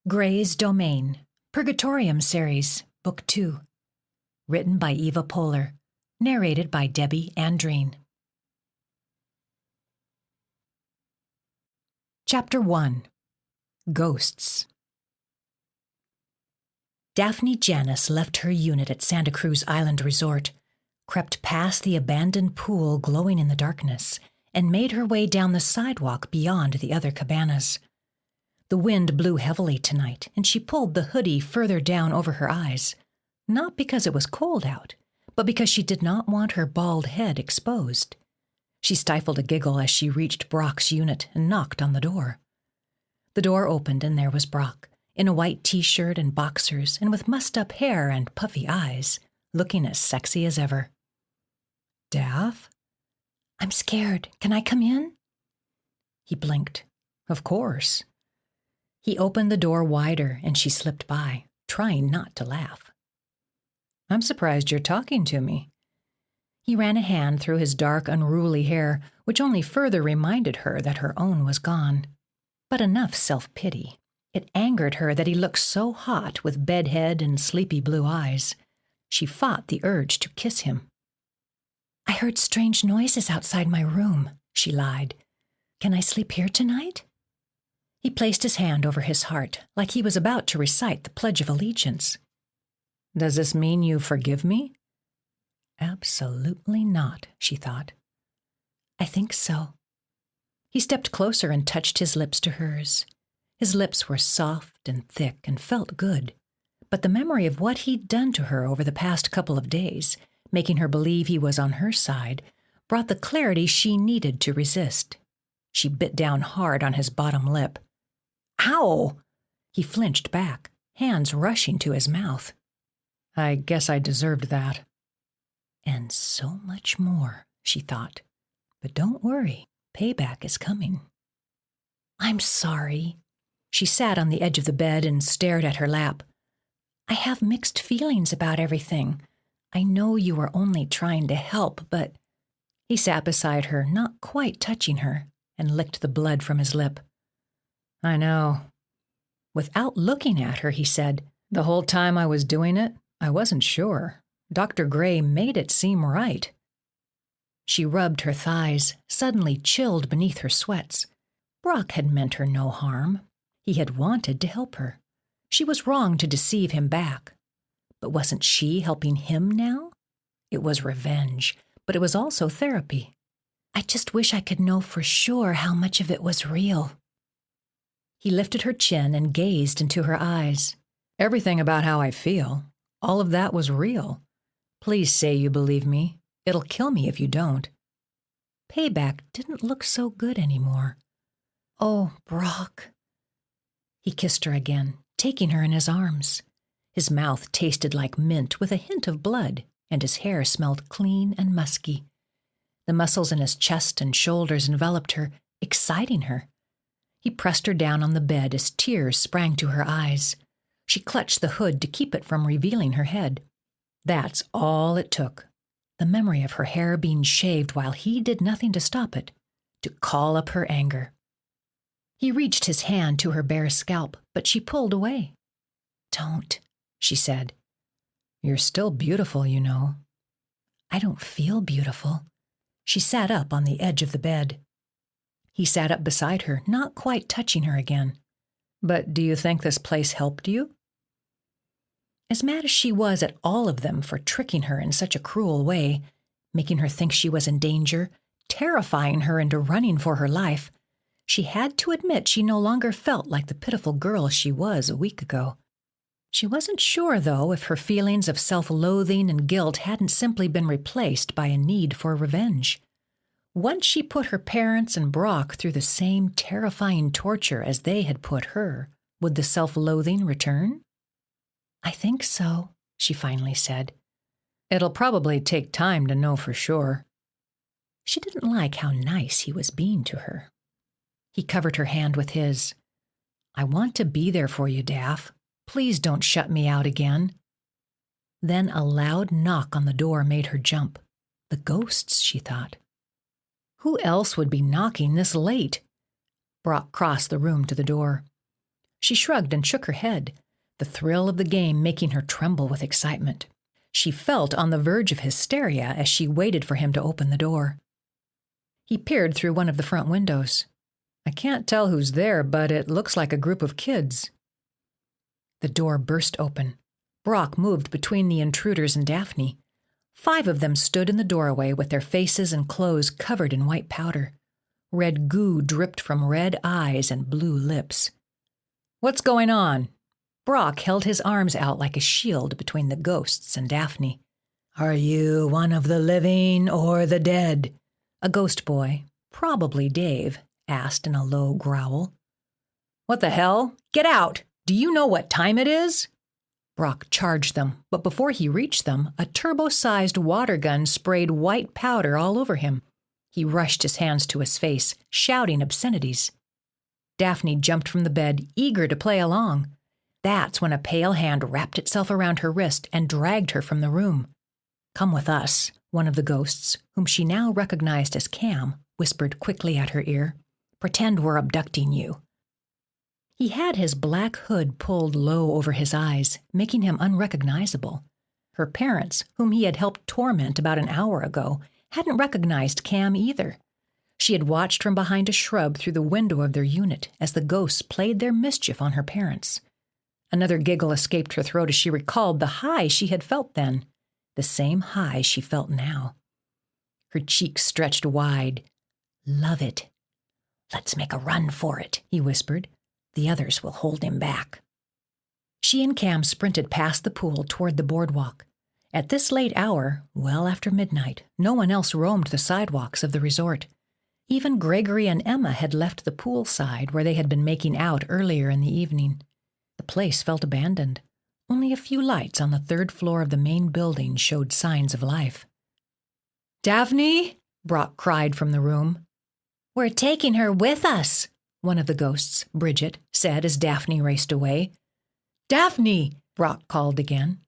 Gray's Domain, Purgatorium Series, Book 2. Written by Eva Pohler. Narrated by Debbie Andreen. Chapter 1. Ghosts. Daphne Janus left her unit at Santa Cruz Island Resort, crept past the abandoned pool glowing in the darkness, and made her way down the sidewalk beyond the other cabanas. The wind blew heavily tonight, and she pulled the hoodie further down over her eyes, not because it was cold out, but because she did not want her bald head exposed. She stifled a giggle as she reached Brock's unit and knocked on the door. The door opened, and there was Brock, in a white t-shirt and boxers and with mussed-up hair and puffy eyes, looking as sexy as ever. "Daph?" "I'm scared. Can I come in?" He blinked. "Of course." He opened the door wider, and she slipped by, trying not to laugh. "I'm surprised you're talking to me." He ran a hand through his dark, unruly hair, which only further reminded her that her own was gone. But enough self-pity. It angered her that he looked so hot with bedhead and sleepy blue eyes. She fought the urge to kiss him. "I heard strange noises outside my room," she lied. "Can I sleep here tonight?" He placed his hand over his heart, like he was about to recite the Pledge of Allegiance. "Does this mean you forgive me?" Absolutely not, she thought. "I think so." He stepped closer and touched his lips to hers. His lips were soft and thick and felt good, but the memory of what he'd done to her over the past couple of days, making her believe he was on her side, brought the clarity she needed to resist. She bit down hard on his bottom lip. "Ow!" He flinched back, hands rushing to his mouth. "I guess I deserved that." And so much more, she thought. But don't worry, payback is coming. "I'm sorry." She sat on the edge of the bed and stared at her lap. "I have mixed feelings about everything. I know you were only trying to help, but—" He sat beside her, not quite touching her, and licked the blood from his lip. "I know." Without looking at her, he said, "The whole time I was doing it, I wasn't sure. Dr. Gray made it seem right." She rubbed her thighs, suddenly chilled beneath her sweats. Brock had meant her no harm. He had wanted to help her. She was wrong to deceive him back. But wasn't she helping him now? It was revenge, but it was also therapy. "I just wish I could know for sure how much of it was real." He lifted her chin and gazed into her eyes. "Everything about how I feel, all of that was real. Please say you believe me. It'll kill me if you don't." Payback didn't look so good anymore. "Oh, Brock." He kissed her again, taking her in his arms. His mouth tasted like mint with a hint of blood, and his hair smelled clean and musky. The muscles in his chest and shoulders enveloped her, exciting her. He pressed her down on the bed as tears sprang to her eyes. She clutched the hood to keep it from revealing her head. That's all it took. The memory of her hair being shaved while he did nothing to stop it, to call up her anger. He reached his hand to her bare scalp, but she pulled away. "Don't," she said. "You're still beautiful, you know." "I don't feel beautiful." She sat up on the edge of the bed. He sat up beside her, not quite touching her again. "But do you think this place helped you?" As mad as she was at all of them for tricking her in such a cruel way, making her think she was in danger, terrifying her into running for her life, she had to admit she no longer felt like the pitiful girl she was a week ago. She wasn't sure, though, if her feelings of self-loathing and guilt hadn't simply been replaced by a need for revenge. Once she put her parents and Brock through the same terrifying torture as they had put her, would the self-loathing return? "I think so," she finally said. "It'll probably take time to know for sure." She didn't like how nice he was being to her. He covered her hand with his. "I want to be there for you, Daph. Please don't shut me out again." Then a loud knock on the door made her jump. The ghosts, she thought. Who else would be knocking this late? Brock crossed the room to the door. She shrugged and shook her head, the thrill of the game making her tremble with excitement. She felt on the verge of hysteria as she waited for him to open the door. He peered through one of the front windows. I can't tell who's there, but it looks like a group of kids. The door burst open. Brock moved between the intruders and Daphne. 5 of them stood in the doorway with their faces and clothes covered in white powder. Red goo dripped from red eyes and blue lips. "What's going on?" Brock held his arms out like a shield between the ghosts and Daphne. "Are you one of the living or the dead?" A ghost boy, probably Dave, asked in a low growl. "What the hell? Get out! Do you know what time it is?" Brock charged them, but before he reached them, a turbo-sized water gun sprayed white powder all over him. He rushed his hands to his face, shouting obscenities. Daphne jumped from the bed, eager to play along. That's when a pale hand wrapped itself around her wrist and dragged her from the room. "Come with us," one of the ghosts, whom she now recognized as Cam, whispered quickly at her ear. "Pretend we're abducting you." He had his black hood pulled low over his eyes, making him unrecognizable. Her parents, whom he had helped torment about an hour ago, hadn't recognized Cam either. She had watched from behind a shrub through the window of their unit as the ghosts played their mischief on her parents. Another giggle escaped her throat as she recalled the high she had felt then, the same high she felt now. Her cheeks stretched wide. "Love it." "Let's make a run for it," he whispered. "The others will hold him back." She and Cam sprinted past the pool toward the boardwalk. At this late hour, well after midnight, no one else roamed the sidewalks of the resort. Even Gregory and Emma had left the pool side where they had been making out earlier in the evening. The place felt abandoned. Only a few lights on the 3rd floor of the main building showed signs of life. "Daphne!" Brock cried from the room. "We're taking her with us," one of the ghosts, Bridget, said as Daphne raced away. "Daphne!" Brock called again.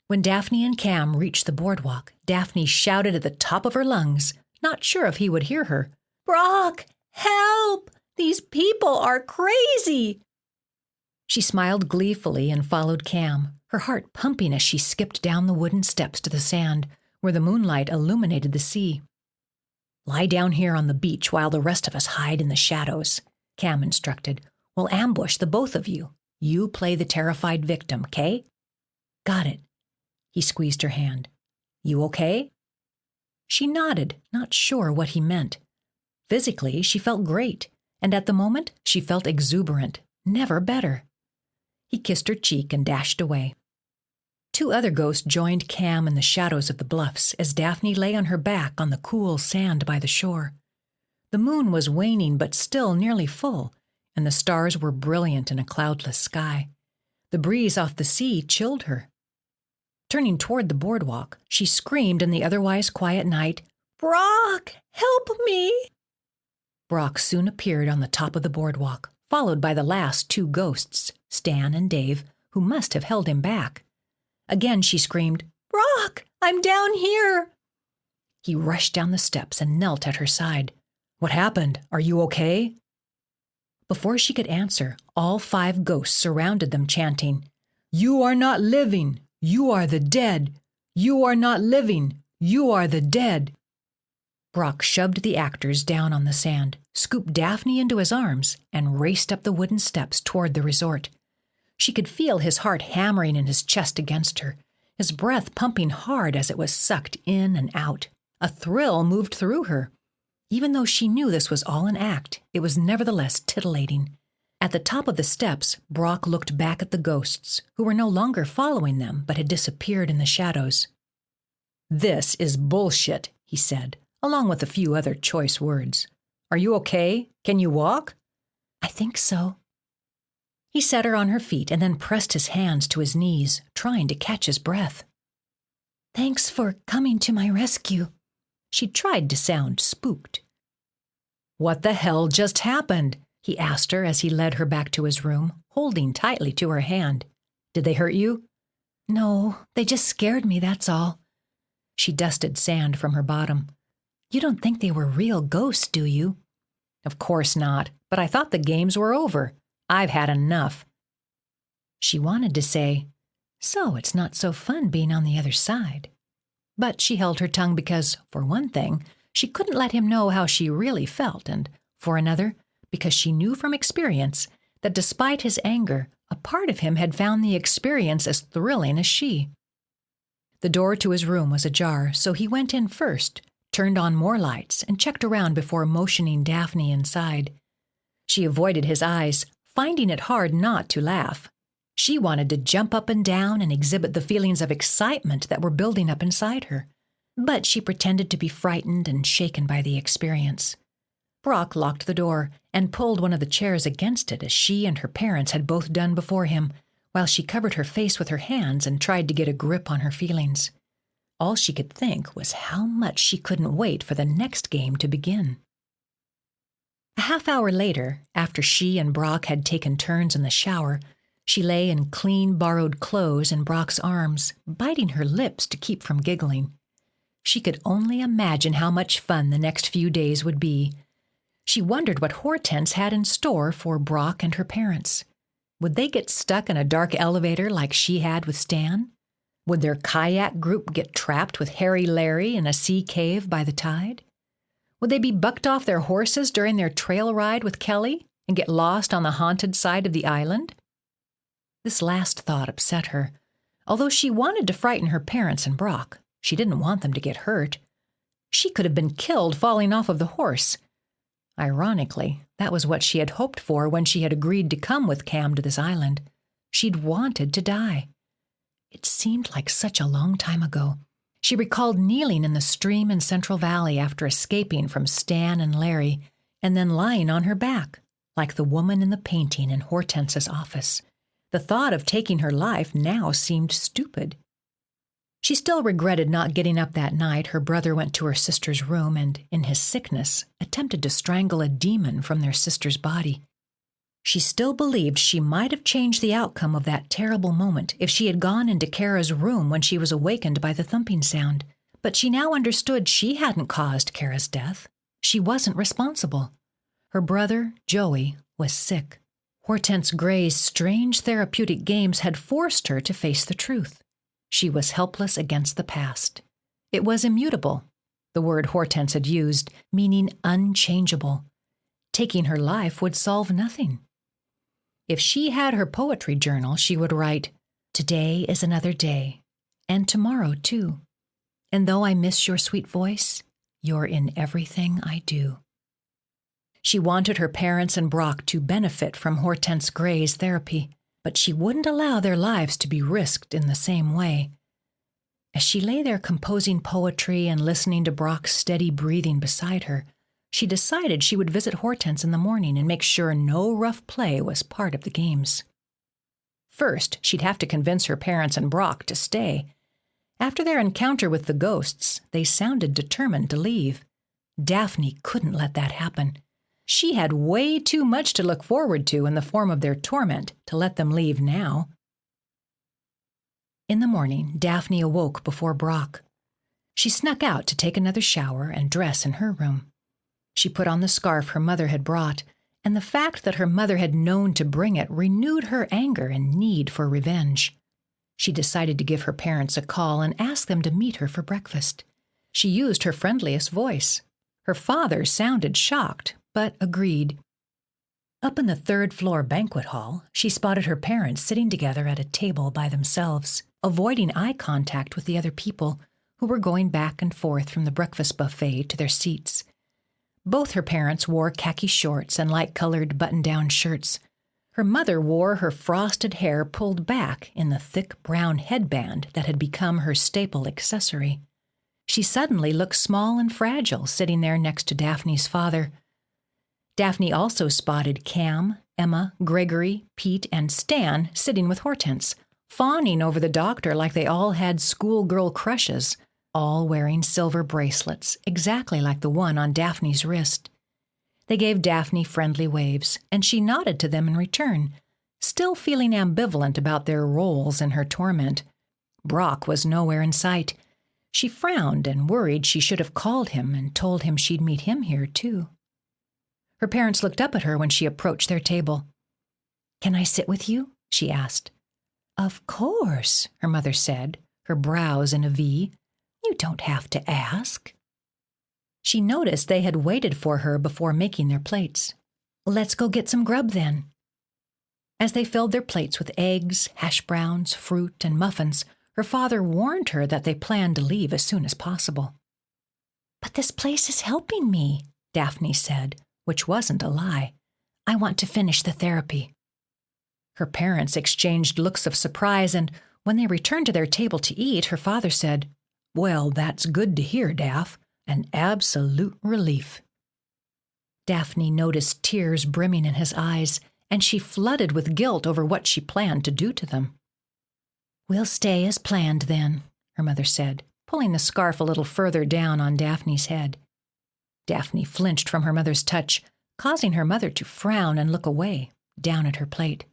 When Daphne and Cam reached the boardwalk, Daphne shouted at the top of her lungs, not sure if he would hear her. "Brock, help! These people are crazy!" She smiled gleefully and followed Cam, her heart pumping as she skipped down the wooden steps to the sand, where the moonlight illuminated the sea. "Lie down here on the beach while the rest of us hide in the shadows," Cam instructed. "We'll ambush the both of you. You play the terrified victim, 'kay?" "Got it." He squeezed her hand. "You okay?" She nodded, not sure what he meant. Physically, she felt great, and at the moment, she felt exuberant, never better. He kissed her cheek and dashed away. 2 other ghosts joined Cam in the shadows of the bluffs as Daphne lay on her back on the cool sand by the shore. The moon was waning but still nearly full, and the stars were brilliant in a cloudless sky. The breeze off the sea chilled her. Turning toward the boardwalk, she screamed in the otherwise quiet night, "Brock, help me!" Brock soon appeared on the top of the boardwalk, followed by the last 2 ghosts, Stan and Dave, who must have held him back. Again she screamed, "Brock, I'm down here!" He rushed down the steps and knelt at her side. "What happened? Are you okay?" Before she could answer, all 5 ghosts surrounded them, chanting, "You are not living! You are the dead! You are not living! You are the dead!" Brock shoved the actors down on the sand, scooped Daphne into his arms, and raced up the wooden steps toward the resort. She could feel his heart hammering in his chest against her, his breath pumping hard as it was sucked in and out. A thrill moved through her. Even though she knew this was all an act, it was nevertheless titillating. At the top of the steps, Brock looked back at the ghosts, who were no longer following them but had disappeared in the shadows. "This is bullshit," he said, along with a few other choice words. "Are you okay? Can you walk?" "I think so." He set her on her feet and then pressed his hands to his knees, trying to catch his breath. "Thanks for coming to my rescue." She tried to sound spooked. "What the hell just happened?" he asked her as he led her back to his room, holding tightly to her hand. "Did they hurt you?" "No, they just scared me, that's all." She dusted sand from her bottom. "You don't think they were real ghosts, do you?" "Of course not, but I thought the games were over. I've had enough." She wanted to say, "So it's not so fun being on the other side." But she held her tongue because, for one thing, she couldn't let him know how she really felt, and, for another, because she knew from experience that despite his anger, a part of him had found the experience as thrilling as she. The door to his room was ajar, so he went in first, turned on more lights, and checked around before motioning Daphne inside. She avoided his eyes, finding it hard not to laugh. She wanted to jump up and down and exhibit the feelings of excitement that were building up inside her, but she pretended to be frightened and shaken by the experience. Brock locked the door and pulled one of the chairs against it as she and her parents had both done before him, while she covered her face with her hands and tried to get a grip on her feelings. All she could think was how much she couldn't wait for the next game to begin. A half-hour later, after she and Brock had taken turns in the shower, she lay in clean, borrowed clothes in Brock's arms, biting her lips to keep from giggling. She could only imagine how much fun the next few days would be. She wondered what Hortense had in store for Brock and her parents. Would they get stuck in a dark elevator like she had with Stan? Would their kayak group get trapped with Harry Larry in a sea cave by the tide? Would they be bucked off their horses during their trail ride with Kelly and get lost on the haunted side of the island? This last thought upset her. Although she wanted to frighten her parents and Brock, she didn't want them to get hurt. She could have been killed falling off of the horse. Ironically, that was what she had hoped for when she had agreed to come with Cam to this island. She'd wanted to die. It seemed like such a long time ago. She recalled kneeling in the stream in Central Valley after escaping from Stan and Larry, and then lying on her back, like the woman in the painting in Hortense's office. The thought of taking her life now seemed stupid. She still regretted not getting up that night. Her brother went to her sister's room and, in his sickness, attempted to strangle a demon from their sister's body. She still believed she might have changed the outcome of that terrible moment if she had gone into Kara's room when she was awakened by the thumping sound. But she now understood she hadn't caused Kara's death. She wasn't responsible. Her brother, Joey, was sick. Hortense Gray's strange therapeutic games had forced her to face the truth. She was helpless against the past. It was immutable, the word Hortense had used, meaning unchangeable. Taking her life would solve nothing. If she had her poetry journal, she would write, "Today is another day, and tomorrow too. And though I miss your sweet voice, you're in everything I do." She wanted her parents and Brock to benefit from Hortense Gray's therapy, but she wouldn't allow their lives to be risked in the same way. As she lay there composing poetry and listening to Brock's steady breathing beside her, she decided she would visit Hortense in the morning and make sure no rough play was part of the games. First, she'd have to convince her parents and Brock to stay. After their encounter with the ghosts, they sounded determined to leave. Daphne couldn't let that happen. She had way too much to look forward to in the form of their torment to let them leave now. In the morning, Daphne awoke before Brock. She snuck out to take another shower and dress in her room. She put on the scarf her mother had brought, and the fact that her mother had known to bring it renewed her anger and need for revenge. She decided to give her parents a call and ask them to meet her for breakfast. She used her friendliest voice. Her father sounded shocked, but agreed. Up in the third-floor banquet hall, she spotted her parents sitting together at a table by themselves, avoiding eye contact with the other people who were going back and forth from the breakfast buffet to their seats. Both her parents wore khaki shorts and light-colored button-down shirts. Her mother wore her frosted hair pulled back in the thick brown headband that had become her staple accessory. She suddenly looked small and fragile sitting there next to Daphne's father. Daphne also spotted Cam, Emma, Gregory, Pete, and Stan sitting with Hortense, fawning over the doctor like they all had schoolgirl crushes, all wearing silver bracelets, exactly like the one on Daphne's wrist. They gave Daphne friendly waves, and she nodded to them in return, still feeling ambivalent about their roles in her torment. Brock was nowhere in sight. She frowned and worried she should have called him and told him she'd meet him here, too. Her parents looked up at her when she approached their table. "Can I sit with you?" she asked. "Of course," her mother said, her brows in a V. "You don't have to ask." She noticed they had waited for her before making their plates. "Let's go get some grub then." As they filled their plates with eggs, hash browns, fruit, and muffins, her father warned her that they planned to leave as soon as possible. "But this place is helping me," Daphne said, which wasn't a lie. "I want to finish the therapy." Her parents exchanged looks of surprise, and when they returned to their table to eat, her father said, "Well, that's good to hear, Daph. An absolute relief." Daphne noticed tears brimming in his eyes, and she flooded with guilt over what she planned to do to them. "We'll stay as planned then," her mother said, pulling the scarf a little further down on Daphne's head. Daphne flinched from her mother's touch, causing her mother to frown and look away, down at her plate.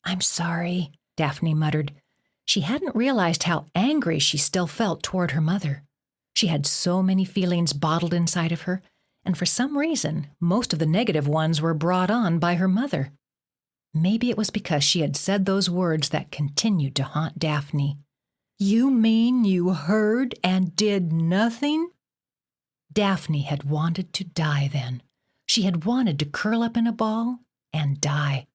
"I'm sorry," Daphne muttered. She hadn't realized how angry she still felt toward her mother. She had so many feelings bottled inside of her, and for some reason, most of the negative ones were brought on by her mother. Maybe it was because she had said those words that continued to haunt Daphne. "You mean you heard and did nothing?" Daphne had wanted to die then. She had wanted to curl up in a ball and die.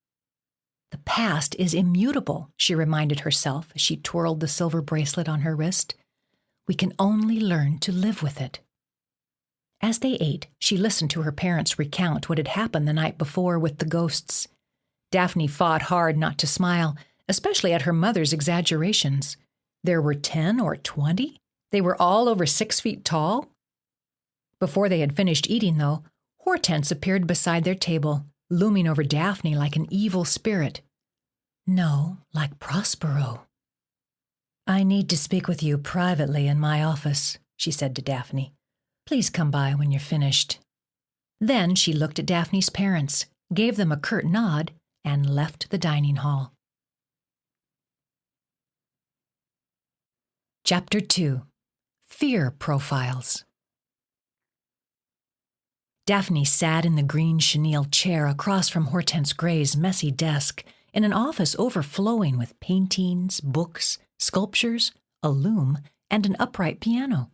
The past is immutable, she reminded herself as she twirled the silver bracelet on her wrist. We can only learn to live with it. As they ate, she listened to her parents recount what had happened the night before with the ghosts. Daphne fought hard not to smile, especially at her mother's exaggerations. There were 10 or 20? They were all over 6 feet tall? Before they had finished eating, though, Hortense appeared beside their table, looming over Daphne like an evil spirit. No, like Prospero. "I need to speak with you privately in my office," she said to Daphne. "Please come by when you're finished." Then she looked at Daphne's parents, gave them a curt nod, and left the dining hall. Chapter 2. Fear Profiles. Daphne sat in the green chenille chair across from Hortense Gray's messy desk in an office overflowing with paintings, books, sculptures, a loom, and an upright piano.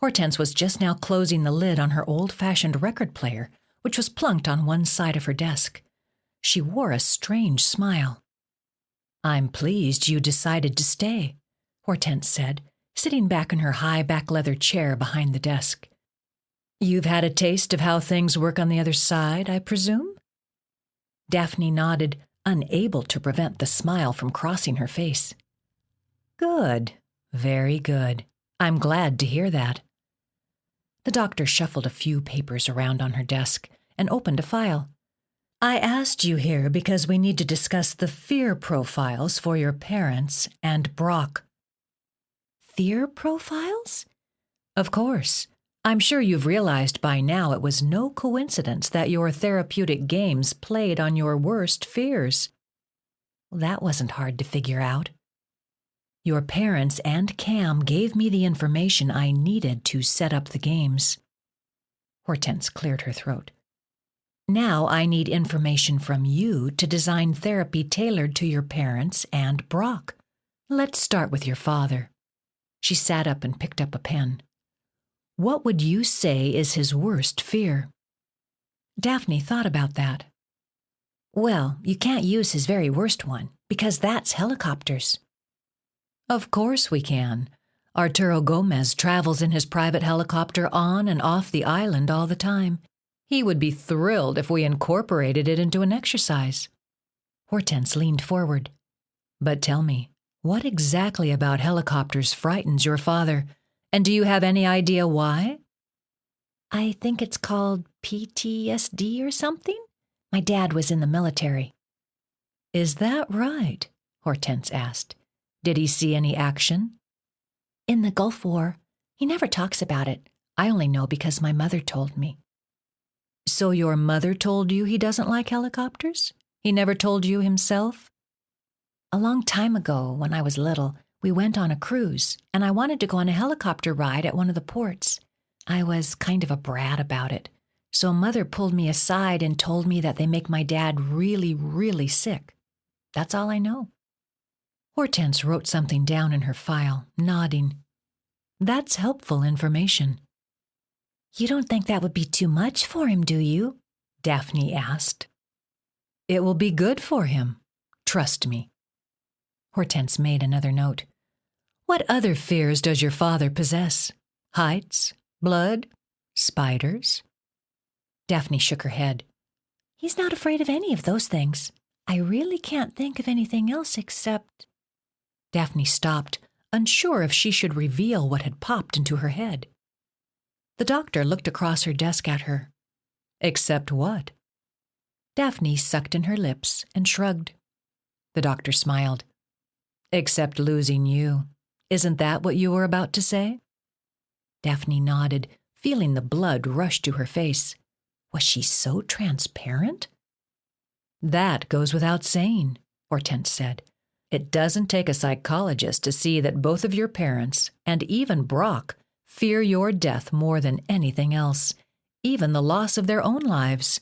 Hortense was just now closing the lid on her old-fashioned record player, which was plunked on one side of her desk. She wore a strange smile. "I'm pleased you decided to stay," Hortense said, sitting back in her high back leather chair behind the desk. "You've had a taste of how things work on the other side, I presume?" Daphne nodded, unable to prevent the smile from crossing her face. "Good, very good. I'm glad to hear that." The doctor shuffled a few papers around on her desk and opened a file. "I asked you here because we need to discuss the fear profiles for your parents and Brock." "Fear profiles?" "Of course. I'm sure you've realized by now it was no coincidence that your therapeutic games played on your worst fears." "That wasn't hard to figure out." "Your parents and Cam gave me the information I needed to set up the games." Hortense cleared her throat. "Now I need information from you to design therapy tailored to your parents and Brock. Let's start with your father." She sat up and picked up a pen. "What would you say is his worst fear?" Daphne thought about that. "Well, you can't use his very worst one, because that's helicopters." "Of course we can. Arturo Gomez travels in his private helicopter on and off the island all the time. He would be thrilled if we incorporated it into an exercise." Hortense leaned forward. "But tell me, what exactly about helicopters frightens your father? And do you have any idea why?" "I think it's called PTSD or something. My dad was in the military." "Is that right?" Hortense asked. "Did he see any action?" "In the Gulf War. He never talks about it. I only know because my mother told me." "So your mother told you he doesn't like helicopters? He never told you himself?" "A long time ago, when I was little, we went on a cruise, and I wanted to go on a helicopter ride at one of the ports. I was kind of a brat about it. So Mother pulled me aside and told me that they make my dad really, really sick. That's all I know." Hortense wrote something down in her file, nodding. "That's helpful information." "You don't think that would be too much for him, do you?" Daphne asked. "It will be good for him. Trust me." Hortense made another note. "What other fears does your father possess? Heights? Blood? Spiders?" Daphne shook her head. "He's not afraid of any of those things. I really can't think of anything else except—" Daphne stopped, unsure if she should reveal what had popped into her head. The doctor looked across her desk at her. "Except what?" Daphne sucked in her lips and shrugged. The doctor smiled. "Except losing you. Isn't that what you were about to say?" Daphne nodded, feeling the blood rush to her face. Was she so transparent? "That goes without saying," Hortense said. "It doesn't take a psychologist to see that both of your parents, and even Brock, fear your death more than anything else, even the loss of their own lives."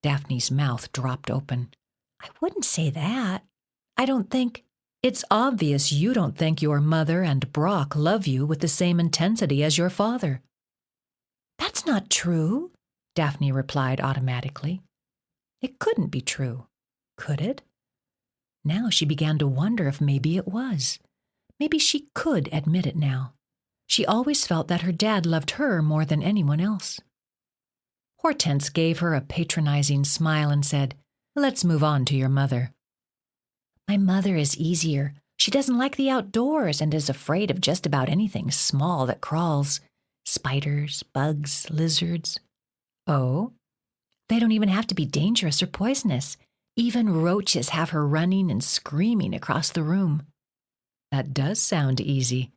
Daphne's mouth dropped open. "I wouldn't say that. I don't think—" "It's obvious you don't think your mother and Brock love you with the same intensity as your father." "That's not true," Daphne replied automatically. It couldn't be true, could it? Now she began to wonder if maybe it was. Maybe she could admit it now. She always felt that her dad loved her more than anyone else. Hortense gave her a patronizing smile and said, "Let's move on to your mother." "My mother is easier. She doesn't like the outdoors and is afraid of just about anything small that crawls. Spiders, bugs, lizards." "Oh?" "They don't even have to be dangerous or poisonous. Even roaches have her running and screaming across the room." "That does sound easy."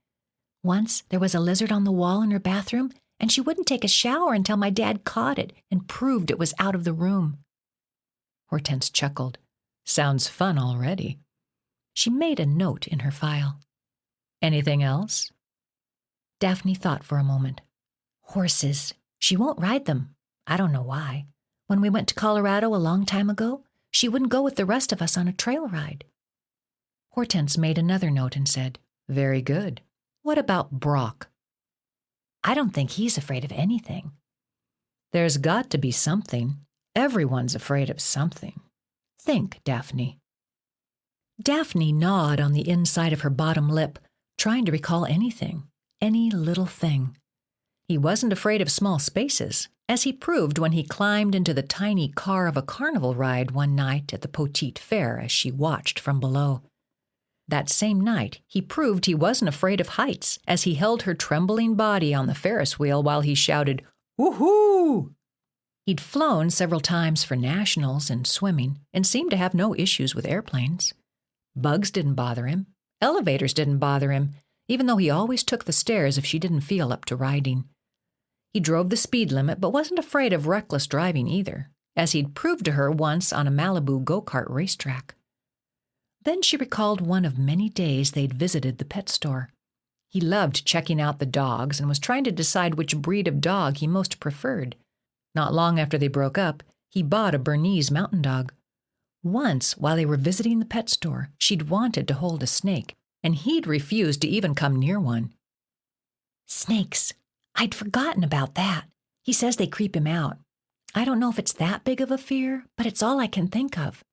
"Once there was a lizard on the wall in her bathroom, and she wouldn't take a shower until my dad caught it and proved it was out of the room." Hortense chuckled. "Sounds fun already." She made a note in her file. "Anything else?" Daphne thought for a moment. "Horses. She won't ride them. I don't know why. When we went to Colorado a long time ago, she wouldn't go with the rest of us on a trail ride." Hortense made another note and said, "Very good. What about Brock?" "I don't think he's afraid of anything." "There's got to be something. Everyone's afraid of something. Think, Daphne." Daphne gnawed on the inside of her bottom lip, trying to recall anything, any little thing. He wasn't afraid of small spaces, as he proved when he climbed into the tiny car of a carnival ride one night at the Poteet Fair as she watched from below. That same night, he proved he wasn't afraid of heights as he held her trembling body on the Ferris wheel while he shouted, "Woohoo!" He'd flown several times for nationals and swimming and seemed to have no issues with airplanes. Bugs didn't bother him. Elevators didn't bother him, even though he always took the stairs if she didn't feel up to riding. He drove the speed limit but wasn't afraid of reckless driving either, as he'd proved to her once on a Malibu go-kart racetrack. Then she recalled one of many days they'd visited the pet store. He loved checking out the dogs and was trying to decide which breed of dog he most preferred. Not long after they broke up, he bought a Bernese mountain dog. Once, while they were visiting the pet store, she'd wanted to hold a snake, and he'd refused to even come near one. "Snakes. I'd forgotten about that. He says they creep him out. I don't know if it's that big of a fear, but it's all I can think of."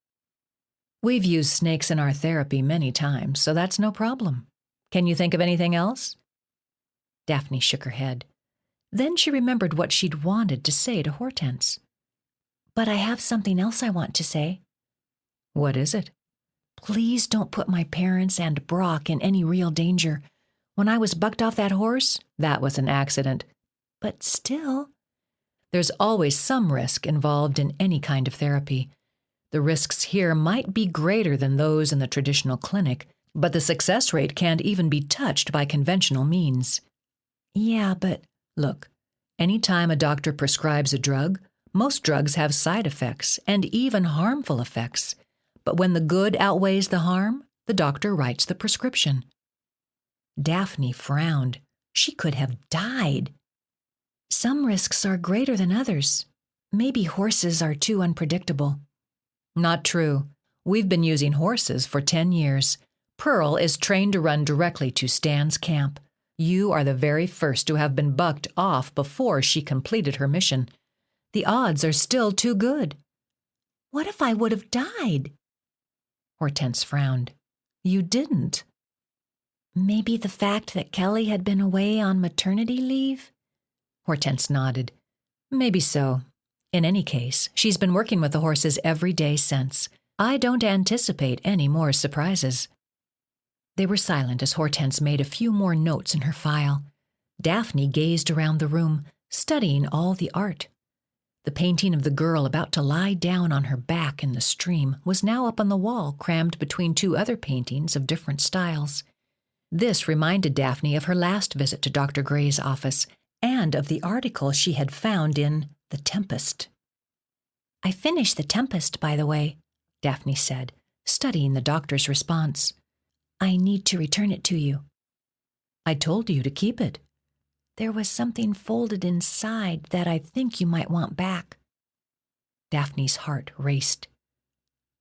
"We've used snakes in our therapy many times, so that's no problem. Can you think of anything else?" Daphne shook her head. Then she remembered what she'd wanted to say to Hortense. "But I have something else I want to say." "What is it?" "Please don't put my parents and Brock in any real danger. When I was bucked off that horse, that was an accident." "But still—" "There's always some risk involved in any kind of therapy. The risks here might be greater than those in the traditional clinic, but the success rate can't even be touched by conventional means." "Yeah, but—" "Look, any time a doctor prescribes a drug, most drugs have side effects and even harmful effects. But when the good outweighs the harm, the doctor writes the prescription." Daphne frowned. She could have died. Some risks are greater than others. Maybe horses are too unpredictable. Not true. We've been using horses for 10 years. Pearl is trained to run directly to Stan's camp. You are the very first to have been bucked off before she completed her mission. The odds are still too good. What if I would have died? Hortense frowned. You didn't. Maybe the fact that Kelly had been away on maternity leave? Hortense nodded. Maybe so. In any case, she's been working with the horses every day since. I don't anticipate any more surprises. They were silent as Hortense made a few more notes in her file. Daphne gazed around the room, studying all the art. The painting of the girl about to lie down on her back in the stream was now up on the wall, crammed between two other paintings of different styles. This reminded Daphne of her last visit to Dr. Gray's office and of the article she had found in The Tempest. I finished The Tempest, by the way, Daphne said, studying the doctor's response. I need to return it to you. I told you to keep it. There was something folded inside that I think you might want back. Daphne's heart raced.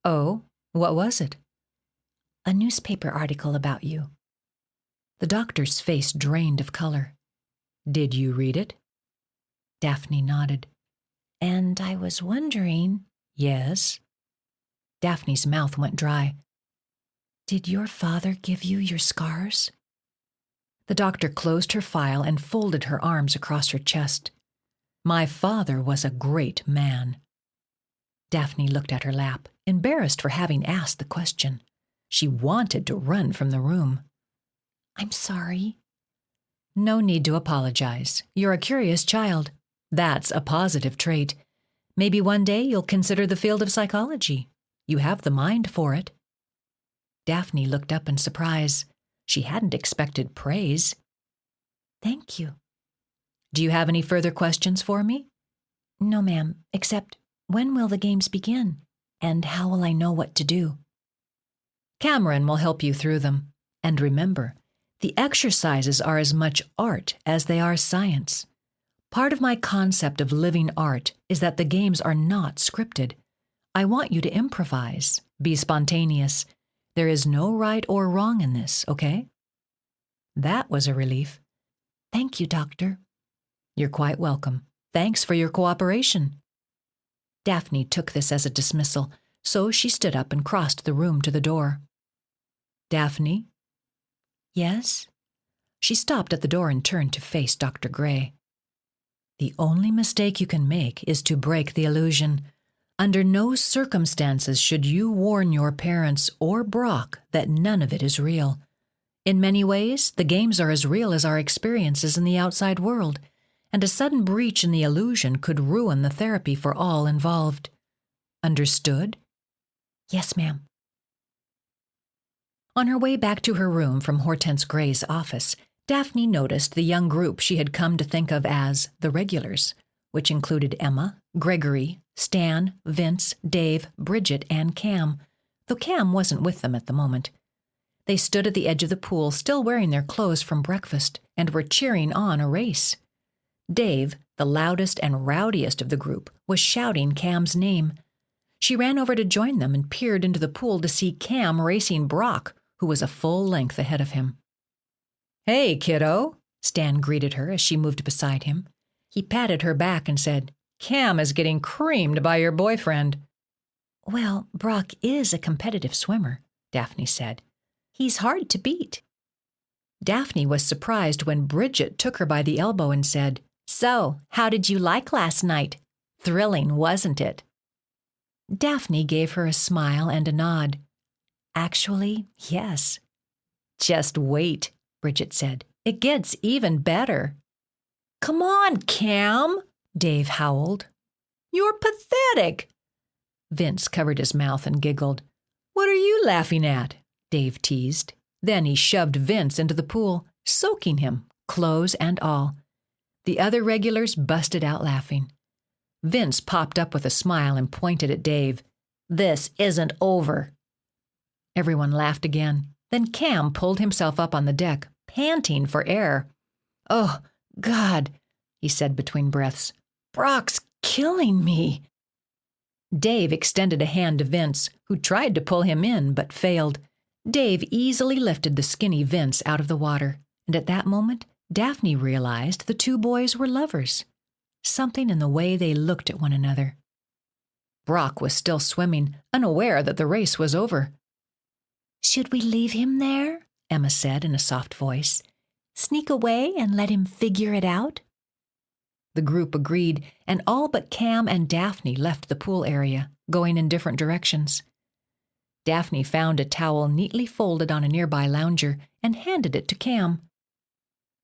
Oh, what was it? A newspaper article about you. The doctor's face drained of color. Did you read it? Daphne nodded. And I was wondering... Yes? Daphne's mouth went dry. Did your father give you your scars? The doctor closed her file and folded her arms across her chest. My father was a great man. Daphne looked at her lap, embarrassed for having asked the question. She wanted to run from the room. I'm sorry. No need to apologize. You're a curious child. That's a positive trait. Maybe one day you'll consider the field of psychology. You have the mind for it. Daphne looked up in surprise. She hadn't expected praise. Thank you. Do you have any further questions for me? No, ma'am, except when will the games begin? And how will I know what to do? Cameron will help you through them. And remember, the exercises are as much art as they are science. Part of my concept of living art is that the games are not scripted. I want you to improvise, be spontaneous. There is no right or wrong in this, okay? That was a relief. Thank you, Doctor. You're quite welcome. Thanks for your cooperation. Daphne took this as a dismissal, so she stood up and crossed the room to the door. Daphne? Yes? She stopped at the door and turned to face Dr. Gray. The only mistake you can make is to break the illusion. Under no circumstances should you warn your parents or Brock that none of it is real. In many ways, the games are as real as our experiences in the outside world, and a sudden breach in the illusion could ruin the therapy for all involved. Understood? Yes, ma'am. On her way back to her room from Hortense Gray's office, Daphne noticed the young group she had come to think of as the regulars, which included Emma, Gregory, Stan, Vince, Dave, Bridget, and Cam, though Cam wasn't with them at the moment. They stood at the edge of the pool, still wearing their clothes from breakfast, and were cheering on a race. Dave, the loudest and rowdiest of the group, was shouting Cam's name. She ran over to join them and peered into the pool to see Cam racing Brock, who was a full length ahead of him. Hey, kiddo, Stan greeted her as she moved beside him. He patted her back and said, Cam is getting creamed by your boyfriend. Well, Brock is a competitive swimmer, Daphne said. He's hard to beat. Daphne was surprised when Bridget took her by the elbow and said, So, how did you like last night? Thrilling, wasn't it? Daphne gave her a smile and a nod. Actually, yes. Just wait, Bridget said. It gets even better. Come on, Cam, Dave howled. You're pathetic. Vince covered his mouth and giggled. What are you laughing at? Dave teased. Then he shoved Vince into the pool, soaking him, clothes and all. The other regulars busted out laughing. Vince popped up with a smile and pointed at Dave. This isn't over. Everyone laughed again. Then Cam pulled himself up on the deck, panting for air. Oh, God, he said between breaths. "Brock's killing me." Dave extended a hand to Vince, who tried to pull him in but failed. Dave easily lifted the skinny Vince out of the water, and at that moment, Daphne realized the two boys were lovers. Something in the way they looked at one another. Brock was still swimming, unaware that the race was over. "Should we leave him there?" Emma said in a soft voice. "Sneak away and let him figure it out?" The group agreed, and all but Cam and Daphne left the pool area, going in different directions. Daphne found a towel neatly folded on a nearby lounger and handed it to Cam.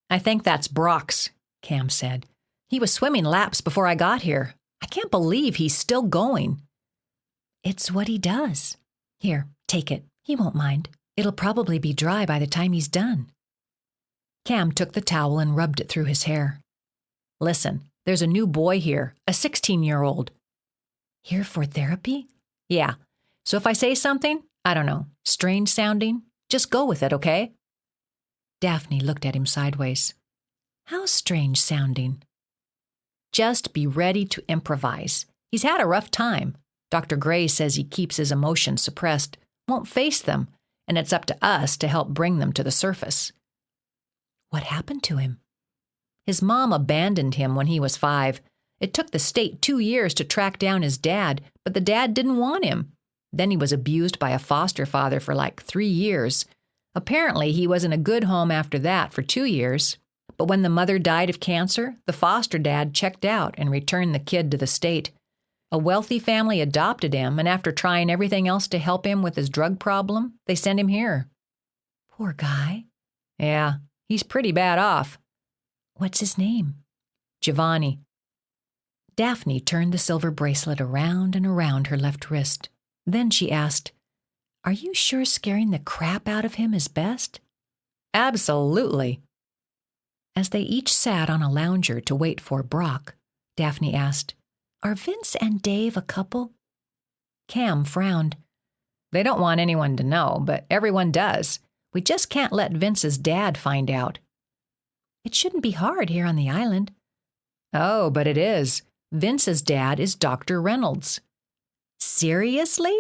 "I think that's Brock's," Cam said. "He was swimming laps before I got here. I can't believe he's still going." "It's what he does. Here, take it. He won't mind. It'll probably be dry by the time he's done." Cam took the towel and rubbed it through his hair. "Listen, there's a new boy here, a 16-year-old. "Here for therapy?" "Yeah. So if I say something, I don't know, strange sounding, just go with it, okay?" Daphne looked at him sideways. "How strange sounding?" "Just be ready to improvise. He's had a rough time. Dr. Gray says he keeps his emotions suppressed, won't face them, and it's up to us to help bring them to the surface." "What happened to him?" "His mom abandoned him when he was 5. It took the state 2 years to track down his dad, but the dad didn't want him. Then he was abused by a foster father for like 3 years. Apparently, he was in a good home after that for 2 years. But when the mother died of cancer, the foster dad checked out and returned the kid to the state. A wealthy family adopted him, and after trying everything else to help him with his drug problem, they sent him here." "Poor guy." "Yeah, he's pretty bad off." "What's his name?" "Giovanni." Daphne turned the silver bracelet around and around her left wrist. Then she asked, "Are you sure scaring the crap out of him is best?" "Absolutely." As they each sat on a lounger to wait for Brock, Daphne asked, "Are Vince and Dave a couple?" Cam frowned. "They don't want anyone to know, but everyone does. We just can't let Vince's dad find out." "It shouldn't be hard here on the island." "Oh, but it is. Vince's dad is Dr. Reynolds." "Seriously?"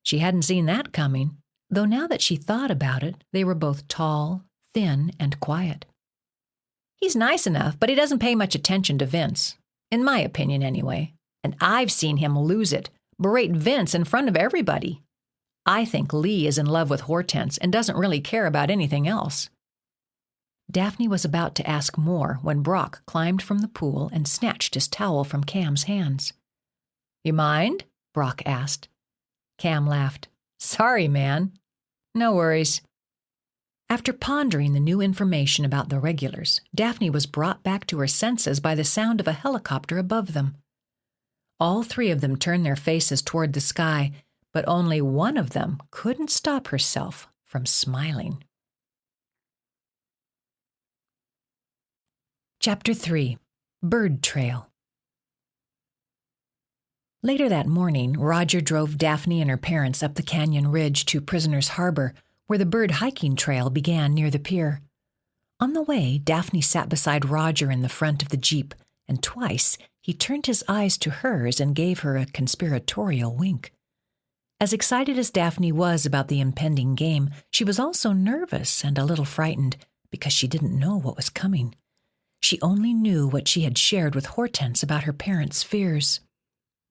She hadn't seen that coming, though now that she thought about it, they were both tall, thin, and quiet. "He's nice enough, but he doesn't pay much attention to Vince. In my opinion, anyway. And I've seen him lose it, berate Vince in front of everybody. I think Lee is in love with Hortense and doesn't really care about anything else." Daphne was about to ask more when Brock climbed from the pool and snatched his towel from Cam's hands. "You mind?" Brock asked. Cam laughed. "Sorry, man." "No worries." After pondering the new information about the regulars, Daphne was brought back to her senses by the sound of a helicopter above them. All 3 of them turned their faces toward the sky, but only one of them couldn't stop herself from smiling. Chapter 3. Bird Trail. Later that morning, Roger drove Daphne and her parents up the canyon ridge to Prisoner's Harbor, where the bird hiking trail began near the pier. On the way, Daphne sat beside Roger in the front of the Jeep, and twice he turned his eyes to hers and gave her a conspiratorial wink. As excited as Daphne was about the impending game, she was also nervous and a little frightened because she didn't know what was coming. She only knew what she had shared with Hortense about her parents' fears.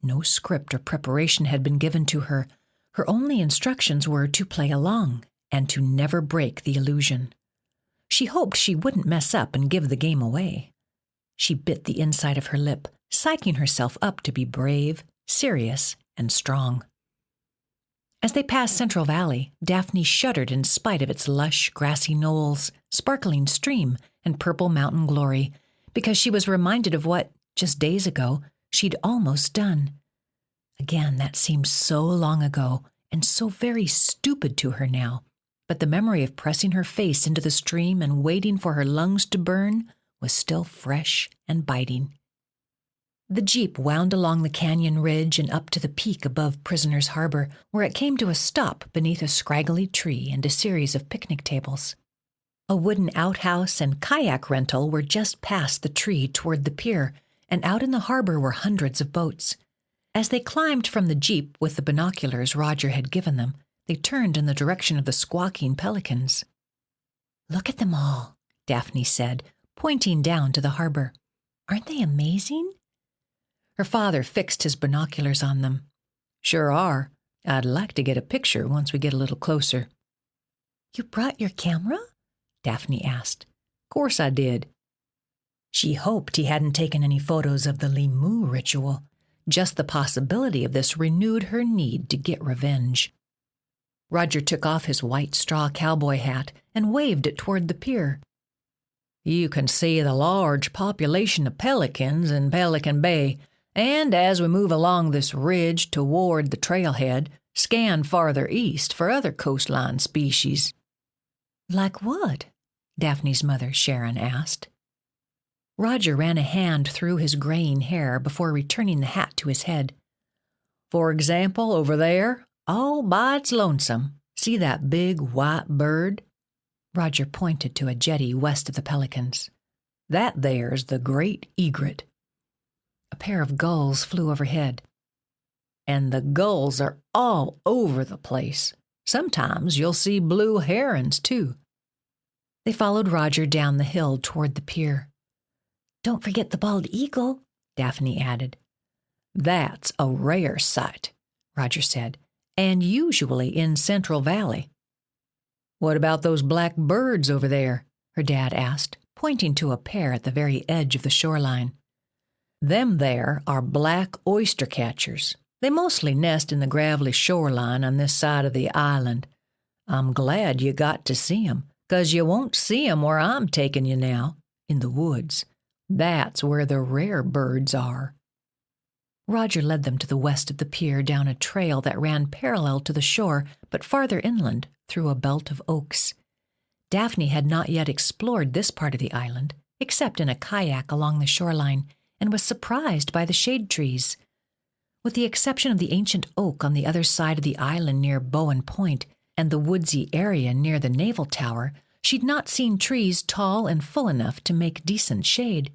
No script or preparation had been given to her. Her only instructions were to play along and to never break the illusion. She hoped she wouldn't mess up and give the game away. She bit the inside of her lip, psyching herself up to be brave, serious, and strong. As they passed Central Valley, Daphne shuddered in spite of its lush, grassy knolls, sparkling stream, and purple mountain glory, because she was reminded of what, just days ago, she'd almost done. Again, that seemed so long ago, and so very stupid to her now, but the memory of pressing her face into the stream and waiting for her lungs to burn was still fresh and biting. The Jeep wound along the canyon ridge and up to the peak above Prisoner's Harbor, where it came to a stop beneath a scraggly tree and a series of picnic tables. A wooden outhouse and kayak rental were just past the tree toward the pier, and out in the harbor were hundreds of boats. As they climbed from the jeep with the binoculars Roger had given them, they turned in the direction of the squawking pelicans. "Look at them all," Daphne said, pointing down to the harbor. "Aren't they amazing?" Her father fixed his binoculars on them. "Sure are. I'd like to get a picture once we get a little closer." "You brought your camera?" Daphne asked. "Course I did." She hoped he hadn't taken any photos of the Limu ritual. Just the possibility of this renewed her need to get revenge. Roger took off his white straw cowboy hat and waved it toward the pier. "You can see the large population of pelicans in Pelican Bay, and as we move along this ridge toward the trailhead, scan farther east for other coastline species." "Like what?" Daphne's mother, Sharon, asked. Roger ran a hand through his graying hair before returning the hat to his head. "For example, over there, all by its lonesome, see that big white bird?" Roger pointed to a jetty west of the Pelicans. "That there's the great egret." A pair of gulls flew overhead. "And the gulls are all over the place. Sometimes you'll see blue herons, too." They followed Roger down the hill toward the pier. "Don't forget the bald eagle," Daphne added. "That's a rare sight," Roger said, "and usually in Central Valley." "What about those black birds over there?" her dad asked, pointing to a pair at the very edge of the shoreline. "Them there are black oyster catchers. They mostly nest in the gravelly shoreline on this side of the island. I'm glad you got to see 'em, 'cause you won't see 'em where I'm taking you now, in the woods. That's where the rare birds are." Roger led them to the west of the pier down a trail that ran parallel to the shore, but farther inland, through a belt of oaks. Daphne had not yet explored this part of the island, except in a kayak along the shoreline, and was surprised by the shade trees. With the exception of the ancient oak on the other side of the island near Bowen Point and the woodsy area near the naval tower, she'd not seen trees tall and full enough to make decent shade.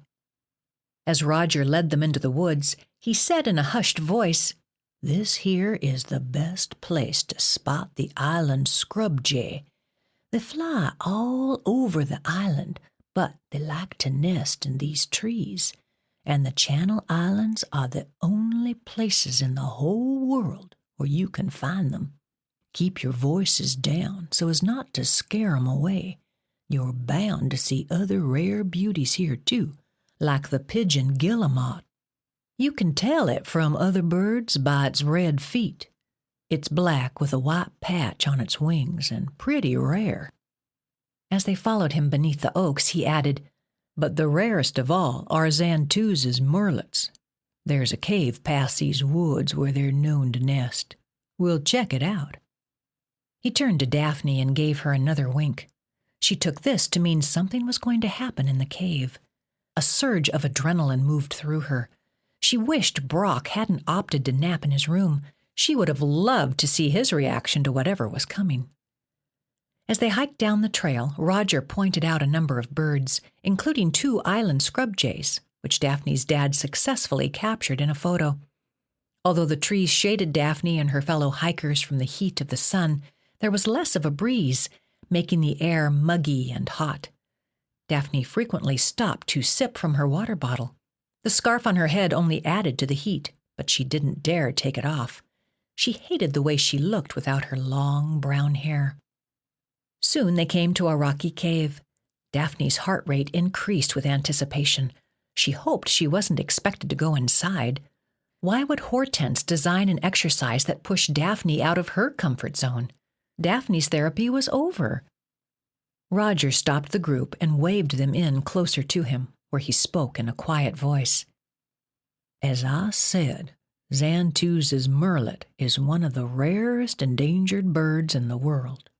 As Roger led them into the woods, he said in a hushed voice, "This here is the best place to spot the island scrub jay. They fly all over the island, but they like to nest in these trees, and the Channel Islands are the only places in the whole world where you can find them. Keep your voices down so as not to scare 'em away. You're bound to see other rare beauties here, too, like the pigeon guillemot. You can tell it from other birds by its red feet. It's black with a white patch on its wings and pretty rare." As they followed him beneath the oaks, he added, "But the rarest of all are Xanthu's murrelets. There's a cave past these woods where they're known to nest. We'll check it out." He turned to Daphne and gave her another wink. She took this to mean something was going to happen in the cave. A surge of adrenaline moved through her. She wished Brock hadn't opted to nap in his room. She would have loved to see his reaction to whatever was coming. As they hiked down the trail, Roger pointed out a number of birds, including 2 island scrub jays, which Daphne's dad successfully captured in a photo. Although the trees shaded Daphne and her fellow hikers from the heat of the sun, there was less of a breeze, making the air muggy and hot. Daphne frequently stopped to sip from her water bottle. The scarf on her head only added to the heat, but she didn't dare take it off. She hated the way she looked without her long brown hair. Soon they came to a rocky cave. Daphne's heart rate increased with anticipation. She hoped she wasn't expected to go inside. Why would Hortense design an exercise that pushed Daphne out of her comfort zone? Daphne's therapy was over. Roger stopped the group and waved them in closer to him, where he spoke in a quiet voice. "As I said, Xanthu's murrelet is one of the rarest endangered birds in the world.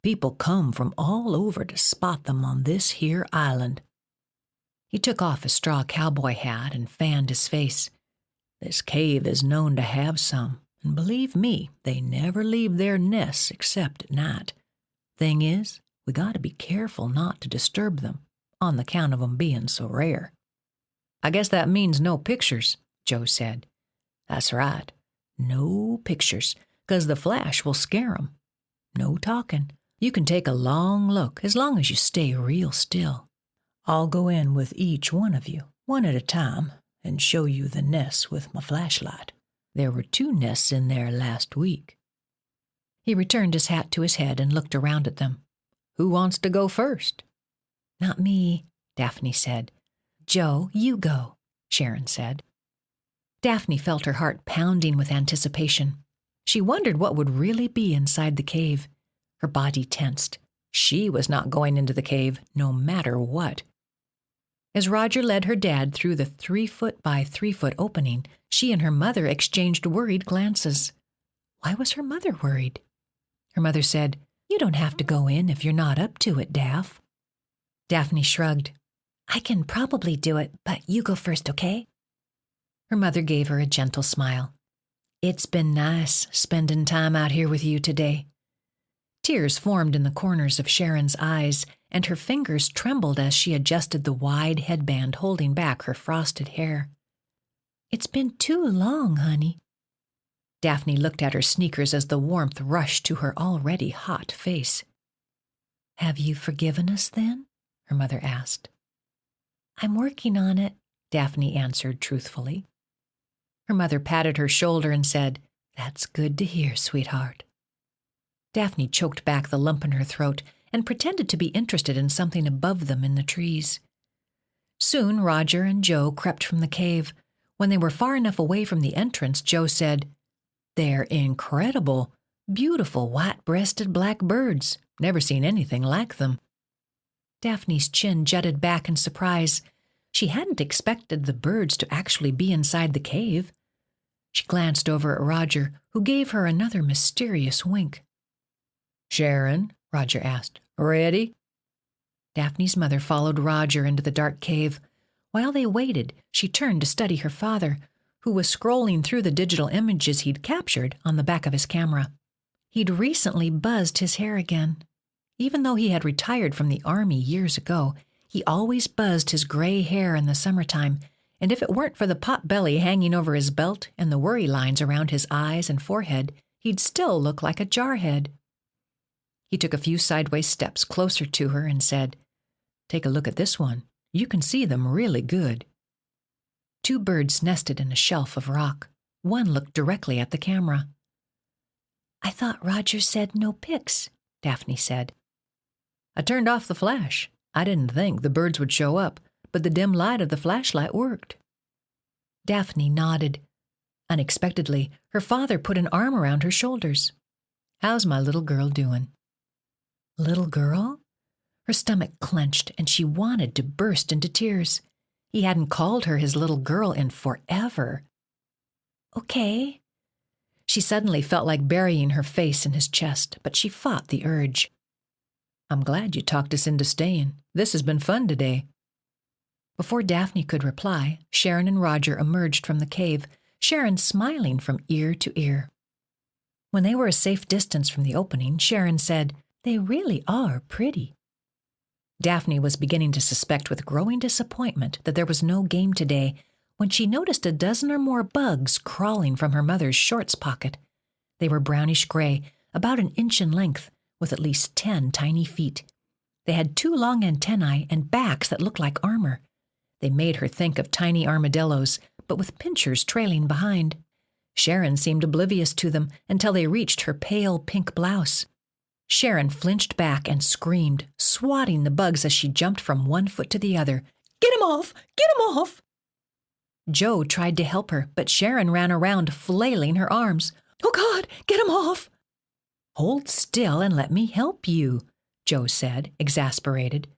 People come from all over to spot them on this here island." He took off his straw cowboy hat and fanned his face. "This cave is known to have some, and believe me, they never leave their nests except at night. Thing is, We gotta be careful not to disturb them, on the count of 'em being so rare." "I guess that means no pictures," Joe said. "That's right. No pictures, 'cause the flash will scare 'em. No talking. You can take a long look as long as you stay real still. I'll go in with each one of you, one at a time, and show you the nests with my flashlight. There were 2 nests in there last week." He returned his hat to his head and looked around at them. "Who wants to go first?" "Not me," Daphne said. "Joe, you go," Sharon said. Daphne felt her heart pounding with anticipation. She wondered what would really be inside the cave. Her body tensed. She was not going into the cave, no matter what. As Roger led her dad through the 3-foot by 3-foot opening, she and her mother exchanged worried glances. Why was her mother worried? Her mother said, "You don't have to go in if you're not up to it, Daph." Daphne shrugged. "I can probably do it, but you go first, okay?" Her mother gave her a gentle smile. "It's been nice spending time out here with you today." Tears formed in the corners of Sharon's eyes, and her fingers trembled as she adjusted the wide headband holding back her frosted hair. "It's been too long, honey." Daphne looked at her sneakers as the warmth rushed to her already hot face. "Have you forgiven us then?" her mother asked. "I'm working on it," Daphne answered truthfully. Her mother patted her shoulder and said, "That's good to hear, sweetheart." Daphne choked back the lump in her throat and pretended to be interested in something above them in the trees. Soon Roger and Joe crept from the cave. When they were far enough away from the entrance, Joe said, "They're incredible, beautiful white-breasted black birds. Never seen anything like them." Daphne's chin jutted back in surprise. She hadn't expected the birds to actually be inside the cave. She glanced over at Roger, who gave her another mysterious wink. "Sharon," Roger asked, "ready?" Daphne's mother followed Roger into the dark cave. While they waited, she turned to study her father, who was scrolling through the digital images he'd captured on the back of his camera. He'd recently buzzed his hair again. Even though he had retired from the army years ago, he always buzzed his gray hair in the summertime, and if it weren't for the pot belly hanging over his belt and the worry lines around his eyes and forehead, he'd still look like a jarhead. He took a few sideways steps closer to her and said, "Take a look at this one. You can see them really good." 2 birds nested in a shelf of rock. One looked directly at the camera. "I thought Roger said no pics," Daphne said. "I turned off the flash. I didn't think the birds would show up, but the dim light of the flashlight worked." Daphne nodded. Unexpectedly, her father put an arm around her shoulders. "How's my little girl doing?" Little girl? Her stomach clenched, and she wanted to burst into tears. He hadn't called her his little girl in forever. "Okay." She suddenly felt like burying her face in his chest, but she fought the urge. "I'm glad you talked us into staying. This has been fun today." Before Daphne could reply, Sharon and Roger emerged from the cave, Sharon smiling from ear to ear. When they were a safe distance from the opening, Sharon said, "They really are pretty." Daphne was beginning to suspect with growing disappointment that there was no game today when she noticed a dozen or more bugs crawling from her mother's shorts pocket. They were brownish gray, about an inch in length, with at least 10 tiny feet. They had 2 long antennae and backs that looked like armor. They made her think of tiny armadillos, but with pincers trailing behind. Sharon seemed oblivious to them until they reached her pale pink blouse. Sharon flinched back and screamed, swatting the bugs as she jumped from one foot to the other. "Get him off! Get him off!" Joe tried to help her, but Sharon ran around, flailing her arms. "Oh, God, get him off!" "Hold still and let me help you," Joe said, exasperated.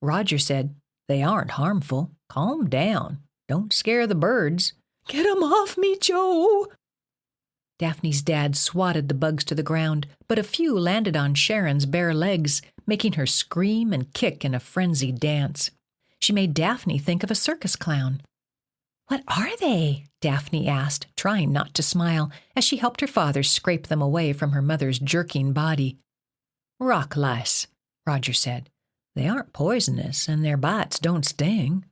Roger said, "They aren't harmful. Calm down. Don't scare the birds." "Get him off me, Joe!" Daphne's dad swatted the bugs to the ground, but a few landed on Sharon's bare legs, making her scream and kick in a frenzied dance. She made Daphne think of a circus clown. "What are they?" Daphne asked, trying not to smile, as she helped her father scrape them away from her mother's jerking body. "Rock lice," Roger said. "They aren't poisonous, and their bites don't sting."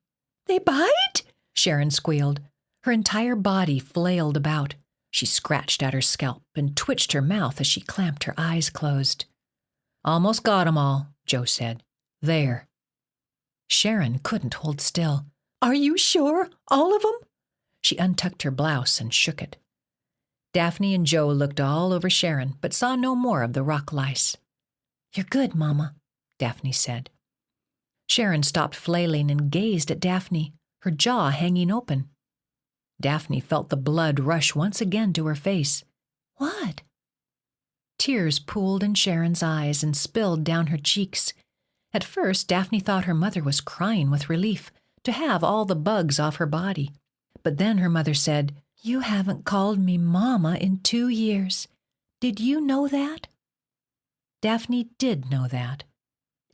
"They bite?" Sharon squealed. Her entire body flailed about. She scratched at her scalp and twitched her mouth as she clamped her eyes closed. "Almost got 'em all," Joe said. "There." Sharon couldn't hold still. "Are you sure? All of 'em?" She untucked her blouse and shook it. Daphne and Joe looked all over Sharon, but saw no more of the rock lice. "You're good, Mama," Daphne said. Sharon stopped flailing and gazed at Daphne, her jaw hanging open. Daphne felt the blood rush once again to her face. "What?" Tears pooled in Sharon's eyes and spilled down her cheeks. At first, Daphne thought her mother was crying with relief to have all the bugs off her body. But then her mother said, "You haven't called me Mama in 2 years. Did you know that?" Daphne did know that.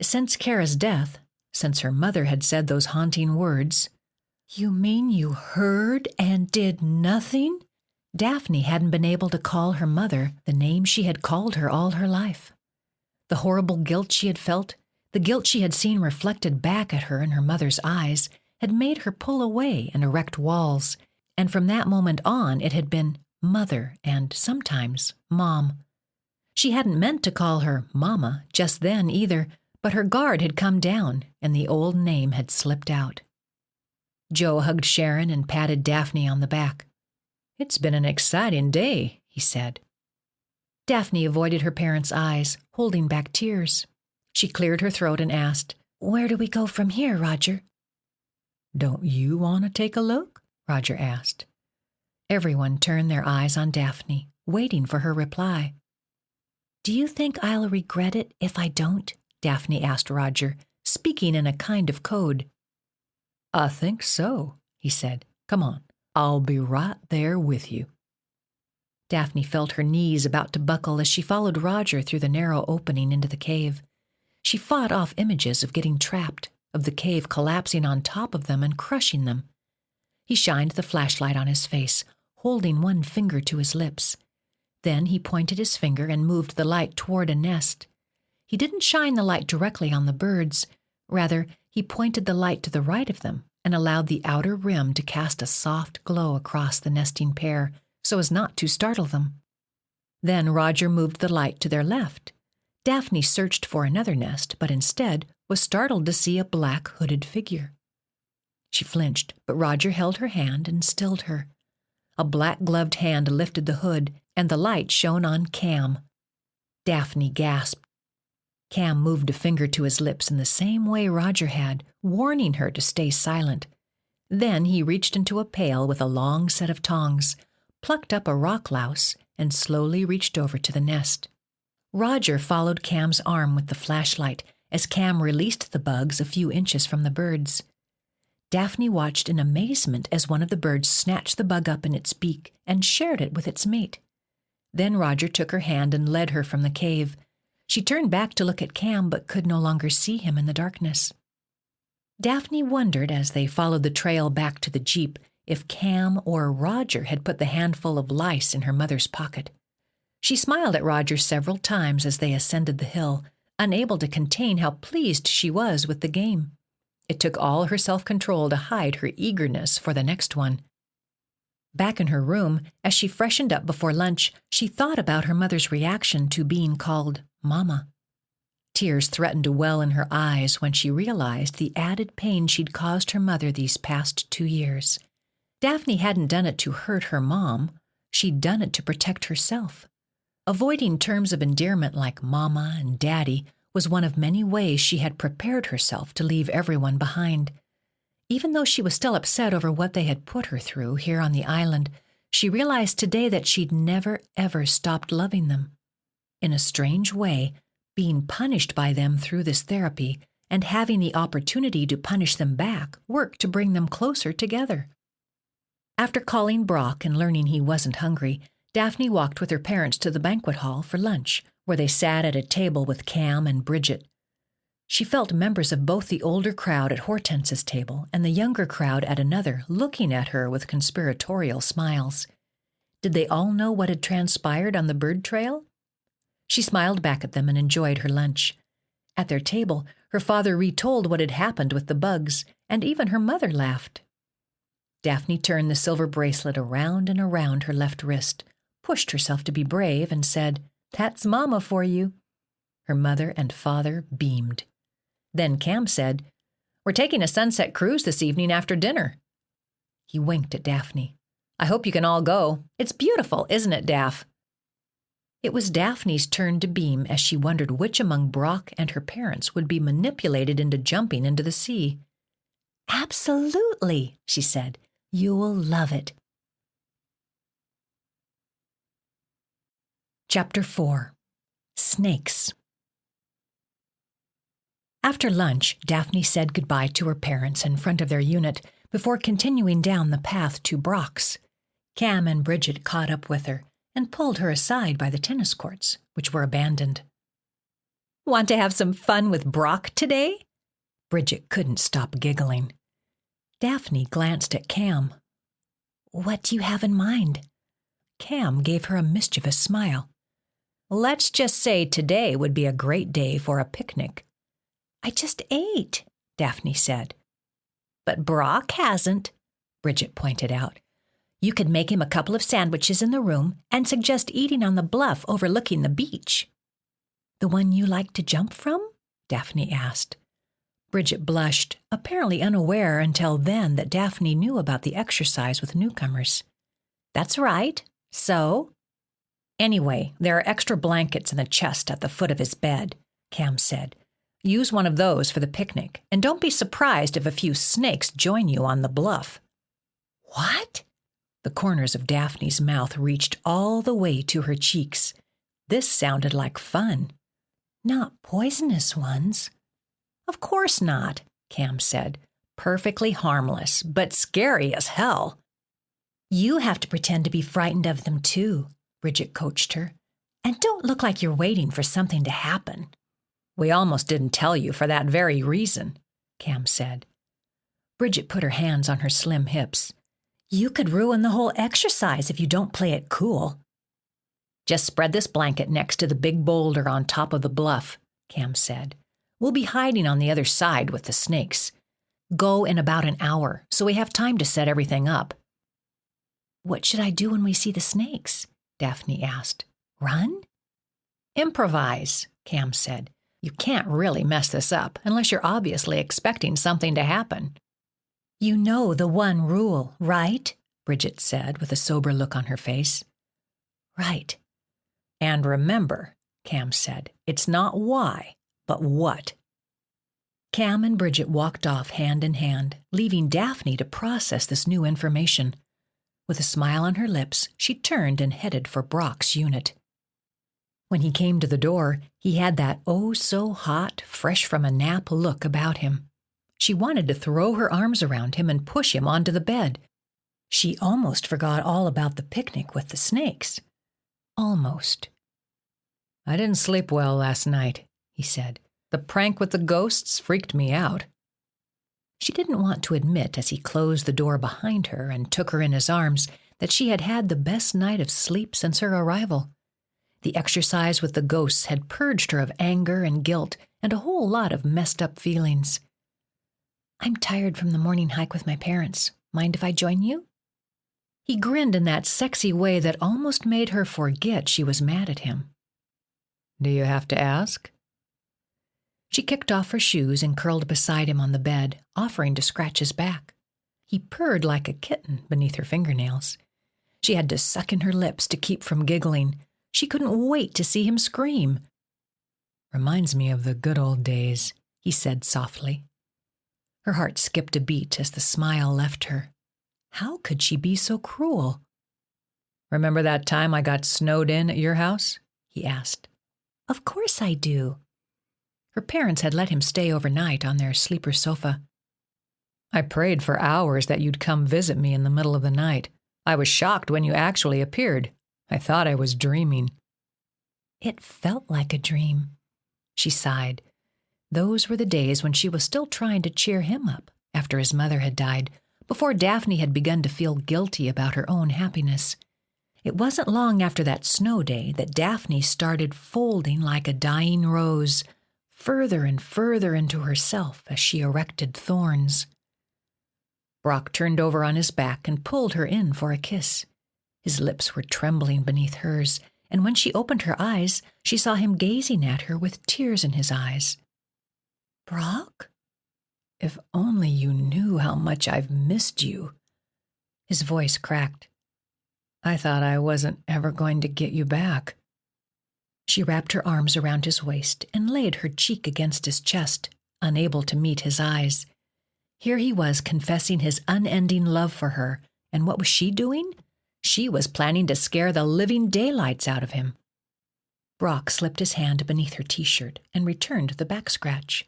Since Kara's death, since her mother had said those haunting words, "You mean you heard and did nothing?" Daphne hadn't been able to call her mother the name she had called her all her life. The horrible guilt she had felt, the guilt she had seen reflected back at her in her mother's eyes, had made her pull away and erect walls, and from that moment on it had been Mother and sometimes Mom. She hadn't meant to call her Mama just then either, but her guard had come down and the old name had slipped out. Joe hugged Sharon and patted Daphne on the back. "It's been an exciting day," he said. Daphne avoided her parents' eyes, holding back tears. She cleared her throat and asked, "Where do we go from here, Roger?" "Don't you want to take a look?" Roger asked. Everyone turned their eyes on Daphne, waiting for her reply. "Do you think I'll regret it if I don't?" Daphne asked Roger, speaking in a kind of code. "I think so," he said. "Come on, I'll be right there with you." Daphne felt her knees about to buckle as she followed Roger through the narrow opening into the cave. She fought off images of getting trapped, of the cave collapsing on top of them and crushing them. He shined the flashlight on his face, holding one finger to his lips. Then he pointed his finger and moved the light toward a nest. He didn't shine the light directly on the birds. Rather, he pointed the light to the right of them and allowed the outer rim to cast a soft glow across the nesting pair so as not to startle them. Then Roger moved the light to their left. Daphne searched for another nest, but instead was startled to see a black hooded figure. She flinched, but Roger held her hand and stilled her. A black-gloved hand lifted the hood, and the light shone on Cam. Daphne gasped. Cam moved a finger to his lips in the same way Roger had, warning her to stay silent. Then he reached into a pail with a long set of tongs, plucked up a rock louse, and slowly reached over to the nest. Roger followed Cam's arm with the flashlight as Cam released the bugs a few inches from the birds. Daphne watched in amazement as one of the birds snatched the bug up in its beak and shared it with its mate. Then Roger took her hand and led her from the cave. She turned back to look at Cam but could no longer see him in the darkness. Daphne wondered as they followed the trail back to the jeep if Cam or Roger had put the handful of lice in her mother's pocket. She smiled at Roger several times as they ascended the hill, unable to contain how pleased she was with the game. It took all her self-control to hide her eagerness for the next one. Back in her room, as she freshened up before lunch, she thought about her mother's reaction to being called Mama. Tears threatened to well in her eyes when she realized the added pain she'd caused her mother these past 2 years. Daphne hadn't done it to hurt her mom. She'd done it to protect herself. Avoiding terms of endearment like Mama and Daddy was one of many ways she had prepared herself to leave everyone behind. Even though she was still upset over what they had put her through here on the island, she realized today that she'd never, ever stopped loving them. In a strange way, being punished by them through this therapy and having the opportunity to punish them back worked to bring them closer together. After calling Brock and learning he wasn't hungry, Daphne walked with her parents to the banquet hall for lunch, where they sat at a table with Cam and Bridget. She felt members of both the older crowd at Hortense's table and the younger crowd at another looking at her with conspiratorial smiles. Did they all know what had transpired on the bird trail? She smiled back at them and enjoyed her lunch. At their table, her father retold what had happened with the bugs, and even her mother laughed. Daphne turned the silver bracelet around and around her left wrist, pushed herself to be brave, and said, "That's Mama for you." Her mother and father beamed. Then Cam said, "We're taking a sunset cruise this evening after dinner." He winked at Daphne. "I hope you can all go. It's beautiful, isn't it, Daph?" It was Daphne's turn to beam as she wondered which among Brock and her parents would be manipulated into jumping into the sea. "Absolutely," she said. "You'll love it." Chapter 4. Snakes. After lunch, Daphne said goodbye to her parents in front of their unit before continuing down the path to Brock's. Cam and Bridget caught up with her and pulled her aside by the tennis courts, which were abandoned. "Want to have some fun with Brock today?" Bridget couldn't stop giggling. Daphne glanced at Cam. "What do you have in mind?" Cam gave her a mischievous smile. "Let's just say today would be a great day for a picnic." "I just ate," Daphne said. "But Brock hasn't," Bridget pointed out. "You could make him a couple of sandwiches in the room and suggest eating on the bluff overlooking the beach." "The one you like to jump from?" Daphne asked. Bridget blushed, apparently unaware until then that Daphne knew about the exercise with newcomers. "That's right. So?" "Anyway, there are extra blankets in the chest at the foot of his bed," Cam said. "Use one of those for the picnic, and don't be surprised if a few snakes join you on the bluff." "What?" The corners of Daphne's mouth reached all the way to her cheeks. This sounded like fun. "Not poisonous ones?" "Of course not," Cam said. "Perfectly harmless, but scary as hell." "You have to pretend to be frightened of them too," Bridget coached her. "And don't look like you're waiting for something to happen." "We almost didn't tell you for that very reason," Cam said. Bridget put her hands on her slim hips. "You could ruin the whole exercise if you don't play it cool." "Just spread this blanket next to the big boulder on top of the bluff," Cam said. "We'll be hiding on the other side with the snakes. Go in about an hour, so we have time to set everything up." "What should I do when we see the snakes?" Daphne asked. "Run?" "Improvise," Cam said. "You can't really mess this up unless you're obviously expecting something to happen." "You know the one rule, right?" Bridget said with a sober look on her face. "Right." "And remember," Cam said, "it's not why, but what." Cam and Bridget walked off hand in hand, leaving Daphne to process this new information. With a smile on her lips, she turned and headed for Brock's unit. When he came to the door, he had that oh-so-hot, fresh-from-a-nap look about him. She wanted to throw her arms around him and push him onto the bed. She almost forgot all about the picnic with the snakes. Almost. "I didn't sleep well last night," he said. "The prank with the ghosts freaked me out." She didn't want to admit as he closed the door behind her and took her in his arms that she had had the best night of sleep since her arrival. The exercise with the ghosts had purged her of anger and guilt and a whole lot of messed up feelings. "I'm tired from the morning hike with my parents. Mind if I join you?" He grinned in that sexy way that almost made her forget she was mad at him. "Do you have to ask?" She kicked off her shoes and curled beside him on the bed, offering to scratch his back. He purred like a kitten beneath her fingernails. She had to suck in her lips to keep from giggling. She couldn't wait to see him scream. "Reminds me of the good old days," he said softly. Her heart skipped a beat as the smile left her. How could she be so cruel? "Remember that time I got snowed in at your house?" he asked. "Of course I do." Her parents had let him stay overnight on their sleeper sofa. "I prayed for hours that you'd come visit me in the middle of the night. I was shocked when you actually appeared. I thought I was dreaming." "It felt like a dream," she sighed. Those were the days when she was still trying to cheer him up after his mother had died, before Daphne had begun to feel guilty about her own happiness. It wasn't long after that snow day that Daphne started folding like a dying rose, further and further into herself as she erected thorns. Brock turned over on his back and pulled her in for a kiss. His lips were trembling beneath hers, and when she opened her eyes, she saw him gazing at her with tears in his eyes. "Brock? If only you knew how much I've missed you." His voice cracked. "I thought I wasn't ever going to get you back." She wrapped her arms around his waist and laid her cheek against his chest, unable to meet his eyes. Here he was confessing his unending love for her, and what was she doing? She was planning to scare the living daylights out of him. Brock slipped his hand beneath her t-shirt and returned the back scratch.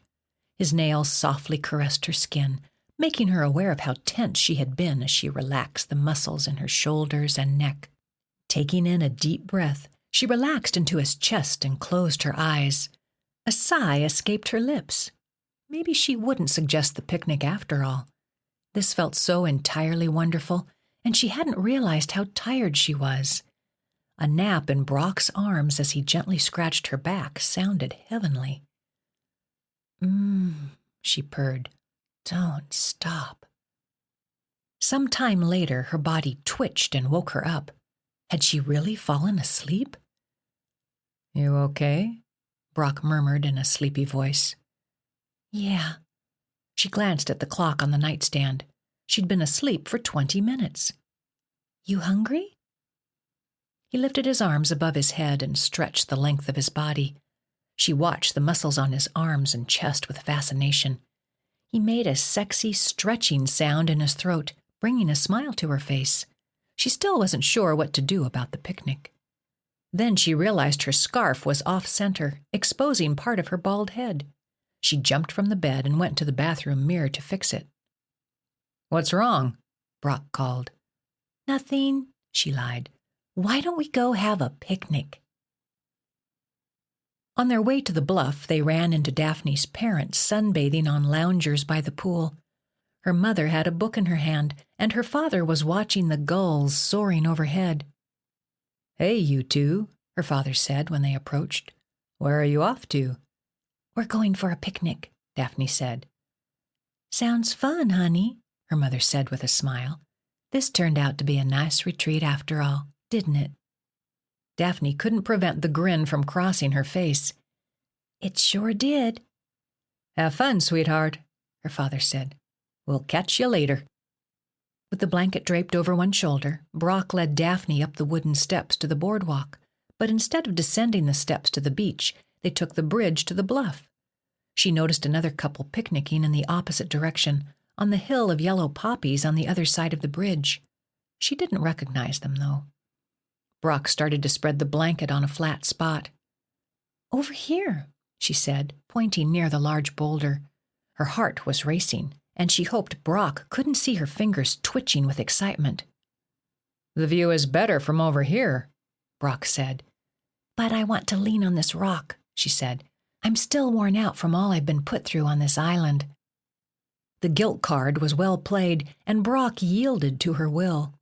His nails softly caressed her skin, making her aware of how tense she had been as she relaxed the muscles in her shoulders and neck. Taking in a deep breath, she relaxed into his chest and closed her eyes. A sigh escaped her lips. Maybe she wouldn't suggest the picnic after all. This felt so entirely wonderful, and she hadn't realized how tired she was. A nap in Brock's arms as he gently scratched her back sounded heavenly. She purred. "Don't stop." Some time later, her body twitched and woke her up. Had she really fallen asleep? "You okay?" Brock murmured in a sleepy voice. "Yeah." She glanced at the clock on the nightstand. She'd been asleep for 20 minutes. "You hungry?" He lifted his arms above his head and stretched the length of his body. She watched the muscles on his arms and chest with fascination. He made a sexy, stretching sound in his throat, bringing a smile to her face. She still wasn't sure what to do about the picnic. Then she realized her scarf was off-center, exposing part of her bald head. She jumped from the bed and went to the bathroom mirror to fix it. "What's wrong?" Brock called. "Nothing," she lied. "Why don't we go have a picnic?" On their way to the bluff, they ran into Daphne's parents sunbathing on loungers by the pool. Her mother had a book in her hand, and her father was watching the gulls soaring overhead. "Hey, you two," her father said when they approached. "Where are you off to?" "We're going for a picnic," Daphne said. "Sounds fun, honey," her mother said with a smile. "This turned out to be a nice retreat after all, didn't it?" Daphne couldn't prevent the grin from crossing her face. "It sure did." "Have fun, sweetheart," her father said. "We'll catch you later." With the blanket draped over one shoulder, Brock led Daphne up the wooden steps to the boardwalk, but instead of descending the steps to the beach, they took the bridge to the bluff. She noticed another couple picnicking in the opposite direction, on the hill of yellow poppies on the other side of the bridge. She didn't recognize them, though. Brock started to spread the blanket on a flat spot. "Over here," she said, pointing near the large boulder. Her heart was racing, and she hoped Brock couldn't see her fingers twitching with excitement. "The view is better from over here," Brock said. "But I want to lean on this rock," she said. "I'm still worn out from all I've been put through on this island." The guilt card was well played, and Brock yielded to her will.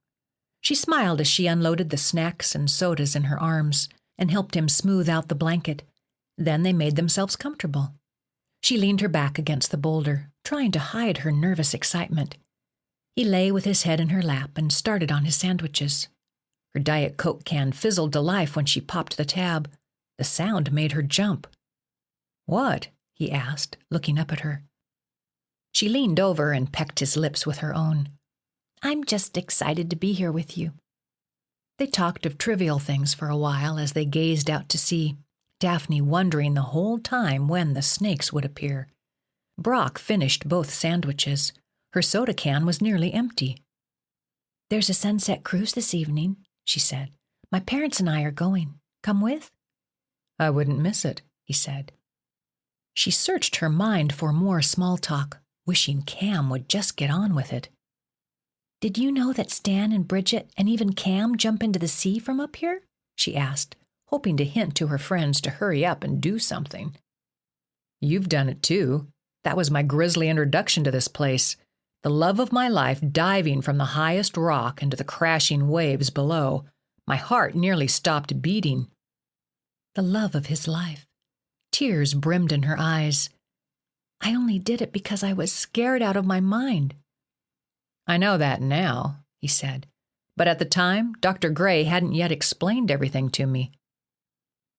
She smiled as she unloaded the snacks and sodas in her arms and helped him smooth out the blanket. Then they made themselves comfortable. She leaned her back against the boulder, trying to hide her nervous excitement. He lay with his head in her lap and started on his sandwiches. Her Diet Coke can fizzled to life when she popped the tab. The sound made her jump. "What?" he asked, looking up at her. She leaned over and pecked his lips with her own. "I'm just excited to be here with you." They talked of trivial things for a while as they gazed out to sea, Daphne wondering the whole time when the snakes would appear. Brock finished both sandwiches. Her soda can was nearly empty. "There's a sunset cruise this evening," she said. "My parents and I are going. Come with?" "I wouldn't miss it," he said. She searched her mind for more small talk, wishing Cam would just get on with it. "Did you know that Stan and Bridget and even Cam jump into the sea from up here?" she asked, hoping to hint to her friends to hurry up and do something. "You've done it too. That was my grisly introduction to this place. The love of my life diving from the highest rock into the crashing waves below. My heart nearly stopped beating." The love of his life. Tears brimmed in her eyes. I only did it because I was scared out of my mind. I know that now, he said. But at the time, Dr. Gray hadn't yet explained everything to me.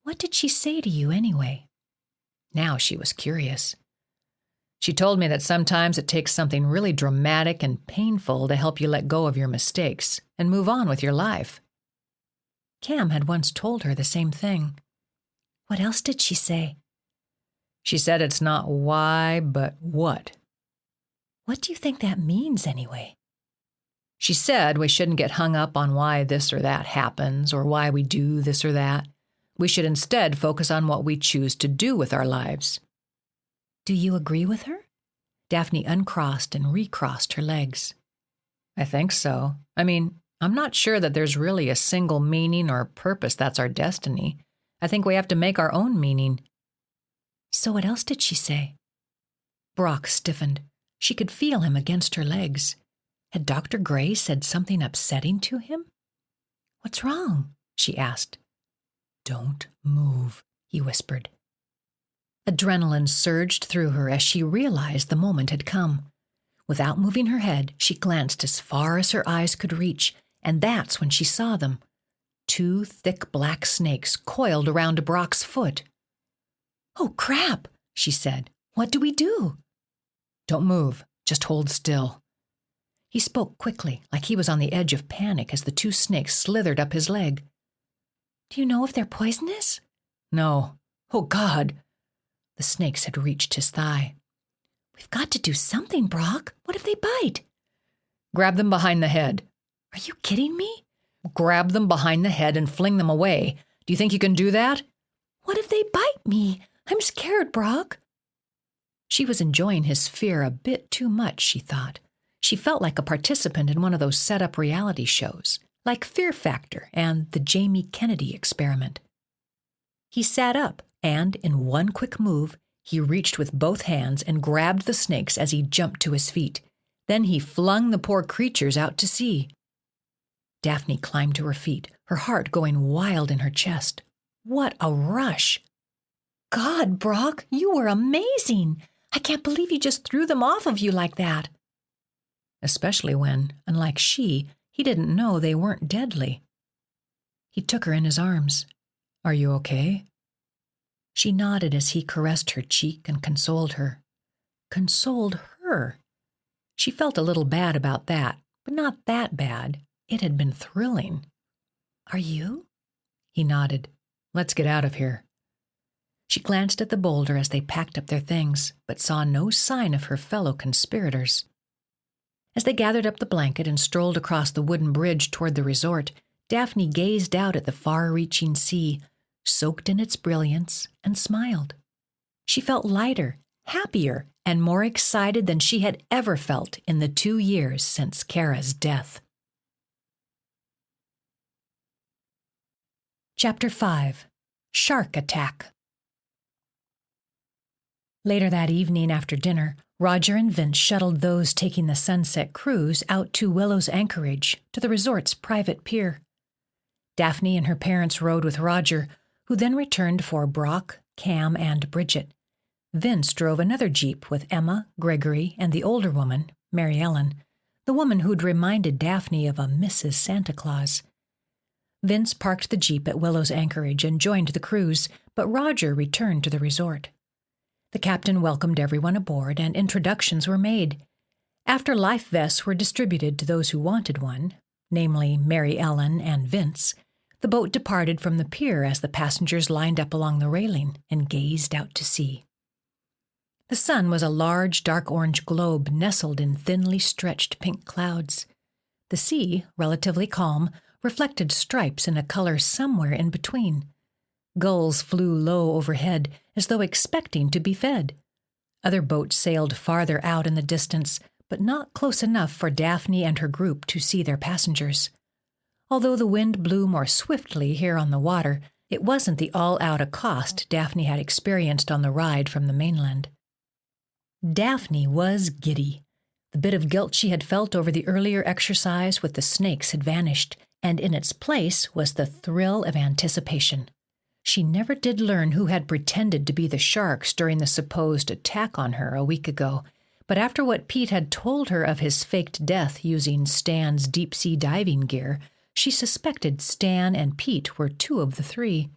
What did she say to you anyway? Now she was curious. She told me that sometimes it takes something really dramatic and painful to help you let go of your mistakes and move on with your life. Cam had once told her the same thing. What else did she say? She said it's not why, but what. What do you think that means anyway? She said we shouldn't get hung up on why this or that happens or why we do this or that. We should instead focus on what we choose to do with our lives. Do you agree with her? Daphne uncrossed and recrossed her legs. I think so. I mean, I'm not sure that there's really a single meaning or purpose that's our destiny. I think we have to make our own meaning. So what else did she say? Brock stiffened. She could feel him against her legs. Had Dr. Gray said something upsetting to him? What's wrong? She asked. Don't move, he whispered. Adrenaline surged through her as she realized the moment had come. Without moving her head, she glanced as far as her eyes could reach, and that's when she saw them. 2 thick black snakes coiled around Brock's foot. Oh, crap, she said. What do we do? Don't move. Just hold still. He spoke quickly, like he was on the edge of panic as the 2 snakes slithered up his leg. Do you know if they're poisonous? No. Oh, God. The snakes had reached his thigh. We've got to do something, Brock. What if they bite? Grab them behind the head. Are you kidding me? Grab them behind the head and fling them away. Do you think you can do that? What if they bite me? I'm scared, Brock. She was enjoying his fear a bit too much, she thought. She felt like a participant in one of those set-up reality shows, like Fear Factor and the Jamie Kennedy Experiment. He sat up, and in one quick move, he reached with both hands and grabbed the snakes as he jumped to his feet. Then he flung the poor creatures out to sea. Daphne climbed to her feet, her heart going wild in her chest. What a rush! God, Brock, you were amazing! I can't believe you just threw them off of you like that. Especially when, unlike she, he didn't know they weren't deadly. He took her in his arms. Are you okay? She nodded as he caressed her cheek and consoled her. Consoled her? She felt a little bad about that, but not that bad. It had been thrilling. Are you? He nodded. Let's get out of here. She glanced at the boulder as they packed up their things, but saw no sign of her fellow conspirators. As they gathered up the blanket and strolled across the wooden bridge toward the resort, Daphne gazed out at the far-reaching sea, soaked in its brilliance, and smiled. She felt lighter, happier, and more excited than she had ever felt in the 2 years since Kara's death. Chapter 5. Shark Attack. Later that evening after dinner, Roger and Vince shuttled those taking the sunset cruise out to Willow's Anchorage, to the resort's private pier. Daphne and her parents rode with Roger, who then returned for Brock, Cam, and Bridget. Vince drove another Jeep with Emma, Gregory, and the older woman, Mary Ellen, the woman who'd reminded Daphne of a Mrs. Santa Claus. Vince parked the Jeep at Willow's Anchorage and joined the cruise, but Roger returned to the resort. The captain welcomed everyone aboard, and introductions were made. After life vests were distributed to those who wanted one, namely Mary Ellen and Vince, the boat departed from the pier as the passengers lined up along the railing and gazed out to sea. The sun was a large, dark orange globe nestled in thinly stretched pink clouds. The sea, relatively calm, reflected stripes in a color somewhere in between. Gulls flew low overhead, as though expecting to be fed. Other boats sailed farther out in the distance, but not close enough for Daphne and her group to see their passengers. Although the wind blew more swiftly here on the water, it wasn't the all-out accost Daphne had experienced on the ride from the mainland. Daphne was giddy. The bit of guilt she had felt over the earlier exercise with the snakes had vanished, and in its place was the thrill of anticipation. She never did learn who had pretended to be the sharks during the supposed attack on her a week ago, but after what Pete had told her of his faked death using Stan's deep-sea diving gear, she suspected Stan and Pete were two of the three.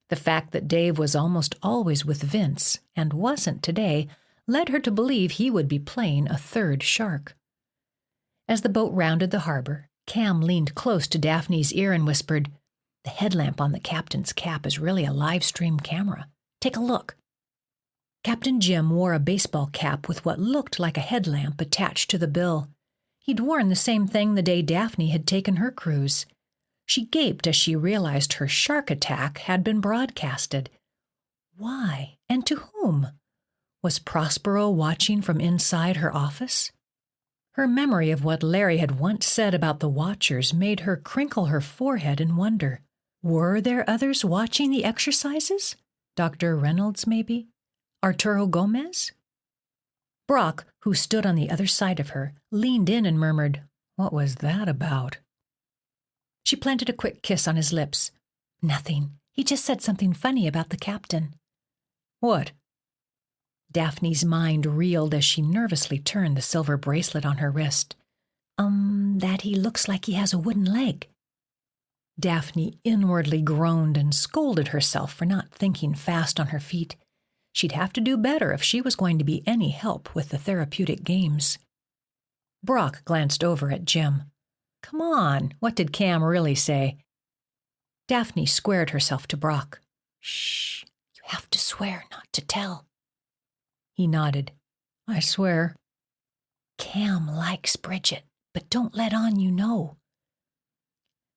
The fact that Dave was almost always with Vince, and wasn't today, led her to believe he would be playing a third shark. As the boat rounded the harbor, Cam leaned close to Daphne's ear and whispered, "The headlamp on the captain's cap is really a live stream camera. Take a look." Captain Jim wore a baseball cap with what looked like a headlamp attached to the bill. He'd worn the same thing the day Daphne had taken her cruise. She gaped as she realized her shark attack had been broadcasted. Why, and to whom? Was Prospero watching from inside her office? Her memory of what Larry had once said about the watchers made her crinkle her forehead in wonder. Were there others watching the exercises? Dr. Reynolds, maybe? Arturo Gomez? Brock, who stood on the other side of her, leaned in and murmured, "What was that about?" She planted a quick kiss on his lips. "Nothing. He just said something funny about the captain." "What?" Daphne's mind reeled as she nervously turned the silver bracelet on her wrist. That he looks like he has a wooden leg." Daphne inwardly groaned and scolded herself for not thinking fast on her feet. She'd have to do better if she was going to be any help with the therapeutic games. Brock glanced over at Jim. "Come on, what did Cam really say?" Daphne squared herself to Brock. "Shh, you have to swear not to tell." He nodded. "I swear." "Cam likes Bridget, but don't let on you know."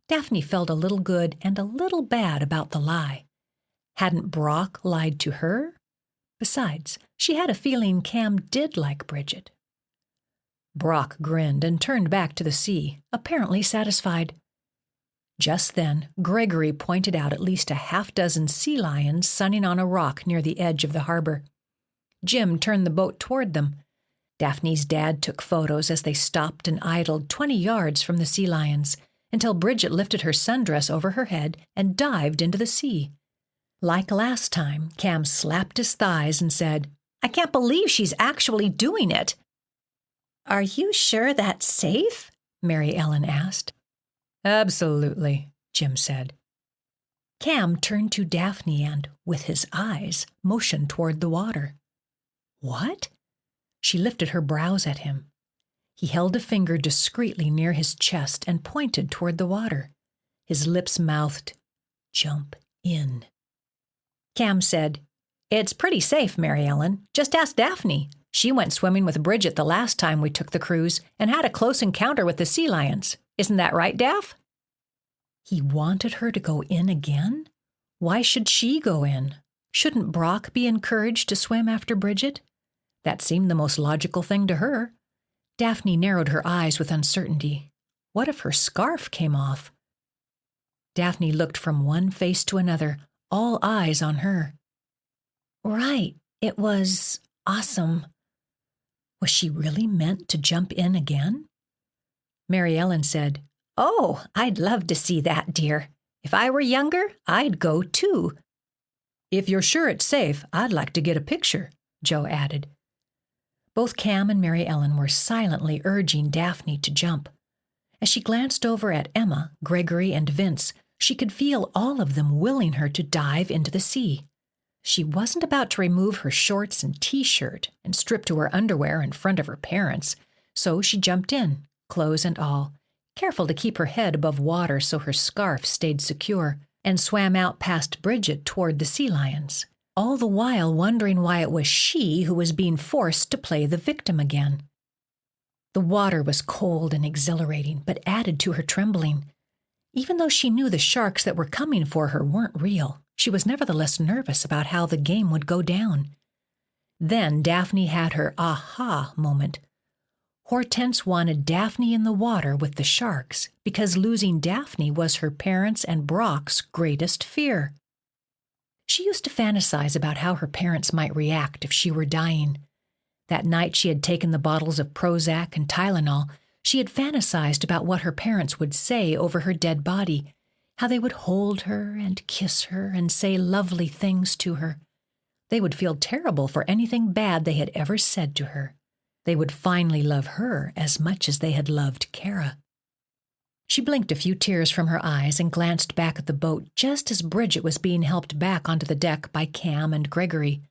Daphne felt a little good and a little bad about the lie. Hadn't Brock lied to her? Besides, she had a feeling Cam did like Bridget. Brock grinned and turned back to the sea, apparently satisfied. Just then, Gregory pointed out at least a half-dozen sea lions sunning on a rock near the edge of the harbor. Jim turned the boat toward them. Daphne's dad took photos as they stopped and idled 20 yards from the sea lions, until Bridget lifted her sundress over her head and dived into the sea. Like last time, Cam slapped his thighs and said, "I can't believe she's actually doing it." "Are you sure that's safe?" Mary Ellen asked. "Absolutely," Jim said. Cam turned to Daphne and, with his eyes, motioned toward the water. "What?" She lifted her brows at him. He held a finger discreetly near his chest and pointed toward the water. His lips mouthed, "Jump in." Cam said, "It's pretty safe, Mary Ellen. Just ask Daphne. She went swimming with Bridget the last time we took the cruise and had a close encounter with the sea lions. Isn't that right, Daph?" He wanted her to go in again? Why should she go in? Shouldn't Brock be encouraged to swim after Bridget? That seemed the most logical thing to her. Daphne narrowed her eyes with uncertainty. What if her scarf came off? Daphne looked from one face to another, all eyes on her. "Right, it was awesome." Was she really meant to jump in again? Mary Ellen said, "Oh, I'd love to see that, dear. If I were younger, I'd go too." "If you're sure it's safe, I'd like to get a picture," Joe added. Both Cam and Mary Ellen were silently urging Daphne to jump. As she glanced over at Emma, Gregory, and Vince, she could feel all of them willing her to dive into the sea. She wasn't about to remove her shorts and t-shirt and strip to her underwear in front of her parents, so she jumped in, clothes and all, careful to keep her head above water so her scarf stayed secure, and swam out past Bridget toward the sea lions, all the while wondering why it was she who was being forced to play the victim again. The water was cold and exhilarating, but added to her trembling. Even though she knew the sharks that were coming for her weren't real, she was nevertheless nervous about how the game would go down. Then Daphne had her aha moment. Hortense wanted Daphne in the water with the sharks because losing Daphne was her parents' and Brock's greatest fear. She used to fantasize about how her parents might react if she were dying. That night she had taken the bottles of Prozac and Tylenol, she had fantasized about what her parents would say over her dead body, how they would hold her and kiss her and say lovely things to her. They would feel terrible for anything bad they had ever said to her. They would finally love her as much as they had loved Kara. She blinked a few tears from her eyes and glanced back at the boat just as Bridget was being helped back onto the deck by Cam and Gregory.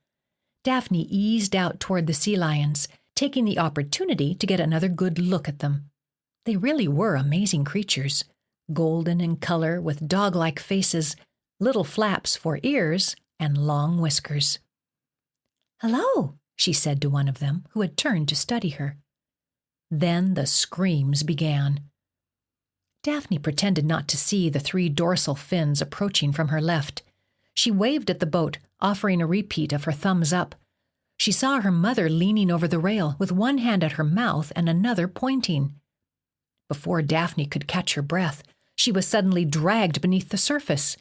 Daphne eased out toward the sea lions, taking the opportunity to get another good look at them. They really were amazing creatures, golden in color with dog-like faces, little flaps for ears, and long whiskers. "Hello," she said to one of them, who had turned to study her. Then the screams began. Daphne pretended not to see the 3 dorsal fins approaching from her left. She waved at the boat, offering a repeat of her thumbs up. She saw her mother leaning over the rail with one hand at her mouth and another pointing. Before Daphne could catch her breath, she was suddenly dragged beneath the surface.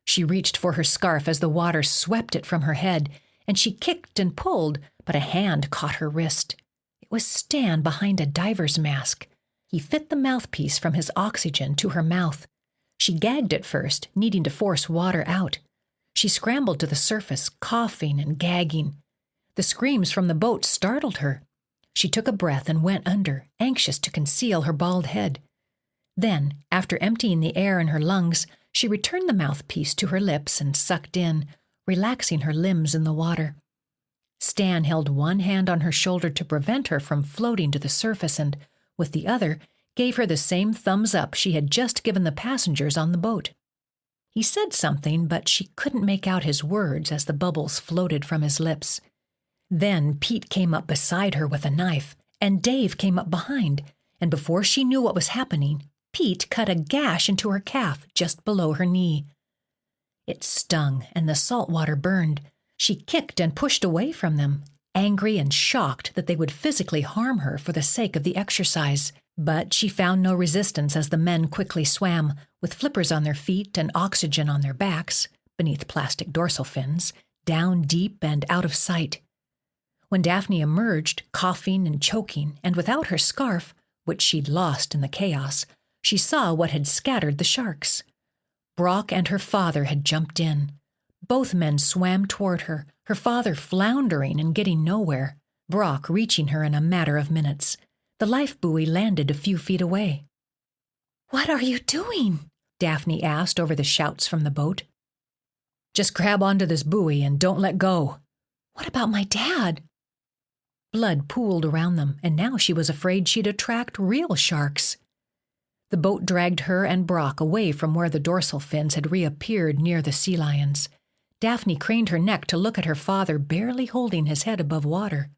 She reached for her scarf as the water swept it from her head, and she kicked and pulled, but a hand caught her wrist. It was Stan behind a diver's mask. He fit the mouthpiece from his oxygen to her mouth. She gagged at first, needing to force water out. She scrambled to the surface, coughing and gagging. The screams from the boat startled her. She took a breath and went under, anxious to conceal her bald head. Then, after emptying the air in her lungs, she returned the mouthpiece to her lips and sucked in, relaxing her limbs in the water. Stan held one hand on her shoulder to prevent her from floating to the surface and, with the other, gave her the same thumbs up she had just given the passengers on the boat. He said something, but she couldn't make out his words as the bubbles floated from his lips. Then Pete came up beside her with a knife, and Dave came up behind, and before she knew what was happening, Pete cut a gash into her calf just below her knee. It stung, and the salt water burned. She kicked and pushed away from them, angry and shocked that they would physically harm her for the sake of the exercise. But she found no resistance as the men quickly swam, with flippers on their feet and oxygen on their backs, beneath plastic dorsal fins, down deep and out of sight. When Daphne emerged, coughing and choking, and without her scarf, which she'd lost in the chaos, she saw what had scattered the sharks. Brock and her father had jumped in. Both men swam toward her, her father floundering and getting nowhere, Brock reaching her in a matter of minutes. The life buoy landed a few feet away. "What are you doing?" Daphne asked over the shouts from the boat. "Just grab onto this buoy and don't let go." "What about my dad?" Blood pooled around them, and now she was afraid she'd attract real sharks. The boat dragged her and Brock away from where the dorsal fins had reappeared near the sea lions. Daphne craned her neck to look at her father barely holding his head above water.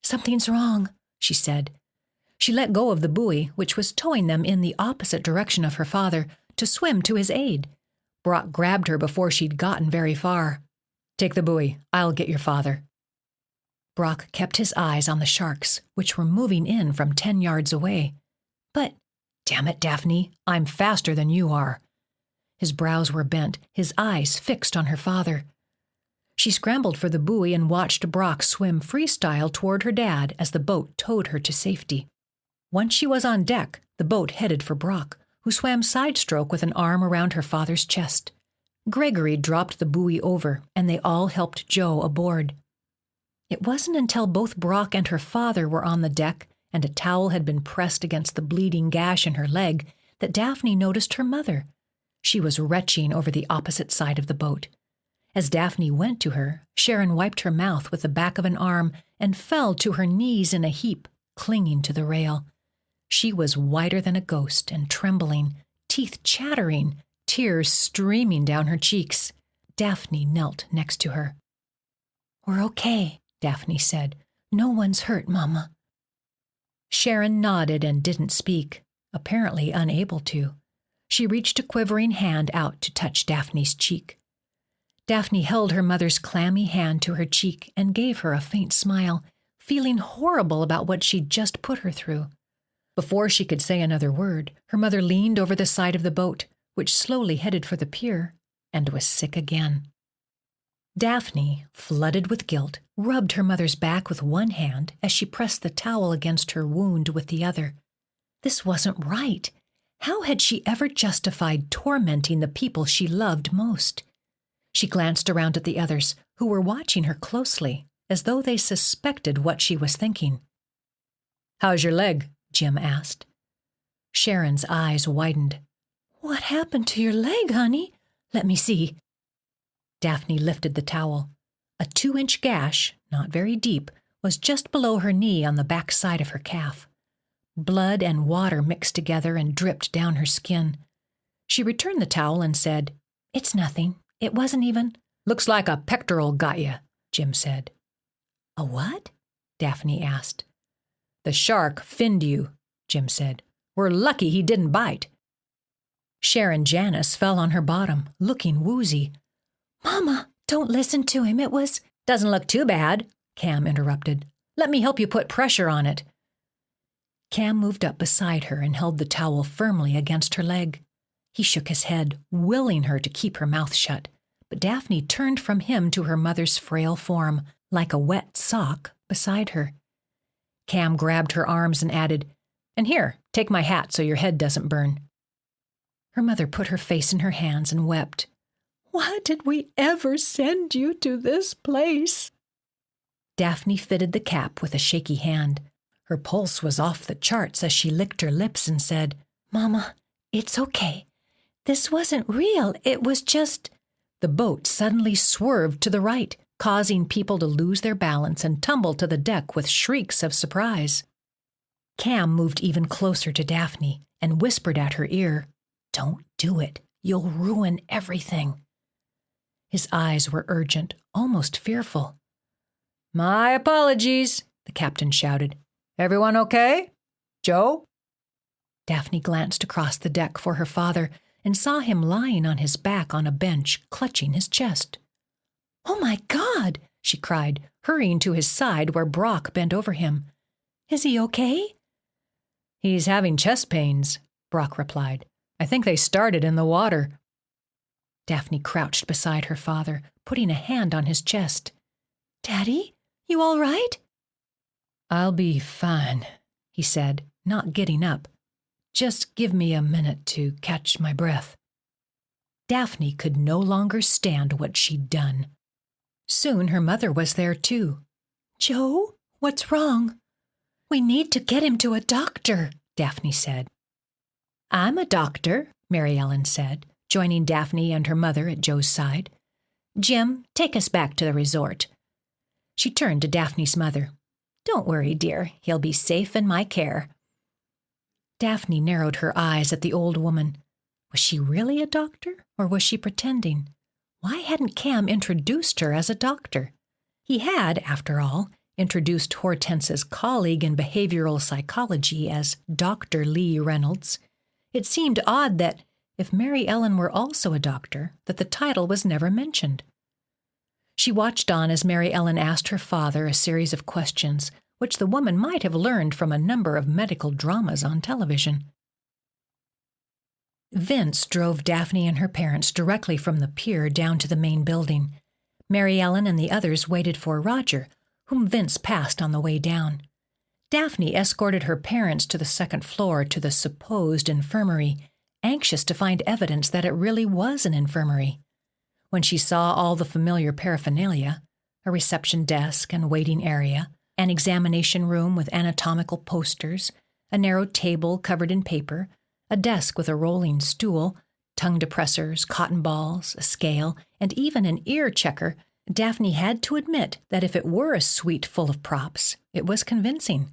"Something's wrong," she said. She let go of the buoy, which was towing them in the opposite direction of her father, to swim to his aid. Brock grabbed her before she'd gotten very far. "Take the buoy. I'll get your father." Brock kept his eyes on the sharks, which were moving in from 10 yards away. "But, damn it, Daphne, I'm faster than you are." His brows were bent, his eyes fixed on her father. She scrambled for the buoy and watched Brock swim freestyle toward her dad as the boat towed her to safety. Once she was on deck, the boat headed for Brock, who swam side-stroke with an arm around her father's chest. Gregory dropped the buoy over, and they all helped Joe aboard. It wasn't until both Brock and her father were on the deck and a towel had been pressed against the bleeding gash in her leg that Daphne noticed her mother. She was retching over the opposite side of the boat. As Daphne went to her, Sharon wiped her mouth with the back of an arm and fell to her knees in a heap, clinging to the rail. She was whiter than a ghost and trembling, teeth chattering, tears streaming down her cheeks. Daphne knelt next to her. "We're okay," Daphne said. "No one's hurt, Mama." Sharon nodded and didn't speak, apparently unable to. She reached a quivering hand out to touch Daphne's cheek. Daphne held her mother's clammy hand to her cheek and gave her a faint smile, feeling horrible about what she'd just put her through. Before she could say another word, her mother leaned over the side of the boat, which slowly headed for the pier, and was sick again. Daphne, flooded with guilt, rubbed her mother's back with one hand as she pressed the towel against her wound with the other. This wasn't right. How had she ever justified tormenting the people she loved most? She glanced around at the others, who were watching her closely, as though they suspected what she was thinking. "How's your leg?" Jim asked. Sharon's eyes widened. "What happened to your leg, honey? Let me see." Daphne lifted the towel. A 2-inch gash, not very deep, was just below her knee on the back side of her calf. Blood and water mixed together and dripped down her skin. She returned the towel and said, "It's nothing. It wasn't even—" "Looks like a pectoral got you," Jim said. "A what?" Daphne asked. "The shark finned you," Jim said. "We're lucky he didn't bite." Sharon Janice fell on her bottom, looking woozy. "Mama, don't listen to him. It was—" "Doesn't look too bad," Cam interrupted. "Let me help you put pressure on it." Cam moved up beside her and held the towel firmly against her leg. He shook his head, willing her to keep her mouth shut, but Daphne turned from him to her mother's frail form, like a wet sock, beside her. Cam grabbed her arms and added, "And here, take my hat so your head doesn't burn." Her mother put her face in her hands and wept. "Why did we ever send you to this place?" Daphne fitted the cap with a shaky hand. Her pulse was off the charts as she licked her lips and said, "Mama, it's okay. This wasn't real. It was just—" The boat suddenly swerved to the right, causing people to lose their balance and tumble to the deck with shrieks of surprise. Cam moved even closer to Daphne and whispered at her ear, "Don't do it. You'll ruin everything." His eyes were urgent, almost fearful. "My apologies," the captain shouted. "Everyone okay? Joe?" Daphne glanced across the deck for her father and saw him lying on his back on a bench, clutching his chest. "Oh my God!" she cried, hurrying to his side where Brock bent over him. "Is he okay?" "He's having chest pains," Brock replied. "I think they started in the water." Daphne crouched beside her father, putting a hand on his chest. "Daddy, you all right?" "I'll be fine," he said, not getting up. "Just give me a minute to catch my breath." Daphne could no longer stand what she'd done. Soon her mother was there too. "Joe, what's wrong?" "We need to get him to a doctor," Daphne said. "I'm a doctor," Mary Ellen said, joining Daphne and her mother at Joe's side. "Jim, take us back to the resort." She turned to Daphne's mother. "Don't worry, dear. He'll be safe in my care." Daphne narrowed her eyes at the old woman. Was she really a doctor, or was she pretending? Why hadn't Cam introduced her as a doctor? He had, after all, introduced Hortense's colleague in behavioral psychology as Dr. Lee Reynolds. It seemed odd that, if Mary Ellen were also a doctor, that the title was never mentioned. She watched on as Mary Ellen asked her father a series of questions, which the woman might have learned from a number of medical dramas on television. Vince drove Daphne and her parents directly from the pier down to the main building. Mary Ellen and the others waited for Roger, whom Vince passed on the way down. Daphne escorted her parents to the second floor to the supposed infirmary, anxious to find evidence that it really was an infirmary. When she saw all the familiar paraphernalia, a reception desk and waiting area, an examination room with anatomical posters, a narrow table covered in paper, a desk with a rolling stool, tongue depressors, cotton balls, a scale, and even an ear checker, Daphne had to admit that if it were a suite full of props, it was convincing.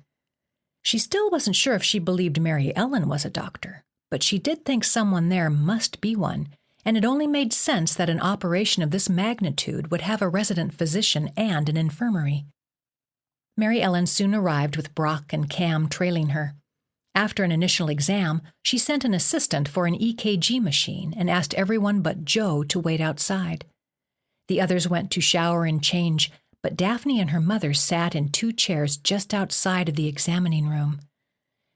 She still wasn't sure if she believed Mary Ellen was a doctor, but she did think someone there must be one, and it only made sense that an operation of this magnitude would have a resident physician and an infirmary. Mary Ellen soon arrived with Brock and Cam trailing her. After an initial exam, she sent an assistant for an EKG machine and asked everyone but Joe to wait outside. The others went to shower and change, but Daphne and her mother sat in 2 chairs just outside of the examining room.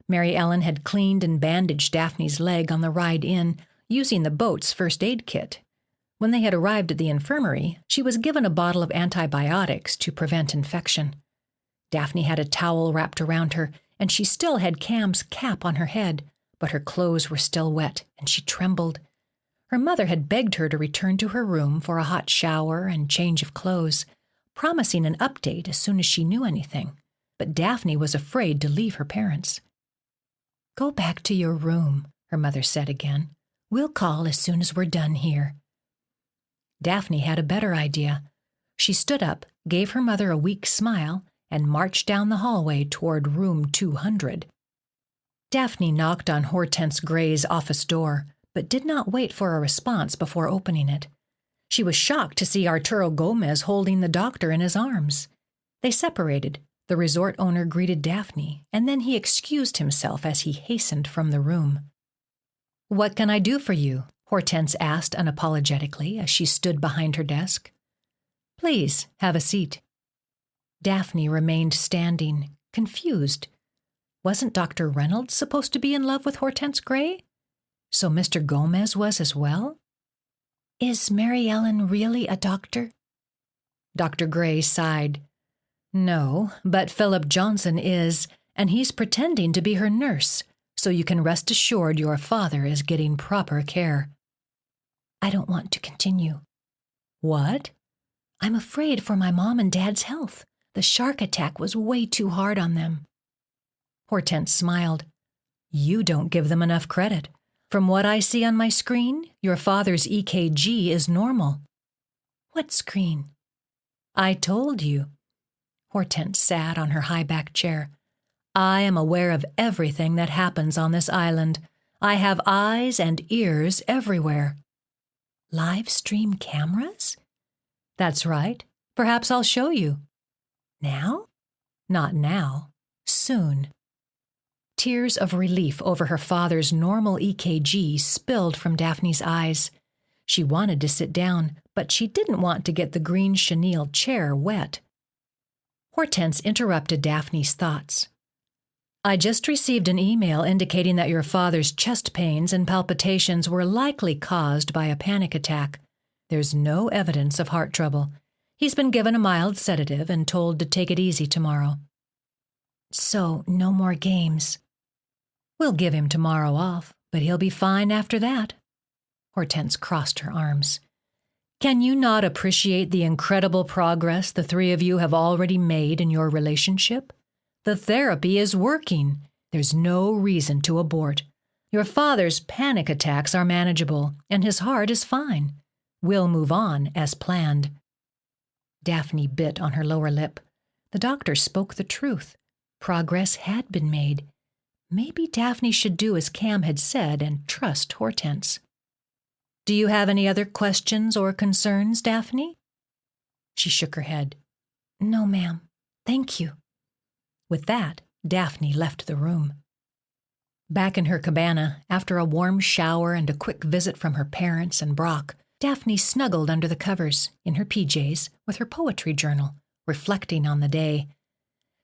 Mary Ellen had cleaned and bandaged Daphne's leg on the ride in, using the boat's first aid kit. When they had arrived at the infirmary, she was given a bottle of antibiotics to prevent infection. Daphne had a towel wrapped around her, and she still had Cam's cap on her head, but her clothes were still wet, and she trembled. Her mother had begged her to return to her room for a hot shower and change of clothes, promising an update as soon as she knew anything, but Daphne was afraid to leave her parents. "Go back to your room," her mother said again. "We'll call as soon as we're done here." Daphne had a better idea. She stood up, gave her mother a weak smile, and marched down the hallway toward room 200. Daphne knocked on Hortense Gray's office door, but did not wait for a response before opening it. She was shocked to see Arturo Gomez holding the doctor in his arms. They separated. The resort owner greeted Daphne, and then he excused himself as he hastened from the room. "What can I do for you?" Hortense asked unapologetically as she stood behind her desk. "Please, have a seat." Daphne remained standing, confused. Wasn't Dr. Reynolds supposed to be in love with Hortense Gray? So Mr. Gomez was as well? "Is Mary Ellen really a doctor?" Dr. Gray sighed. "No, but Philip Johnson is, and he's pretending to be her nurse, so you can rest assured your father is getting proper care." "I don't want to continue." "What?" "I'm afraid for my mom and dad's health. The shark attack was way too hard on them." Hortense smiled. "You don't give them enough credit. From what I see on my screen, your father's EKG is normal." "What screen?" "I told you." Hortense sat on her high-back chair. "I am aware of everything that happens on this island. I have eyes and ears everywhere." "Live stream cameras?" "That's right. Perhaps I'll show you." "Now?" "Not now. Soon." Tears of relief over her father's normal EKG spilled from Daphne's eyes. She wanted to sit down, but she didn't want to get the green chenille chair wet. Hortense interrupted Daphne's thoughts. "I just received an email indicating that your father's chest pains and palpitations were likely caused by a panic attack. There's no evidence of heart trouble. He's been given a mild sedative and told to take it easy tomorrow." "So, no more games?" "We'll give him tomorrow off, but he'll be fine after that." Hortense crossed her arms. "Can you not appreciate the incredible progress the three of you have already made in your relationship? The therapy is working. There's no reason to abort. Your father's panic attacks are manageable, and his heart is fine. We'll move on as planned." Daphne bit on her lower lip. The doctor spoke the truth. Progress had been made. Maybe Daphne should do as Cam had said and trust Hortense. "Do you have any other questions or concerns, Daphne?" She shook her head. "No, ma'am. Thank you." With that, Daphne left the room. Back in her cabana, after a warm shower and a quick visit from her parents and Brock, Daphne snuggled under the covers, in her PJs, with her poetry journal, reflecting on the day.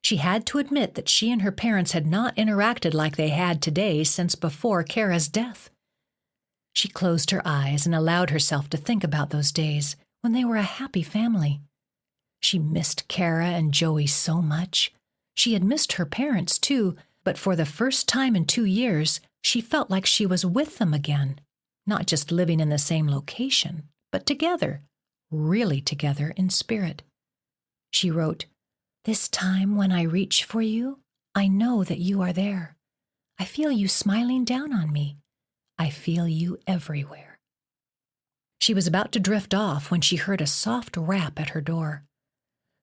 She had to admit that she and her parents had not interacted like they had today since before Kara's death. She closed her eyes and allowed herself to think about those days when they were a happy family. She missed Kara and Joey so much. She had missed her parents too, but for the first time in 2 years, she felt like she was with them again, not just living in the same location, but together, really together in spirit. She wrote, "This time when I reach for you, I know that you are there. I feel you smiling down on me. I feel you everywhere." She was about to drift off when she heard a soft rap at her door.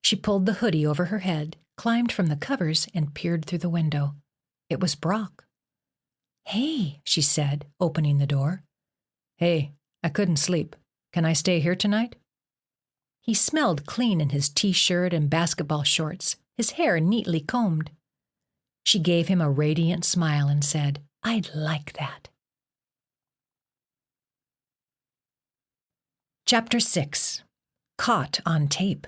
She pulled the hoodie over her head, climbed from the covers, and peered through the window. It was Brock. "Hey," she said, opening the door. "Hey, I couldn't sleep. Can I stay here tonight?" He smelled clean in his t-shirt and basketball shorts, his hair neatly combed. She gave him a radiant smile and said, "I'd like that." Chapter 6. Caught on Tape.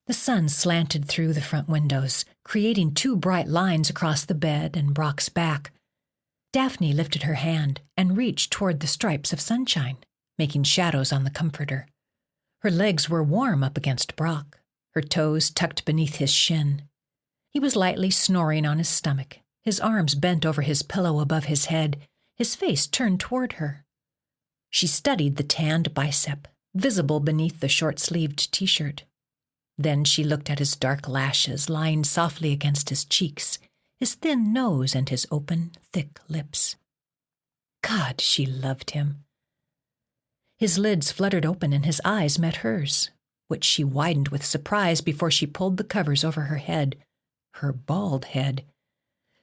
The sun slanted through the front windows, creating 2 bright lines across the bed and Brock's back. Daphne lifted her hand and reached toward the stripes of sunshine, making shadows on the comforter. Her legs were warm up against Brock, her toes tucked beneath his shin. He was lightly snoring on his stomach, his arms bent over his pillow above his head, his face turned toward her. She studied the tanned bicep, visible beneath the short-sleeved t-shirt. Then she looked at his dark lashes lying softly against his cheeks, his thin nose and his open, thick lips. God, she loved him. His lids fluttered open and his eyes met hers, which she widened with surprise before she pulled the covers over her head, her bald head.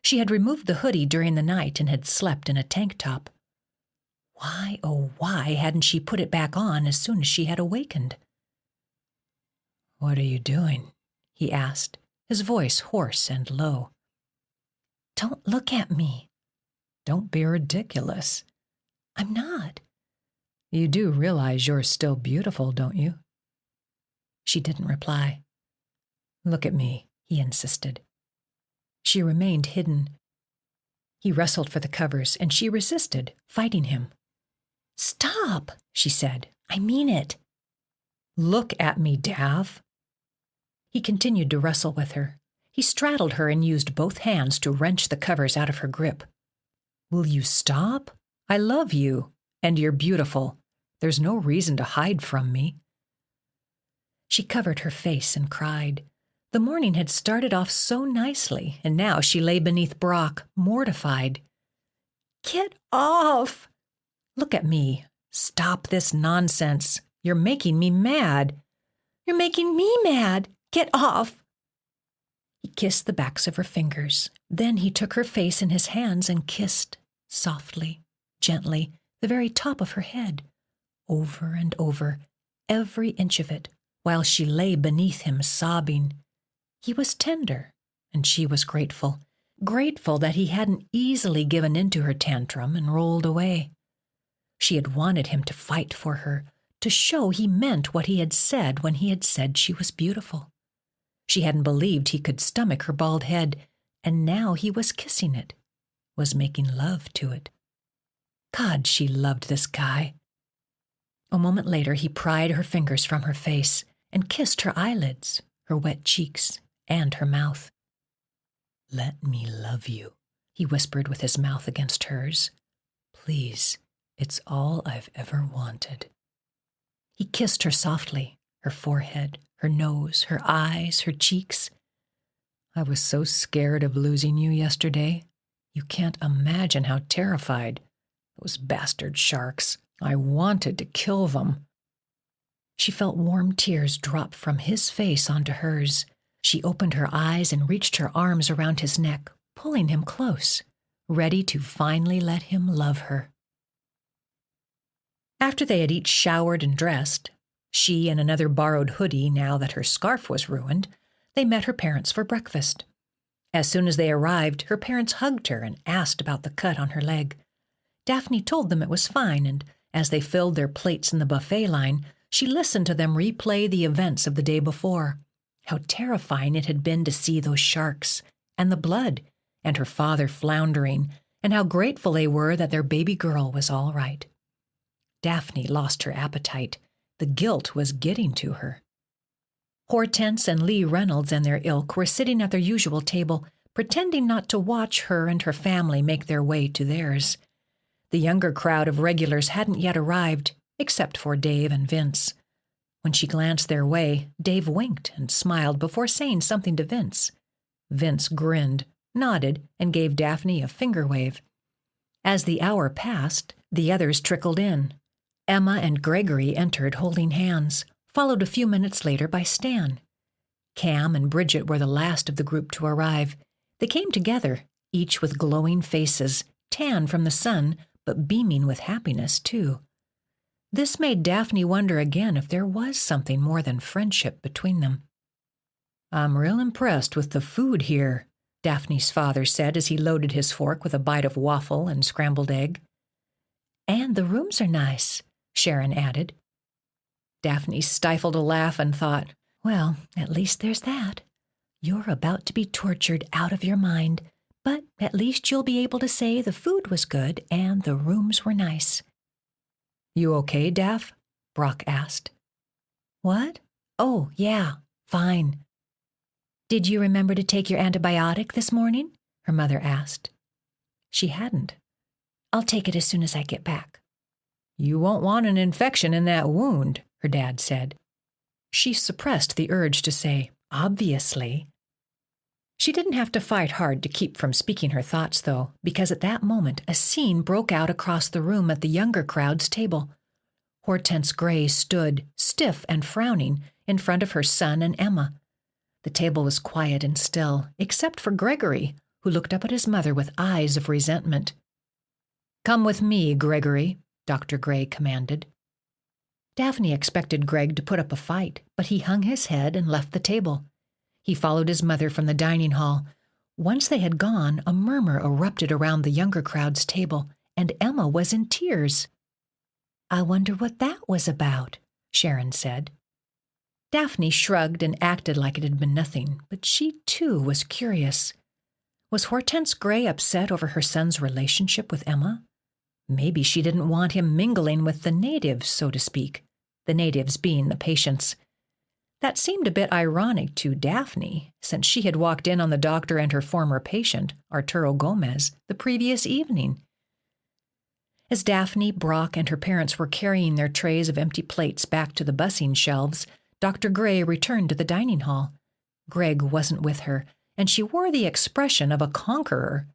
She had removed the hoodie during the night and had slept in a tank top. Why, oh why, hadn't she put it back on as soon as she had awakened? "What are you doing?" he asked, his voice hoarse and low. "Don't look at me." "Don't be ridiculous." "I'm not." "You do realize you're still beautiful, don't you?" She didn't reply. "Look at me," he insisted. She remained hidden. He wrestled for the covers, and she resisted, fighting him. "Stop," she said. "I mean it." "Look at me, Dav." He continued to wrestle with her. He straddled her and used both hands to wrench the covers out of her grip. "Will you stop? I love you, and you're beautiful. There's no reason to hide from me." She covered her face and cried. The morning had started off so nicely, and now she lay beneath Brock, mortified. "Get off!" "Look at me. Stop this nonsense. You're making me mad." "You're making me mad. Get off." He kissed the backs of her fingers. Then he took her face in his hands and kissed, softly, gently, the very top of her head, over and over, every inch of it, while she lay beneath him sobbing. He was tender, and she was grateful, grateful that he hadn't easily given in to her tantrum and rolled away. She had wanted him to fight for her, to show he meant what he had said when he had said she was beautiful. She hadn't believed he could stomach her bald head, and now he was kissing it, was making love to it. God, she loved this guy. A moment later, he pried her fingers from her face and kissed her eyelids, her wet cheeks, and her mouth. "Let me love you," he whispered with his mouth against hers. "Please, it's all I've ever wanted." He kissed her softly, her forehead, her nose, her eyes, her cheeks. "I was so scared of losing you yesterday. You can't imagine how terrified. Those bastard sharks. I wanted to kill them." She felt warm tears drop from his face onto hers. She opened her eyes and reached her arms around his neck, pulling him close, ready to finally let him love her. After they had each showered and dressed, she in another borrowed hoodie now that her scarf was ruined, they met her parents for breakfast. As soon as they arrived, her parents hugged her and asked about the cut on her leg. Daphne told them it was fine, and as they filled their plates in the buffet line, she listened to them replay the events of the day before. How terrifying it had been to see those sharks, and the blood, and her father floundering, and how grateful they were that their baby girl was all right. Daphne lost her appetite. The guilt was getting to her. Hortense and Lee Reynolds and their ilk were sitting at their usual table, pretending not to watch her and her family make their way to theirs. The younger crowd of regulars hadn't yet arrived, except for Dave and Vince. When she glanced their way, Dave winked and smiled before saying something to Vince. Vince grinned, nodded, and gave Daphne a finger wave. As the hour passed, the others trickled in. Emma and Gregory entered holding hands, followed a few minutes later by Stan. Cam and Bridget were the last of the group to arrive. They came together, each with glowing faces, tan from the sun, but beaming with happiness, too. This made Daphne wonder again if there was something more than friendship between them. "I'm real impressed with the food here," Daphne's father said as he loaded his fork with a bite of waffle and scrambled egg. "And the rooms are nice," Sharon added. Daphne stifled a laugh and thought, "Well, at least there's that. You're about to be tortured out of your mind, but at least you'll be able to say the food was good and the rooms were nice." "You okay, Daph?" Brock asked. "What? Oh, yeah, fine." "Did you remember to take your antibiotic this morning?" her mother asked. She hadn't. I'll take it as soon as I get back. You won't want an infection in that wound, her dad said. She suppressed the urge to say, obviously. She didn't have to fight hard to keep from speaking her thoughts, though, because at that moment a scene broke out across the room at the younger crowd's table. Hortense Gray stood, stiff and frowning, in front of her son and Emma. The table was quiet and still, except for Gregory, who looked up at his mother with eyes of resentment. Come with me, Gregory, Dr. Gray commanded. Daphne expected Greg to put up a fight, but he hung his head and left the table. He followed his mother from the dining hall. Once they had gone, a murmur erupted around the younger crowd's table, and Emma was in tears. I wonder what that was about, Sharon said. Daphne shrugged and acted like it had been nothing, but she, too, was curious. Was Hortense Gray upset over her son's relationship with Emma? Maybe she didn't want him mingling with the natives, so to speak, the natives being the patients. That seemed a bit ironic to Daphne, since she had walked in on the doctor and her former patient, Arturo Gomez, the previous evening. As Daphne, Brock, and her parents were carrying their trays of empty plates back to the busing shelves, Dr. Gray returned to the dining hall. Greg wasn't with her, and she wore the expression of a conqueror.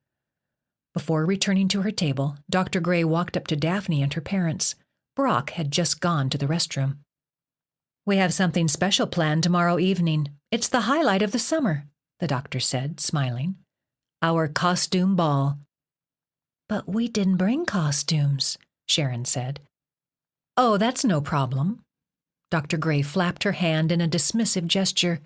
Before returning to her table, Dr. Gray walked up to Daphne and her parents. Brock had just gone to the restroom. We have something special planned tomorrow evening. It's the highlight of the summer, the doctor said, smiling. Our costume ball. But we didn't bring costumes, Sharon said. Oh, that's no problem. Dr. Gray flapped her hand in a dismissive gesture.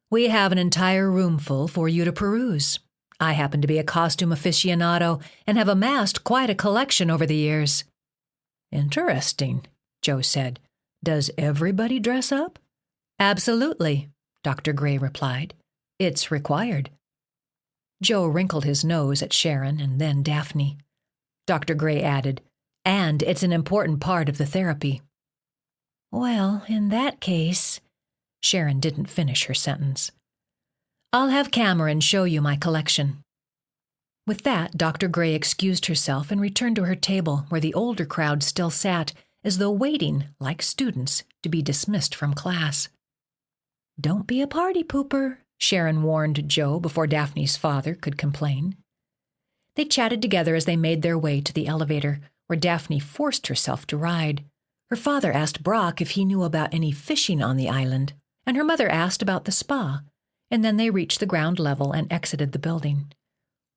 We have an entire roomful for you to peruse. I happen to be a costume aficionado and have amassed quite a collection over the years. Interesting, Joe said. Does everybody dress up? Absolutely, Dr. Gray replied. It's required. Joe wrinkled his nose at Sharon and then Daphne. Dr. Gray added, and it's an important part of the therapy. Well, in that case, Sharon didn't finish her sentence. I'll have Cameron show you my collection. With that, Dr. Gray excused herself and returned to her table where the older crowd still sat, as though waiting, like students, to be dismissed from class. Don't be a party pooper, Sharon warned Joe before Daphne's father could complain. They chatted together as they made their way to the elevator, where Daphne forced herself to ride. Her father asked Brock if he knew about any fishing on the island, and her mother asked about the spa, and then they reached the ground level and exited the building.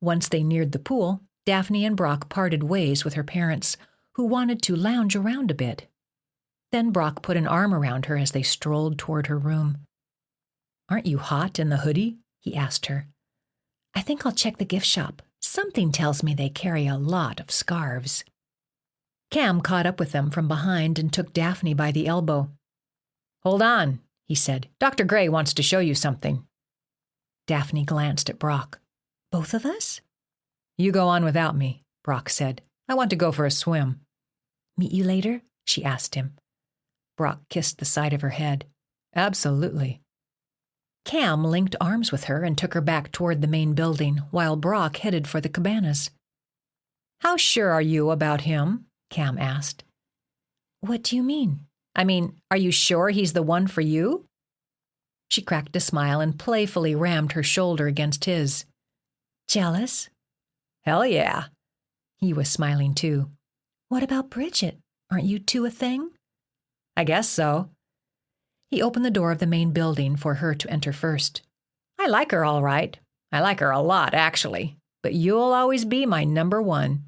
Once they neared the pool, Daphne and Brock parted ways with her parents, who wanted to lounge around a bit. Then Brock put an arm around her as they strolled toward her room. Aren't you hot in the hoodie? He asked her. I think I'll check the gift shop. Something tells me they carry a lot of scarves. Cam caught up with them from behind and took Daphne by the elbow. Hold on, he said. Dr. Gray wants to show you something. Daphne glanced at Brock. Both of us? You go on without me, Brock said. I want to go for a swim. Meet you later? She asked him. Brock kissed the side of her head. Absolutely. Cam linked arms with her and took her back toward the main building, while Brock headed for the cabanas. How sure are you about him? Cam asked. What do you mean? I mean, are you sure he's the one for you? She cracked a smile and playfully rammed her shoulder against his. Jealous? Hell yeah. He was smiling too. What about Bridget? Aren't you two a thing? I guess so. He opened the door of the main building for her to enter first. I like her all right. I like her a lot, actually. But you'll always be my number one.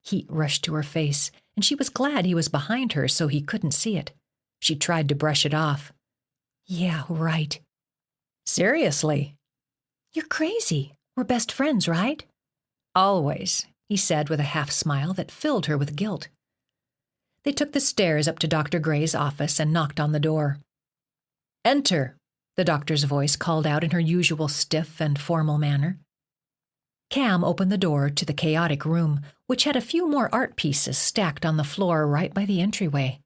Heat rushed to her face, and she was glad he was behind her so he couldn't see it. She tried to brush it off. Yeah, right. Seriously? You're crazy. We're best friends, right? Always, he said with a half-smile that filled her with guilt. They took the stairs up to Dr. Gray's office and knocked on the door. Enter, the doctor's voice called out in her usual stiff and formal manner. Cam opened the door to the chaotic room, which had a few more art pieces stacked on the floor right by the entryway.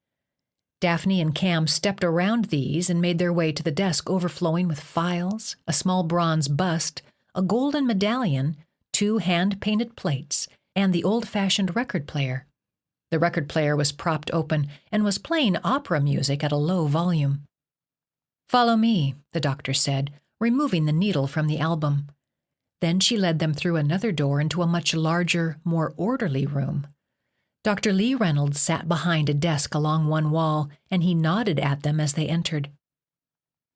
Daphne and Cam stepped around these and made their way to the desk overflowing with files, a small bronze bust, a golden medallion, 2 hand-painted plates, and the old-fashioned record player. The record player was propped open and was playing opera music at a low volume. "Follow me," the doctor said, removing the needle from the album. Then she led them through another door into a much larger, more orderly room. Dr. Lee Reynolds sat behind a desk along one wall, and he nodded at them as they entered.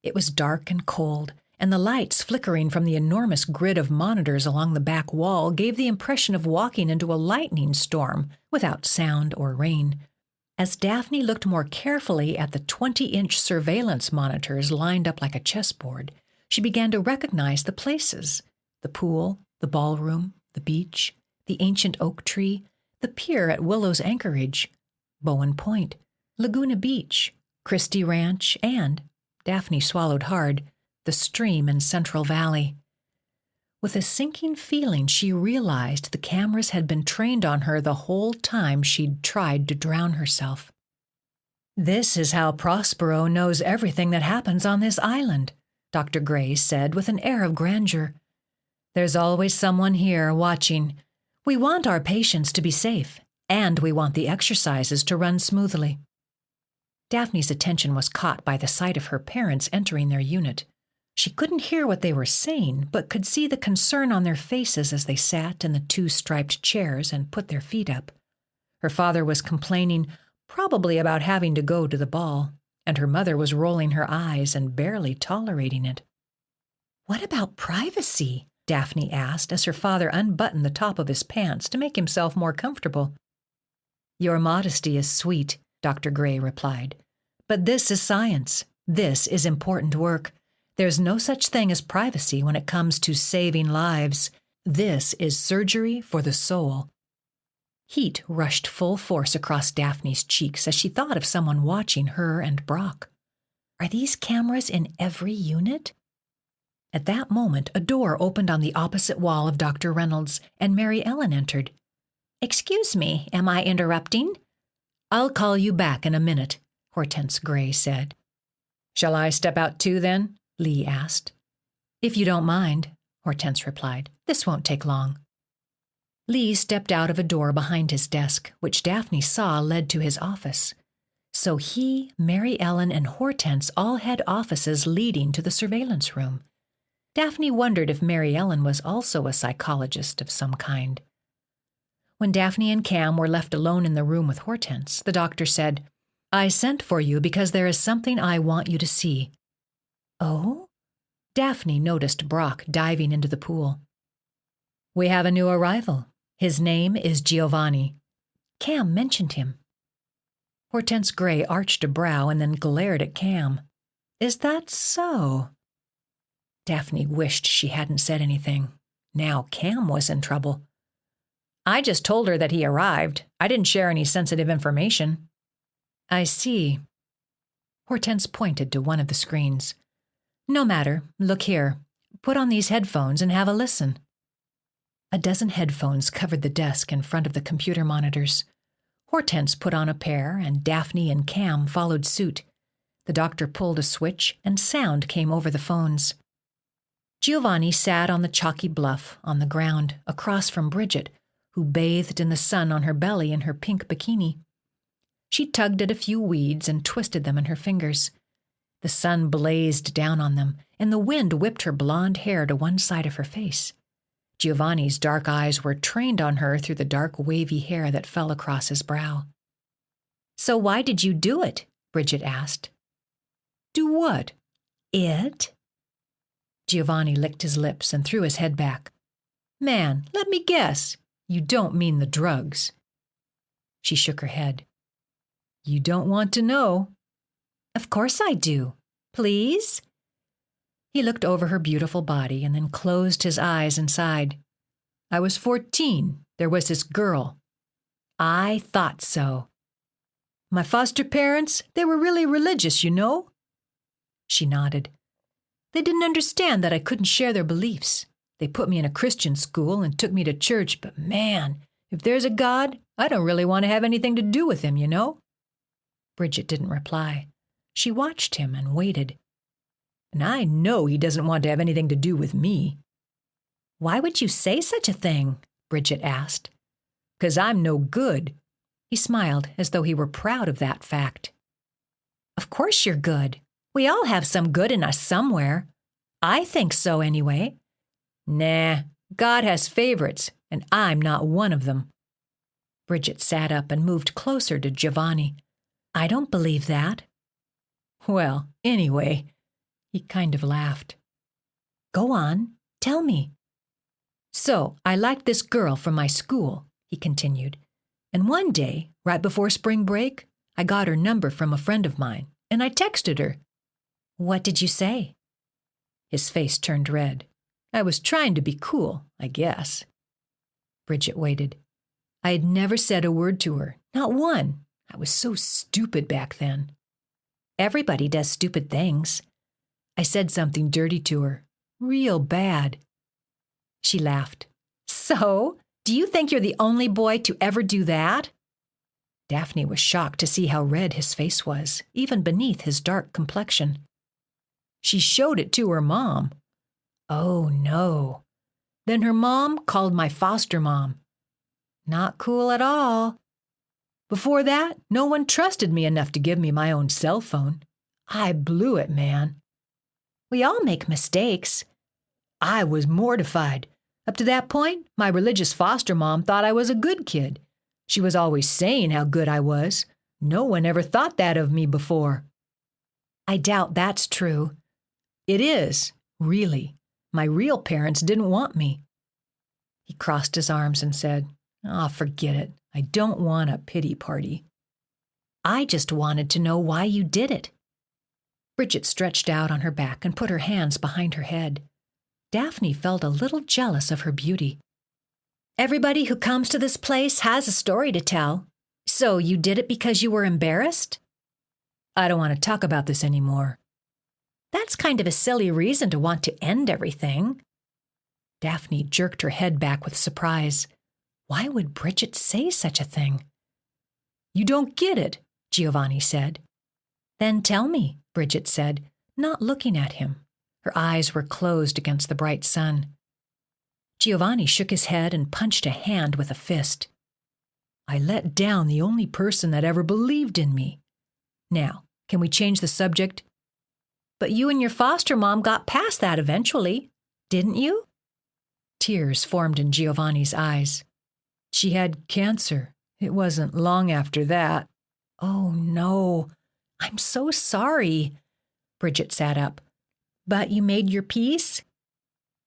It was dark and cold, and the lights flickering from the enormous grid of monitors along the back wall gave the impression of walking into a lightning storm without sound or rain. As Daphne looked more carefully at the 20-inch surveillance monitors lined up like a chessboard, she began to recognize the places: the pool, the ballroom, the beach, the ancient oak tree, the pier at Willow's Anchorage, Bowen Point, Laguna Beach, Christie Ranch, and, Daphne swallowed hard, the stream in Central Valley. With a sinking feeling, she realized the cameras had been trained on her the whole time she'd tried to drown herself. "This is how Prospero knows everything that happens on this island," Dr. Gray said with an air of grandeur. "There's always someone here watching. We want our patients to be safe, and we want the exercises to run smoothly." Daphne's attention was caught by the sight of her parents entering their unit. She couldn't hear what they were saying, but could see the concern on their faces as they sat in the 2 striped chairs and put their feet up. Her father was complaining, probably about having to go to the ball, and her mother was rolling her eyes and barely tolerating it. "What about privacy?" Daphne asked as her father unbuttoned the top of his pants to make himself more comfortable. "Your modesty is sweet," Dr. Gray replied. "But this is science. This is important work. There's no such thing as privacy when it comes to saving lives. This is surgery for the soul." Heat rushed full force across Daphne's cheeks as she thought of someone watching her and Brock. Are these cameras in every unit? At that moment, a door opened on the opposite wall of Dr. Reynolds, and Mary Ellen entered. "Excuse me, am I interrupting?" "I'll call you back in a minute," Hortense Gray said. "Shall I step out too, then?" Lee asked. "If you don't mind," Hortense replied. "This won't take long." Lee stepped out of a door behind his desk, which Daphne saw led to his office. So he, Mary Ellen, and Hortense all had offices leading to the surveillance room. Daphne wondered if Mary Ellen was also a psychologist of some kind. When Daphne and Cam were left alone in the room with Hortense, the doctor said, "I sent for you because there is something I want you to see." "Oh?" Daphne noticed Brock diving into the pool. "We have a new arrival. His name is Giovanni. Cam mentioned him." Hortense Gray arched a brow and then glared at Cam. "Is that so?" Daphne wished she hadn't said anything. Now Cam was in trouble. "I just told her that he arrived. I didn't share any sensitive information." "I see." Hortense pointed to one of the screens. "No matter. Look here. Put on these headphones and have a listen." A dozen headphones covered the desk in front of the computer monitors. Hortense put on a pair, and Daphne and Cam followed suit. The doctor pulled a switch, and sound came over the phones. Giovanni sat on the chalky bluff on the ground, across from Bridget, who bathed in the sun on her belly in her pink bikini. She tugged at a few weeds and twisted them in her fingers. The sun blazed down on them, and the wind whipped her blonde hair to one side of her face. Giovanni's dark eyes were trained on her through the dark wavy hair that fell across his brow. "So why did you do it?" Bridget asked. "Do what?" "It." Giovanni licked his lips and threw his head back. "Man, let me guess. You don't mean the drugs." She shook her head. "You don't want to know." "Of course I do. Please?" He looked over her beautiful body and then closed his eyes and sighed. "I was 14. There was this girl." "I thought so." "My foster parents, they were really religious, you know." She nodded. "They didn't understand that I couldn't share their beliefs. They put me in a Christian school and took me to church, but man, if there's a God, I don't really want to have anything to do with him, you know." Bridget didn't reply. She watched him and waited. "And I know he doesn't want to have anything to do with me." Why would you say such a thing? Bridget asked. 'Cause I'm no good. He smiled as though he were proud of that fact. Of course you're good. We all have some good in us somewhere. I think so anyway. Nah, God has favorites, and I'm not one of them. Bridget sat up and moved closer to Giovanni. I don't believe that. Well, anyway, he kind of laughed. Go on, tell me. So, I liked this girl from my school, he continued. And one day, right before spring break, I got her number from a friend of mine, and I texted her. What did you say? His face turned red. I was trying to be cool, I guess. Bridget waited. I had never said a word to her, not one. I was so stupid back then. Everybody does stupid things. I said something dirty to her, real bad. She laughed. So, do you think you're the only boy to ever do that? Daphne was shocked to see how red his face was, even beneath his dark complexion. She showed it to her mom. Oh, no. Then her mom called my foster mom. Not cool at all. Before that, no one trusted me enough to give me my own cell phone. I blew it, man. We all make mistakes. I was mortified. Up to that point, my religious foster mom thought I was a good kid. She was always saying how good I was. No one ever thought that of me before. I doubt that's true. It is, really. My real parents didn't want me. He crossed his arms and said, forget it. I don't want a pity party. I just wanted to know why you did it. Bridget stretched out on her back and put her hands behind her head. Daphne felt a little jealous of her beauty. Everybody who comes to this place has a story to tell. So you did it because you were embarrassed? I don't want to talk about this anymore. That's kind of a silly reason to want to end everything. Daphne jerked her head back with surprise. Why would Bridget say such a thing? You don't get it, Giovanni said. Then tell me, Bridget said, not looking at him. Her eyes were closed against the bright sun. Giovanni shook his head and punched a hand with a fist. I let down the only person that ever believed in me. Now, can we change the subject? But you and your foster mom got past that eventually, didn't you? Tears formed in Giovanni's eyes. She had cancer. It wasn't long after that. Oh, no. I'm so sorry. Bridget sat up. But you made your peace?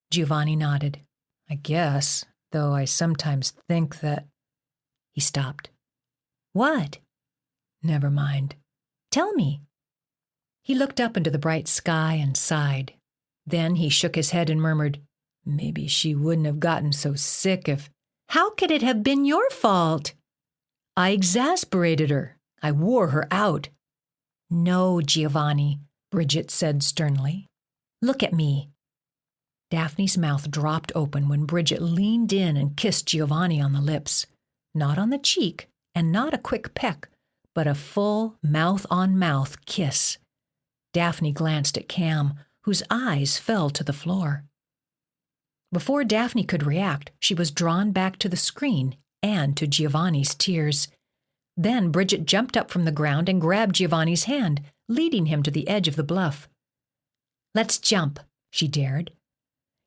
Giovanni nodded. I guess, though I sometimes think that... He stopped. What? Never mind. Tell me. He looked up into the bright sky and sighed. Then he shook his head and murmured, maybe she wouldn't have gotten so sick if... How could it have been your fault? I exasperated her. I wore her out. No, Giovanni, Bridget said sternly. Look at me. Daphne's mouth dropped open when Bridget leaned in and kissed Giovanni on the lips. Not on the cheek, and not a quick peck, but a full mouth-on-mouth kiss. Daphne glanced at Cam, whose eyes fell to the floor. Before Daphne could react, she was drawn back to the screen and to Giovanni's tears. Then Bridget jumped up from the ground and grabbed Giovanni's hand, leading him to the edge of the bluff. Let's jump, she dared.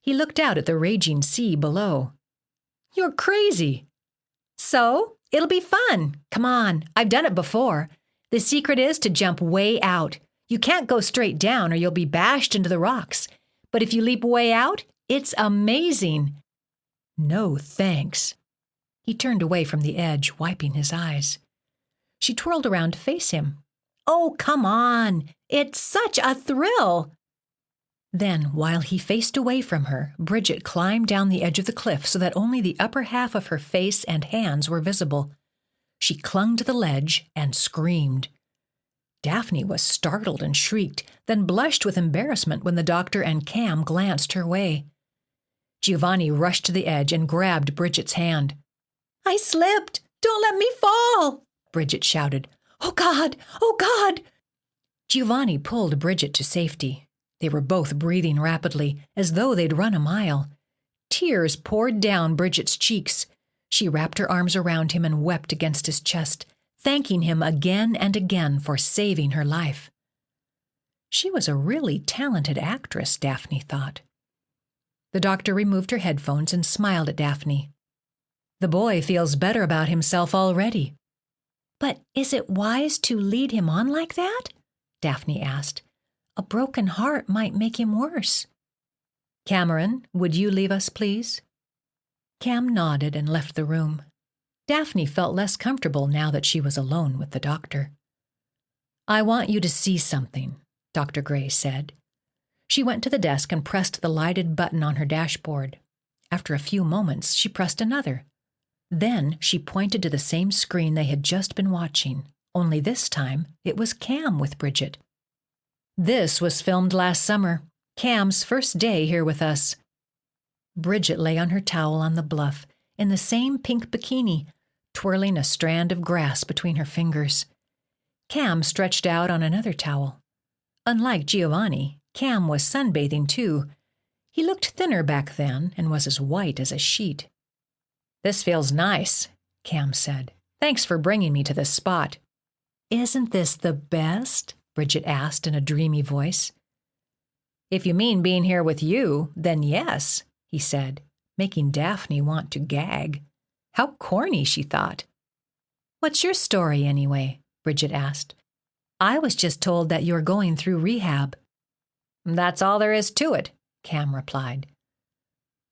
He looked out at the raging sea below. You're crazy. So, it'll be fun. Come on, I've done it before. The secret is to jump way out. You can't go straight down or you'll be bashed into the rocks. But if you leap way out, it's amazing. No, thanks. He turned away from the edge, wiping his eyes. She twirled around to face him. Oh, come on. It's such a thrill. Then, while he faced away from her, Bridget climbed down the edge of the cliff so that only the upper half of her face and hands were visible. She clung to the ledge and screamed. Daphne was startled and shrieked, then blushed with embarrassment when the doctor and Cam glanced her way. Giovanni rushed to the edge and grabbed Bridget's hand. I slipped! Don't let me fall! Bridget shouted. Oh, God! Oh, God! Giovanni pulled Bridget to safety. They were both breathing rapidly, as though they'd run a mile. Tears poured down Bridget's cheeks. She wrapped her arms around him and wept against his chest, thanking him again and again for saving her life. She was a really talented actress, Daphne thought. The doctor removed her headphones and smiled at Daphne. The boy feels better about himself already. But is it wise to lead him on like that? Daphne asked. A broken heart might make him worse. Cameron, would you leave us, please? Cam nodded and left the room. Daphne felt less comfortable now that she was alone with the doctor. I want you to see something, Dr. Gray said. She went to the desk and pressed the lighted button on her dashboard. After a few moments, she pressed another. Then she pointed to the same screen they had just been watching, only this time it was Cam with Bridget. This was filmed last summer, Cam's first day here with us. Bridget lay on her towel on the bluff, in the same pink bikini, twirling a strand of grass between her fingers. Cam stretched out on another towel. Unlike Giovanni, Cam was sunbathing too. He looked thinner back then and was as white as a sheet. This feels nice, Cam said. Thanks for bringing me to this spot. Isn't this the best? Bridget asked in a dreamy voice. If you mean being here with you, then yes, he said, making Daphne want to gag. How corny, she thought. What's your story anyway? Bridget asked. I was just told that you're going through rehab. That's all there is to it, Cam replied.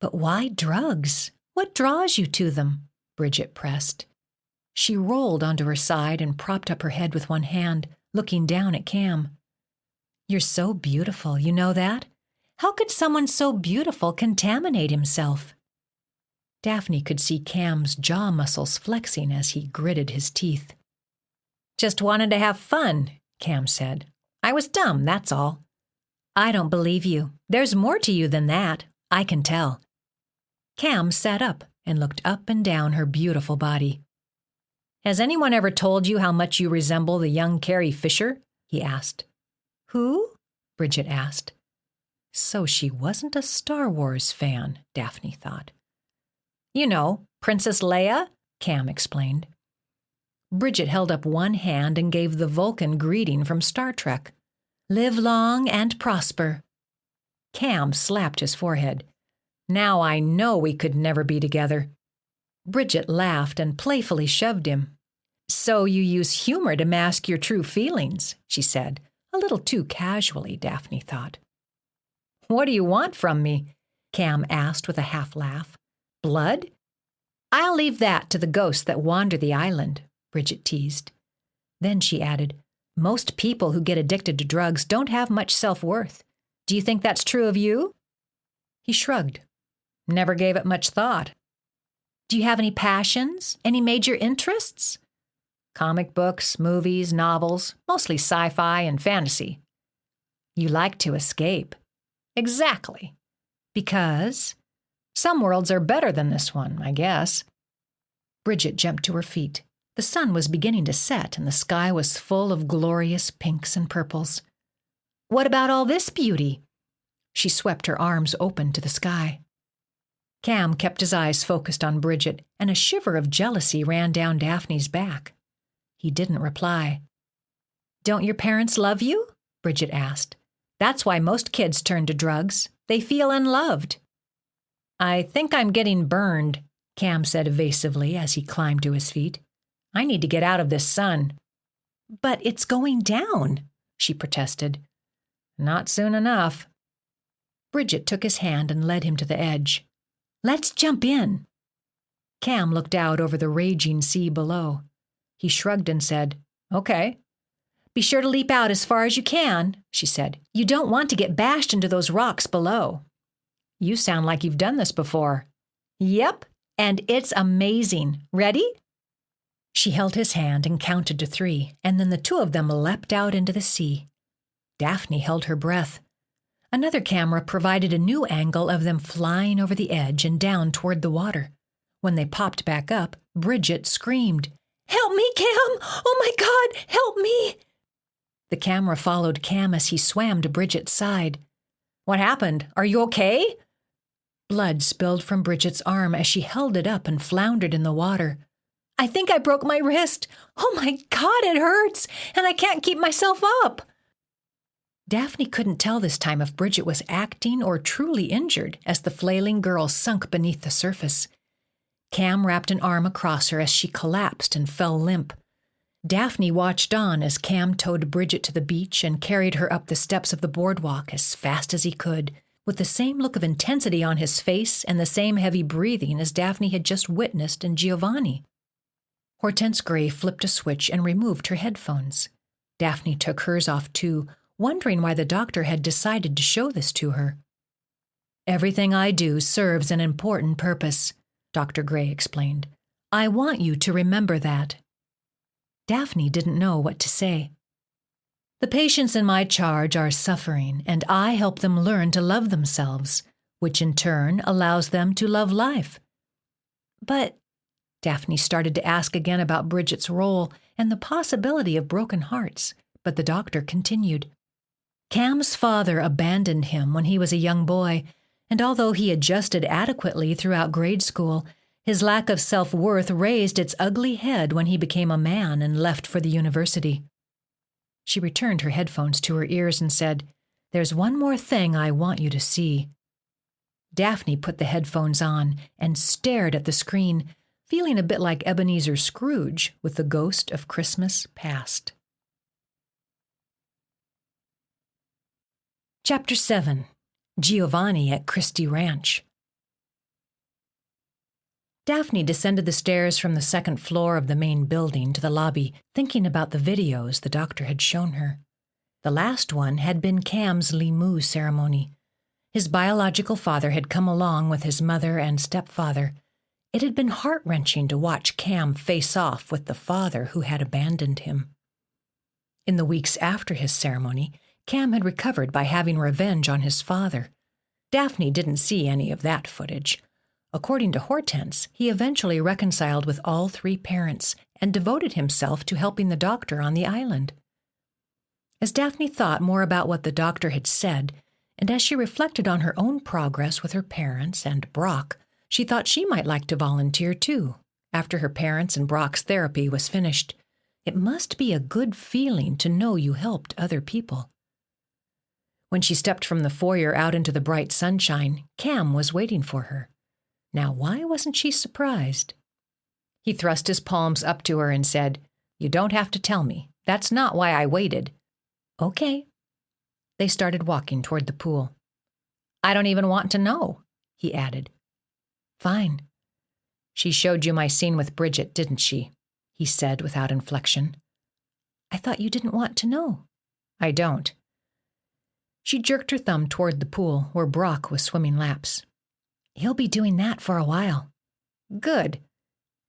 But why drugs? What draws you to them? Bridget pressed. She rolled onto her side and propped up her head with one hand, looking down at Cam. You're so beautiful, you know that? How could someone so beautiful contaminate himself? Daphne could see Cam's jaw muscles flexing as he gritted his teeth. Just wanted to have fun, Cam said. I was dumb, that's all. I don't believe you. There's more to you than that. I can tell. Cam sat up and looked up and down her beautiful body. Has anyone ever told you how much you resemble the young Carrie Fisher? He asked. Who? Bridget asked. So she wasn't a Star Wars fan, Daphne thought. You know, Princess Leia, Cam explained. Bridget held up one hand and gave the Vulcan greeting from Star Trek. Live long and prosper. Cam slapped his forehead. Now I know we could never be together. Bridget laughed and playfully shoved him. So you use humor to mask your true feelings, she said, a little too casually, Daphne thought. What do you want from me? Cam asked with a half laugh. Blood? I'll leave that to the ghosts that wander the island, Bridget teased. Then she added, most people who get addicted to drugs don't have much self-worth. Do you think that's true of you? He shrugged. Never gave it much thought. Do you have any passions? Any major interests? Comic books, movies, novels, mostly sci-fi and fantasy. You like to escape. Exactly. Because some worlds are better than this one, I guess. Bridget jumped to her feet. The sun was beginning to set and the sky was full of glorious pinks and purples. What about all this beauty? She swept her arms open to the sky. Cam kept his eyes focused on Bridget, and a shiver of jealousy ran down Daphne's back. He didn't reply. Don't your parents love you? Bridget asked. That's why most kids turn to drugs. They feel unloved. I think I'm getting burned, Cam said evasively as he climbed to his feet. I need to get out of this sun. But it's going down, she protested. Not soon enough. Bridget took his hand and led him to the edge. Let's jump in. Cam looked out over the raging sea below. He shrugged and said, Okay. Be sure to leap out as far as you can, she said. You don't want to get bashed into those rocks below. You sound like you've done this before. Yep, and it's amazing. Ready? She held his hand and counted to 3, and then the two of them leapt out into the sea. Daphne held her breath. Another camera provided a new angle of them flying over the edge and down toward the water. When they popped back up, Bridget screamed, Help me, Cam! Oh my God, help me! The camera followed Cam as he swam to Bridget's side. What happened? Are you okay? Blood spilled from Bridget's arm as she held it up and floundered in the water. "I think I broke my wrist. Oh my God, it hurts, and I can't keep myself up." Daphne couldn't tell this time if Bridget was acting or truly injured as the flailing girl sunk beneath the surface. Cam wrapped an arm across her as she collapsed and fell limp. Daphne watched on as Cam towed Bridget to the beach and carried her up the steps of the boardwalk as fast as he could, with the same look of intensity on his face and the same heavy breathing as Daphne had just witnessed in Giovanni. Hortense Gray flipped a switch and removed her headphones. Daphne took hers off too, wondering why the doctor had decided to show this to her. "Everything I do serves an important purpose," Dr. Gray explained. "I want you to remember that." Daphne didn't know what to say. "The patients in my charge are suffering, and I help them learn to love themselves, which in turn allows them to love life." "But," Daphne started to ask again about Bridget's role and the possibility of broken hearts, but the doctor continued. "Cam's father abandoned him when he was a young boy, and although he adjusted adequately throughout grade school, his lack of self-worth raised its ugly head when he became a man and left for the university." She returned her headphones to her ears and said, "There's one more thing I want you to see." Daphne put the headphones on and stared at the screen, feeling a bit like Ebenezer Scrooge with the ghost of Christmas past. Chapter 7. Giovanni at Christie Ranch. Daphne descended the stairs from the second floor of the main building to the lobby, thinking about the videos the doctor had shown her. The last one had been Cam's Limu ceremony. His biological father had come along with his mother and stepfather. It had been heart-wrenching to watch Cam face off with the father who had abandoned him. In the weeks after his ceremony, Cam had recovered by having revenge on his father. Daphne didn't see any of that footage. According to Hortense, he eventually reconciled with all three parents and devoted himself to helping the doctor on the island. As Daphne thought more about what the doctor had said, and as she reflected on her own progress with her parents and Brock, she thought she might like to volunteer too, after her parents' and Brock's therapy was finished. It must be a good feeling to know you helped other people. When she stepped from the foyer out into the bright sunshine, Cam was waiting for her. Now, why wasn't she surprised? He thrust his palms up to her and said, "You don't have to tell me. That's not why I waited." "Okay." They started walking toward the pool. "I don't even want to know," he added. "Fine." "She showed you my scene with Bridget, didn't she?" he said without inflection. "I thought you didn't want to know." "I don't." She jerked her thumb toward the pool where Brock was swimming laps. "He'll be doing that for a while." "Good."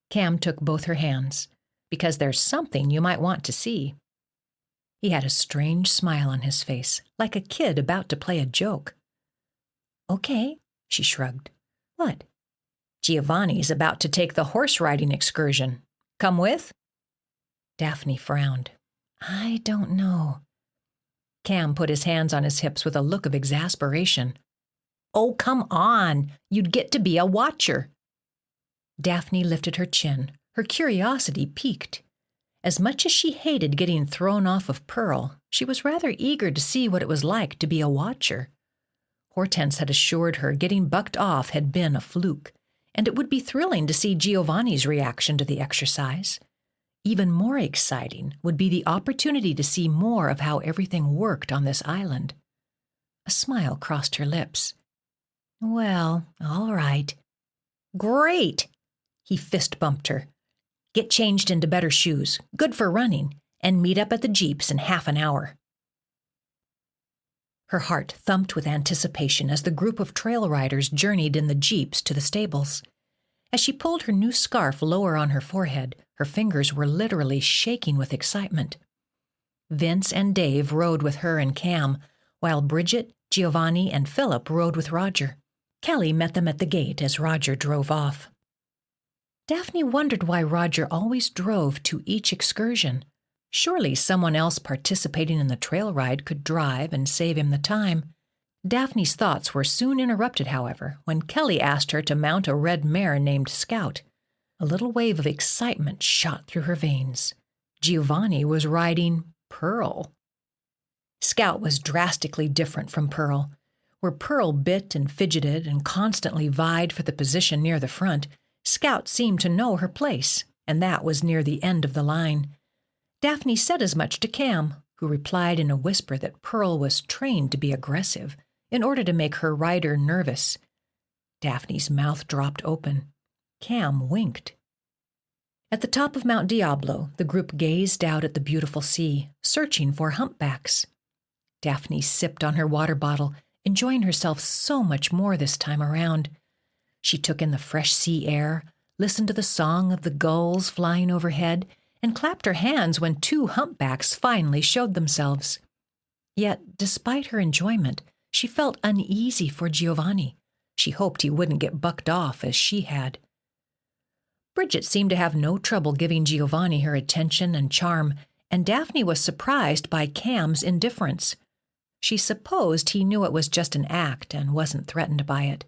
Cam took both her hands. "Because there's something you might want to see." He had a strange smile on his face, like a kid about to play a joke. "Okay," she shrugged. "What?" "Giovanni's about to take the horse riding excursion. Come with?" Daphne frowned. "I don't know." Cam put his hands on his hips with a look of exasperation. "Oh, come on. You'd get to be a watcher." Daphne lifted her chin. Her curiosity piqued. As much as she hated getting thrown off of Pearl, she was rather eager to see what it was like to be a watcher. Hortense had assured her getting bucked off had been a fluke, and it would be thrilling to see Giovanni's reaction to the exercise. Even more exciting would be the opportunity to see more of how everything worked on this island. A smile crossed her lips. "Well, all right." "Great!" He fist-bumped her. "Get changed into better shoes, good for running, and meet up at the Jeeps in half an hour." Her heart thumped with anticipation as the group of trail riders journeyed in the Jeeps to the stables. As she pulled her new scarf lower on her forehead, her fingers were literally shaking with excitement. Vince and Dave rode with her and Cam, while Bridget, Giovanni, and Philip rode with Roger. Kelly met them at the gate as Roger drove off. Daphne wondered why Roger always drove to each excursion. Surely someone else participating in the trail ride could drive and save him the time. Daphne's thoughts were soon interrupted, however, when Kelly asked her to mount a red mare named Scout. A little wave of excitement shot through her veins. Giovanni was riding Pearl. Scout was drastically different from Pearl. Where Pearl bit and fidgeted and constantly vied for the position near the front, Scout seemed to know her place, and that was near the end of the line. Daphne said as much to Cam, who replied in a whisper that Pearl was trained to be aggressive in order to make her rider nervous. Daphne's mouth dropped open. Cam winked. At the top of Mount Diablo, the group gazed out at the beautiful sea, searching for humpbacks. Daphne sipped on her water bottle, enjoying herself so much more this time around. She took in the fresh sea air, listened to the song of the gulls flying overhead, and clapped her hands when 2 humpbacks finally showed themselves. Yet, despite her enjoyment, she felt uneasy for Giovanni. She hoped he wouldn't get bucked off as she had. Bridget seemed to have no trouble giving Giovanni her attention and charm, and Daphne was surprised by Cam's indifference. She supposed he knew it was just an act and wasn't threatened by it.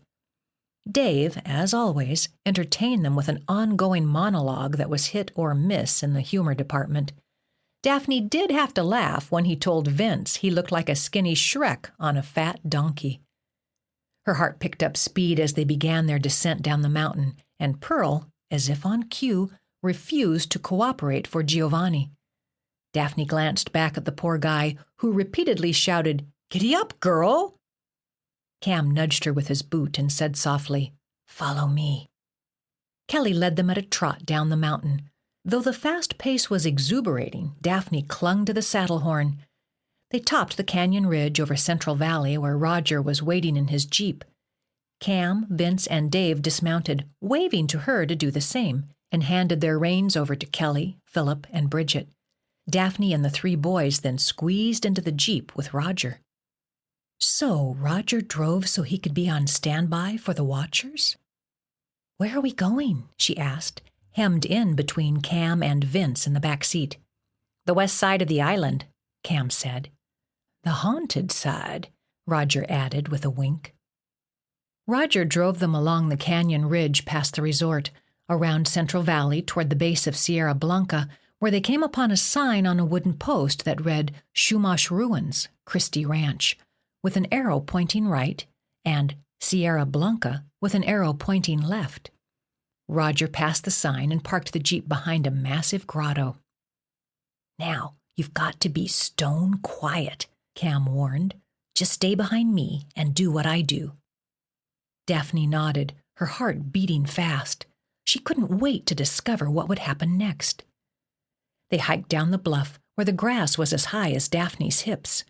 Dave, as always, entertained them with an ongoing monologue that was hit or miss in the humor department. Daphne did have to laugh when he told Vince he looked like a skinny Shrek on a fat donkey. Her heart picked up speed as they began their descent down the mountain, and Pearl, as if on cue, refused to cooperate for Giovanni. Daphne glanced back at the poor guy, who repeatedly shouted, "Giddy up, girl!" Cam nudged her with his boot and said softly, "Follow me." Kelly led them at a trot down the mountain. Though the fast pace was exuberating, Daphne clung to the saddle horn. They topped the canyon ridge over Central Valley where Roger was waiting in his Jeep. Cam, Vince, and Dave dismounted, waving to her to do the same, and handed their reins over to Kelly, Philip, and Bridget. Daphne and the 3 boys then squeezed into the Jeep with Roger. So Roger drove so he could be on standby for the watchers? "Where are we going?" she asked, hemmed in between Cam and Vince in the back seat. "The west side of the island," Cam said. "The haunted side," Roger added with a wink. Roger drove them along the canyon ridge past the resort, around Central Valley toward the base of Sierra Blanca, where they came upon a sign on a wooden post that read Chumash Ruins, Christie Ranch, with an arrow pointing right, and Sierra Blanca with an arrow pointing left. Roger passed the sign and parked the Jeep behind a massive grotto. "Now, you've got to be stone quiet," Cam warned. "Just stay behind me and do what I do." Daphne nodded, her heart beating fast. She couldn't wait to discover what would happen next. They hiked down the bluff, where the grass was as high as Daphne's hips.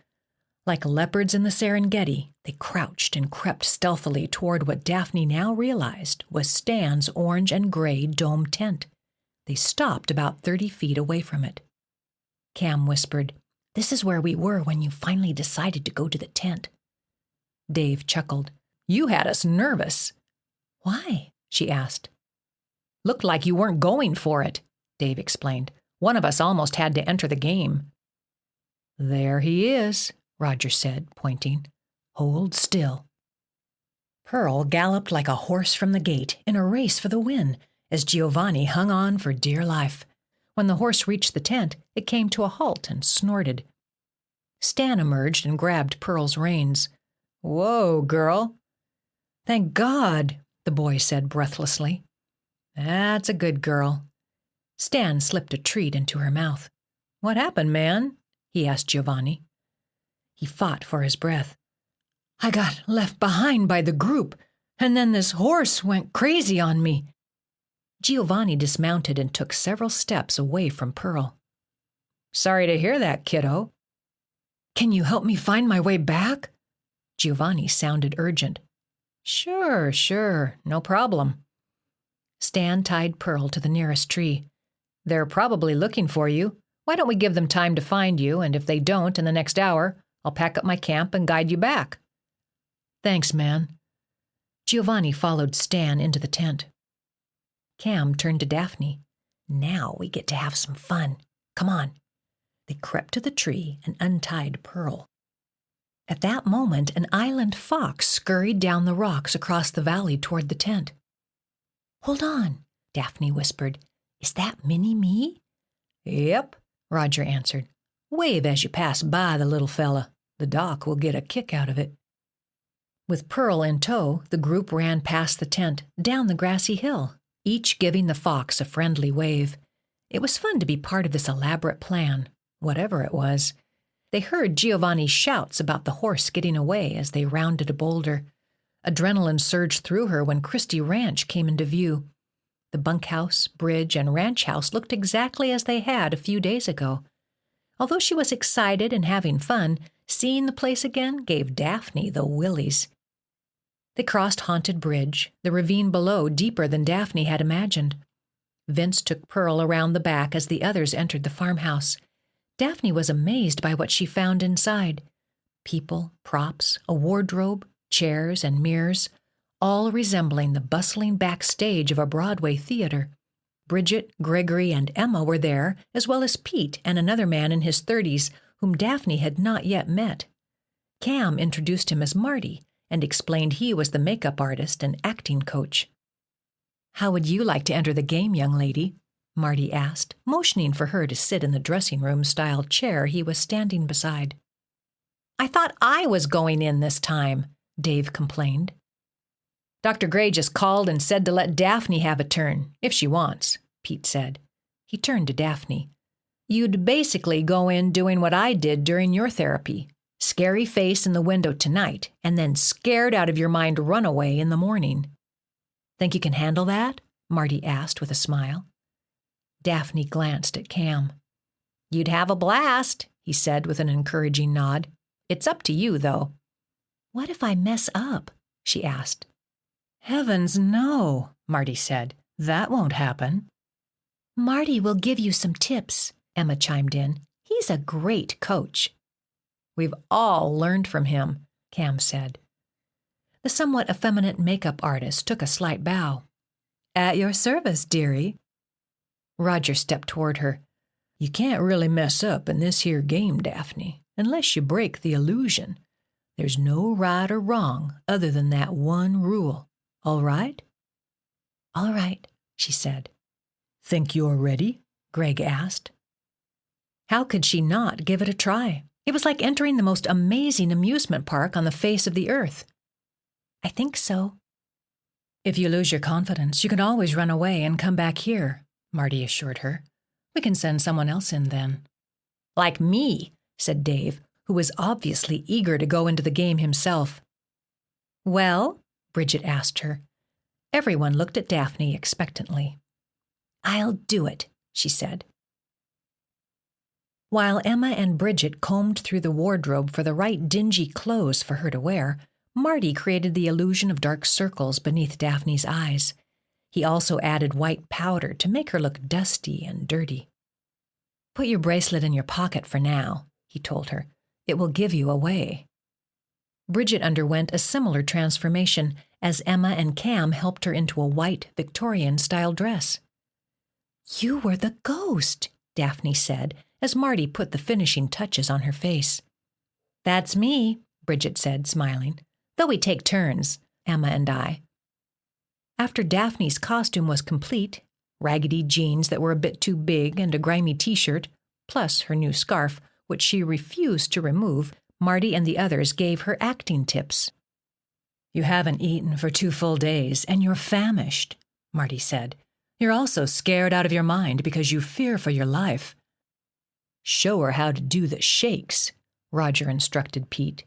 Like leopards in the Serengeti, they crouched and crept stealthily toward what Daphne now realized was Stan's orange and gray dome tent. They stopped about 30 feet away from it. Cam whispered, "This is where we were when you finally decided to go to the tent." Dave chuckled. "You had us nervous." "Why?" she asked. "Looked like you weren't going for it," Dave explained. "One of us almost had to enter the game." "There he is," Roger said, pointing. "Hold still." Pearl galloped like a horse from the gate in a race for the win, as Giovanni hung on for dear life. When the horse reached the tent, it came to a halt and snorted. Stan emerged and grabbed Pearl's reins. "Whoa, girl." "Thank God," the boy said breathlessly. "That's a good girl." Stan slipped a treat into her mouth. "What happened, man?" he asked Giovanni. He fought for his breath. "I got left behind by the group, and then this horse went crazy on me." Giovanni dismounted and took several steps away from Pearl. "Sorry to hear that, kiddo." "Can you help me find my way back?" Giovanni sounded urgent. Sure, no problem." Stan tied Pearl to the nearest tree. "They're probably looking for you. Why don't we give them time to find you, and if they don't in the next hour, I'll pack up my camp and guide you back." "Thanks, man." Giovanni followed Stan into the tent. Cam turned to Daphne. "Now we get to have some fun. Come on." They crept to the tree and untied Pearl. At that moment, an island fox scurried down the rocks across the valley toward the tent. "Hold on," Daphne whispered. "Is that Mini-Me?" "Yep," Roger answered. "Wave as you pass by the little fella. The doc will get a kick out of it." With Pearl in tow, the group ran past the tent, down the grassy hill, each giving the fox a friendly wave. It was fun to be part of this elaborate plan, whatever it was. They heard Giovanni's shouts about the horse getting away as they rounded a boulder. Adrenaline surged through her when Christie Ranch came into view. The bunkhouse, bridge, and ranch house looked exactly as they had a few days ago. Although she was excited and having fun, seeing the place again gave Daphne the willies. They crossed Haunted Bridge, the ravine below deeper than Daphne had imagined. Vince took Pearl around the back as the others entered the farmhouse. Daphne was amazed by what she found inside. People, props, a wardrobe, chairs, and mirrors, all resembling the bustling backstage of a Broadway theater. Bridget, Gregory, and Emma were there, as well as Pete and another man in his 30s whom Daphne had not yet met. Cam introduced him as Marty and explained he was the makeup artist and acting coach. "How would you like to enter the game, young lady?" Marty asked, motioning for her to sit in the dressing room-style chair he was standing beside. "I thought I was going in this time," Dave complained. "Dr. Gray just called and said to let Daphne have a turn, if she wants," Pete said. He turned to Daphne. "You'd basically go in doing what I did during your therapy. Scary face in the window tonight, and then scared out of your mind runaway in the morning." "Think you can handle that?" Marty asked with a smile. Daphne glanced at Cam. "You'd have a blast," he said with an encouraging nod. "It's up to you, though." "What if I mess up?" she asked. "Heavens, no," Marty said. "That won't happen." "Marty will give you some tips," Emma chimed in. "He's a great coach." "We've all learned from him," Cam said. The somewhat effeminate makeup artist took a slight bow. "At your service, dearie." Roger stepped toward her. "You can't really mess up in this here game, Daphne, unless you break the illusion. There's no right or wrong other than that one rule. All right?" "All right," she said. "Think you're ready?" Greg asked. How could she not give it a try? It was like entering the most amazing amusement park on the face of the earth. "I think so." "If you lose your confidence, you can always run away and come back here," Marty assured her. "We can send someone else in then." "Like me," said Dave, who was obviously eager to go into the game himself. "Well?" Bridget asked her. Everyone looked at Daphne expectantly. "I'll do it," she said. While Emma and Bridget combed through the wardrobe for the right dingy clothes for her to wear, Marty created the illusion of dark circles beneath Daphne's eyes. He also added white powder to make her look dusty and dirty. "Put your bracelet in your pocket for now," he told her. "It will give you away." Bridget underwent a similar transformation as Emma and Cam helped her into a white Victorian-style dress. "You were the ghost," Daphne said, as Marty put the finishing touches on her face. "That's me," Bridget said, smiling. "Though we take turns, Emma and I." After Daphne's costume was complete, raggedy jeans that were a bit too big and a grimy t-shirt, plus her new scarf, which she refused to remove, Marty and the others gave her acting tips. "You haven't eaten for 2 full days, and you're famished," Marty said. "You're also scared out of your mind because you fear for your life." "Show her how to do the shakes," Roger instructed Pete.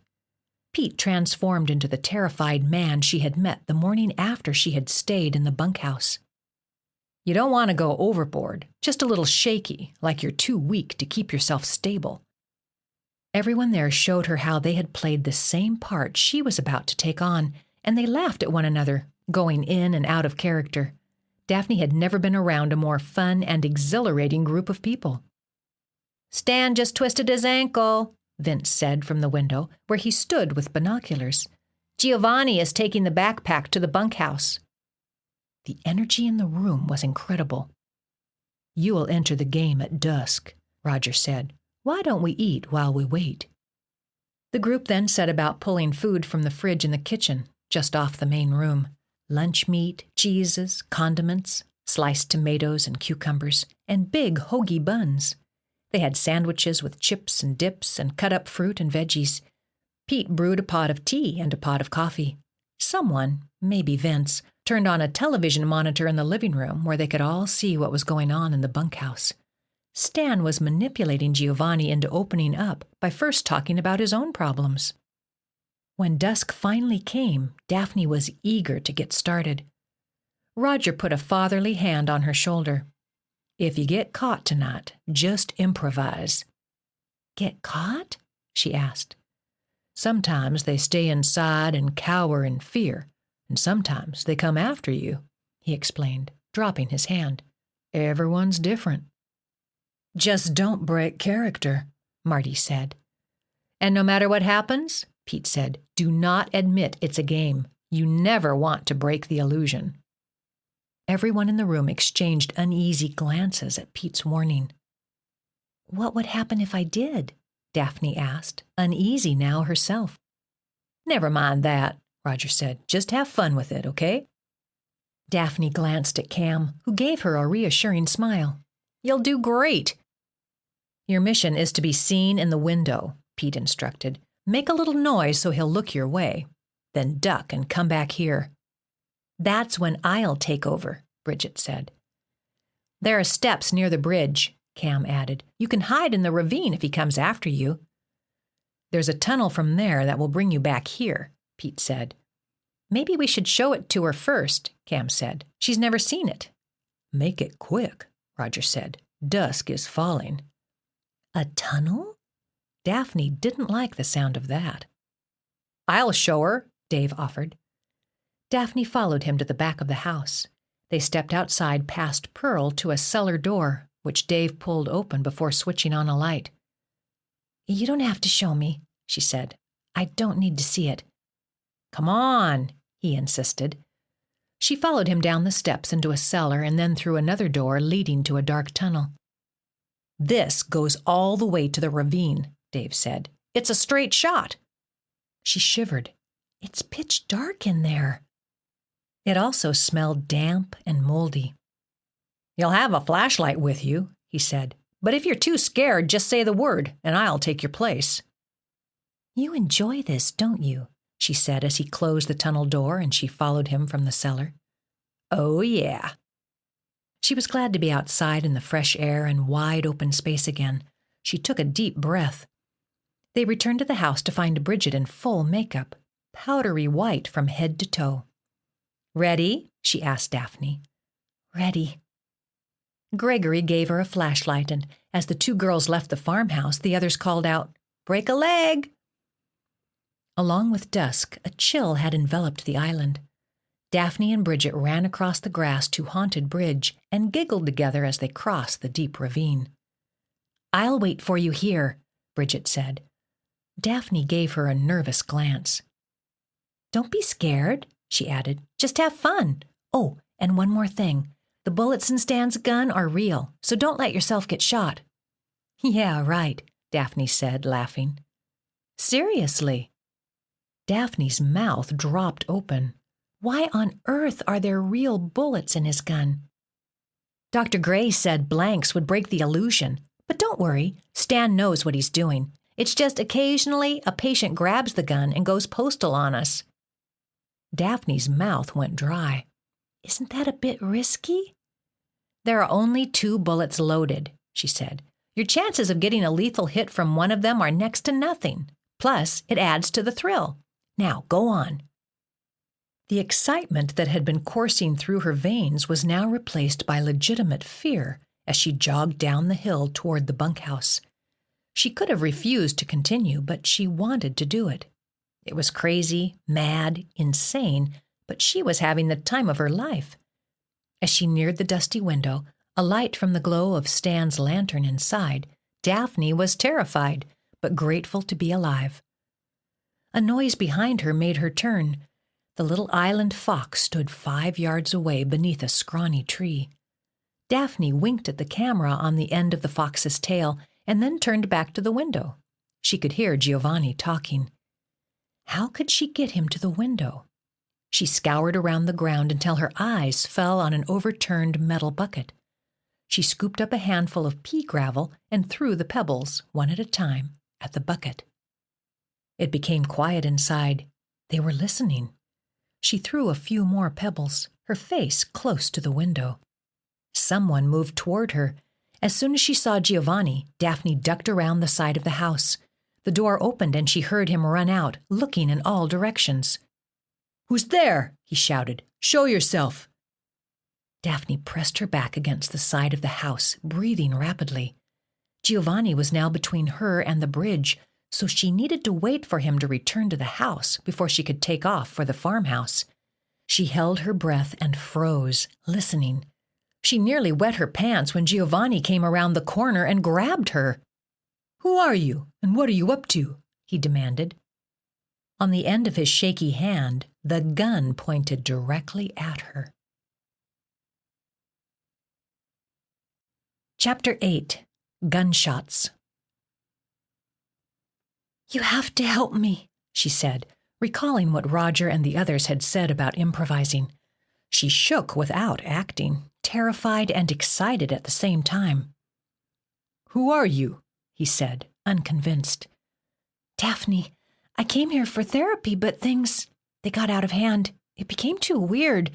Pete transformed into the terrified man she had met the morning after she had stayed in the bunkhouse. "You don't want to go overboard, just a little shaky, like you're too weak to keep yourself stable." Everyone there showed her how they had played the same part she was about to take on, and they laughed at one another, going in and out of character. Daphne had never been around a more fun and exhilarating group of people. "Stan just twisted his ankle," Vince said from the window, where he stood with binoculars. "Giovanni is taking the backpack to the bunkhouse." The energy in the room was incredible. "You will enter the game at dusk," Roger said. "Why don't we eat while we wait?" The group then set about pulling food from the fridge in the kitchen, just off the main room. Lunch meat, cheeses, condiments, sliced tomatoes and cucumbers, and big hoagie buns. They had sandwiches with chips and dips and cut-up fruit and veggies. Pete brewed a pot of tea and a pot of coffee. Someone, maybe Vince, turned on a television monitor in the living room where they could all see what was going on in the bunkhouse. Stan was manipulating Giovanni into opening up by first talking about his own problems. When dusk finally came, Daphne was eager to get started. Roger put a fatherly hand on her shoulder. "If you get caught tonight, just improvise." "Get caught?" she asked. "Sometimes they stay inside and cower in fear, and sometimes they come after you," he explained, dropping his hand. "Everyone's different." "Just don't break character," Marty said. "And no matter what happens," Pete said, "do not admit it's a game. You never want to break the illusion." Everyone in the room exchanged uneasy glances at Pete's warning. "What would happen if I did?" Daphne asked, uneasy now herself. "Never mind that," Roger said. "Just have fun with it, okay?" Daphne glanced at Cam, who gave her a reassuring smile. "You'll do great." "Your mission is to be seen in the window," Pete instructed. "Make a little noise so he'll look your way. Then duck and come back here." "That's when I'll take over," Bridget said. "There are steps near the bridge," Cam added. "You can hide in the ravine if he comes after you." "There's a tunnel from there that will bring you back here," Pete said. "Maybe we should show it to her first," Cam said. "She's never seen it." "Make it quick," Roger said. "Dusk is falling." "A tunnel?" Daphne didn't like the sound of that. "I'll show her," Dave offered. Daphne followed him to the back of the house. They stepped outside past Pearl to a cellar door, which Dave pulled open before switching on a light. "You don't have to show me," she said. "I don't need to see it." "Come on," he insisted. She followed him down the steps into a cellar and then through another door leading to a dark tunnel. "This goes all the way to the ravine," Dave said. "It's a straight shot." She shivered. "It's pitch dark in there." It also smelled damp and moldy. "You'll have a flashlight with you," he said. "But if you're too scared, just say the word, and I'll take your place." "You enjoy this, don't you?" she said as he closed the tunnel door and she followed him from the cellar. "Oh, yeah." She was glad to be outside in the fresh air and wide open space again. She took a deep breath. They returned to the house to find Bridget in full makeup, powdery white from head to toe. "Ready?" she asked Daphne. "Ready." Gregory gave her a flashlight, and as the two girls left the farmhouse, the others called out, "Break a leg!" Along with dusk, a chill had enveloped the island. Daphne and Bridget ran across the grass to Haunted Bridge and giggled together as they crossed the deep ravine. "I'll wait for you here," Bridget said. Daphne gave her a nervous glance. "Don't be scared," she added. "Just have fun. Oh, and one more thing. The bullets in Stan's gun are real, so don't let yourself get shot." "Yeah, right," Daphne said, laughing. "Seriously?" Daphne's mouth dropped open. Why on earth are there real bullets in his gun? Dr. Gray said blanks would break the illusion, but don't worry, Stan knows what he's doing. It's just occasionally a patient grabs the gun and goes postal on us. Daphne's mouth went dry. "Isn't that a bit risky?" "There are only 2 bullets loaded," she said. "Your chances of getting a lethal hit from one of them are next to nothing. Plus, it adds to the thrill. Now, go on." The excitement that had been coursing through her veins was now replaced by legitimate fear as she jogged down the hill toward the bunkhouse. She could have refused to continue, but she wanted to do it. It was crazy, mad, insane, but she was having the time of her life. As she neared the dusty window, a light from the glow of Stan's lantern inside, Daphne was terrified, but grateful to be alive. A noise behind her made her turn. The little island fox stood 5 yards away beneath a scrawny tree. Daphne winked at the camera on the end of the fox's tail and then turned back to the window. She could hear Giovanni talking. How could she get him to the window? She scoured around the ground until her eyes fell on an overturned metal bucket. She scooped up a handful of pea gravel and threw the pebbles, one at a time, at the bucket. It became quiet inside. They were listening. She threw a few more pebbles, her face close to the window. Someone moved toward her. As soon as she saw Giovanni, Daphne ducked around the side of the house. The door opened and she heard him run out, looking in all directions. "Who's there?" he shouted. "Show yourself." Daphne pressed her back against the side of the house, breathing rapidly. Giovanni was now between her and the bridge, so she needed to wait for him to return to the house before she could take off for the farmhouse. She held her breath and froze, listening. She nearly wet her pants when Giovanni came around the corner and grabbed her. "Who are you, and what are you up to?" he demanded. On the end of his shaky hand, the gun pointed directly at her. Chapter 8. Gunshots. "You have to help me," she said, recalling what Roger and the others had said about improvising. She shook without acting, terrified and excited at the same time. "Who are you?" he said, unconvinced. "Daphne. I came here for therapy, but they got out of hand. It became too weird,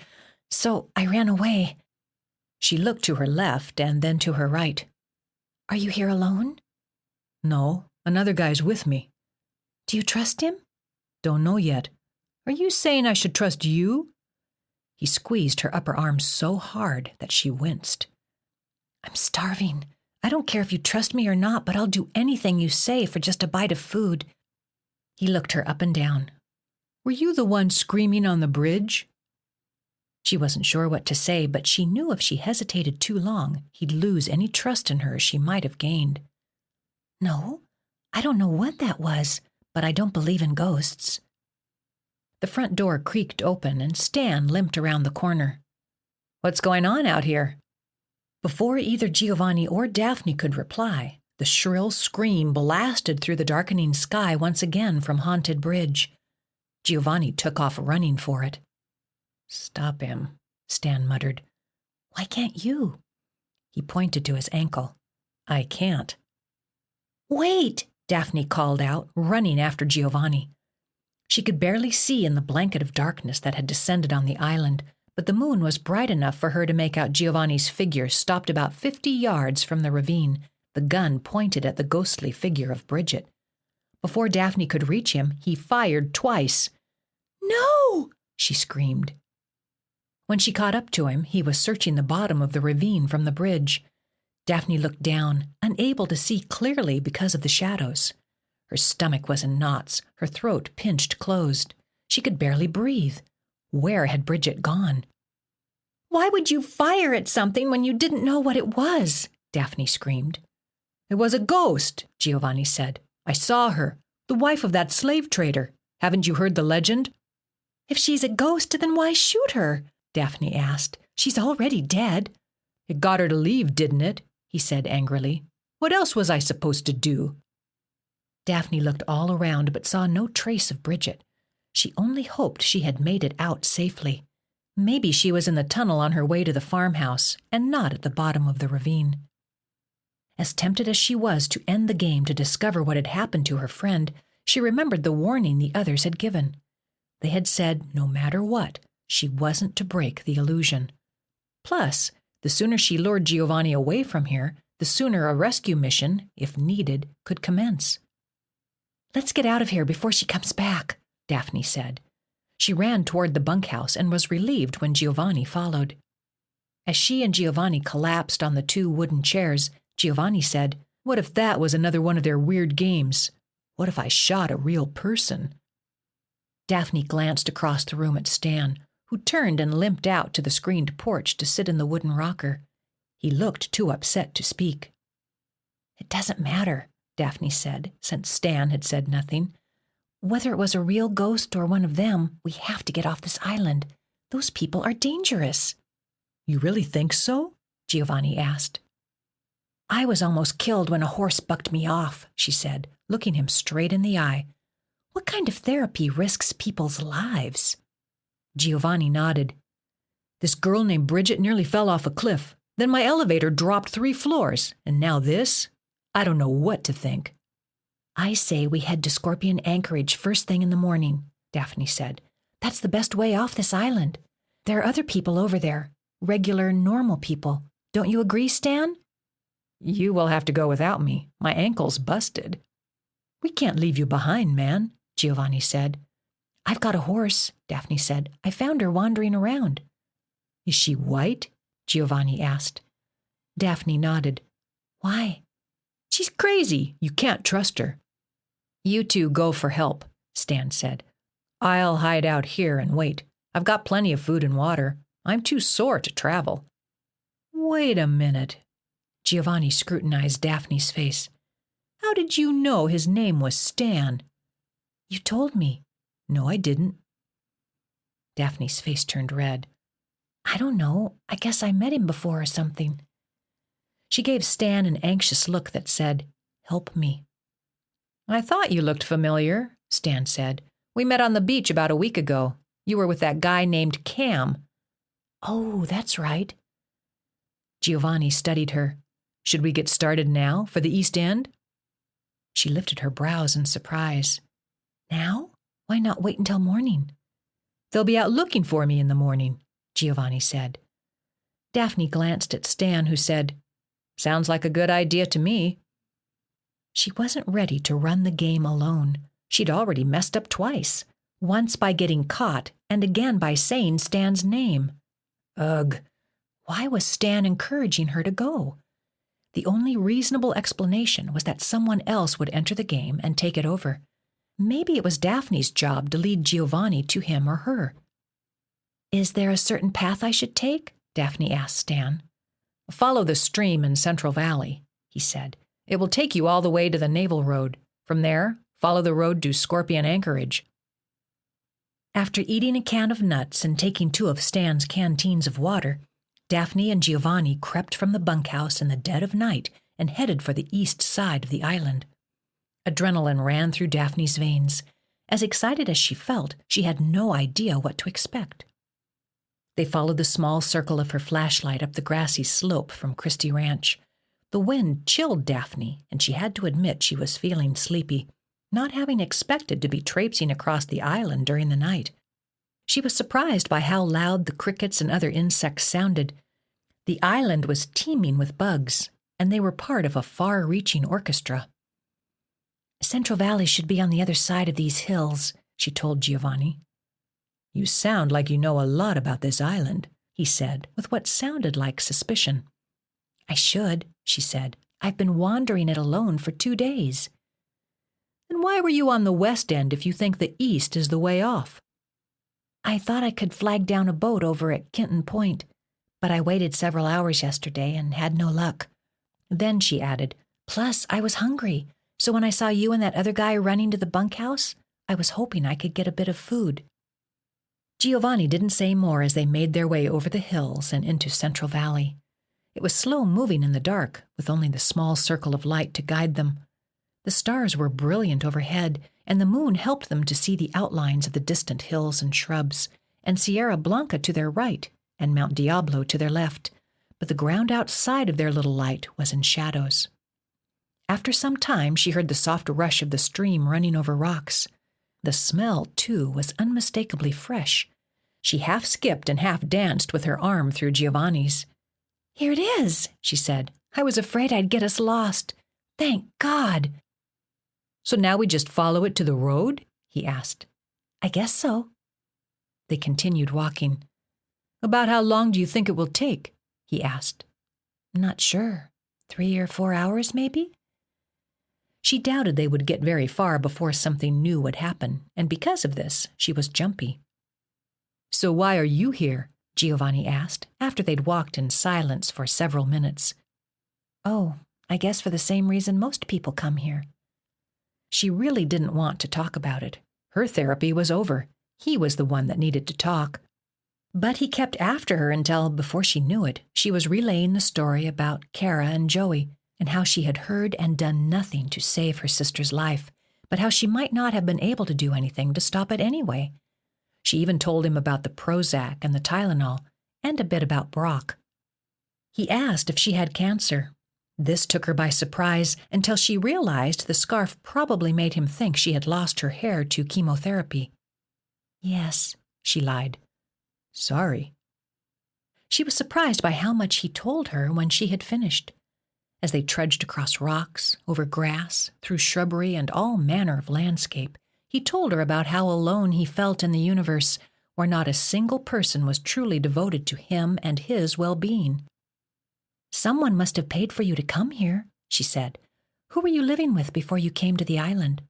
so I ran away." She looked to her left and then to her right. "Are you here alone?" "No, another guy's with me." "Do you trust him?" "Don't know yet." "Are you saying I should trust you?" He squeezed her upper arm so hard that she winced. "I'm starving. I don't care if you trust me or not, but I'll do anything you say for just a bite of food." He looked her up and down. "Were you the one screaming on the bridge?" She wasn't sure what to say, but she knew if she hesitated too long, he'd lose any trust in her she might have gained. "No, I don't know what that was, but I don't believe in ghosts." The front door creaked open and Stan limped around the corner. "What's going on out here?" Before either Giovanni or Daphne could reply, the shrill scream blasted through the darkening sky once again from Haunted Bridge. Giovanni took off running for it. "Stop him," Stan muttered. "Why can't you?" He pointed to his ankle. "I can't." "Wait!" Daphne called out, running after Giovanni. She could barely see in the blanket of darkness that had descended on the island, but the moon was bright enough for her to make out Giovanni's figure stopped about 50 yards from the ravine, the gun pointed at the ghostly figure of Bridget. Before Daphne could reach him, he fired twice. "No!" she screamed. When she caught up to him, he was searching the bottom of the ravine from the bridge. Daphne looked down, unable to see clearly because of the shadows. Her stomach was in knots, her throat pinched closed. She could barely breathe. Where had Bridget gone? "Why would you fire at something when you didn't know what it was?" Daphne screamed. "It was a ghost," Giovanni said. "I saw her, the wife of that slave trader. Haven't you heard the legend?" "If she's a ghost, then why shoot her?" Daphne asked. "She's already dead." "It got her to leave, didn't it?" he said angrily. "What else was I supposed to do?" Daphne looked all around but saw no trace of Bridget. She only hoped she had made it out safely. Maybe she was in the tunnel on her way to the farmhouse and not at the bottom of the ravine. As tempted as she was to end the game to discover what had happened to her friend, she remembered the warning the others had given. They had said, no matter what, she wasn't to break the illusion. Plus, the sooner she lured Giovanni away from here, the sooner a rescue mission, if needed, could commence. "Let's get out of here before she comes back," Daphne said. She ran toward the bunkhouse and was relieved when Giovanni followed. As she and Giovanni collapsed on the 2 wooden chairs, Giovanni said, "What if that was another one of their weird games? What if I shot a real person?" Daphne glanced across the room at Stan, who turned and limped out to the screened porch to sit in the wooden rocker. He looked too upset to speak. "It doesn't matter," Daphne said, since Stan had said nothing. "Whether it was a real ghost or one of them, we have to get off this island. Those people are dangerous." "You really think so?" Giovanni asked. "I was almost killed when a horse bucked me off," she said. looking him straight in the eye. "What kind of therapy risks people's lives?" Giovanni nodded. "This girl named Bridget nearly fell off a cliff. Then my elevator dropped 3 floors. And now this? I don't know what to think." "I say we head to Scorpion Anchorage first thing in the morning," Daphne said. "That's the best way off this island. There are other people over there. Regular, normal people. Don't you agree, Stan?" "You will have to go without me. My ankle's busted." "We can't leave you behind, man," Giovanni said. "I've got a horse," Daphne said. "I found her wandering around." "Is she white?" Giovanni asked. Daphne nodded. "Why?" "She's crazy. You can't trust her." "You two go for help," Stan said. "I'll hide out here and wait. I've got plenty of food and water. I'm too sore to travel." "Wait a minute." Giovanni scrutinized Daphne's face. "How did you know his name was Stan?" "You told me." "No, I didn't." Daphne's face turned red. "I don't know. I guess I met him before or something." She gave Stan an anxious look that said, "Help me." "I thought you looked familiar," Stan said. "We met on the beach about a week ago. You were with that guy named Cam." "Oh, that's right." Giovanni studied her. "Should we get started now for the East End?" She lifted her brows in surprise. "Now? Why not wait until morning?" "They'll be out looking for me in the morning," Giovanni said. Daphne glanced at Stan, who said, "Sounds like a good idea to me." She wasn't ready to run the game alone. She'd already messed up twice, once by getting caught and again by saying Stan's name. Ugh, why was Stan encouraging her to go? The only reasonable explanation was that someone else would enter the game and take it over. Maybe it was Daphne's job to lead Giovanni to him or her. "Is there a certain path I should take?" Daphne asked Stan. "Follow the stream in Central Valley," he said. "It will take you all the way to the Naval Road. From there, follow the road to Scorpion Anchorage." After eating a can of nuts and taking 2 of Stan's canteens of water, Daphne and Giovanni crept from the bunkhouse in the dead of night and headed for the east side of the island. Adrenaline ran through Daphne's veins. As excited as she felt, she had no idea what to expect. They followed the small circle of her flashlight up the grassy slope from Christie Ranch. The wind chilled Daphne, and she had to admit she was feeling sleepy, not having expected to be traipsing across the island during the night. She was surprised by how loud the crickets and other insects sounded. The island was teeming with bugs, and they were part of a far-reaching orchestra. "Central Valley should be on the other side of these hills," she told Giovanni. "You sound like you know a lot about this island," he said, with what sounded like suspicion. "I should," she said. "I've been wandering it alone for 2 days." "Then why were you on the west end if you think the east is the way off?" "I thought I could flag down a boat over at Kenton Point, but I waited several hours yesterday and had no luck." Then she added, "Plus, I was hungry, so when I saw you and that other guy running to the bunkhouse, I was hoping I could get a bit of food." Giovanni didn't say more as they made their way over the hills and into Central Valley. It was slow moving in the dark, with only the small circle of light to guide them. The stars were brilliant overhead, and the moon helped them to see the outlines of the distant hills and shrubs, and Sierra Blanca to their right, and Mount Diablo to their left, but the ground outside of their little light was in shadows. After some time, she heard the soft rush of the stream running over rocks. The smell, too, was unmistakably fresh. She half skipped and half danced with her arm through Giovanni's. "Here it is," she said. "I was afraid I'd get us lost. Thank God." "So now we just follow it to the road?" he asked. "I guess so." They continued walking. "About how long do you think it will take?" he asked. "Not sure. 3 or 4 hours, maybe?" She doubted they would get very far before something new would happen, and because of this, she was jumpy. "So why are you here?" Giovanni asked, after they'd walked in silence for several minutes. "Oh, I guess for the same reason most people come here." She really didn't want to talk about it. Her therapy was over. He was the one that needed to talk. But he kept after her until, before she knew it, she was relaying the story about Kara and Joey, and how she had heard and done nothing to save her sister's life, but how she might not have been able to do anything to stop it anyway. She even told him about the Prozac and the Tylenol, and a bit about Brock. He asked if she had cancer. This took her by surprise until she realized the scarf probably made him think she had lost her hair to chemotherapy. "Yes," she lied. "Sorry." She was surprised by how much he told her when she had finished. As they trudged across rocks, over grass, through shrubbery and all manner of landscape, he told her about how alone he felt in the universe, where not a single person was truly devoted to him and his well-being. "Someone must have paid for you to come here," she said. "Who were you living with before you came to the island?"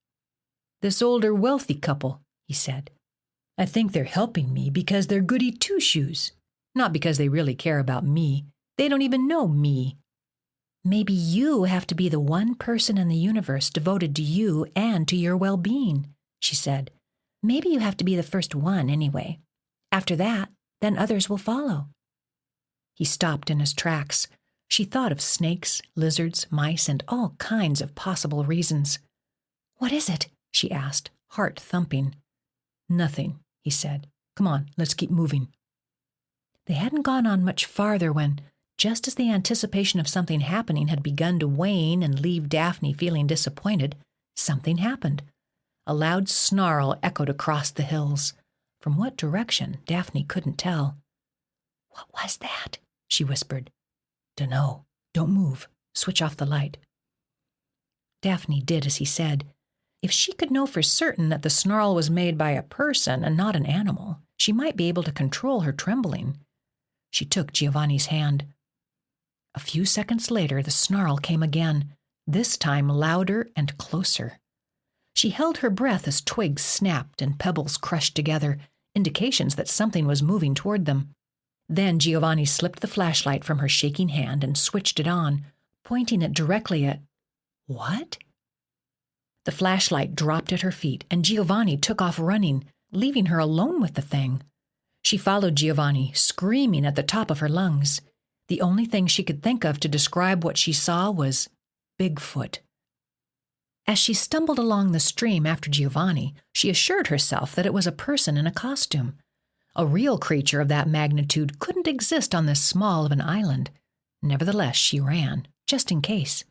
"This older, wealthy couple," he said. "I think they're helping me because they're goody two-shoes, not because they really care about me. They don't even know me." "Maybe you have to be the one person in the universe devoted to you and to your well-being," she said. "Maybe you have to be the first one anyway. After that, then others will follow." He stopped in his tracks. She thought of snakes, lizards, mice, and all kinds of possible reasons. "What is it?" she asked, heart thumping. "Nothing," he said. "Come on, let's keep moving." They hadn't gone on much farther when, just as the anticipation of something happening had begun to wane and leave Daphne feeling disappointed, something happened. A loud snarl echoed across the hills. From what direction, Daphne couldn't tell. "What was that?" she whispered. "Dunno. Don't move. Switch off the light." Daphne did as he said. If she could know for certain that the snarl was made by a person and not an animal, she might be able to control her trembling. She took Giovanni's hand. A few seconds later, the snarl came again, this time louder and closer. She held her breath as twigs snapped and pebbles crushed together, indications that something was moving toward them. Then Giovanni slipped the flashlight from her shaking hand and switched it on, pointing it directly at... What? The flashlight dropped at her feet, and Giovanni took off running, leaving her alone with the thing. She followed Giovanni, screaming at the top of her lungs. The only thing she could think of to describe what she saw was Bigfoot. As she stumbled along the stream after Giovanni, she assured herself that it was a person in a costume. A real creature of that magnitude couldn't exist on this small of an island. Nevertheless, she ran, just in case.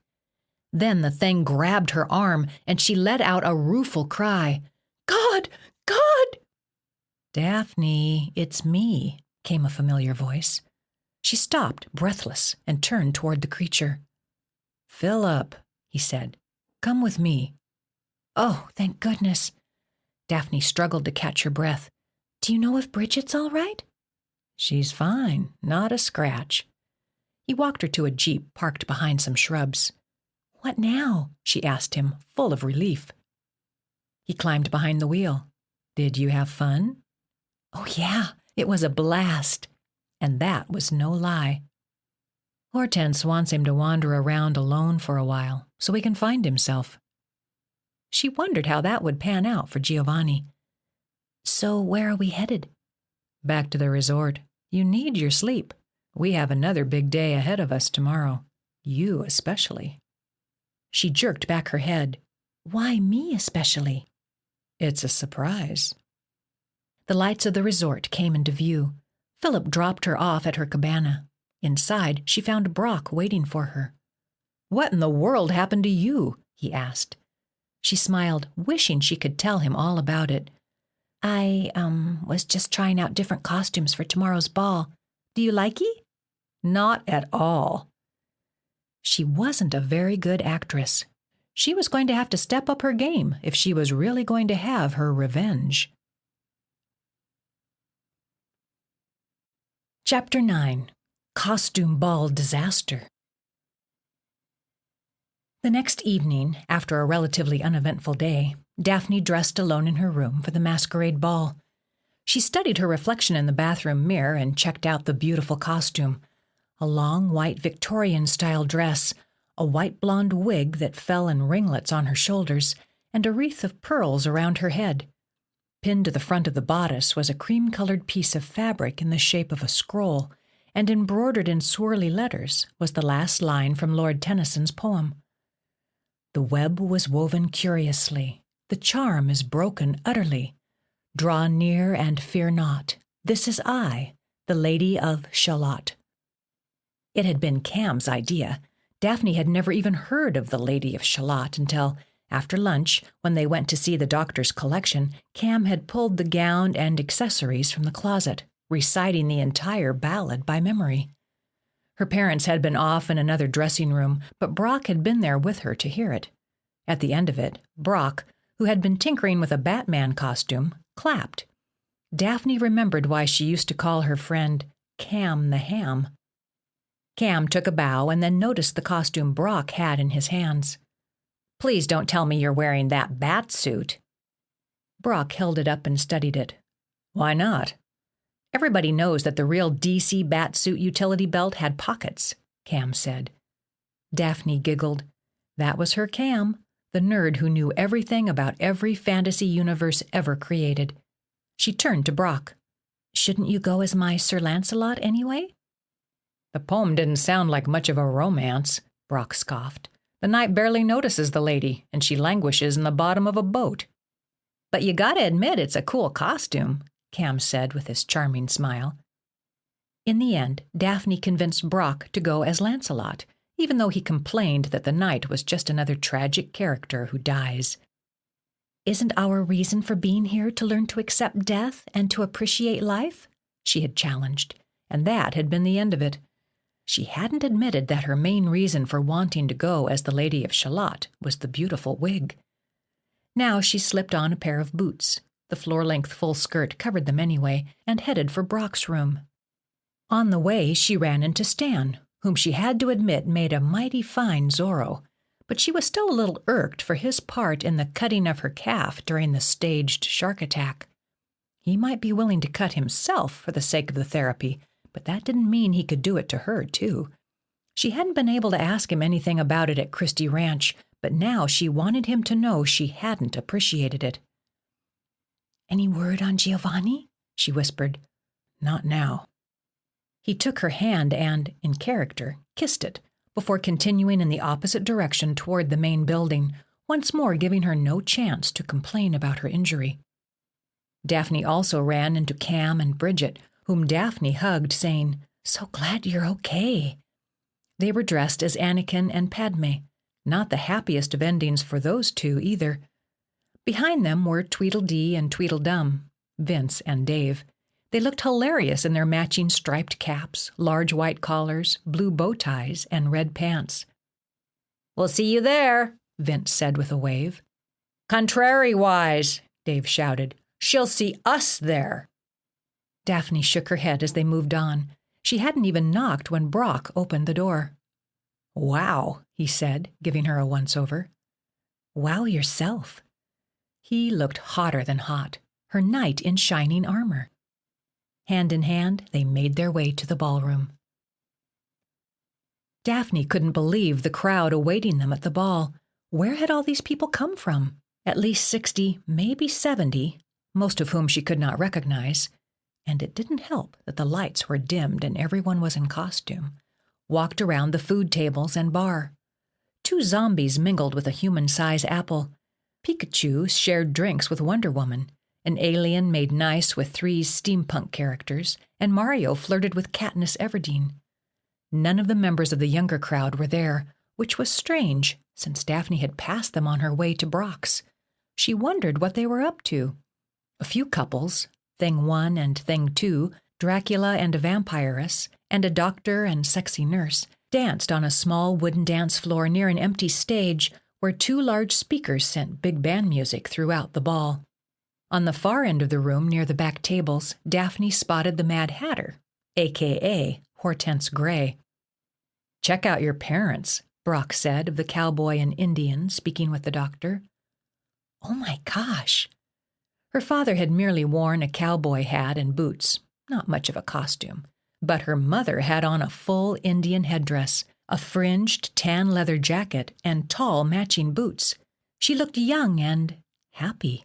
Then the thing grabbed her arm, and she let out a rueful cry. "God! God!" "Daphne, it's me," came a familiar voice. She stopped, breathless, and turned toward the creature. "Philip," he said. "Come with me." "Oh, thank goodness." Daphne struggled to catch her breath. "Do you know if Bridget's all right?" "She's fine, not a scratch." He walked her to a jeep parked behind some shrubs. "What now?" she asked him, full of relief. He climbed behind the wheel. "Did you have fun?" "Oh, yeah, it was a blast." And that was no lie. "Hortense wants him to wander around alone for a while, so he can find himself." She wondered how that would pan out for Giovanni. "So where are we headed?" "Back to the resort. You need your sleep. We have another big day ahead of us tomorrow. You especially." She jerked back her head. "Why me especially?" "It's a surprise." The lights of the resort came into view. Philip dropped her off at her cabana. Inside, she found Brock waiting for her. "What in the world happened to you?" he asked. She smiled, wishing she could tell him all about it. I was just trying out different costumes for tomorrow's ball. Do you likey?" "Not at all." She wasn't a very good actress. She was going to have to step up her game if she was really going to have her revenge. Chapter 9. Costume Ball Disaster. The next evening, after a relatively uneventful day, Daphne dressed alone in her room for the masquerade ball. She studied her reflection in the bathroom mirror and checked out the beautiful costume. A long white Victorian-style dress, a white blonde wig that fell in ringlets on her shoulders, and a wreath of pearls around her head. Pinned to the front of the bodice was a cream-colored piece of fabric in the shape of a scroll, and embroidered in swirly letters was the last line from Lord Tennyson's poem. The web was woven curiously, the charm is broken utterly. Draw near and fear not, this is I, the Lady of Shalott. It had been Cam's idea. Daphne had never even heard of the Lady of Shalott until, after lunch, when they went to see the doctor's collection, Cam had pulled the gown and accessories from the closet, reciting the entire ballad by memory. Her parents had been off in another dressing room, but Brock had been there with her to hear it. At the end of it, Brock, who had been tinkering with a Batman costume, clapped. Daphne remembered why she used to call her friend Cam the Ham. Cam took a bow and then noticed the costume Brock had in his hands. "Please don't tell me you're wearing that bat suit." Brock held it up and studied it. "Why not?" "Everybody knows that the real DC Batsuit utility belt had pockets," Cam said. Daphne giggled. That was her Cam, the nerd who knew everything about every fantasy universe ever created. She turned to Brock. "Shouldn't you go as my Sir Lancelot anyway?" "The poem didn't sound like much of a romance," Brock scoffed. "The knight barely notices the lady, and she languishes in the bottom of a boat." "But you gotta admit it's a cool costume," Cam said with his charming smile. In the end, Daphne convinced Brock to go as Lancelot, even though he complained that the knight was just another tragic character who dies. "Isn't our reason for being here to learn to accept death and to appreciate life?" she had challenged, and that had been the end of it. She hadn't admitted that her main reason for wanting to go as the Lady of Shalott was the beautiful wig. Now she slipped on a pair of boots. The floor-length full skirt covered them anyway, and headed for Brock's room. On the way, she ran into Stan, whom she had to admit made a mighty fine Zorro, but she was still a little irked for his part in the cutting of her calf during the staged shark attack. He might be willing to cut himself for the sake of the therapy, but that didn't mean he could do it to her, too. She hadn't been able to ask him anything about it at Christie Ranch, but now she wanted him to know she hadn't appreciated it. "Any word on Giovanni?" she whispered. "Not now." He took her hand and, in character, kissed it, before continuing in the opposite direction toward the main building, once more giving her no chance to complain about her injury. Daphne also ran into Cam and Bridget, whom Daphne hugged, saying, "So glad you're okay." They were dressed as Anakin and Padme, not the happiest of endings for those two either. Behind them were Tweedledee and Tweedledum, Vince and Dave. They looked hilarious in their matching striped caps, large white collars, blue bow ties, and red pants. "We'll see you there," Vince said with a wave. "Contrariwise," Dave shouted. "She'll see us there." Daphne shook her head as they moved on. She hadn't even knocked when Brock opened the door. "Wow," he said, giving her a once-over. "Wow yourself." He looked hotter than hot, her knight in shining armor. Hand in hand, they made their way to the ballroom. Daphne couldn't believe the crowd awaiting them at the ball. Where had all these people come from? At least 60, maybe 70, most of whom she could not recognize. And it didn't help that the lights were dimmed and everyone was in costume, walked around the food tables and bar. 2 zombies mingled with a human-size apple. Pikachu shared drinks with Wonder Woman. An alien made nice with 3 steampunk characters, and Mario flirted with Katniss Everdeen. None of the members of the younger crowd were there, which was strange, since Daphne had passed them on her way to Brock's. She wondered what they were up to. A few couples, Thing 1 and Thing 2, Dracula and a vampiress, and a doctor and sexy nurse, danced on a small wooden dance floor near an empty stage where 2 large speakers sent big band music throughout the ball. On the far end of the room near the back tables, Daphne spotted the Mad Hatter, a.k.a. Hortense Gray. "Check out your parents," Brock said of the cowboy and Indian speaking with the doctor. "Oh my gosh." Her father had merely worn a cowboy hat and boots, not much of a costume, but her mother had on a full Indian headdress, a fringed tan leather jacket, and tall matching boots. She looked young and happy.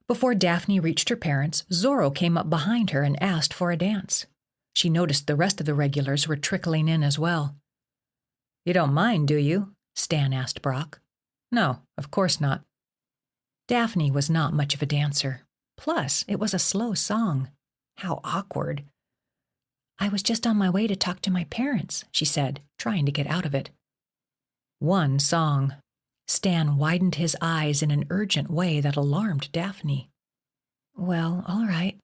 Before Daphne reached her parents, Zorro came up behind her and asked for a dance. She noticed the rest of the regulars were trickling in as well. "You don't mind, do you?" Stan asked Brock. "No, of course not." Daphne was not much of a dancer. Plus, it was a slow song. How awkward. "I was just on my way to talk to my parents," she said, trying to get out of it. One song. Stan widened his eyes in an urgent way that alarmed Daphne. "Well, all right."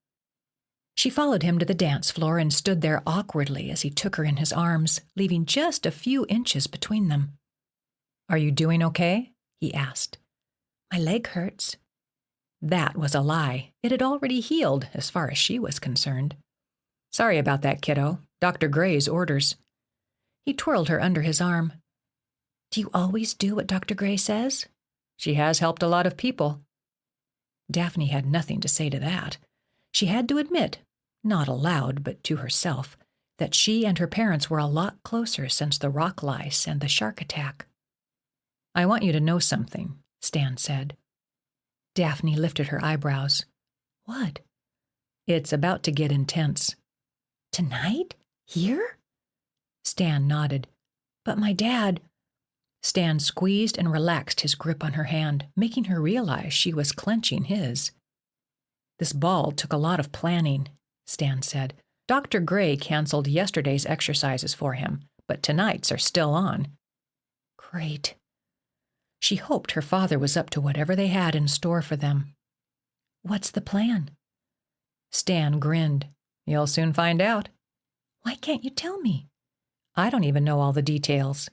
She followed him to the dance floor and stood there awkwardly as he took her in his arms, leaving just a few inches between them. "Are you doing okay?" he asked. "My leg hurts." That was a lie. It had already healed, as far as she was concerned. "Sorry about that, kiddo. Dr. Gray's orders." He twirled her under his arm. "Do you always do what Dr. Gray says?" "She has helped a lot of people." Daphne had nothing to say to that. She had to admit, not aloud but to herself, that she and her parents were a lot closer since the rock lice and the shark attack. "I want you to know something," Stan said. Daphne lifted her eyebrows. "What?" "It's about to get intense." "Tonight? Here?" Stan nodded. "But my dad—" Stan squeezed and relaxed his grip on her hand, making her realize she was clenching his. "This ball took a lot of planning," Stan said. "Dr. Gray canceled yesterday's exercises for him, but tonight's are still on." Great. She hoped her father was up to whatever they had in store for them. "What's the plan?" Stan grinned. "You'll soon find out." "Why can't you tell me?" "I don't even know all the details."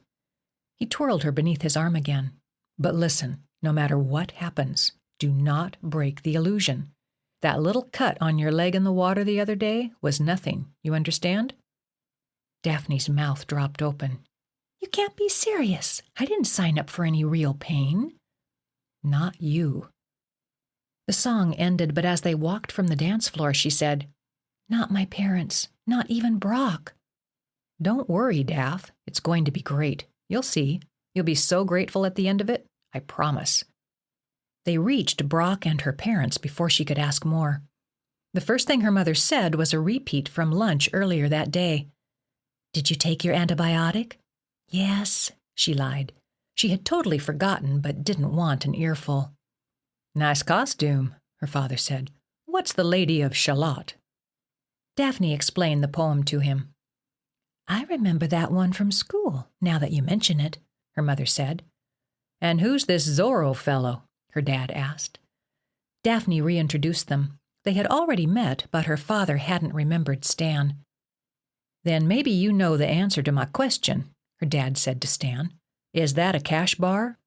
He twirled her beneath his arm again. "But listen, no matter what happens, do not break the illusion. That little cut on your leg in the water the other day was nothing, you understand?" Daphne's mouth dropped open. "You can't be serious. I didn't sign up for any real pain." "Not you." The song ended, but as they walked from the dance floor, she said, "Not my parents, not even Brock." "Don't worry, Daph. It's going to be great. You'll see. You'll be so grateful at the end of it, I promise." They reached Brock and her parents before she could ask more. The first thing her mother said was a repeat from lunch earlier that day. "Did you take your antibiotic?" "Yes," she lied. She had totally forgotten, but didn't want an earful. "Nice costume," her father said. "What's the Lady of Shalott?" Daphne explained the poem to him. "I remember that one from school, now that you mention it," her mother said. "And who's this Zorro fellow?" her dad asked. Daphne reintroduced them. They had already met, but her father hadn't remembered Stan. "Then maybe you know the answer to my question," her dad said to Stan. "Is that a cash bar?"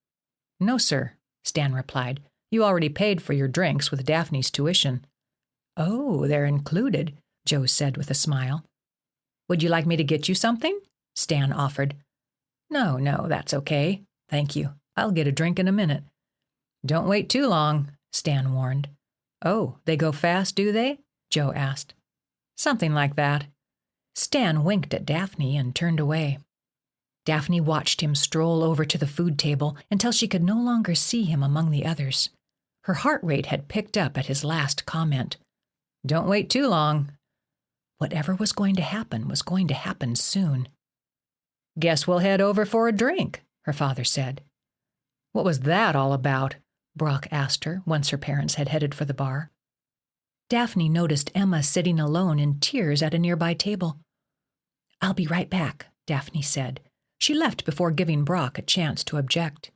"No, sir," Stan replied. "You already paid for your drinks with Daphne's tuition." "Oh, they're included," Joe said with a smile. "Would you like me to get you something?" Stan offered. No, that's okay. Thank you. I'll get a drink in a minute." "Don't wait too long," Stan warned. "Oh, they go fast, do they?" Joe asked. "Something like that." Stan winked at Daphne and turned away. Daphne watched him stroll over to the food table until she could no longer see him among the others. Her heart rate had picked up at his last comment. "Don't wait too long." Whatever was going to happen soon. "Guess we'll head over for a drink," her father said. "What was that all about?" Brock asked her once her parents had headed for the bar. Daphne noticed Emma sitting alone in tears at a nearby table. "I'll be right back," Daphne said. She left before giving Brock a chance to object.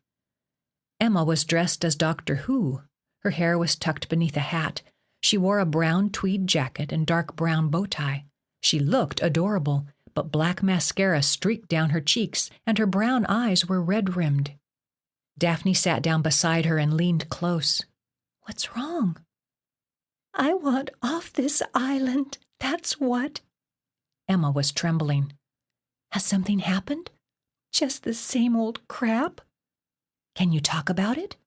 Emma was dressed as Doctor Who. Her hair was tucked beneath a hat. She wore a brown tweed jacket and dark brown bow tie. She looked adorable, but black mascara streaked down her cheeks, and her brown eyes were red-rimmed. Daphne sat down beside her and leaned close. "What's wrong?" "I want off this island, that's what." Emma was trembling. "Has something happened?" "Just the same old crap." "Can you talk about it?"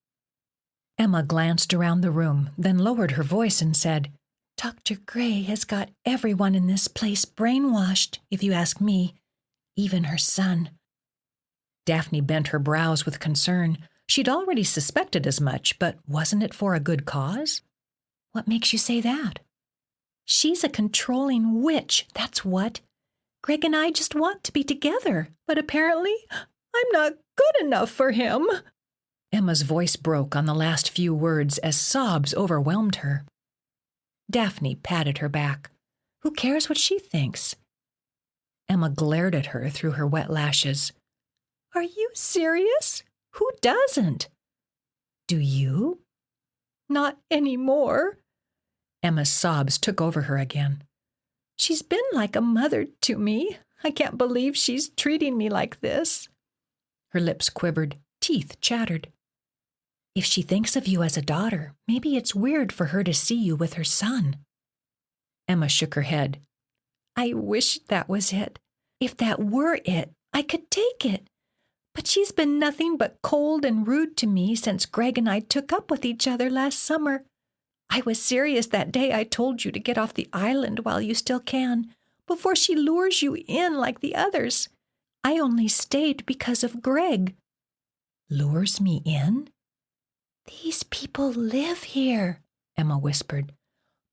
Emma glanced around the room, then lowered her voice and said, "Dr. Gray has got everyone in this place brainwashed, if you ask me, even her son." Daphne bent her brows with concern. She'd already suspected as much, but wasn't it for a good cause? "What makes you say that?" She's a controlling witch, that's what. Greg and I just want to be together, but apparently I'm not good enough for him." Emma's voice broke on the last few words as sobs overwhelmed her. Daphne patted her back. Who cares what she thinks? Emma glared at her through her wet lashes. "Are you serious? Who doesn't?" "Do you?" "Not anymore." Emma's sobs took over her again. "She's been like a mother to me. I can't believe she's treating me like this." Her lips quivered, teeth chattered. "If she thinks of you as a daughter, maybe it's weird for her to see you with her son." Emma shook her head. "I wish that was it. If that were it, I could take it. But she's been nothing but cold and rude to me since Greg and I took up with each other last summer. I was serious that day I told you to get off the island while you still can, before she lures you in like the others. I only stayed because of Greg." "Lures me in?" "These people live here," Emma whispered.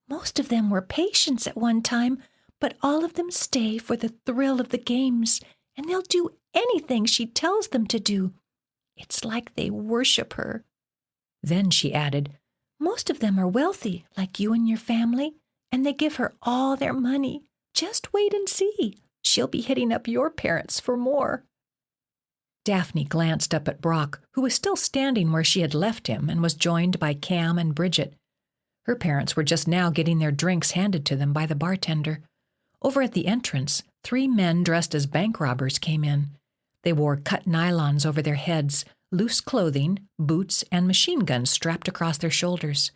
"Most of them were patients at one time, but all of them stay for the thrill of the games, and they'll do anything she tells them to do. It's like they worship her." Then she added, "Most of them are wealthy, like you and your family, and they give her all their money. Just wait and see. She'll be hitting up your parents for more." Daphne glanced up at Brock, who was still standing where she had left him and was joined by Cam and Bridget. Her parents were just now getting their drinks handed to them by the bartender. Over at the entrance, 3 men dressed as bank robbers came in. They wore cut nylons over their heads, loose clothing, boots, and machine guns strapped across their shoulders.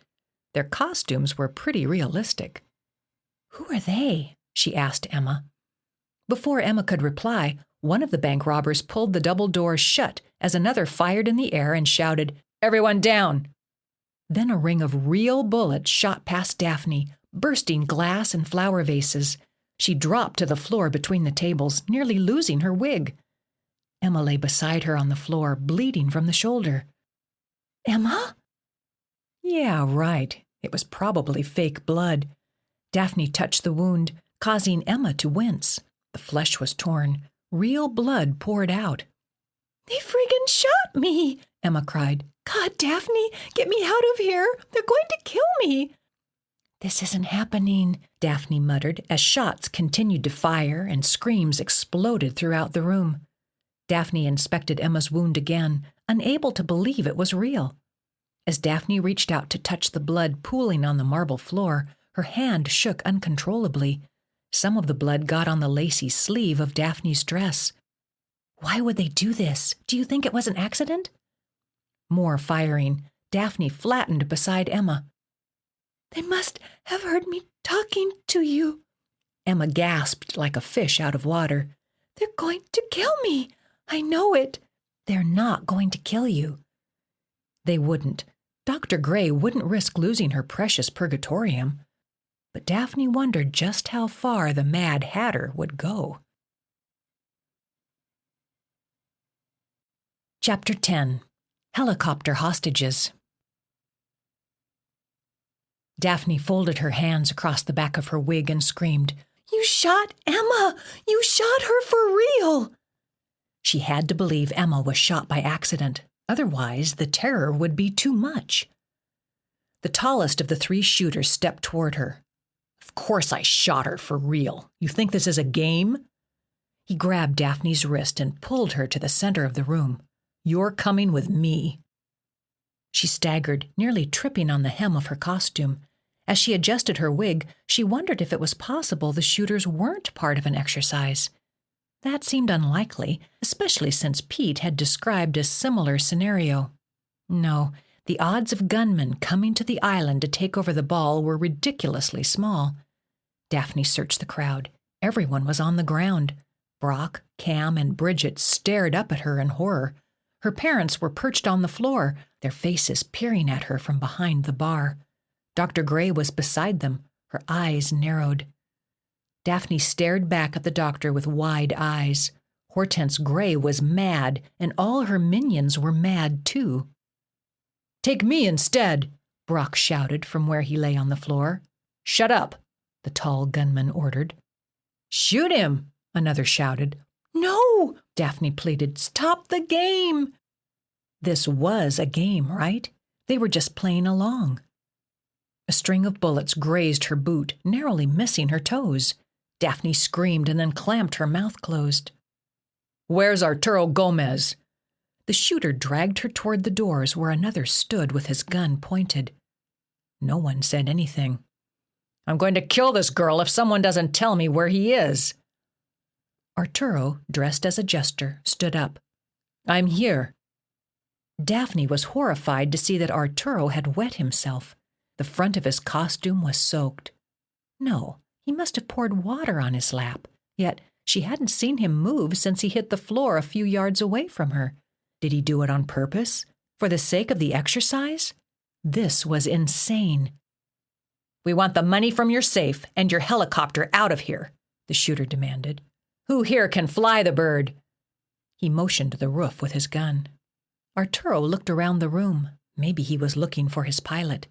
Their costumes were pretty realistic. "Who are they?" she asked Emma. Before Emma could reply, one of the bank robbers pulled the double doors shut as another fired in the air and shouted, "Everyone down!" Then a ring of real bullets shot past Daphne, bursting glass and flower vases. She dropped to the floor between the tables, nearly losing her wig. Emma lay beside her on the floor, bleeding from the shoulder. "Emma?" "Yeah, right. It was probably fake blood." Daphne touched the wound, causing Emma to wince. The flesh was torn. Real blood poured out. "They friggin' shot me!" Emma cried. "God, Daphne, get me out of here! They're going to kill me!" "This isn't happening," Daphne muttered as shots continued to fire and screams exploded throughout the room. Daphne inspected Emma's wound again, unable to believe it was real. As Daphne reached out to touch the blood pooling on the marble floor, her hand shook uncontrollably. Some of the blood got on the lacy sleeve of Daphne's dress. "Why would they do this? Do you think it was an accident?" More firing. Daphne flattened beside Emma. "They must have heard me talking to you." Emma gasped like a fish out of water. "They're going to kill me. I know it." "They're not going to kill you." They wouldn't. Dr. Gray wouldn't risk losing her precious Purgatorium. But Daphne wondered just how far the Mad Hatter would go. Chapter 10. Helicopter Hostages. Daphne folded her hands across the back of her wig and screamed, "You shot Emma! You shot her for real!" She had to believe Emma was shot by accident. Otherwise, the terror would be too much. The tallest of the 3 shooters stepped toward her. "Of course I shot her for real. You think this is a game?" He grabbed Daphne's wrist and pulled her to the center of the room. "You're coming with me." She staggered, nearly tripping on the hem of her costume. As she adjusted her wig, she wondered if it was possible the shooters weren't part of an exercise. That seemed unlikely, especially since Pete had described a similar scenario. No, the odds of gunmen coming to the island to take over the ball were ridiculously small. Daphne searched the crowd. Everyone was on the ground. Brock, Cam, and Bridget stared up at her in horror. Her parents were perched on the floor, their faces peering at her from behind the bar. Dr. Gray was beside them, her eyes narrowed. Daphne stared back at the doctor with wide eyes. Hortense Gray was mad, and all her minions were mad too. "Take me instead," Brock shouted from where he lay on the floor. "Shut up," the tall gunman ordered. "Shoot him!" another shouted. "No!" Daphne pleaded. "Stop the game!" This was a game, right? They were just playing along. A string of bullets grazed her boot, narrowly missing her toes. Daphne screamed and then clamped her mouth closed. "Where's Arturo Gomez?" The shooter dragged her toward the doors where another stood with his gun pointed. No one said anything. "I'm going to kill this girl if someone doesn't tell me where he is." Arturo, dressed as a jester, stood up. "I'm here." Daphne was horrified to see that Arturo had wet himself. The front of his costume was soaked. No, he must have poured water on his lap, yet she hadn't seen him move since he hit the floor a few yards away from her. Did he do it on purpose? For the sake of the exercise? This was insane. "We want the money from your safe and your helicopter out of here," the shooter demanded. "Who here can fly the bird?" He motioned to the roof with his gun. Arturo looked around the room. Maybe he was looking for his pilot.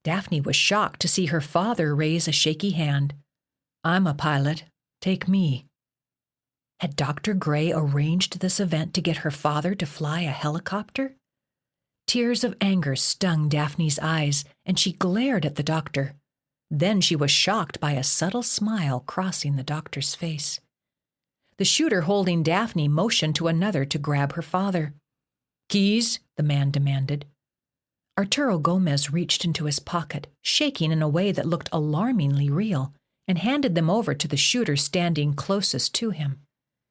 Daphne was shocked to see her father raise a shaky hand. "I'm a pilot. Take me." Had Dr. Gray arranged this event to get her father to fly a helicopter? Tears of anger stung Daphne's eyes, and she glared at the doctor. Then she was shocked by a subtle smile crossing the doctor's face. The shooter holding Daphne motioned to another to grab her father. "Keys?" the man demanded. Arturo Gomez reached into his pocket, shaking in a way that looked alarmingly real, and handed them over to the shooter standing closest to him.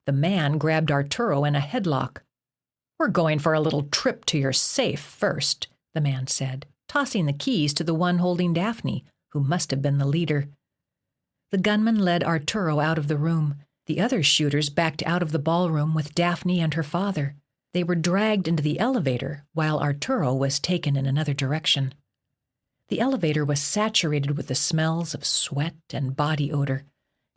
The man grabbed Arturo in a headlock. "We're going for a little trip to your safe first," the man said, tossing the keys to the one holding Daphne, who must have been the leader. The gunman led Arturo out of the room. The other shooters backed out of the ballroom with Daphne and her father. They were dragged into the elevator while Arturo was taken in another direction. The elevator was saturated with the smells of sweat and body odor.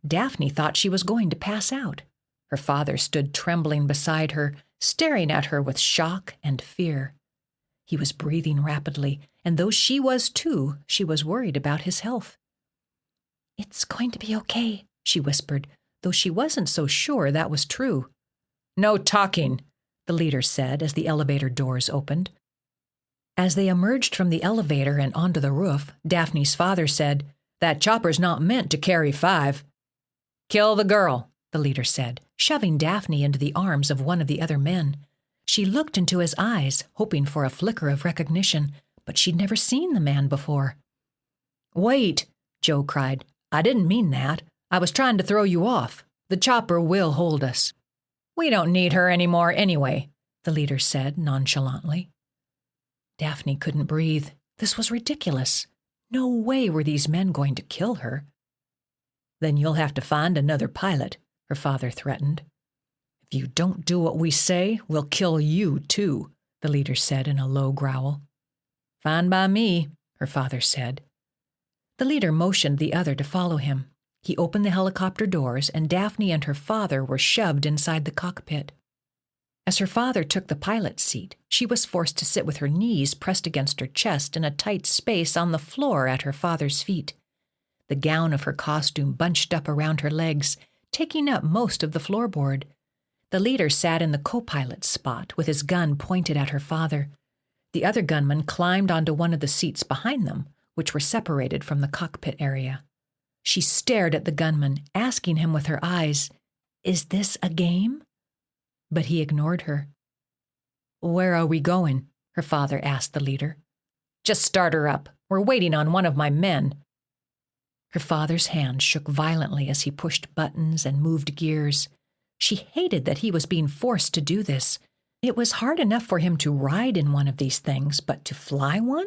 Daphne thought she was going to pass out. Her father stood trembling beside her, staring at her with shock and fear. He was breathing rapidly, and though she was too, she was worried about his health. "It's going to be okay," she whispered, though she wasn't so sure that was true. "No talking," the leader said as the elevator doors opened. As they emerged from the elevator and onto the roof, Daphne's father said, "That chopper's not meant to carry 5. "Kill the girl," the leader said, shoving Daphne into the arms of one of the other men. She looked into his eyes, hoping for a flicker of recognition, but she'd never seen the man before. "Wait," Joe cried. "I didn't mean that. I was trying to throw you off. The chopper will hold us." "We don't need her anymore anyway," the leader said nonchalantly. Daphne couldn't breathe. This was ridiculous. No way were these men going to kill her. "Then you'll have to find another pilot," her father threatened. "If you don't do what we say, we'll kill you too," the leader said in a low growl. "Fine by me," her father said. The leader motioned the other to follow him. He opened the helicopter doors, and Daphne and her father were shoved inside the cockpit. As her father took the pilot's seat, she was forced to sit with her knees pressed against her chest in a tight space on the floor at her father's feet. The gown of her costume bunched up around her legs, taking up most of the floorboard. The leader sat in the co-pilot's spot with his gun pointed at her father. The other gunmen climbed onto one of the seats behind them, which were separated from the cockpit area. She stared at the gunman, asking him with her eyes, "Is this a game?" But he ignored her. "Where are we going?" her father asked the leader. "Just start her up. We're waiting on one of my men." Her father's hand shook violently as he pushed buttons and moved gears. She hated that he was being forced to do this. It was hard enough for him to ride in one of these things, but to fly one?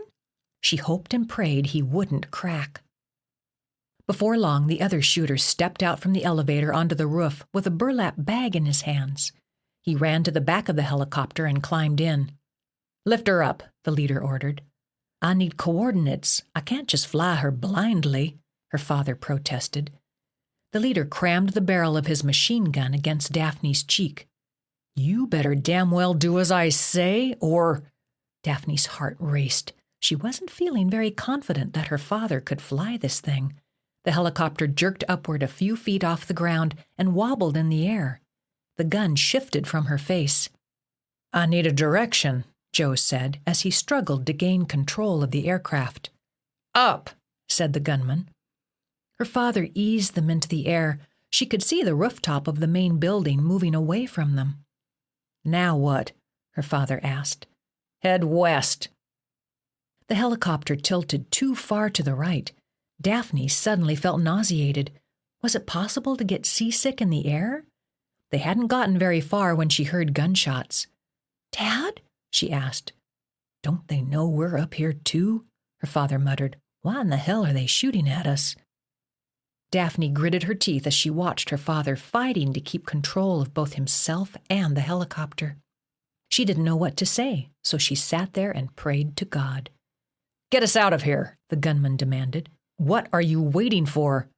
She hoped and prayed he wouldn't crack. Before long, the other shooter stepped out from the elevator onto the roof with a burlap bag in his hands. He ran to the back of the helicopter and climbed in. "Lift her up," the leader ordered. "I need coordinates. I can't just fly her blindly," her father protested. The leader crammed the barrel of his machine gun against Daphne's cheek. "You better damn well do as I say, or—" Daphne's heart raced. She wasn't feeling very confident that her father could fly this thing. The helicopter jerked upward a few feet off the ground and wobbled in the air. The gun shifted from her face. "I need a direction," Joe said as he struggled to gain control of the aircraft. "Up," said the gunman. Her father eased them into the air. She could see the rooftop of the main building moving away from them. "Now what?" her father asked. "Head west." The helicopter tilted too far to the right. Daphne suddenly felt nauseated. Was it possible to get seasick in the air? They hadn't gotten very far when she heard gunshots. "Dad?" she asked. "Don't they know we're up here too?" her father muttered. "Why in the hell are they shooting at us?" Daphne gritted her teeth as she watched her father fighting to keep control of both himself and the helicopter. She didn't know what to say, so she sat there and prayed to God. "Get us out of here," the gunman demanded. "What are you waiting for?"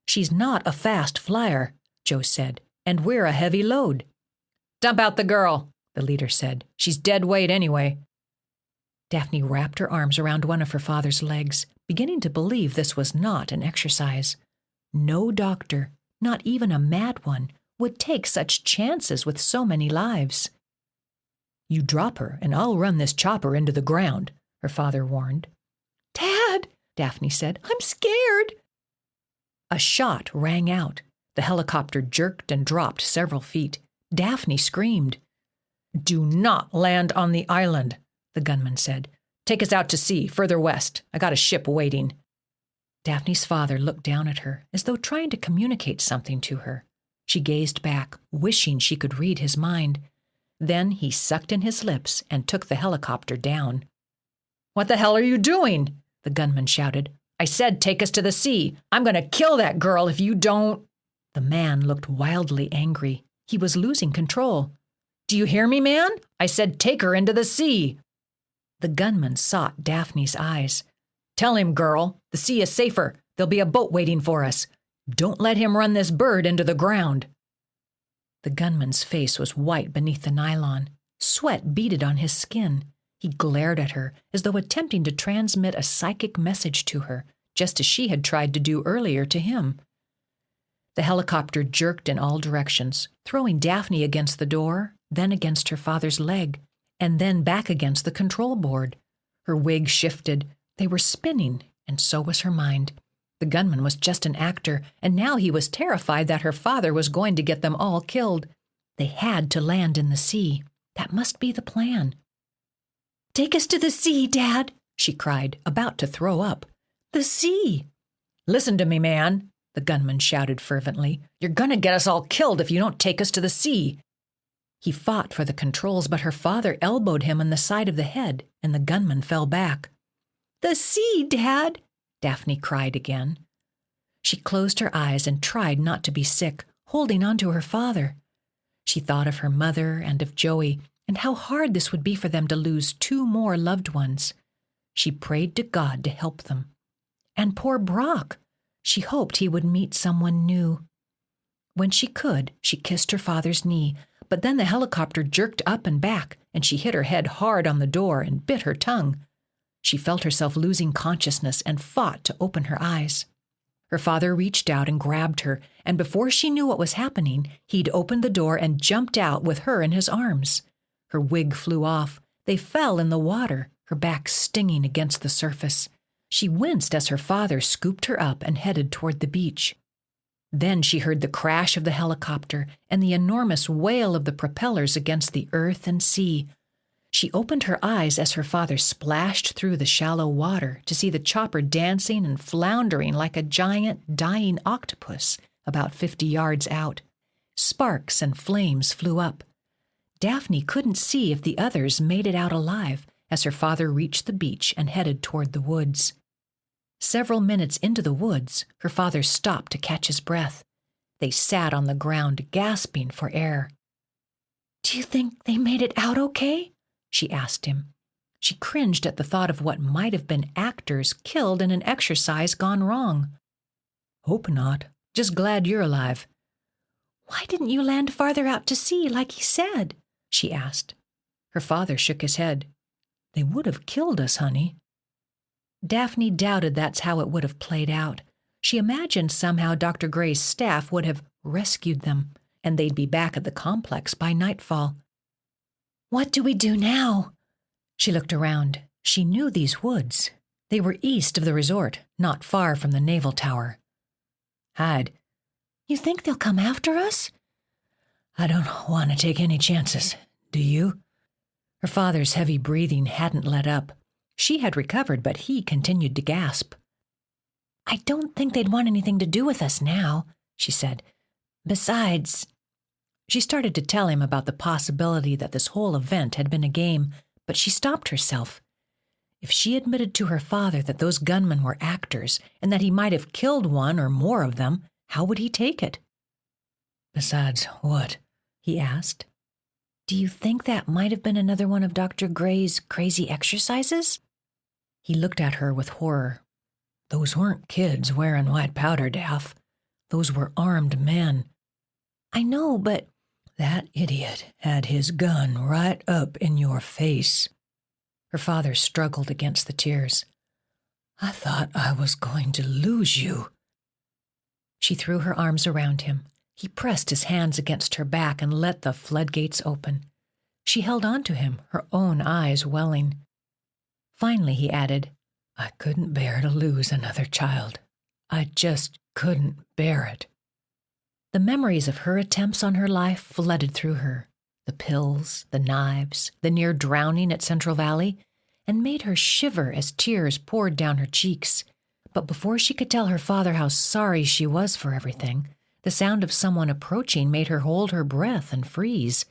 "She's not a fast flyer," Joe said, "and we're a heavy load." "Dump out the girl," the leader said. "She's dead weight anyway." Daphne wrapped her arms around one of her father's legs, beginning to believe this was not an exercise. No doctor, not even a mad one, would take such chances with so many lives. "You drop her and I'll run this chopper into the ground," her father warned. "Dad," Daphne said, "I'm scared." A shot rang out. The helicopter jerked and dropped several feet. Daphne screamed. "Do not land on the island," the gunman said. "Take us out to sea, further west. I got a ship waiting." Daphne's father looked down at her, as though trying to communicate something to her. She gazed back, wishing she could read his mind. Then he sucked in his lips and took the helicopter down. "What the hell are you doing?" the gunman shouted. "I said take us to the sea. I'm going to kill that girl if you don't." The man looked wildly angry. He was losing control. "Do you hear me, man? I said take her into the sea." The gunman sought Daphne's eyes. "Tell him, girl, the sea is safer. There'll be a boat waiting for us. Don't let him run this bird into the ground." The gunman's face was white beneath the nylon. Sweat beaded on his skin. He glared at her as though attempting to transmit a psychic message to her, just as she had tried to do earlier to him. The helicopter jerked in all directions, throwing Daphne against the door, then against her father's leg, and then back against the control board. Her wig shifted. They were spinning, and so was her mind. The gunman was just an actor, and now he was terrified that her father was going to get them all killed. They had to land in the sea. That must be the plan. "Take us to the sea, Dad," she cried, about to throw up. "The sea!" "Listen to me, man," the gunman shouted fervently. "You're gonna get us all killed if you don't take us to the sea." He fought for the controls, but her father elbowed him on the side of the head, and the gunman fell back. "The sea, Dad!" Daphne cried again. She closed her eyes and tried not to be sick, holding on to her father. She thought of her mother and of Joey, and how hard this would be for them to lose 2 more loved ones. She prayed to God to help them. And poor Brock! She hoped he would meet someone new. When she could, she kissed her father's knee, but then the helicopter jerked up and back, and she hit her head hard on the door and bit her tongue. She felt herself losing consciousness and fought to open her eyes. Her father reached out and grabbed her, and before she knew what was happening, he'd opened the door and jumped out with her in his arms. Her wig flew off. They fell in the water, her back stinging against the surface. She winced as her father scooped her up and headed toward the beach. Then she heard the crash of the helicopter and the enormous wail of the propellers against the earth and sea. She opened her eyes as her father splashed through the shallow water to see the chopper dancing and floundering like a giant, dying octopus about 50 yards out. Sparks and flames flew up. Daphne couldn't see if the others made it out alive as her father reached the beach and headed toward the woods. Several minutes into the woods, her father stopped to catch his breath. They sat on the ground, gasping for air. "Do you think they made it out okay?" she asked him. She cringed at the thought of what might have been actors killed in an exercise gone wrong. "Hope not. Just glad you're alive." "Why didn't you land farther out to sea like he said?" she asked. Her father shook his head. "They would have killed us, honey." Daphne doubted that's how it would have played out. She imagined somehow Dr. Gray's staff would have rescued them, and they'd be back at the complex by nightfall. What do we do now? She looked around. She knew these woods. They were east of the resort, not far from the naval tower. Hide. You think they'll come after us? I don't want to take any chances. Do you? Her father's heavy breathing hadn't let up. She had recovered, but he continued to gasp. I don't think they'd want anything to do with us now, she said. Besides... She started to tell him about the possibility that this whole event had been a game, but she stopped herself. If she admitted to her father that those gunmen were actors and that he might have killed one or more of them, how would he take it? Besides what? He asked. Do you think that might have been another one of Dr. Gray's crazy exercises? He looked at her with horror. Those weren't kids wearing white powder, Daph. Those were armed men. I know, but... That idiot had his gun right up in your face. Her father struggled against the tears. I thought I was going to lose you. She threw her arms around him. He pressed his hands against her back and let the floodgates open. She held on to him, her own eyes welling. Finally, he added, I couldn't bear to lose another child. I just couldn't bear it. The memories of her attempts on her life flooded through her. The pills, the knives, the near drowning at Central Valley, and made her shiver as tears poured down her cheeks. But before she could tell her father how sorry she was for everything, the sound of someone approaching made her hold her breath and freeze.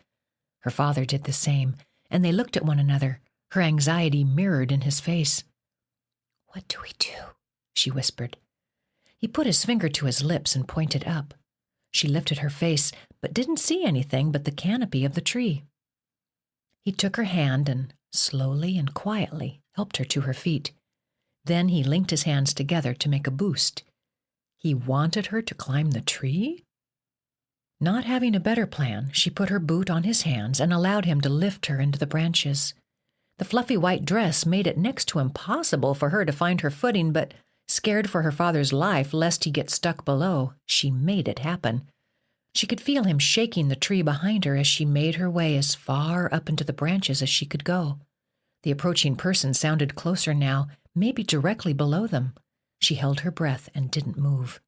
Her father did the same, and they looked at one another, her anxiety mirrored in his face. What do we do? She whispered. He put his finger to his lips and pointed up. She lifted her face, but didn't see anything but the canopy of the tree. He took her hand and, slowly and quietly, helped her to her feet. Then he linked his hands together to make a boost. He wanted her to climb the tree? Not having a better plan, she put her boot on his hands and allowed him to lift her into the branches. The fluffy white dress made it next to impossible for her to find her footing, but scared for her father's life lest he get stuck below, she made it happen. She could feel him shaking the tree behind her as she made her way as far up into the branches as she could go. The approaching person sounded closer now, maybe directly below them. She held her breath and didn't move.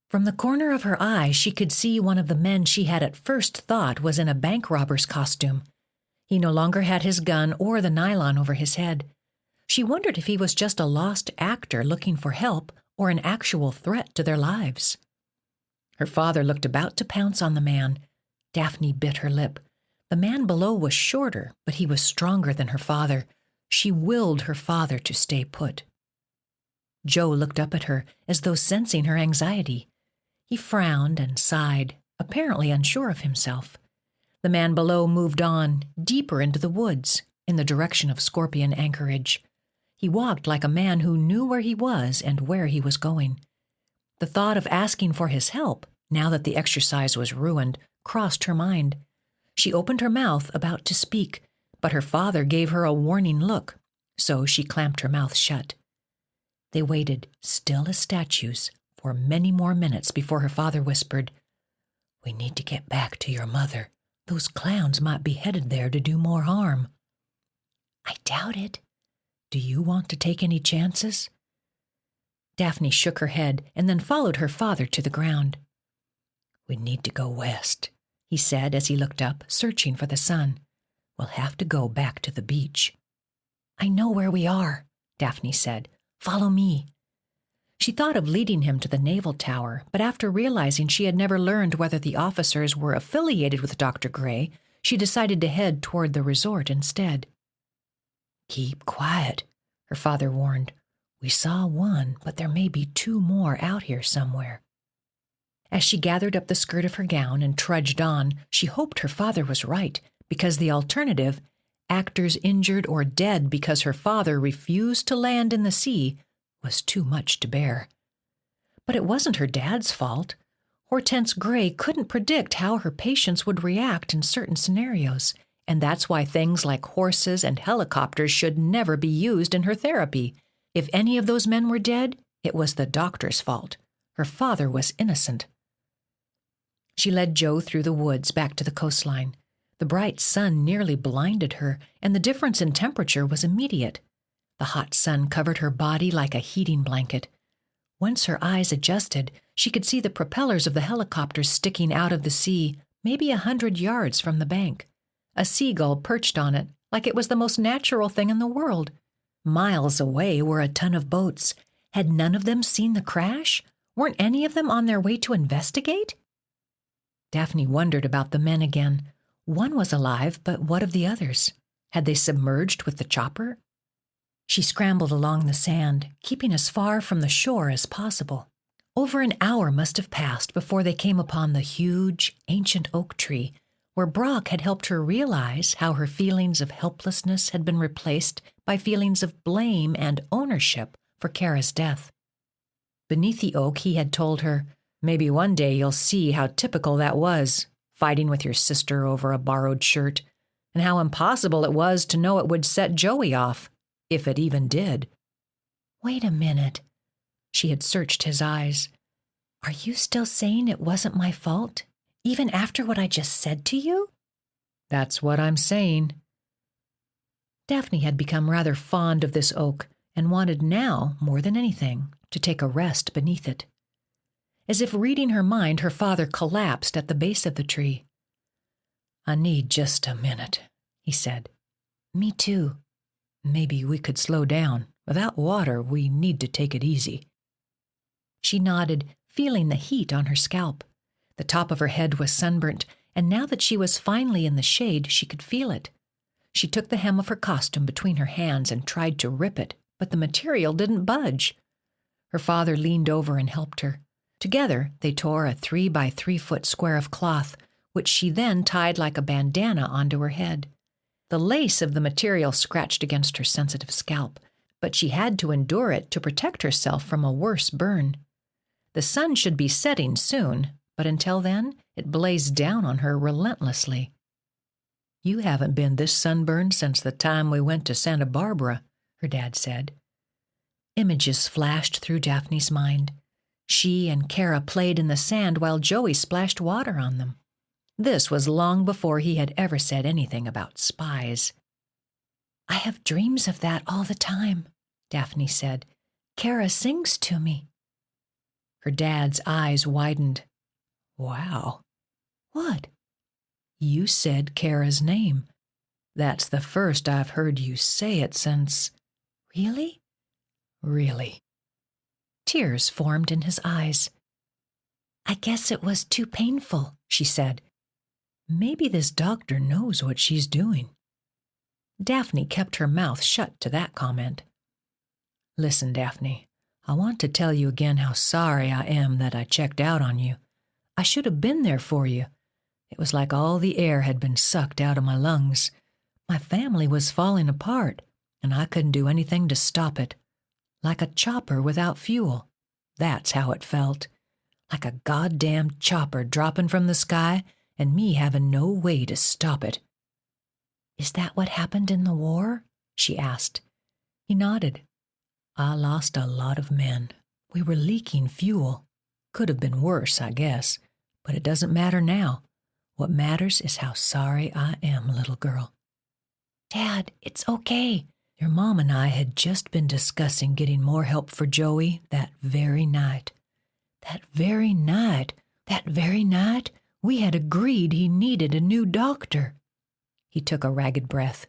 From the corner of her eye, she could see one of the men she had at first thought was in a bank robber's costume. He no longer had his gun or the nylon over his head. She wondered if he was just a lost actor looking for help or an actual threat to their lives. Her father looked about to pounce on the man. Daphne bit her lip. The man below was shorter, but he was stronger than her father. She willed her father to stay put. Joe looked up at her as though sensing her anxiety. He frowned and sighed, apparently unsure of himself. The man below moved on, deeper into the woods, in the direction of Scorpion Anchorage. He walked like a man who knew where he was and where he was going. The thought of asking for his help, now that the exercise was ruined, crossed her mind. She opened her mouth, about to speak, but her father gave her a warning look, so she clamped her mouth shut. They waited, still as statues, for many more minutes before her father whispered, We need to get back to your mother. Those clowns might be headed there to do more harm. I doubt it. Do you want to take any chances? Daphne shook her head and then followed her father to the ground. We need to go west, he said as he looked up, searching for the sun. We'll have to go back to the beach. I know where we are, Daphne said. Follow me. She thought of leading him to the naval tower, but after realizing she had never learned whether the officers were affiliated with Dr. Gray, she decided to head toward the resort instead. Keep quiet, her father warned. We saw one, but there may be two more out here somewhere. As she gathered up the skirt of her gown and trudged on, she hoped her father was right, because the alternative, actors injured or dead because her father refused to land in the sea, was too much to bear. But it wasn't her dad's fault. Hortense Gray couldn't predict how her patients would react in certain scenarios, and that's why things like horses and helicopters should never be used in her therapy. If any of those men were dead, It was the doctor's fault. Her father was innocent. She led Joe through the woods back to the coastline. The bright sun nearly blinded her, and the difference in temperature was immediate. The hot sun covered her body like a heating blanket. Once her eyes adjusted, she could see the propellers of the helicopter sticking out of the sea, maybe 100 yards from the bank. A seagull perched on it, like it was the most natural thing in the world. Miles away were a ton of boats. Had none of them seen the crash? Weren't any of them on their way to investigate? Daphne wondered about the men again. One was alive, but what of the others? Had they submerged with the chopper? She scrambled along the sand, keeping as far from the shore as possible. Over an hour must have passed before they came upon the huge, ancient oak tree, where Brock had helped her realize how her feelings of helplessness had been replaced by feelings of blame and ownership for Kara's death. Beneath the oak, he had told her, "Maybe one day you'll see how typical that was, fighting with your sister over a borrowed shirt, and how impossible it was to know it would set Joey off, if it even did." "Wait a minute." She had searched his eyes. "Are you still saying it wasn't my fault, even after what I just said to you?" "That's what I'm saying." Daphne had become rather fond of this oak and wanted now, more than anything, to take a rest beneath it. As if reading her mind, her father collapsed at the base of the tree. "I need just a minute," he said. "Me too." "Maybe we could slow down. Without water, we need to take it easy." She nodded, feeling the heat on her scalp. The top of her head was sunburnt, and now that she was finally in the shade, she could feel it. She took the hem of her costume between her hands and tried to rip it, but the material didn't budge. Her father leaned over and helped her. Together, they tore a 3 by 3 foot square of cloth, which she then tied like a bandana onto her head. The lace of the material scratched against her sensitive scalp, but she had to endure it to protect herself from a worse burn. The sun should be setting soon, but until then, it blazed down on her relentlessly. "You haven't been this sunburned since the time we went to Santa Barbara," her dad said. Images flashed through Daphne's mind. She and Kara played in the sand while Joey splashed water on them. This was long before he had ever said anything about spies. "I have dreams of that all the time," Daphne said. "Kara sings to me." Her dad's eyes widened. "Wow." "What?" "You said Kara's name. That's the first I've heard you say it since—" "Really?" "Really." Tears formed in his eyes. "I guess it was too painful," she said. "Maybe this doctor knows what she's doing." Daphne kept her mouth shut to that comment. "Listen, Daphne, I want to tell you again how sorry I am that I checked out on you. I should have been there for you. It was like all the air had been sucked out of my lungs. My family was falling apart, and I couldn't do anything to stop it. Like a chopper without fuel. That's how it felt. Like a goddamn chopper dropping from the sky and me having no way to stop it." "Is that what happened in the war?" she asked. He nodded. "I lost a lot of men. We were leaking fuel. Could have been worse, I guess, but it doesn't matter now. What matters is how sorry I am, little girl." "Dad, it's okay." Your mom and I had just been discussing getting more help for Joey that very night. That very night, we had agreed he needed a new doctor. He took a ragged breath.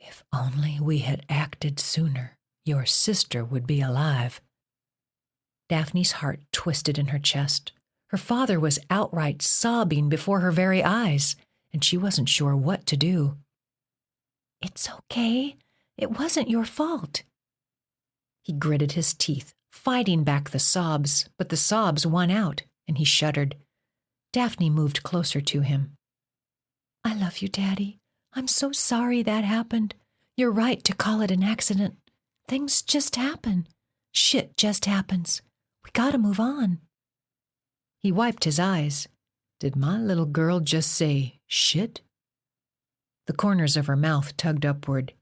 "If only we had acted sooner, your sister would be alive." Daphne's heart twisted in her chest. Her father was outright sobbing before her very eyes, and she wasn't sure what to do. "It's okay. It wasn't your fault." He gritted his teeth, fighting back the sobs, but the sobs won out, and he shuddered. Daphne moved closer to him. "I love you, Daddy. I'm so sorry that happened. You're right to call it an accident. Things just happen. Shit just happens. We gotta move on." He wiped his eyes. Did my little girl just say shit? The corners of her mouth tugged upward.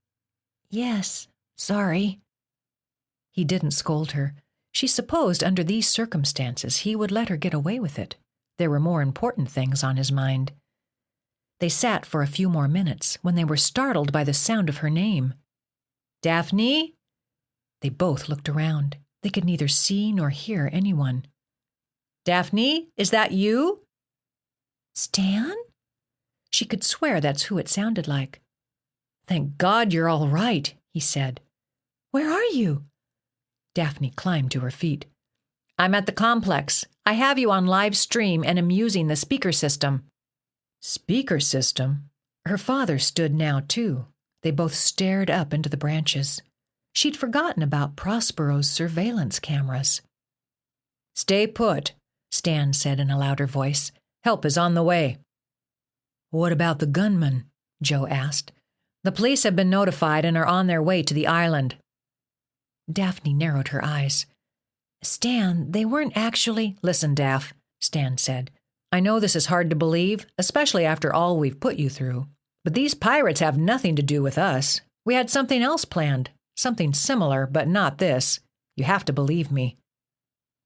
"Yes, sorry." He didn't scold her, She supposed under these circumstances he would let her get away with it. There were more important things on his mind. They sat for a few more minutes when they were startled by the sound of her name. "Daphne?" They both looked around. They could neither see nor hear anyone. "Daphne, is that you?" "Stan?" She could swear that's who it sounded like. "Thank God you're all right," he said. "Where are you?" Daphne climbed to her feet. "I'm at the complex. I have you on live stream and am using the speaker system." Speaker system? Her father stood now, too. They both stared up into the branches. She'd forgotten about Prospero's surveillance cameras. "Stay put," Stan said in a louder voice. "Help is on the way." "What about the gunman?" Joe asked. "The police have been notified and are on their way to the island." Daphne narrowed her eyes. "Stan, they weren't actually—" "Listen, Daph," Stan said. "I know this is hard to believe, especially after all we've put you through. But these pirates have nothing to do with us. We had something else planned. Something similar, but not this. You have to believe me."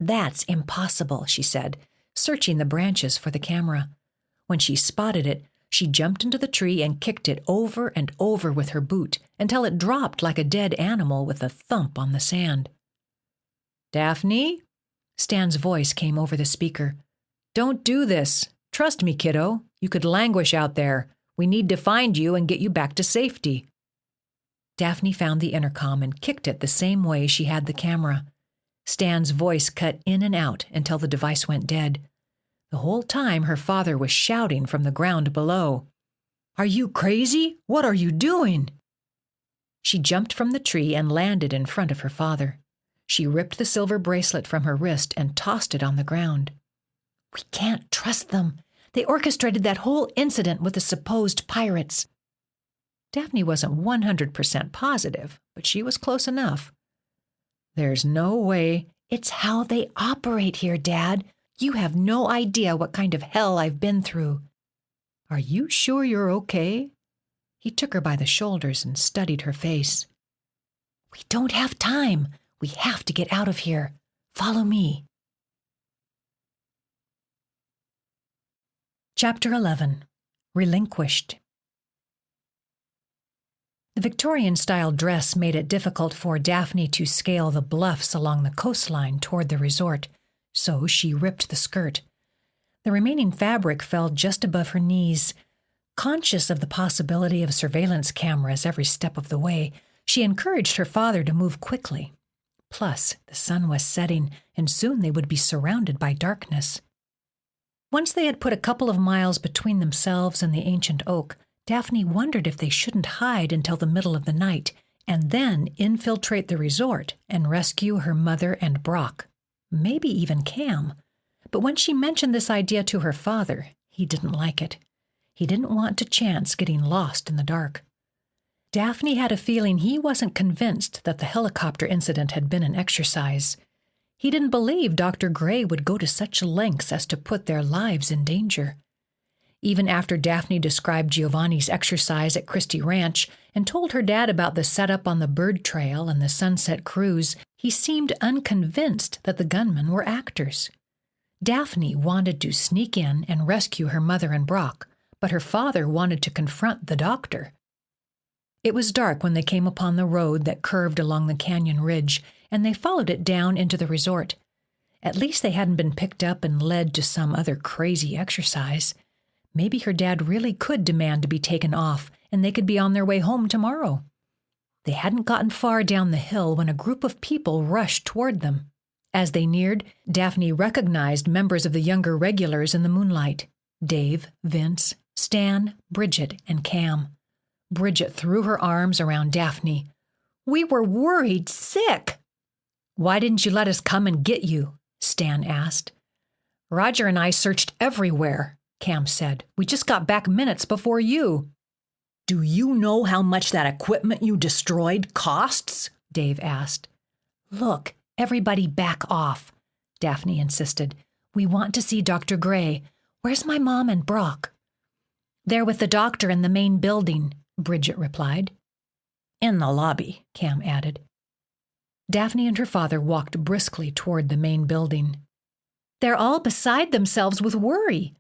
"That's impossible," she said, searching the branches for the camera. When she spotted it, she jumped into the tree and kicked it over and over with her boot until it dropped like a dead animal with a thump on the sand. "Daphne?" Stan's voice came over the speaker. "Don't do this. Trust me, kiddo. You could languish out there. We need to find you and get you back to safety." Daphne found the intercom and kicked it the same way she had the camera. Stan's voice cut in and out until the device went dead. The whole time her father was shouting from the ground below. "Are you crazy? What are you doing?" She jumped from the tree and landed in front of her father. She ripped the silver bracelet from her wrist and tossed it on the ground. "We can't trust them. They orchestrated that whole incident with the supposed pirates." Daphne wasn't 100% positive, but she was close enough. "There's no way—" "It's how they operate here, Dad. You have no idea what kind of hell I've been through." "Are you sure you're okay?" He took her by the shoulders and studied her face. "We don't have time. We have to get out of here. Follow me." Chapter 11. Relinquished. The Victorian-style dress made it difficult for Daphne to scale the bluffs along the coastline toward the resort, so she ripped the skirt. The remaining fabric fell just above her knees. Conscious of the possibility of surveillance cameras every step of the way, she encouraged her father to move quickly. Plus, the sun was setting, and soon they would be surrounded by darkness. Once they had put a couple of miles between themselves and the ancient oak, Daphne wondered if they shouldn't hide until the middle of the night, and then infiltrate the resort and rescue her mother and Brock. Maybe even Cam. But when she mentioned this idea to her father, he didn't like it. He didn't want to chance getting lost in the dark. Daphne had a feeling he wasn't convinced that the helicopter incident had been an exercise. He didn't believe Dr. Gray would go to such lengths as to put their lives in danger. Even after Daphne described Giovanni's exercise at Christie Ranch and told her dad about the setup on the bird trail and the sunset cruise, he seemed unconvinced that the gunmen were actors. Daphne wanted to sneak in and rescue her mother and Brock, but her father wanted to confront the doctor. It was dark when they came upon the road that curved along the canyon ridge, and they followed it down into the resort. At least they hadn't been picked up and led to some other crazy exercise. Maybe her dad really could demand to be taken off, and they could be on their way home tomorrow. They hadn't gotten far down the hill when a group of people rushed toward them. As they neared, Daphne recognized members of the younger regulars in the moonlight: Dave, Vince, Stan, Bridget, and Cam. Bridget threw her arms around Daphne. "We were worried sick." "Why didn't you let us come and get you?" Stan asked. "Roger and I searched everywhere," Cam said. "We just got back minutes before you." "Do you know how much that equipment you destroyed costs?" Dave asked. "Look, everybody back off," Daphne insisted. "We want to see Dr. Gray. Where's my mom and Brock?" "They're with the doctor in the main building," Bridget replied. "In the lobby," Cam added. Daphne and her father walked briskly toward the main building. "They're all beside themselves with worry."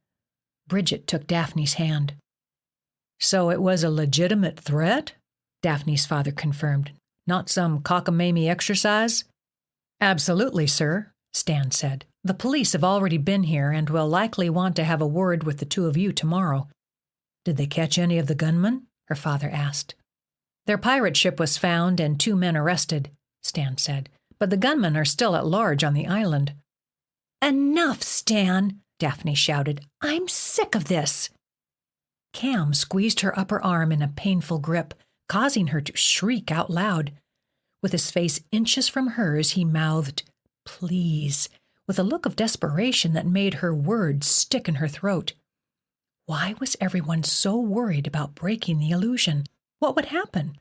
Bridget took Daphne's hand. "So it was a legitimate threat?" Daphne's father confirmed. "Not some cockamamie exercise?" "Absolutely, sir," Stan said. "The police have already been here and will likely want to have a word with the two of you tomorrow." "Did they catch any of the gunmen?" her father asked. "Their pirate ship was found and 2 men arrested," Stan said. "But the gunmen are still at large on the island." "Enough, Stan!" Daphne shouted. "I'm sick of this." Cam squeezed her upper arm in a painful grip, causing her to shriek out loud. With his face inches from hers, he mouthed, "Please," with a look of desperation that made her words stick in her throat. Why was everyone so worried about breaking the illusion? What would happen?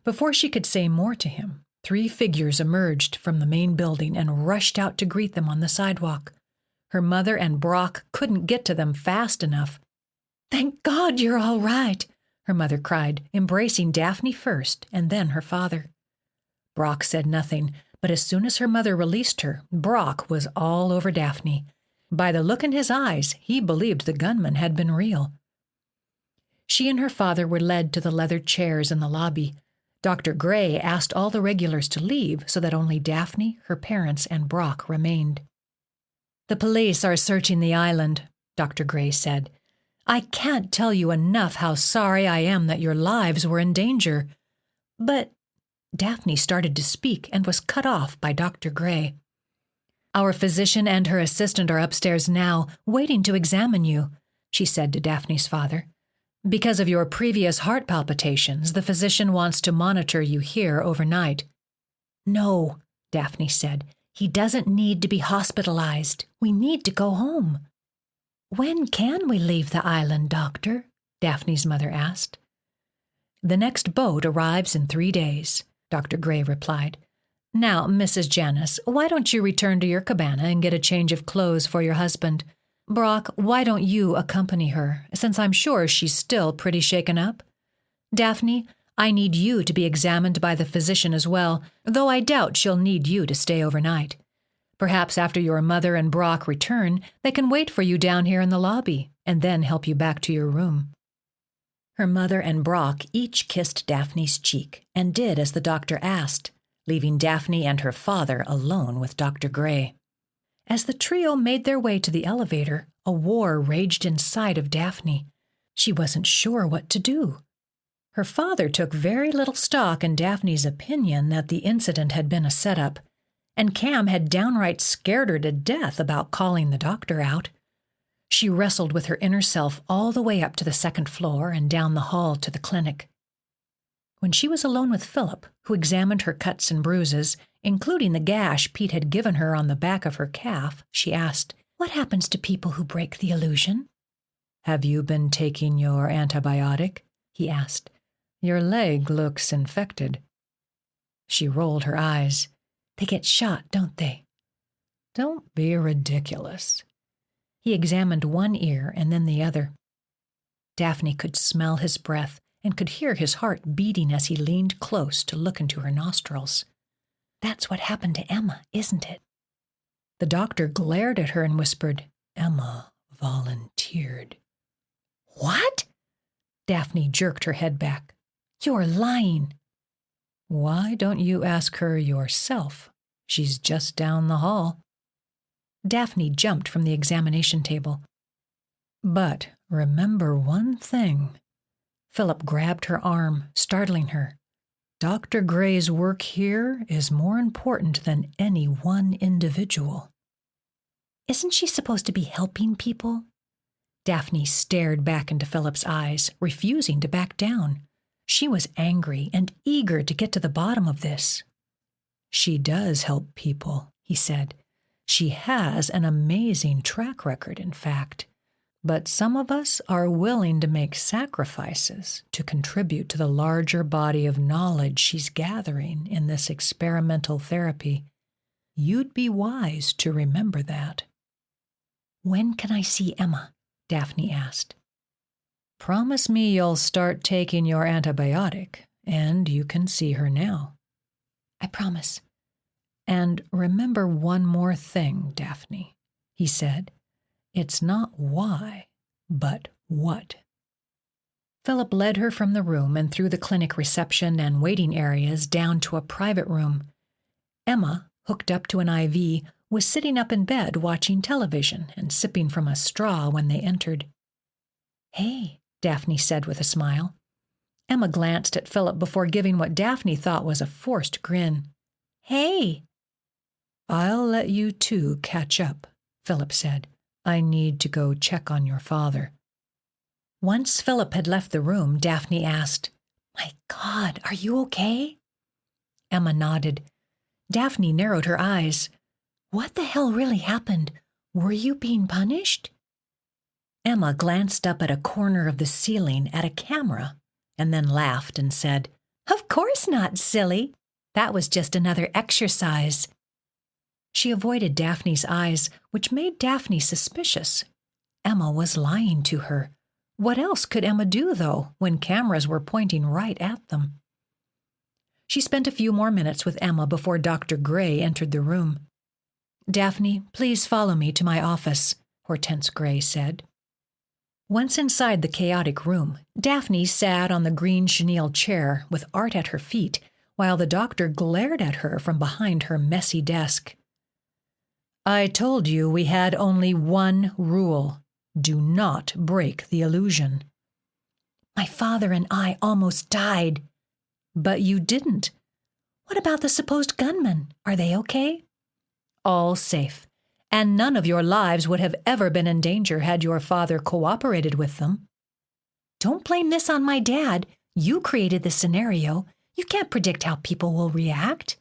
Before she could say more to him, 3 figures emerged from the main building and rushed out to greet them on the sidewalk. Her mother and Brock couldn't get to them fast enough. "Thank God you're all right," her mother cried, embracing Daphne first and then her father. Brock said nothing, but as soon as her mother released her, Brock was all over Daphne. By the look in his eyes, he believed the gunman had been real. She and her father were led to the leather chairs in the lobby. Dr. Gray asked all the regulars to leave so that only Daphne, her parents, and Brock remained. "The police are searching the island," Dr. Gray said. "I can't tell you enough how sorry I am that your lives were in danger." "But—" Daphne started to speak and was cut off by Dr. Gray. "Our physician and her assistant are upstairs now, waiting to examine you," she said to Daphne's father. "Because of your previous heart palpitations, the physician wants to monitor you here overnight." "No," Daphne said. "He doesn't need to be hospitalized. We need to go home." "When can we leave the island, Doctor?" Daphne's mother asked. "The next boat arrives in 3 days," Dr. Gray replied. "Now, Mrs. Janice, why don't you return to your cabana and get a change of clothes for your husband? Brock, why don't you accompany her, since I'm sure she's still pretty shaken up? Daphne, I need you to be examined by the physician as well, though I doubt she'll need you to stay overnight. Perhaps after your mother and Brock return, they can wait for you down here in the lobby, and then help you back to your room." Her mother and Brock each kissed Daphne's cheek and did as the doctor asked, leaving Daphne and her father alone with Dr. Gray. As the trio made their way to the elevator, a war raged inside of Daphne. She wasn't sure what to do. Her father took very little stock in Daphne's opinion that the incident had been a setup, and Cam had downright scared her to death about calling the doctor out. She wrestled with her inner self all the way up to the 2nd floor and down the hall to the clinic. When she was alone with Philip, who examined her cuts and bruises, including the gash Pete had given her on the back of her calf, she asked, "What happens to people who break the illusion?" "Have you been taking your antibiotic?" he asked. "Your leg looks infected." She rolled her eyes. "They get shot, don't they?" "Don't be ridiculous." He examined one ear and then the other. Daphne could smell his breath and could hear his heart beating as he leaned close to look into her nostrils. "That's what happened to Emma, isn't it?" The doctor glared at her and whispered, "Emma volunteered." "What?" Daphne jerked her head back. "You're lying." "Why don't you ask her yourself? She's just down the hall." Daphne jumped from the examination table. "But remember one thing." Philip grabbed her arm, startling her. "Dr. Gray's work here is more important than any one individual." "Isn't she supposed to be helping people?" Daphne stared back into Philip's eyes, refusing to back down. She was angry and eager to get to the bottom of this. "She does help people," he said. "She has an amazing track record, in fact. But some of us are willing to make sacrifices to contribute to the larger body of knowledge she's gathering in this experimental therapy. You'd be wise to remember that." "When can I see Emma?" Daphne asked. "Promise me you'll start taking your antibiotic, and you can see her now." "I promise." And remember one more thing, Daphne, he said. It's not why, but what. Philip led her from the room and through the clinic reception and waiting areas down to a private room. Emma, hooked up to an IV, was sitting up in bed watching television and sipping from a straw when they entered. "Hey," Daphne said with a smile. Emma glanced at Philip before giving what Daphne thought was a forced grin. "Hey." "I'll let you two catch up," Philip said. "I need to go check on your father." Once Philip had left the room, Daphne asked, "My God, are you okay?" Emma nodded. Daphne narrowed her eyes. "What the hell really happened? Were you being punished?" Emma glanced up at a corner of the ceiling at a camera and then laughed and said, "Of course not, silly. That was just another exercise." She avoided Daphne's eyes, which made Daphne suspicious. Emma was lying to her. What else could Emma do, though, when cameras were pointing right at them? She spent a few more minutes with Emma before Dr. Gray entered the room. "Daphne, please follow me to my office," Hortense Gray said. Once inside the chaotic room, Daphne sat on the green chenille chair with art at her feet, while the doctor glared at her from behind her messy desk. "I told you we had only one rule. Do not break the illusion." "My father and I almost died." "But you didn't." "What about the supposed gunmen? Are they okay?" "All safe. And none of your lives would have ever been in danger had your father cooperated with them." "Don't blame this on my dad. You created the scenario. You can't predict how people will react."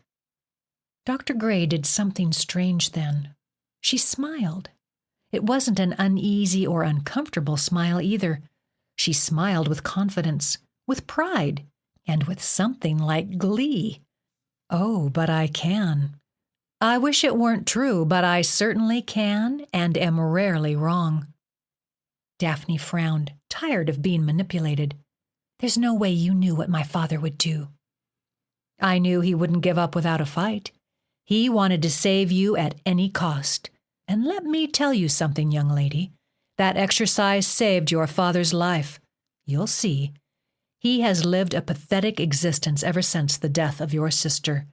Dr. Gray did something strange then. She smiled. It wasn't an uneasy or uncomfortable smile either. She smiled with confidence, with pride, and with something like glee. "Oh, but I can. I wish it weren't true, but I certainly can and am rarely wrong." Daphne frowned, tired of being manipulated. "There's no way you knew what my father would do." "I knew he wouldn't give up without a fight. He wanted to save you at any cost. And let me tell you something, young lady. That exercise saved your father's life. You'll see. He has lived a pathetic existence ever since the death of your sister.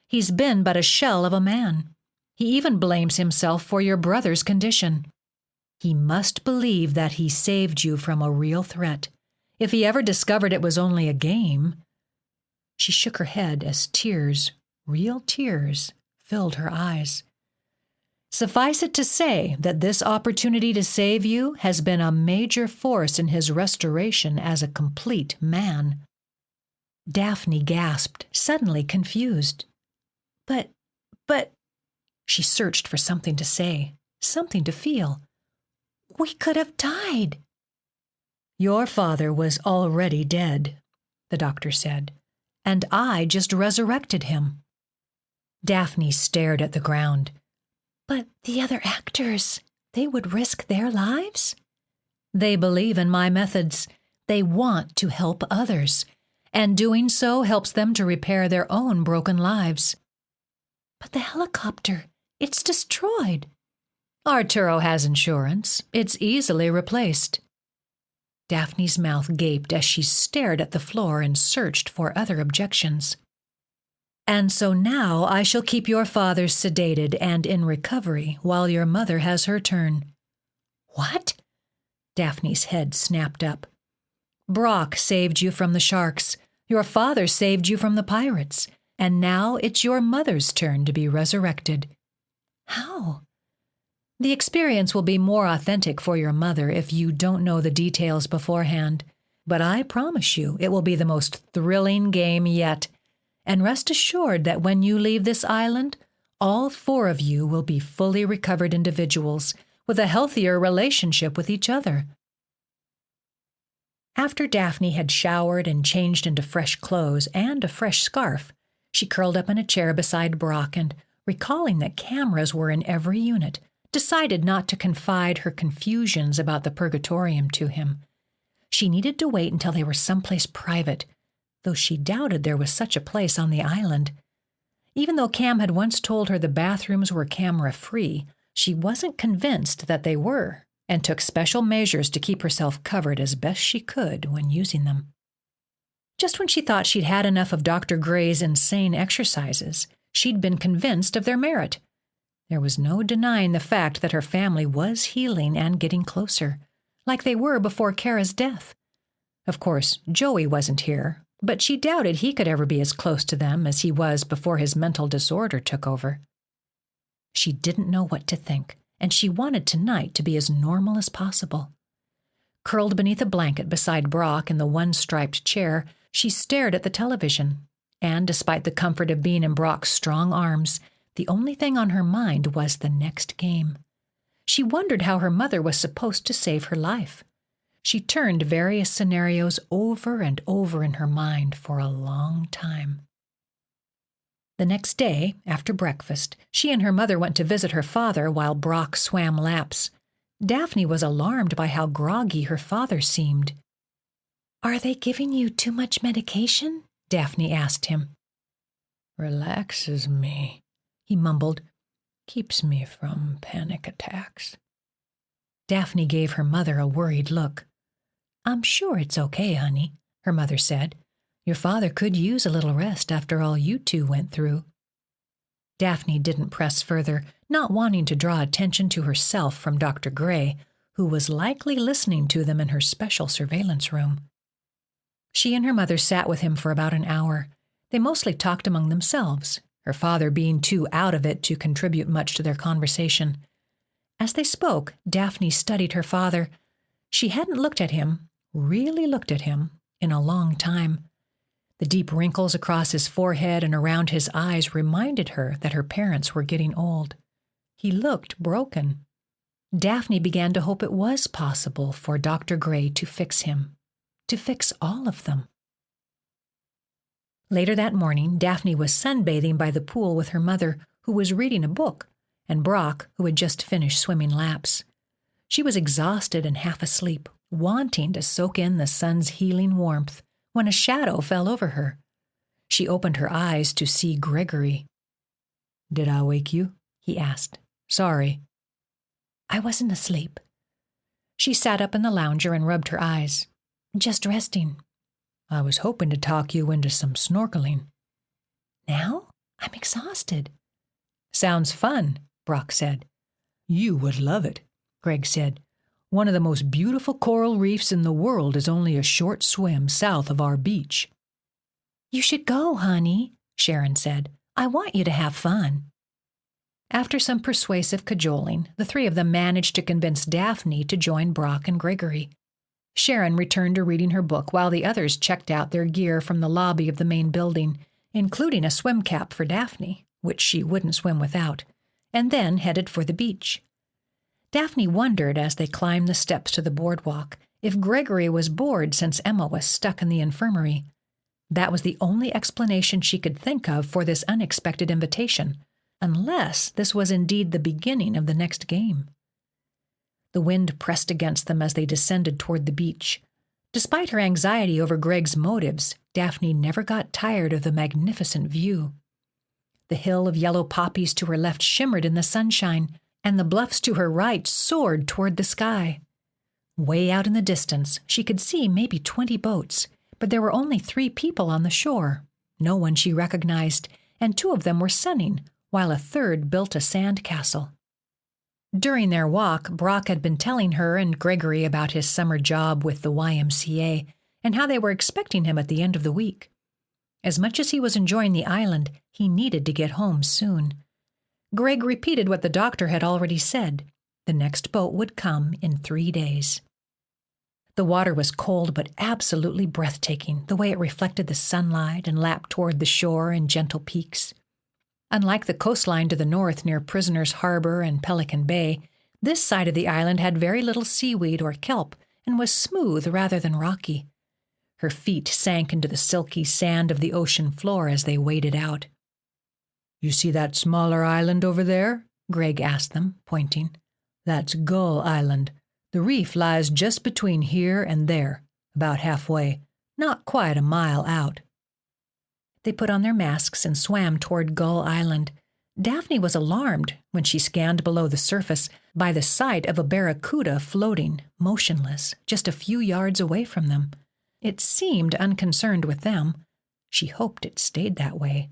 He's been but a shell of a man. He even blames himself for your brother's condition. He must believe that he saved you from a real threat. If he ever discovered it was only a game—" She shook her head as tears, real tears, filled her eyes. "Suffice it to say that this opportunity to save you has been a major force in his restoration as a complete man." Daphne gasped, suddenly confused. But, she searched for something to say, something to feel. "We could have died." "Your father was already dead," the doctor said, "and I just resurrected him." Daphne stared at the ground. "But the other actors, they would risk their lives?" "They believe in my methods. They want to help others, and doing so helps them to repair their own broken lives." "But the helicopter, it's destroyed." "Arturo has insurance. It's easily replaced." Daphne's mouth gaped as she stared at the floor and searched for other objections. "And so now I shall keep your father sedated and in recovery while your mother has her turn." "What?" Daphne's head snapped up. "Brock saved you from the sharks. Your father saved you from the pirates. And now it's your mother's turn to be resurrected." "How?" "The experience will be more authentic for your mother if you don't know the details beforehand. But I promise you it will be the most thrilling game yet. And rest assured that when you leave this island, all 4 of you will be fully recovered individuals with a healthier relationship with each other." After Daphne had showered and changed into fresh clothes and a fresh scarf, she curled up in a chair beside Brock and, recalling that cameras were in every unit, decided not to confide her confusions about the Purgatorium to him. She needed to wait until they were someplace private, though she doubted there was such a place on the island. Even though Cam had once told her the bathrooms were camera-free, she wasn't convinced that they were, and took special measures to keep herself covered as best she could when using them. Just when she thought she'd had enough of Dr. Gray's insane exercises, she'd been convinced of their merit. There was no denying the fact that her family was healing and getting closer, like they were before Kara's death. Of course, Joey wasn't here, but she doubted he could ever be as close to them as he was before his mental disorder took over. She didn't know what to think, and she wanted tonight to be as normal as possible. Curled beneath a blanket beside Brock in the one-striped chair, she stared at the television, and despite the comfort of being in Brock's strong arms, the only thing on her mind was the next game. She wondered how her mother was supposed to save her life. She turned various scenarios over and over in her mind for a long time. The next day, after breakfast, she and her mother went to visit her father while Brock swam laps. Daphne was alarmed by how groggy her father seemed. "Are they giving you too much medication?" Daphne asked him. "Relaxes me," he mumbled. "Keeps me from panic attacks." Daphne gave her mother a worried look. "I'm sure it's okay, honey," her mother said. "Your father could use a little rest after all you two went through." Daphne didn't press further, not wanting to draw attention to herself from Dr. Gray, who was likely listening to them in her special surveillance room. She and her mother sat with him for about an hour. They mostly talked among themselves, her father being too out of it to contribute much to their conversation. As they spoke, Daphne studied her father. She hadn't looked at him, really looked at him, in a long time. The deep wrinkles across his forehead and around his eyes reminded her that her parents were getting old. He looked broken. Daphne began to hope it was possible for Dr. Gray to fix him, to fix all of them. Later that morning, Daphne was sunbathing by the pool with her mother, who was reading a book, and Brock, who had just finished swimming laps. She was exhausted and half asleep, wanting to soak in the sun's healing warmth, when a shadow fell over her. She opened her eyes to see Gregory. "Did I wake you?" he asked. "Sorry." "I wasn't asleep." She sat up in the lounger and rubbed her eyes. "Just resting." "I was hoping to talk you into some snorkeling." "Now? I'm exhausted." "Sounds fun," Brock said. "You would love it," Greg said. "One of the most beautiful coral reefs in the world is only a short swim south of our beach." "You should go, honey," Sharon said. "I want you to have fun." After some persuasive cajoling, the three of them managed to convince Daphne to join Brock and Gregory. Sharon returned to reading her book while the others checked out their gear from the lobby of the main building, including a swim cap for Daphne, which she wouldn't swim without, and then headed for the beach. Daphne wondered as they climbed the steps to the boardwalk if Gregory was bored since Emma was stuck in the infirmary. That was the only explanation she could think of for this unexpected invitation, unless this was indeed the beginning of the next game. The wind pressed against them as they descended toward the beach. Despite her anxiety over Greg's motives, Daphne never got tired of the magnificent view. The hill of yellow poppies to her left shimmered in the sunshine, and the bluffs to her right soared toward the sky. Way out in the distance, she could see maybe 20 boats, but there were only 3 people on the shore, no one she recognized, and 2 of them were sunning, while a third built a sand castle. During their walk, Brock had been telling her and Gregory about his summer job with the YMCA and how they were expecting him at the end of the week. As much as he was enjoying the island, he needed to get home soon. Greg repeated what the doctor had already said. The next boat would come in 3 days. The water was cold but absolutely breathtaking, the way it reflected the sunlight and lapped toward the shore in gentle peaks. Unlike the coastline to the north near Prisoners Harbor and Pelican Bay, this side of the island had very little seaweed or kelp and was smooth rather than rocky. Her feet sank into the silky sand of the ocean floor as they waded out. "You see that smaller island over there?" Greg asked them, pointing. "That's Gull Island. The reef lies just between here and there, about halfway, not quite a mile out." They put on their masks and swam toward Gull Island. Daphne was alarmed when she scanned below the surface by the sight of a barracuda floating, motionless, just a few yards away from them. It seemed unconcerned with them. She hoped it stayed that way.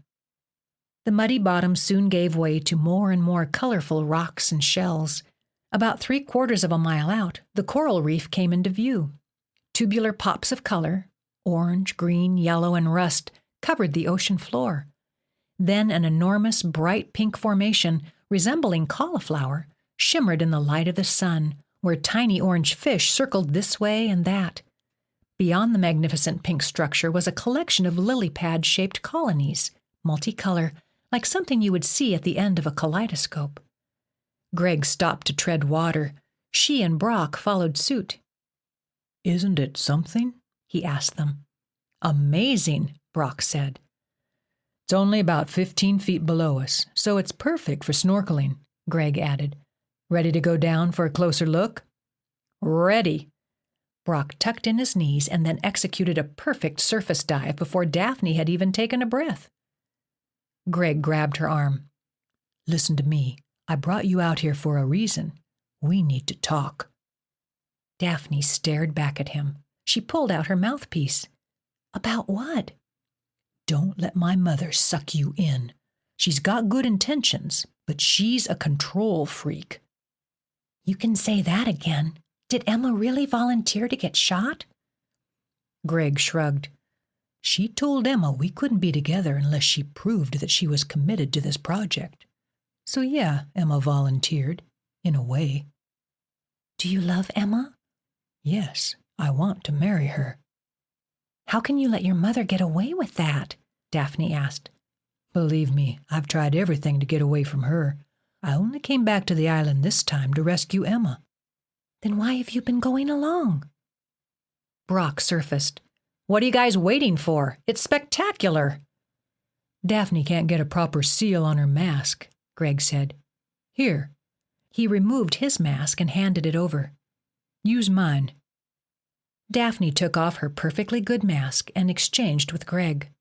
The muddy bottom soon gave way to more and more colorful rocks and shells. About 3/4 of a mile out, the coral reef came into view. Tubular pops of color, orange, green, yellow, and rust, covered the ocean floor. Then an enormous bright pink formation, resembling cauliflower, shimmered in the light of the sun, where tiny orange fish circled this way and that. Beyond the magnificent pink structure was a collection of lily pad-shaped colonies, multicolor, like something you would see at the end of a kaleidoscope. Greg stopped to tread water. She and Brock followed suit. "Isn't it something?" he asked them. "Amazing," Brock said. "It's only about 15 feet below us, so it's perfect for snorkeling," Greg added. "Ready to go down for a closer look?" "Ready." Brock tucked in his knees and then executed a perfect surface dive before Daphne had even taken a breath. Greg grabbed her arm. "Listen to me. I brought you out here for a reason. We need to talk." Daphne stared back at him. She pulled out her mouthpiece. "About what?" "Don't let my mother suck you in. She's got good intentions, but she's a control freak." "You can say that again. Did Emma really volunteer to get shot?" Greg shrugged. "She told Emma we couldn't be together unless she proved that she was committed to this project. So yeah, Emma volunteered, in a way." "Do you love Emma?" "Yes, I want to marry her." "How can you let your mother get away with that?" Daphne asked. "Believe me, I've tried everything to get away from her. I only came back to the island this time to rescue Emma." "Then why have you been going along?" Brock surfaced. "What are you guys waiting for? It's spectacular." "Daphne can't get a proper seal on her mask," Greg said. "Here." He removed his mask and handed it over. "Use mine." Daphne took off her perfectly good mask and exchanged with Greg.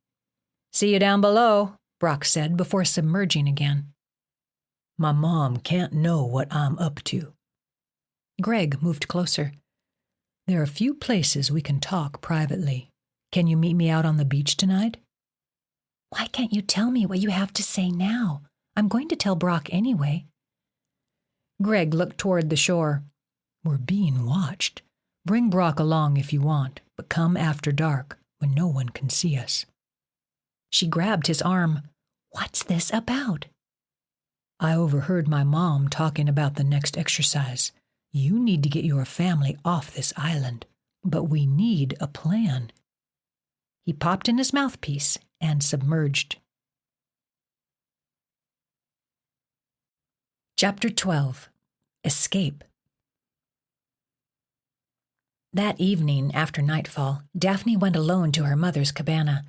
"See you down below," Brock said before submerging again. "My mom can't know what I'm up to." Greg moved closer. "There are a few places we can talk privately. Can you meet me out on the beach tonight?" "Why can't you tell me what you have to say now? I'm going to tell Brock anyway." Greg looked toward the shore. "We're being watched. Bring Brock along if you want, but come after dark, when no one can see us." She grabbed his arm. "What's this about?" "I overheard my mom talking about the next exercise. You need to get your family off this island, but we need a plan." He popped in his mouthpiece and submerged. Chapter 12. Escape. That evening, after nightfall, Daphne went alone to her mother's cabana.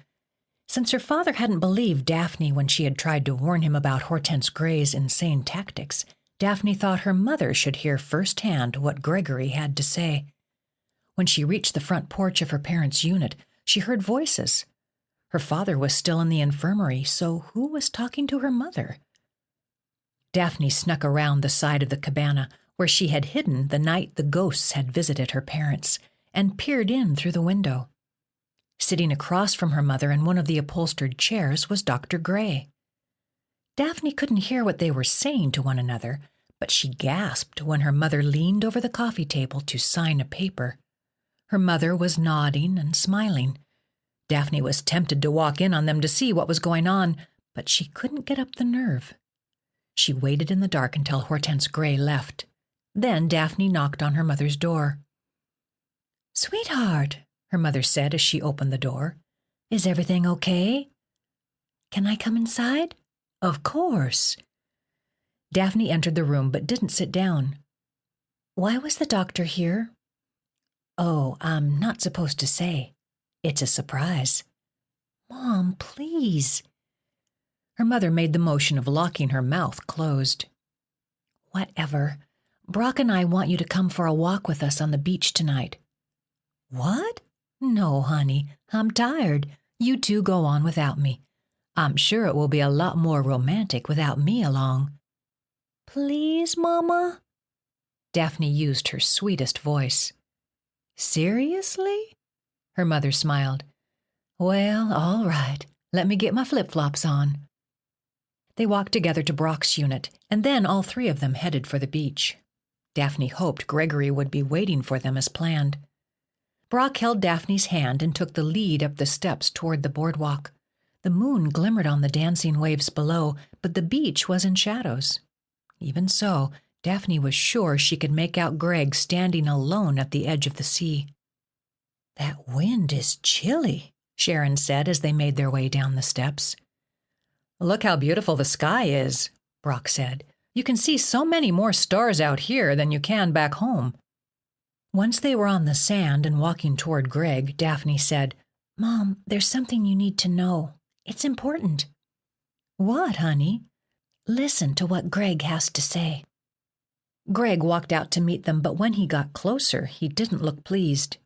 Since her father hadn't believed Daphne when she had tried to warn him about Hortense Gray's insane tactics, Daphne thought her mother should hear firsthand what Gregory had to say. When she reached the front porch of her parents' unit, she heard voices. Her father was still in the infirmary, so who was talking to her mother? Daphne snuck around the side of the cabana, where she had hidden the night the ghosts had visited her parents, and peered in through the window. Sitting across from her mother in one of the upholstered chairs was Dr. Gray. Daphne couldn't hear what they were saying to one another, but she gasped when her mother leaned over the coffee table to sign a paper. Her mother was nodding and smiling. Daphne was tempted to walk in on them to see what was going on, but she couldn't get up the nerve. She waited in the dark until Hortense Gray left. Then Daphne knocked on her mother's door. "Sweetheart," her mother said as she opened the door. "Is everything okay?" "Can I come inside?" "Of course." Daphne entered the room but didn't sit down. "Why was the doctor here?" "Oh, I'm not supposed to say. It's a surprise." "Mom, please." Her mother made the motion of locking her mouth closed. "Whatever. Brock and I want you to come for a walk with us on the beach tonight." "What?" "No, honey. I'm tired. You two go on without me. I'm sure it will be a lot more romantic without me along. Please, Mama? Daphne used her sweetest voice. Seriously? Her mother smiled. Well, all right. Let me get my flip-flops on. They walked together to Brock's unit, and then all three of them headed for the beach. Daphne hoped Gregory would be waiting for them as planned. Brock held Daphne's hand and took the lead up the steps toward the boardwalk. The moon glimmered on the dancing waves below, but the beach was in shadows. Even so, Daphne was sure she could make out Greg standing alone at the edge of the sea. That wind is chilly, Sharon said as they made their way down the steps. Look how beautiful the sky is, Brock said. You can see so many more stars out here than you can back home. Once they were on the sand and walking toward Greg, Daphne said, Mom, there's something you need to know. It's important. What, honey? Listen to what Greg has to say. Greg walked out to meet them, but when he got closer, he didn't look pleased.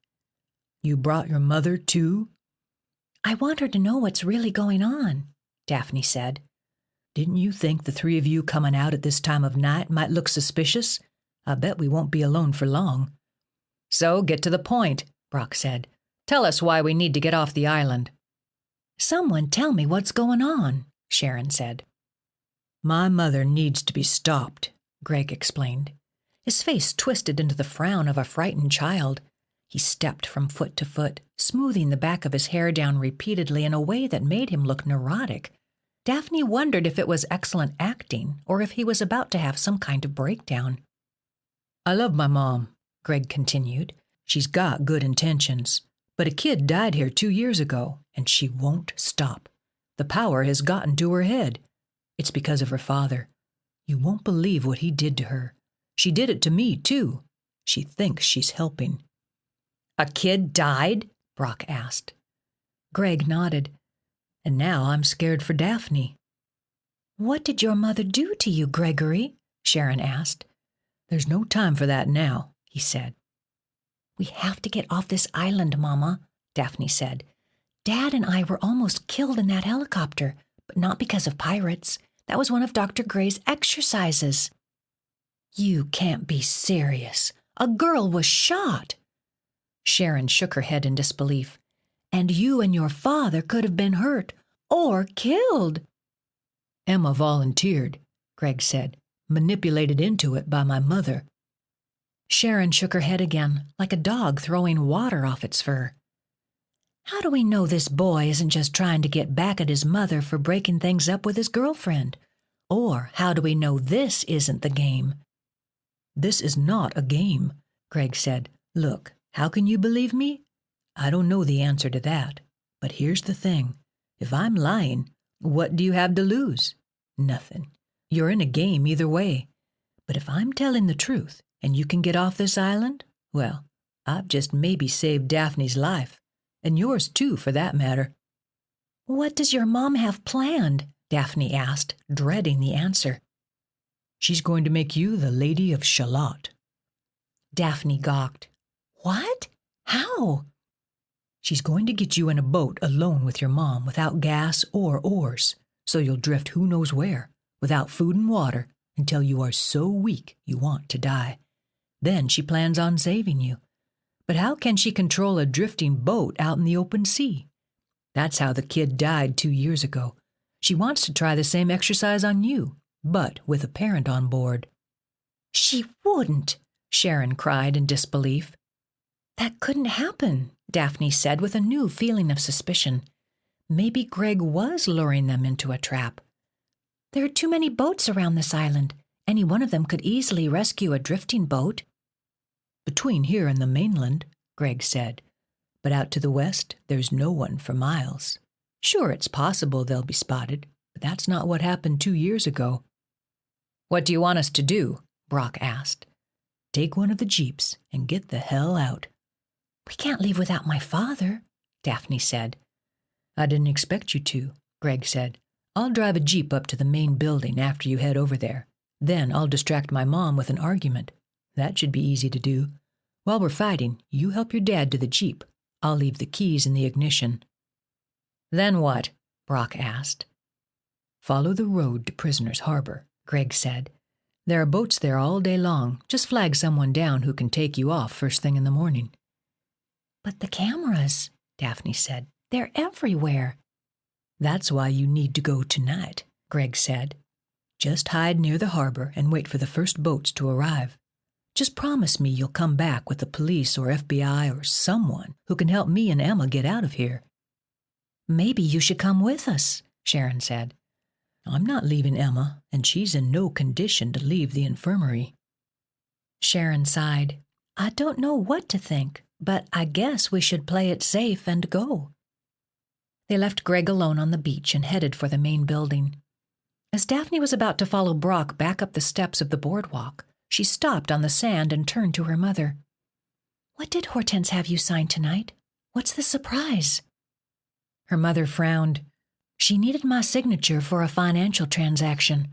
You brought your mother, too? I want her to know what's really going on, Daphne said. Didn't you think the three of you coming out at this time of night might look suspicious? I bet we won't be alone for long. So get to the point, Brock said. Tell us why we need to get off the island. Someone tell me what's going on, Sharon said. My mother needs to be stopped, Greg explained. His face twisted into the frown of a frightened child. He stepped from foot to foot, smoothing the back of his hair down repeatedly in a way that made him look neurotic. Daphne wondered if it was excellent acting or if he was about to have some kind of breakdown. I love my mom, Greg continued. She's got good intentions. But a kid died here 2 years ago, and she won't stop. The power has gotten to her head. It's because of her father. You won't believe what he did to her. She did it to me, too. She thinks she's helping. A kid died? Brock asked. Greg nodded. And now I'm scared for Daphne. What did your mother do to you, Gregory? Sharon asked. There's no time for that now, he said. We have to get off this island, Mama, Daphne said. Dad and I were almost killed in that helicopter, but not because of pirates. That was one of Dr. Gray's exercises. You can't be serious. A girl was shot. Sharon shook her head in disbelief. And you and your father could have been hurt or killed. Emma volunteered, Greg said, manipulated into it by my mother. Sharon shook her head again, like a dog throwing water off its fur. How do we know this boy isn't just trying to get back at his mother for breaking things up with his girlfriend? Or how do we know this isn't the game? This is not a game, Greg said. Look, how can you believe me? I don't know the answer to that. But here's the thing. If I'm lying, what do you have to lose? Nothing. You're in a game either way. But if I'm telling the truth, and you can get off this island, well, I've just maybe saved Daphne's life. And yours too, for that matter. What does your mom have planned? Daphne asked, dreading the answer. She's going to make you the Lady of Shalott. Daphne gawked. What? How? She's going to get you in a boat alone with your mom without gas or oars, so you'll drift who knows where, without food and water, until you are so weak you want to die. Then she plans on saving you. But how can she control a drifting boat out in the open sea? That's how the kid died 2 years ago. She wants to try the same exercise on you, but with a parent on board. She wouldn't, Sharon cried in disbelief. That couldn't happen, Daphne said with a new feeling of suspicion. Maybe Greg was luring them into a trap. There are too many boats around this island. Any one of them could easily rescue a drifting boat. Between here and the mainland, Greg said. But out to the west, there's no one for miles. Sure, it's possible they'll be spotted, but that's not what happened 2 years ago. What do you want us to do? Brock asked. Take one of the jeeps and get the hell out. We can't leave without my father, Daphne said. I didn't expect you to, Greg said. I'll drive a jeep up to the main building after you head over there. Then I'll distract my mom with an argument. That should be easy to do. While we're fighting, you help your dad to the jeep. I'll leave the keys in the ignition. Then what? Brock asked. Follow the road to Prisoner's Harbor, Greg said. There are boats there all day long. Just flag someone down who can take you off first thing in the morning. But the cameras, Daphne said. They're everywhere. That's why you need to go tonight, Greg said. Just hide near the harbor and wait for the first boats to arrive. Just promise me you'll come back with the police or FBI or someone who can help me and Emma get out of here. Maybe you should come with us, Sharon said. I'm not leaving Emma, and she's in no condition to leave the infirmary. Sharon sighed. I don't know what to think, but I guess we should play it safe and go. They left Greg alone on the beach and headed for the main building. As Daphne was about to follow Brock back up the steps of the boardwalk, she stopped on the sand and turned to her mother. What did Hortense have you sign tonight? What's the surprise? Her mother frowned. She needed my signature for a financial transaction.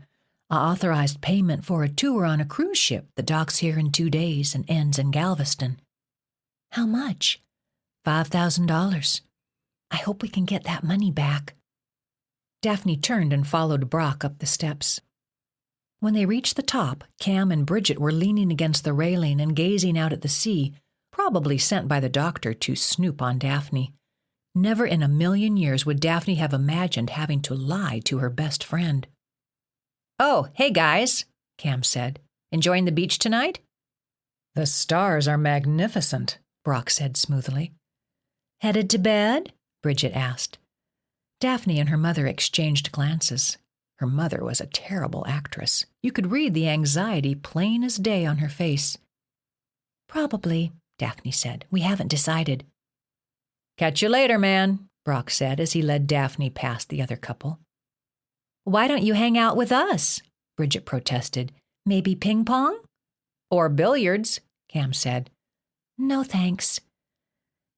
I authorized payment for a tour on a cruise ship that docks here in 2 days and ends in Galveston. How much? $5,000. I hope we can get that money back. Daphne turned and followed Brock up the steps. When they reached the top, Cam and Bridget were leaning against the railing and gazing out at the sea, probably sent by the doctor to snoop on Daphne. Never in a million years would Daphne have imagined having to lie to her best friend. Oh, hey guys, Cam said. Enjoying the beach tonight? The stars are magnificent, Brock said smoothly. Headed to bed? Bridget asked. Daphne and her mother exchanged glances. Her mother was a terrible actress. You could read the anxiety plain as day on her face. Probably, Daphne said. We haven't decided. Catch you later, man, Brock said as he led Daphne past the other couple. Why don't you hang out with us? Bridget protested. Maybe ping pong? Or billiards, Cam said. No, thanks.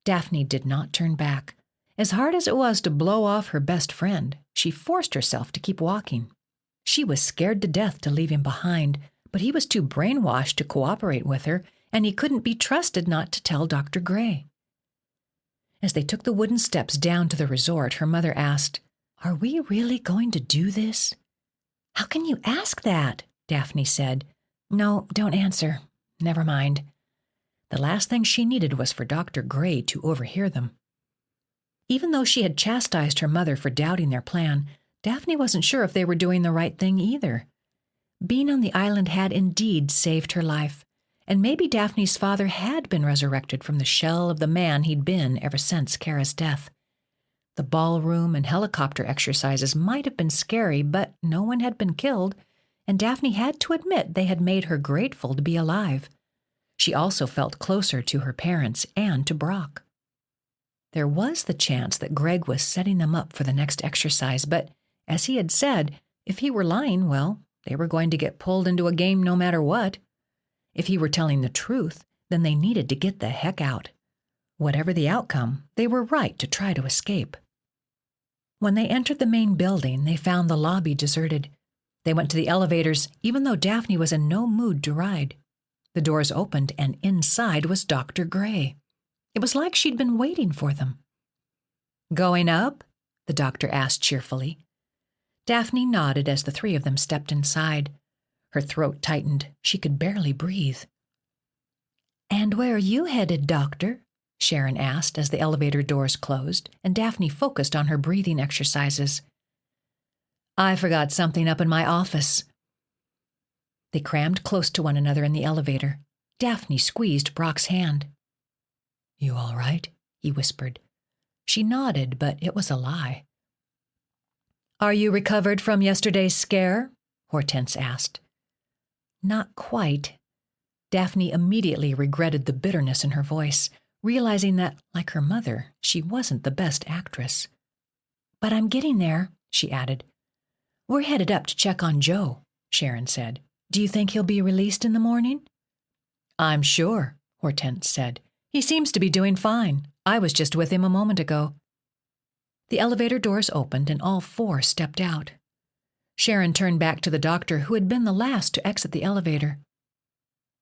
Daphne did not turn back. As hard as it was to blow off her best friend, she forced herself to keep walking. She was scared to death to leave him behind, but he was too brainwashed to cooperate with her, and he couldn't be trusted not to tell Dr. Gray. As they took the wooden steps down to the resort, her mother asked, Are we really going to do this? How can you ask that? Daphne said. No, don't answer. Never mind. The last thing she needed was for Dr. Gray to overhear them. Even though she had chastised her mother for doubting their plan, Daphne wasn't sure if they were doing the right thing either. Being on the island had indeed saved her life, and maybe Daphne's father had been resurrected from the shell of the man he'd been ever since Kara's death. The ballroom and helicopter exercises might have been scary, but no one had been killed, and Daphne had to admit they had made her grateful to be alive. She also felt closer to her parents and to Brock. There was the chance that Greg was setting them up for the next exercise, but, as he had said, if he were lying, well, they were going to get pulled into a game no matter what. If he were telling the truth, then they needed to get the heck out. Whatever the outcome, they were right to try to escape. When they entered the main building, they found the lobby deserted. They went to the elevators, even though Daphne was in no mood to ride. The doors opened, and inside was Dr. Gray. It was like she'd been waiting for them. Going up? The doctor asked cheerfully. Daphne nodded as the three of them stepped inside. Her throat tightened. She could barely breathe. And where are you headed, Doctor? Sharon asked as the elevator doors closed, and Daphne focused on her breathing exercises. I forgot something up in my office. They crammed close to one another in the elevator. Daphne squeezed Brock's hand. You all right? He whispered. She nodded, but it was a lie. Are you recovered from yesterday's scare? Hortense asked. Not quite. Daphne immediately regretted the bitterness in her voice, realizing that, like her mother, she wasn't the best actress. But I'm getting there, she added. We're headed up to check on Joe, Sharon said. Do you think he'll be released in the morning? I'm sure, Hortense said. He seems to be doing fine. I was just with him a moment ago. The elevator doors opened and all four stepped out. Sharon turned back to the doctor, who had been the last to exit the elevator.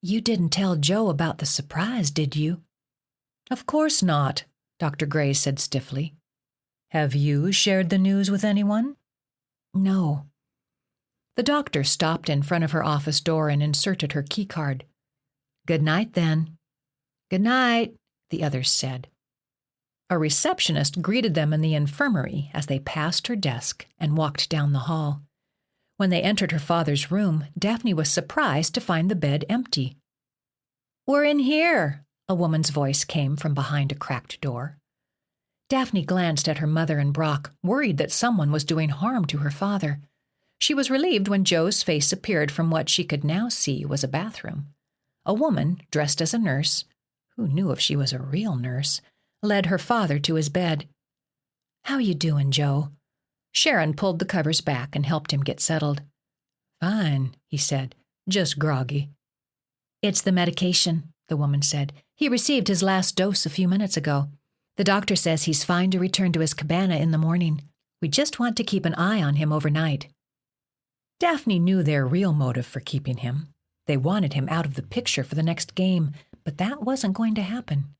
You didn't tell Joe about the surprise, did you? Of course not, Dr. Gray said stiffly. Have you shared the news with anyone? No. The doctor stopped in front of her office door and inserted her keycard. Good night, then. Good night, the others said. A receptionist greeted them in the infirmary as they passed her desk and walked down the hall. When they entered her father's room, Daphne was surprised to find the bed empty. We're in here, a woman's voice came from behind a cracked door. Daphne glanced at her mother and Brock, worried that someone was doing harm to her father. She was relieved when Joe's face appeared from what she could now see was a bathroom. A woman, dressed as a nurse, who knew if she was a real nurse, led her father to his bed. How you doing, Joe? Sharon pulled the covers back and helped him get settled. Fine, he said, just groggy. It's the medication, the woman said. He received his last dose a few minutes ago. The doctor says he's fine to return to his cabana in the morning. We just want to keep an eye on him overnight. Daphne knew their real motive for keeping him. They wanted him out of the picture for the next game, but that wasn't going to happen.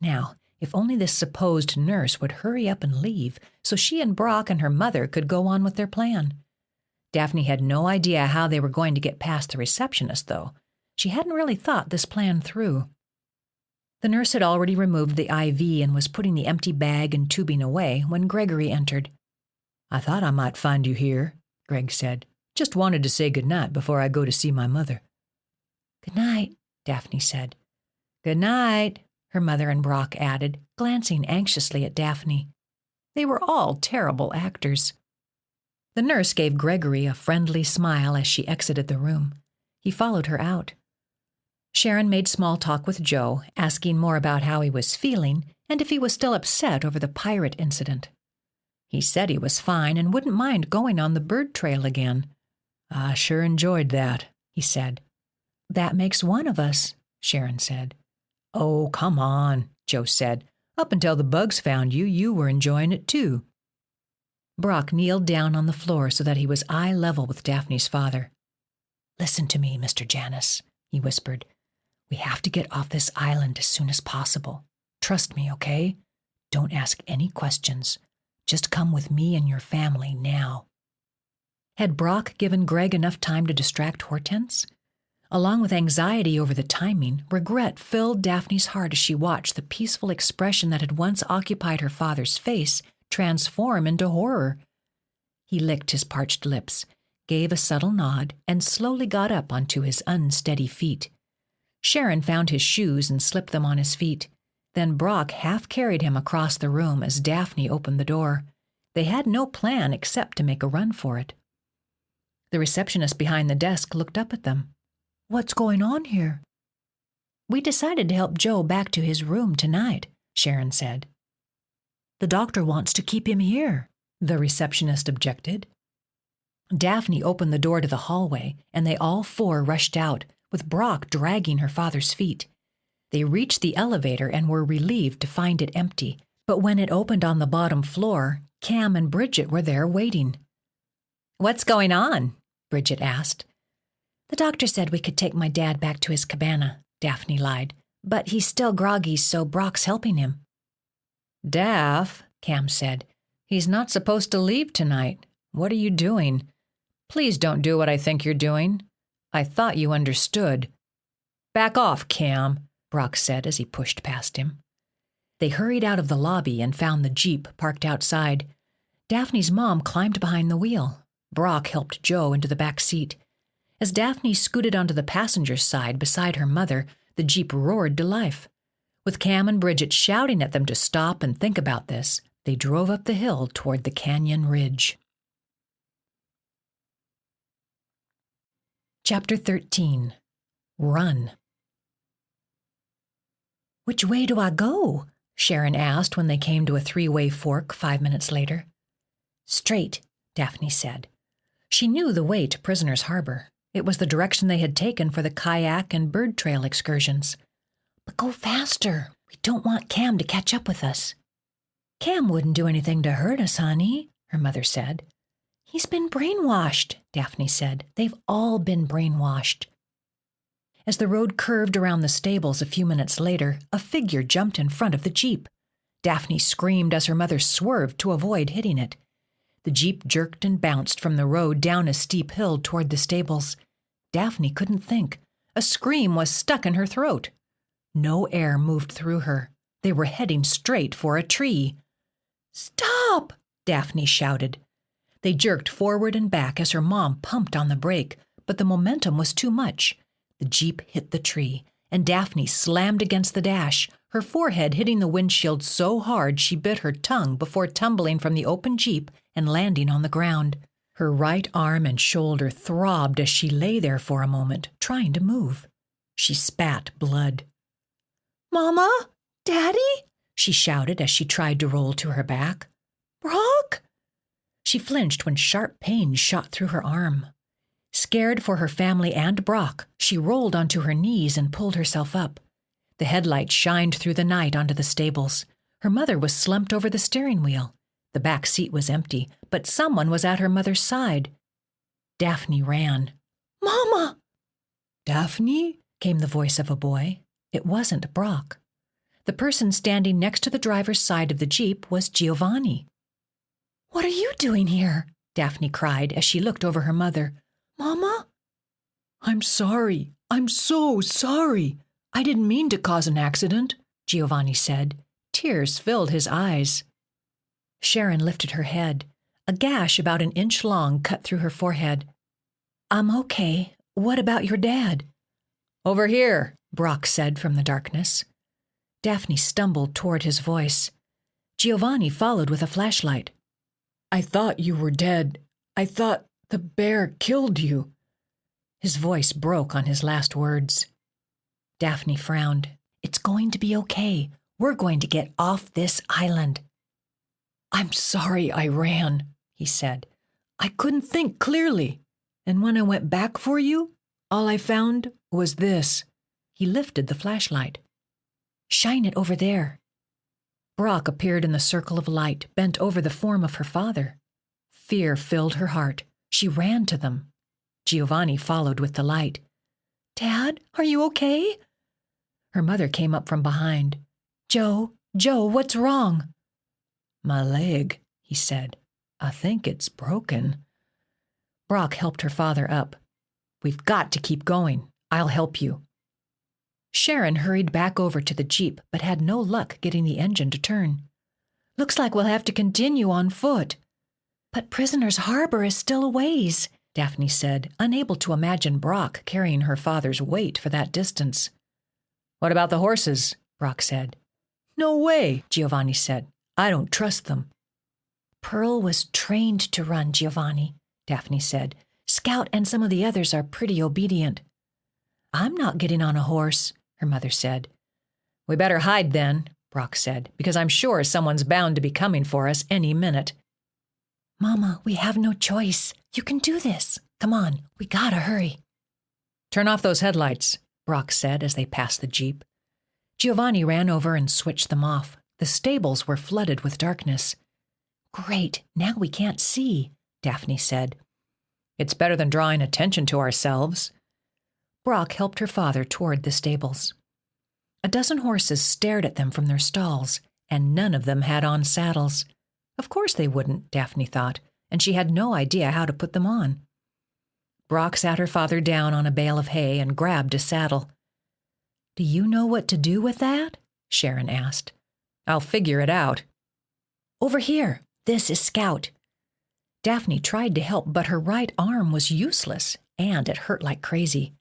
Now, if only this supposed nurse would hurry up and leave so she and Brock and her mother could go on with their plan. Daphne had no idea how they were going to get past the receptionist, though. She hadn't really thought this plan through. The nurse had already removed the IV and was putting the empty bag and tubing away when Gregory entered. I thought I might find you here, Greg said. Just wanted to say good night before I go to see my mother. Good night, Daphne said. Good night, her mother and Brock added, glancing anxiously at Daphne. They were all terrible actors. The nurse gave Gregory a friendly smile as she exited the room. He followed her out. Sharon made small talk with Joe, asking more about how he was feeling and if he was still upset over the pirate incident. He said he was fine and wouldn't mind going on the bird trail again. I sure enjoyed that, he said. That makes one of us, Sharon said. Oh, come on, Joe said. Up until the bugs found you, you were enjoying it too. Brock kneeled down on the floor so that he was eye level with Daphne's father. Listen to me, Mr. Janus, he whispered. We have to get off this island as soon as possible. Trust me, okay? Don't ask any questions. Just come with me and your family now. Had Brock given Greg enough time to distract Hortense? Along with anxiety over the timing, regret filled Daphne's heart as she watched the peaceful expression that had once occupied her father's face transform into horror. He licked his parched lips, gave a subtle nod, and slowly got up onto his unsteady feet. Sharon found his shoes and slipped them on his feet. Then Brock half carried him across the room as Daphne opened the door. They had no plan except to make a run for it. The receptionist behind the desk looked up at them. What's going on here? We decided to help Joe back to his room tonight, Sharon said. The doctor wants to keep him here, the receptionist objected. Daphne opened the door to the hallway, and they all four rushed out, with Brock dragging her father's feet. They reached the elevator and were relieved to find it empty, but when it opened on the bottom floor, Cam and Bridget were there waiting. What's going on? Bridget asked. The doctor said we could take my dad back to his cabana, Daphne lied, but he's still groggy, so Brock's helping him. Daph, Cam said, he's not supposed to leave tonight. What are you doing? Please don't do what I think you're doing. I thought you understood. Back off, Cam, Brock said as he pushed past him. They hurried out of the lobby and found the Jeep parked outside. Daphne's mom climbed behind the wheel. Brock helped Joe into the back seat. As Daphne scooted onto the passenger's side beside her mother, the Jeep roared to life. With Cam and Bridget shouting at them to stop and think about this, they drove up the hill toward the canyon ridge. Chapter 13. Run. Which way do I go? Sharon asked when they came to a three-way fork 5 minutes later. Straight, Daphne said. She knew the way to Prisoner's Harbor. It was the direction they had taken for the kayak and bird trail excursions. But go faster. We don't want Cam to catch up with us. Cam wouldn't do anything to hurt us, honey, her mother said. He's been brainwashed, Daphne said. They've all been brainwashed. As the road curved around the stables a few minutes later, a figure jumped in front of the Jeep. Daphne screamed as her mother swerved to avoid hitting it. The Jeep jerked and bounced from the road down a steep hill toward the stables. Daphne couldn't think. A scream was stuck in her throat. No air moved through her. They were heading straight for a tree. "Stop!" Daphne shouted. They jerked forward and back as her mom pumped on the brake, but the momentum was too much. The Jeep hit the tree, and Daphne slammed against the dash, her forehead hitting the windshield so hard she bit her tongue before tumbling from the open Jeep and landing on the ground. Her right arm and shoulder throbbed as she lay there for a moment, trying to move. She spat blood. "Mama? Daddy?" she shouted as she tried to roll to her back. "Brock?" She flinched when sharp pain shot through her arm. Scared for her family and Brock, she rolled onto her knees and pulled herself up. The headlights shined through the night onto the stables. Her mother was slumped over the steering wheel. The back seat was empty, but someone was at her mother's side. Daphne ran. "Mama!" "Daphne?" came the voice of a boy. It wasn't Brock. The person standing next to the driver's side of the Jeep was Giovanni. "What are you doing here?" Daphne cried as she looked over her mother. "Mama?" "I'm sorry. I'm so sorry. I didn't mean to cause an accident," Giovanni said. Tears filled his eyes. Sharon lifted her head. A gash about an inch long cut through her forehead. "I'm okay. What about your dad?" "Over here," Brock said from the darkness. Daphne stumbled toward his voice. Giovanni followed with a flashlight. "I thought you were dead. I thought the bear killed you." His voice broke on his last words. Daphne frowned. "It's going to be okay. We're going to get off this island." "I'm sorry I ran," he said. "I couldn't think clearly. And when I went back for you, all I found was this." He lifted the flashlight. "Shine it over there." Brock appeared in the circle of light, bent over the form of her father. Fear filled her heart. She ran to them. Giovanni followed with the light. "Dad, are you okay?" Her mother came up from behind. Joe, what's wrong?" "My leg," he said. "I think it's broken." Brock helped her father up. "We've got to keep going. I'll help you." Sharon hurried back over to the Jeep, but had no luck getting the engine to turn. "Looks like we'll have to continue on foot." "But Prisoner's Harbor is still a ways," Daphne said, unable to imagine Brock carrying her father's weight for that distance. "What about the horses?" Brock said. "No way," Giovanni said. "I don't trust them." "Pearl was trained to run, Giovanni," Daphne said. "Scout and some of the others are pretty obedient." "I'm not getting on a horse," her mother said. "We better hide then," Brock said, "because I'm sure someone's bound to be coming for us any minute." "Mama, we have no choice. You can do this. Come on, we gotta hurry." "Turn off those headlights," Brock said as they passed the Jeep. Giovanni ran over and switched them off. The stables were flooded with darkness. "Great, now we can't see," Daphne said. "It's better than drawing attention to ourselves." Brock helped her father toward the stables. A dozen horses stared at them from their stalls, and none of them had on saddles. Of course they wouldn't, Daphne thought, and she had no idea how to put them on. Brock sat her father down on a bale of hay and grabbed a saddle. "Do you know what to do with that?" Sharon asked. "I'll figure it out." "Over here. This is Scout." Daphne tried to help, but her right arm was useless, and it hurt like crazy.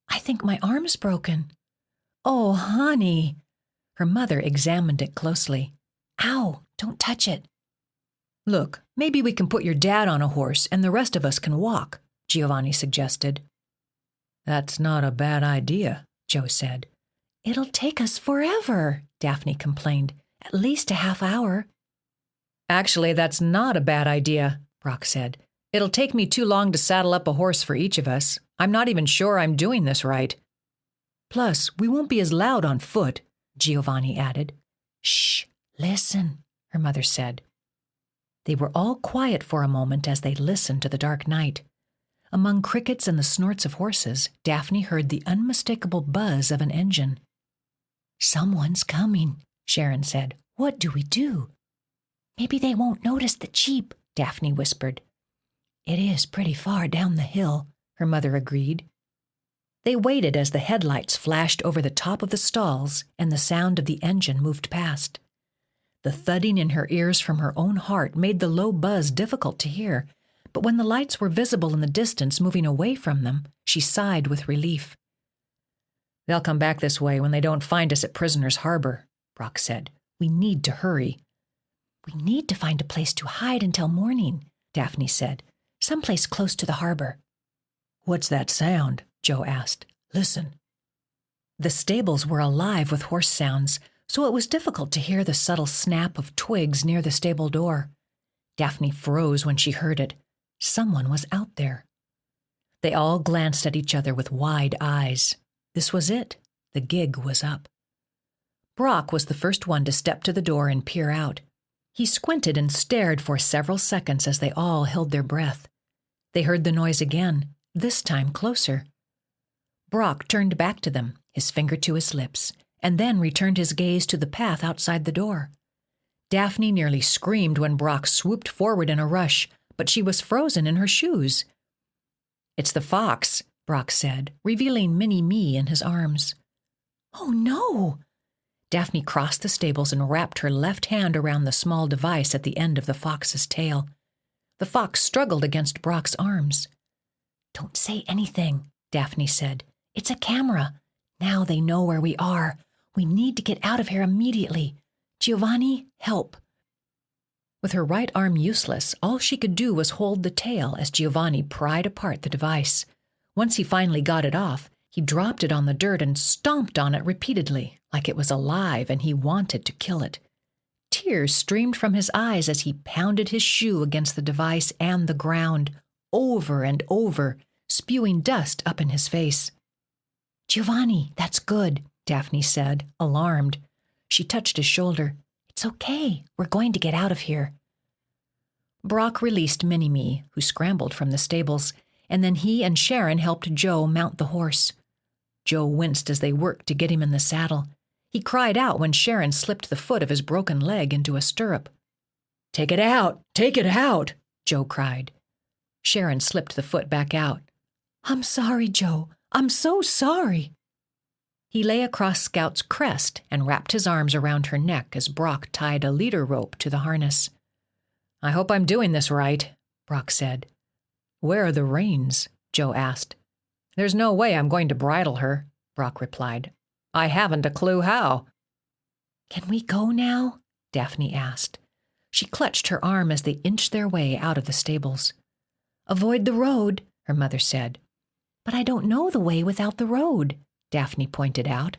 "I think my arm's broken." "Oh, honey." Her mother examined it closely. "Ow, don't touch it." "Look, maybe we can put your dad on a horse and the rest of us can walk," Giovanni suggested. "That's not a bad idea," Joe said. "It'll take us forever," Daphne complained. "At least a half hour." "Actually, that's not a bad idea," Brock said. "It'll take me too long to saddle up a horse for each of us. I'm not even sure I'm doing this right." "Plus, we won't be as loud on foot," Giovanni added. "Shh, listen," her mother said. They were all quiet for a moment as they listened to the dark night. Among crickets and the snorts of horses, Daphne heard the unmistakable buzz of an engine. "Someone's coming," Sharon said. "What do we do?" "Maybe they won't notice the Jeep," Daphne whispered. "It is pretty far down the hill," her mother agreed. They waited as the headlights flashed over the top of the stalls and the sound of the engine moved past. The thudding in her ears from her own heart made the low buzz difficult to hear, but when the lights were visible in the distance moving away from them, she sighed with relief. "They'll come back this way when they don't find us at Prisoners' Harbor," Brock said. "We need to hurry." "We need to find a place to hide until morning," Daphne said. "Someplace close to the harbor." "What's that sound?" Joe asked. "Listen." The stables were alive with horse sounds, so it was difficult to hear the subtle snap of twigs near the stable door. Daphne froze when she heard it. Someone was out there. They all glanced at each other with wide eyes. This was it. The gig was up. Brock was the first one to step to the door and peer out. He squinted and stared for several seconds as they all held their breath. They heard the noise again, this time closer. Brock turned back to them, his finger to his lips, and then returned his gaze to the path outside the door. Daphne nearly screamed when Brock swooped forward in a rush, but she was frozen in her shoes. "It's the fox," Brock said, revealing Mini-Me in his arms. "Oh, no!" Daphne crossed the stables and wrapped her left hand around the small device at the end of the fox's tail. The fox struggled against Brock's arms. "Don't say anything," Daphne said. "It's a camera. Now they know where we are. We need to get out of here immediately. Giovanni, help." With her right arm useless, all she could do was hold the tail as Giovanni pried apart the device. Once he finally got it off, he dropped it on the dirt and stomped on it repeatedly, like it was alive and he wanted to kill it. Tears streamed from his eyes as he pounded his shoe against the device and the ground, over and over, spewing dust up in his face. "Giovanni, that's good," Daphne said, alarmed. She touched his shoulder. "It's okay. We're going to get out of here." Brock released Mini-Me, who scrambled from the stables, and then he and Sharon helped Joe mount the horse. Joe winced as they worked to get him in the saddle. He cried out when Sharon slipped the foot of his broken leg into a stirrup. "Take it out! Take it out!" Joe cried. Sharon slipped the foot back out. "I'm sorry, Joe. I'm so sorry." He lay across Scout's crest and wrapped his arms around her neck as Brock tied a leader rope to the harness. "I hope I'm doing this right," Brock said. "Where are the reins?" Joe asked. "There's no way I'm going to bridle her," Brock replied. "I haven't a clue how." "Can we go now?" Daphne asked. She clutched her arm as they inched their way out of the stables. "Avoid the road," her mother said. "But I don't know the way without the road," Daphne pointed out.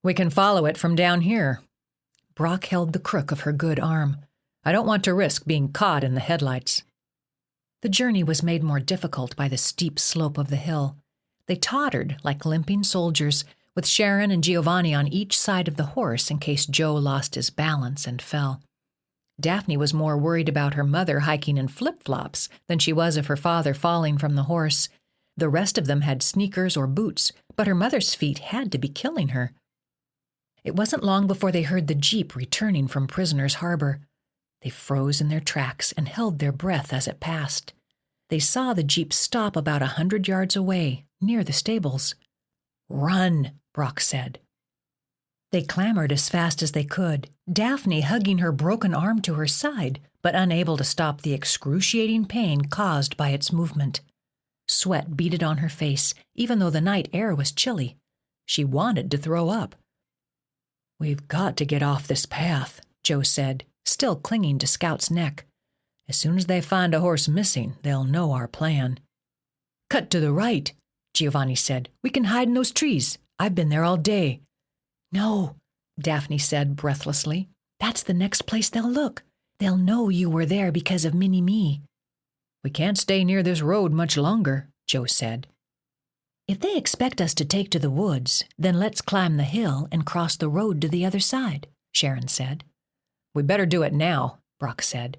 "We can follow it from down here." Brock held the crook of her good arm. "I don't want to risk being caught in the headlights." The journey was made more difficult by the steep slope of the hill. They tottered like limping soldiers, with Sharon and Giovanni on each side of the horse in case Joe lost his balance and fell. Daphne was more worried about her mother hiking in flip-flops than she was of her father falling from the horse. The rest of them had sneakers or boots, but her mother's feet had to be killing her. It wasn't long before they heard the jeep returning from Prisoners' Harbor. They froze in their tracks and held their breath as it passed. They saw the jeep stop about 100 yards away, near the stables. "Run," Brock said. They clambered as fast as they could, Daphne hugging her broken arm to her side, but unable to stop the excruciating pain caused by its movement. Sweat beaded on her face, even though the night air was chilly. She wanted to throw up. "We've got to get off this path," Joe said, still clinging to Scout's neck. "As soon as they find a horse missing, they'll know our plan." "Cut to the right," Giovanni said. "We can hide in those trees. I've been there all day." "No," Daphne said breathlessly. "That's the next place they'll look. They'll know you were there because of Mini-Me." "We can't stay near this road much longer," Joe said. "If they expect us to take to the woods, then let's climb the hill and cross the road to the other side," Sharon said. "We better do it now," Brock said.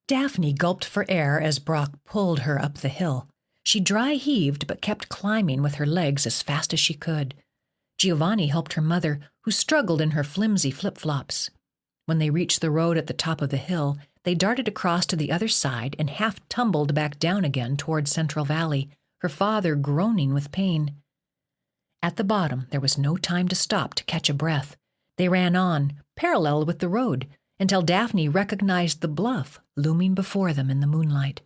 Daphne gulped for air as Brock pulled her up the hill. She dry-heaved but kept climbing with her legs as fast as she could. Giovanni helped her mother, who struggled in her flimsy flip-flops. When they reached the road at the top of the hill, they darted across to the other side and half tumbled back down again toward Central Valley, her father groaning with pain. At the bottom, there was no time to stop to catch a breath. They ran on, parallel with the road, until Daphne recognized the bluff looming before them in the moonlight.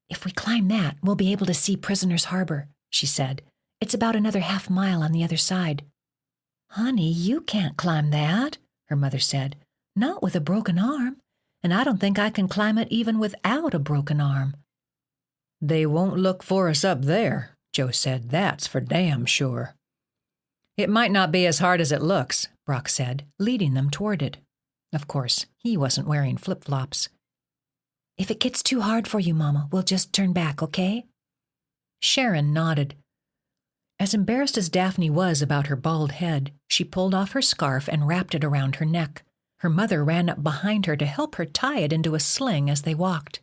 "If we climb that, we'll be able to see Prisoner's Harbor," she said. "It's about another half-mile on the other side." "Honey, you can't climb that," her mother said. "Not with a broken arm, and I don't think I can climb it even without a broken arm." "They won't look for us up there," Joe said. "That's for damn sure." "It might not be as hard as it looks," Brock said, leading them toward it. Of course, he wasn't wearing flip-flops. "If it gets too hard for you, Mama, we'll just turn back, okay?" Sharon nodded. As embarrassed as Daphne was about her bald head, she pulled off her scarf and wrapped it around her neck. Her mother ran up behind her to help her tie it into a sling as they walked.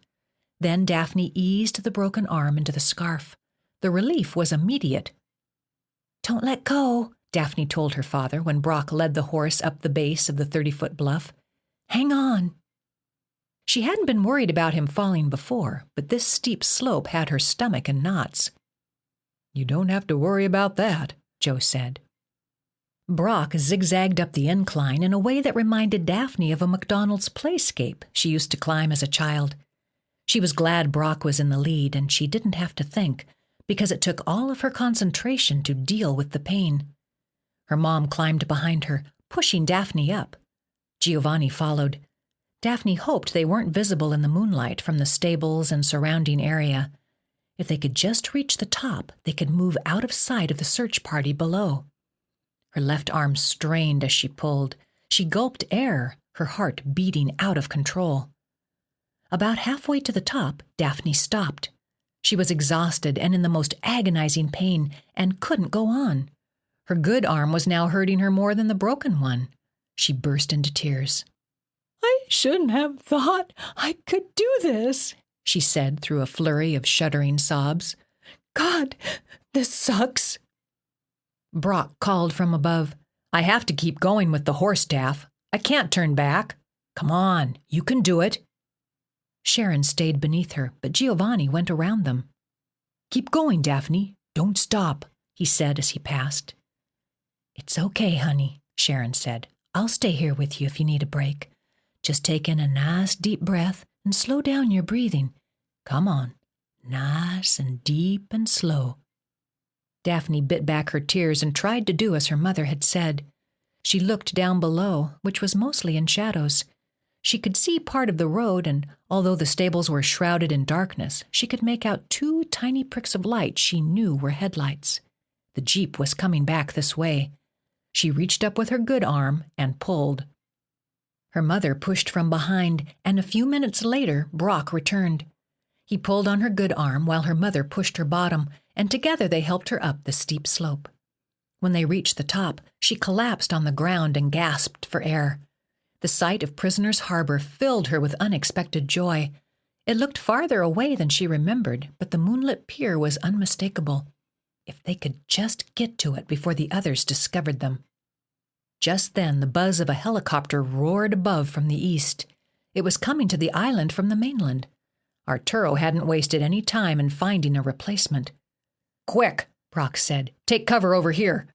Then Daphne eased the broken arm into the scarf. The relief was immediate. "Don't let go," Daphne told her father when Brock led the horse up the base of the 30-foot bluff. "Hang on." She hadn't been worried about him falling before, but this steep slope had her stomach in knots. "You don't have to worry about that," Joe said. Brock zigzagged up the incline in a way that reminded Daphne of a McDonald's playscape she used to climb as a child. She was glad Brock was in the lead and she didn't have to think, because it took all of her concentration to deal with the pain. Her mom climbed behind her, pushing Daphne up. Giovanni followed. Daphne hoped they weren't visible in the moonlight from the stables and surrounding area. If they could just reach the top, they could move out of sight of the search party below. Her left arm strained as she pulled. She gulped air, her heart beating out of control. About halfway to the top, Daphne stopped. She was exhausted and in the most agonizing pain and couldn't go on. Her good arm was now hurting her more than the broken one. She burst into tears. "I shouldn't have thought I could do this," she said through a flurry of shuddering sobs. "God, this sucks." Brock called from above. "I have to keep going with the horse, Daph. I can't turn back. Come on, you can do it." Sharon stayed beneath her, but Giovanni went around them. "Keep going, Daphne. Don't stop," he said as he passed. "It's okay, honey," Sharon said. "I'll stay here with you if you need a break. Just take in a nice deep breath and slow down your breathing. Come on, nice and deep and slow." Daphne bit back her tears and tried to do as her mother had said. She looked down below, which was mostly in shadows. She could see part of the road, and although the stables were shrouded in darkness, she could make out two tiny pricks of light she knew were headlights. The Jeep was coming back this way. She reached up with her good arm and pulled. Her mother pushed from behind, and a few minutes later, Brock returned. He pulled on her good arm while her mother pushed her bottom, and together they helped her up the steep slope. When they reached the top, she collapsed on the ground and gasped for air. The sight of Prisoner's Harbor filled her with unexpected joy. It looked farther away than she remembered, but the moonlit pier was unmistakable. If they could just get to it before the others discovered them. Just then, the buzz of a helicopter roared above from the east. It was coming to the island from the mainland. Arturo hadn't wasted any time in finding a replacement. "Quick," Brock said. "Take cover over here."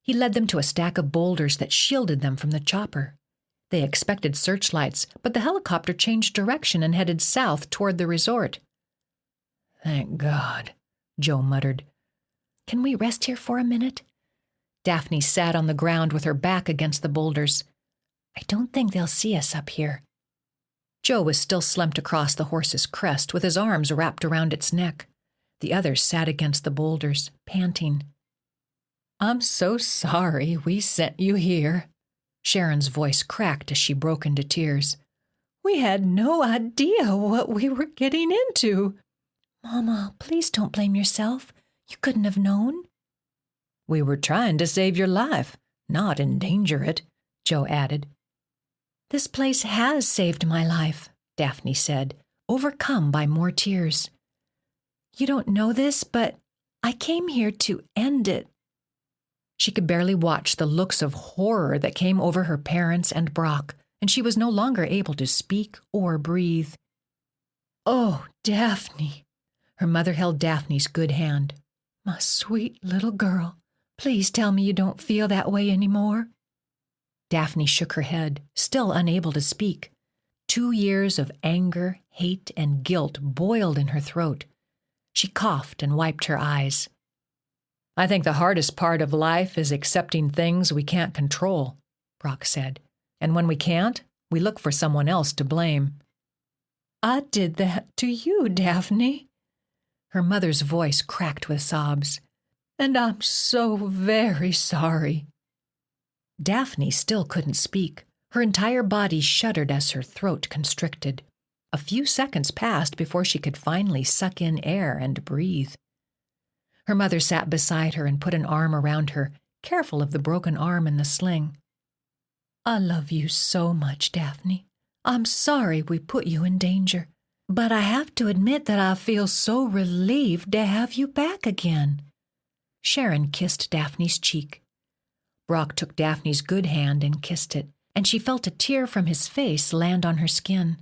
He led them to a stack of boulders that shielded them from the chopper. They expected searchlights, but the helicopter changed direction and headed south toward the resort. "Thank God," Joe muttered. "Can we rest here for a minute?" Daphne sat on the ground with her back against the boulders. "I don't think they'll see us up here." Joe was still slumped across the horse's crest with his arms wrapped around its neck. The others sat against the boulders, panting. "I'm so sorry we sent you here." Sharon's voice cracked as she broke into tears. "We had no idea what we were getting into." "Mama, please don't blame yourself. You couldn't have known." "We were trying to save your life, not endanger it," Joe added. "This place has saved my life," Daphne said, overcome by more tears. "You don't know this, but I came here to end it." She could barely watch the looks of horror that came over her parents and Brock, and she was no longer able to speak or breathe. "Oh, Daphne." Her mother held Daphne's good hand. "My sweet little girl, please tell me you don't feel that way anymore." Daphne shook her head, still unable to speak. 2 years of anger, hate, and guilt boiled in her throat. She coughed and wiped her eyes. "I think the hardest part of life is accepting things we can't control," Brock said. "And when we can't, we look for someone else to blame." "I did that to you, Daphne." Her mother's voice cracked with sobs. "And I'm so very sorry." Daphne still couldn't speak. Her entire body shuddered as her throat constricted. A few seconds passed before she could finally suck in air and breathe. Her mother sat beside her and put an arm around her, careful of the broken arm in the sling. "I love you so much, Daphne. I'm sorry we put you in danger, but I have to admit that I feel so relieved to have you back again." Sharon kissed Daphne's cheek. Brock took Daphne's good hand and kissed it, and she felt a tear from his face land on her skin.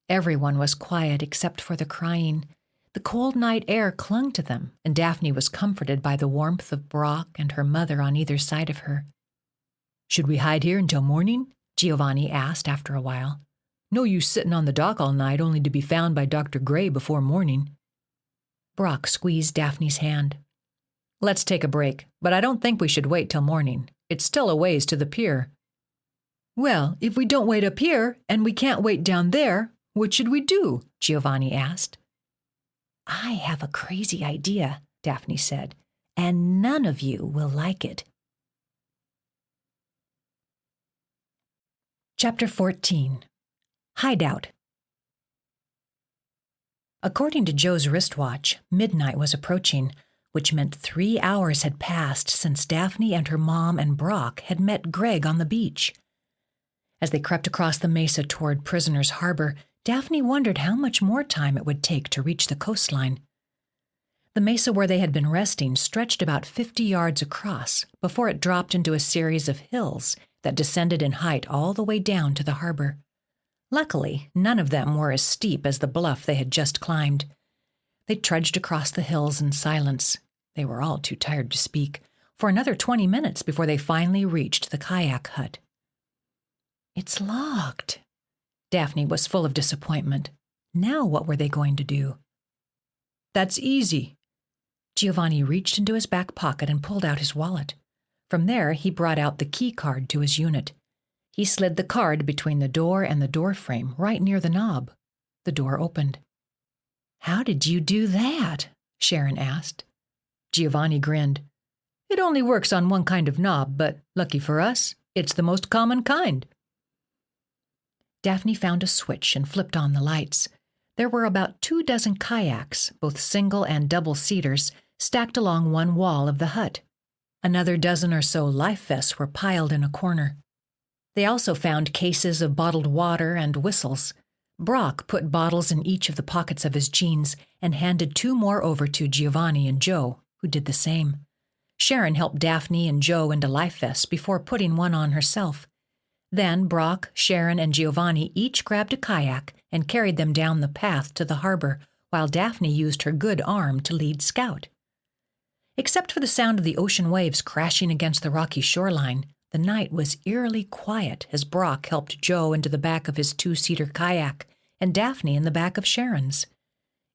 Everyone was quiet except for the crying. The cold night air clung to them, and Daphne was comforted by the warmth of Brock and her mother on either side of her. "Should we hide here until morning?" Giovanni asked after a while. "No use sitting on the dock all night only to be found by Dr. Gray before morning." Brock squeezed Daphne's hand. "Let's take a break, but I don't think we should wait till morning. It's still a ways to the pier." "Well, if we don't wait up here and we can't wait down there, what should we do?" Giovanni asked. "I have a crazy idea," Daphne said, "and none of you will like it." Chapter 14. Hideout. According to Joe's wristwatch, midnight was approaching, which meant 3 hours had passed since Daphne and her mom and Brock had met Greg on the beach. As they crept across the mesa toward Prisoner's Harbor, Daphne wondered how much more time it would take to reach the coastline. The mesa where they had been resting stretched about 50 yards across before it dropped into a series of hills that descended in height all the way down to the harbor. Luckily, none of them were as steep as the bluff they had just climbed. They trudged across the hills in silence. They were all too tired to speak, for another 20 minutes before they finally reached the kayak hut. "It's locked." Daphne was full of disappointment. Now what were they going to do? "That's easy." Giovanni reached into his back pocket and pulled out his wallet. From there, he brought out the key card to his unit. He slid the card between the door and the door frame, right near the knob. The door opened. "How did you do that?" Sharon asked. Giovanni grinned. "It only works on one kind of knob, but lucky for us, it's the most common kind." Daphne found a switch and flipped on the lights. There were about 24 kayaks, both single and double-seaters, stacked along one wall of the hut. Another dozen or so life vests were piled in a corner. They also found cases of bottled water and whistles. Brock put bottles in each of the pockets of his jeans and handed 2 more over to Giovanni and Joe, who did the same. Sharon helped Daphne and Joe into life vests before putting one on herself. Then Brock, Sharon, and Giovanni each grabbed a kayak and carried them down the path to the harbor, while Daphne used her good arm to lead Scout. Except for the sound of the ocean waves crashing against the rocky shoreline, the night was eerily quiet as Brock helped Joe into the back of his 2-seater kayak and Daphne in the back of Sharon's.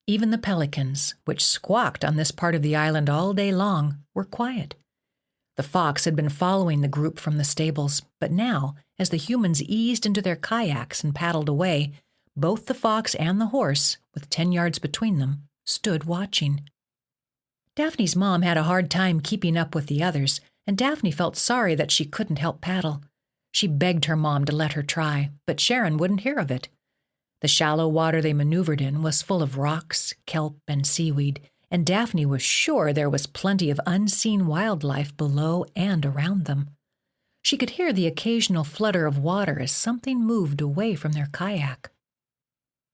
Even the pelicans, which squawked on this part of the island all day long, were quiet. The fox had been following the group from the stables, but now, as the humans eased into their kayaks and paddled away, both the fox and the horse, with 10 yards between them, stood watching. Daphne's mom had a hard time keeping up with the others, and Daphne felt sorry that she couldn't help paddle. She begged her mom to let her try, but Sharon wouldn't hear of it. The shallow water they maneuvered in was full of rocks, kelp, and seaweed, and Daphne was sure there was plenty of unseen wildlife below and around them. She could hear the occasional flutter of water as something moved away from their kayak.